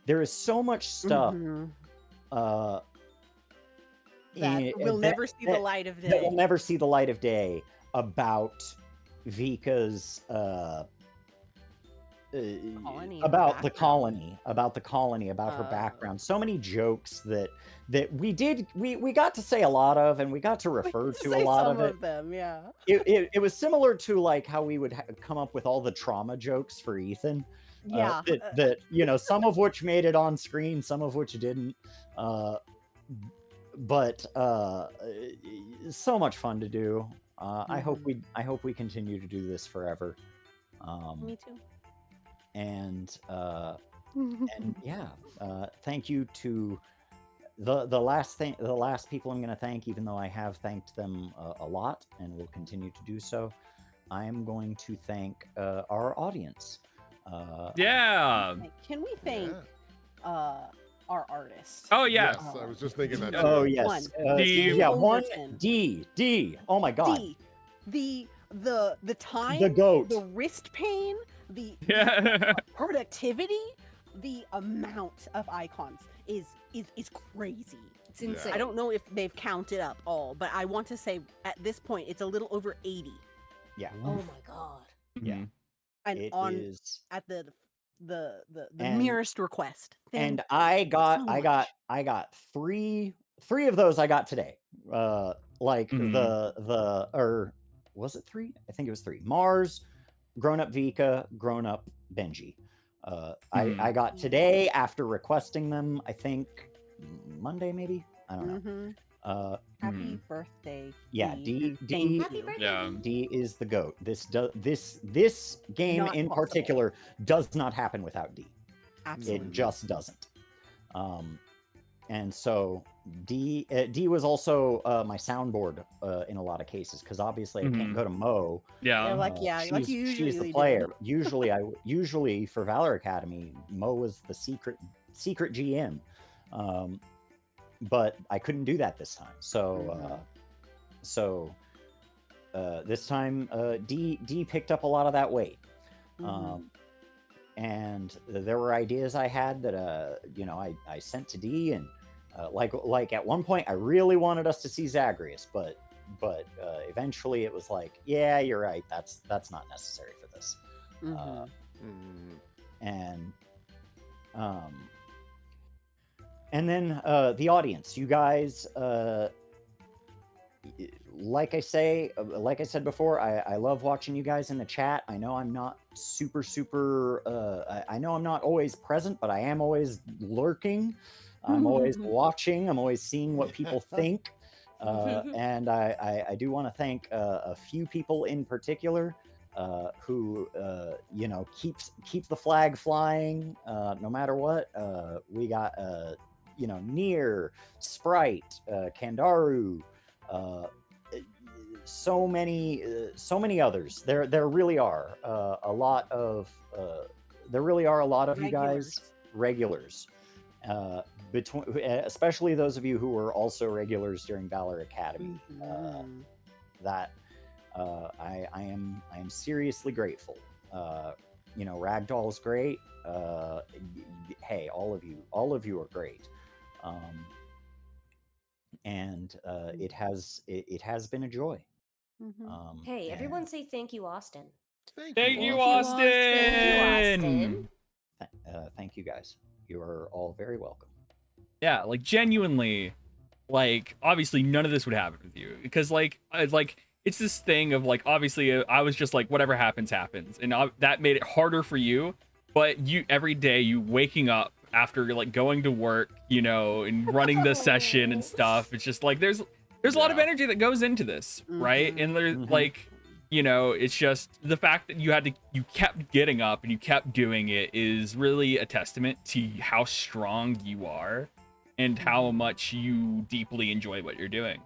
There is so much stuff. That will never see the light of day. That will never see the light of day about Vika's about the colony, about her background. So many jokes that we got to say a lot of, and we got to refer to a lot of it. Of them, yeah. It was similar to like how we would come up with all the trauma jokes for Ethan. Yeah. That you know, some of which made it on screen, some of which didn't. But so much fun to do. I hope we continue to do this forever. Me too. And yeah, thank you to the last people I'm going to thank, even though I have thanked them a lot and will continue to do so. I am going to thank our audience. Can we thank our artists? Oh yeah. Yes, I was just thinking that too. Oh yes. D. Oh my god. D. The time, the goat, the wrist pain, the productivity, the amount of icons is crazy. It's insane. I don't know if they've counted up all, but I want to say at this point it's a little over 80. Yeah. Oh my god. Yeah. And it on is... at the merest request. And I got three of those I got today. Like or was it 3? I think it was 3. Mars, Grown Up Vika, Grown Up Benji. I got today after requesting them, I think Monday maybe? I don't know. Happy birthday. Yeah, D. Happy birthday. D is the GOAT. This game Not in possible. particular does not happen without D. Absolutely. It just doesn't. And so D was also my soundboard in a lot of cases, because obviously I can't go to Mo. Yeah, like you usually she's the do. player. Usually for Valor Academy, Mo was the secret GM. but I couldn't do that this time. So this time D picked up a lot of that weight. And there were ideas I had that I sent to D, and like at one point I really wanted us to see Zagreus, but eventually it was like, yeah, you're right, that's not necessary for this. And then the audience, you guys, like I said before, I love watching you guys in the chat. I know I'm not super I know I'm not always present, but I am always lurking. I'm always watching. I'm always seeing what people think. And I do want to thank a few people in particular who keep the flag flying no matter what. We got Nier, Sprite, Kandaru, so many others. There really are a lot of you guys regulars. Especially those of you who were also regulars during Valor Academy. That I am seriously grateful. Ragdoll's great. Hey, all of you are great. And it has been a joy. Hey, everyone say thank you, Austin. Thank you, Austin. Thank you, Austin. Thank you, guys. You are all very welcome. Yeah, like genuinely, like obviously none of this would happen with you because like it's this thing of like obviously I was just like whatever happens, and that made it harder for you. But you every day you waking up after like going to work, and running the session and stuff. It's just like there's a lot of energy that goes into this, right? And there's like, it's just the fact that you kept getting up and you kept doing it is really a testament to how strong you are and how much you deeply enjoy what you're doing.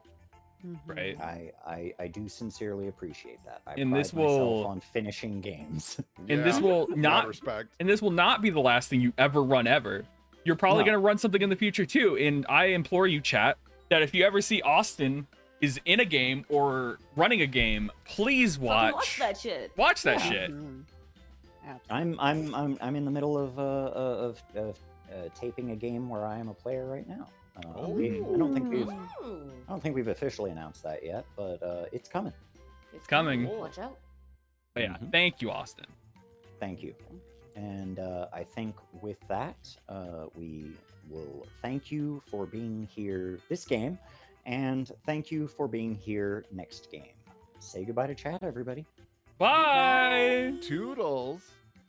Right? I do sincerely appreciate that. I and pride this will myself on finishing games. And this will not be the last thing you ever run ever. You're probably going to run something in the future too. And I implore you, chat, that if you ever see Austin is in a game or running a game, please watch that shit. Watch that shit. I'm in the middle of taping a game where I am a player right now. I don't think we've officially announced that yet, but it's coming. It's coming. Watch out. But yeah, thank you, Austin. Thank you. And I think with that, we will thank you for being here this game, and thank you for being here next game. Say goodbye to chat, everybody. Bye. Toodles.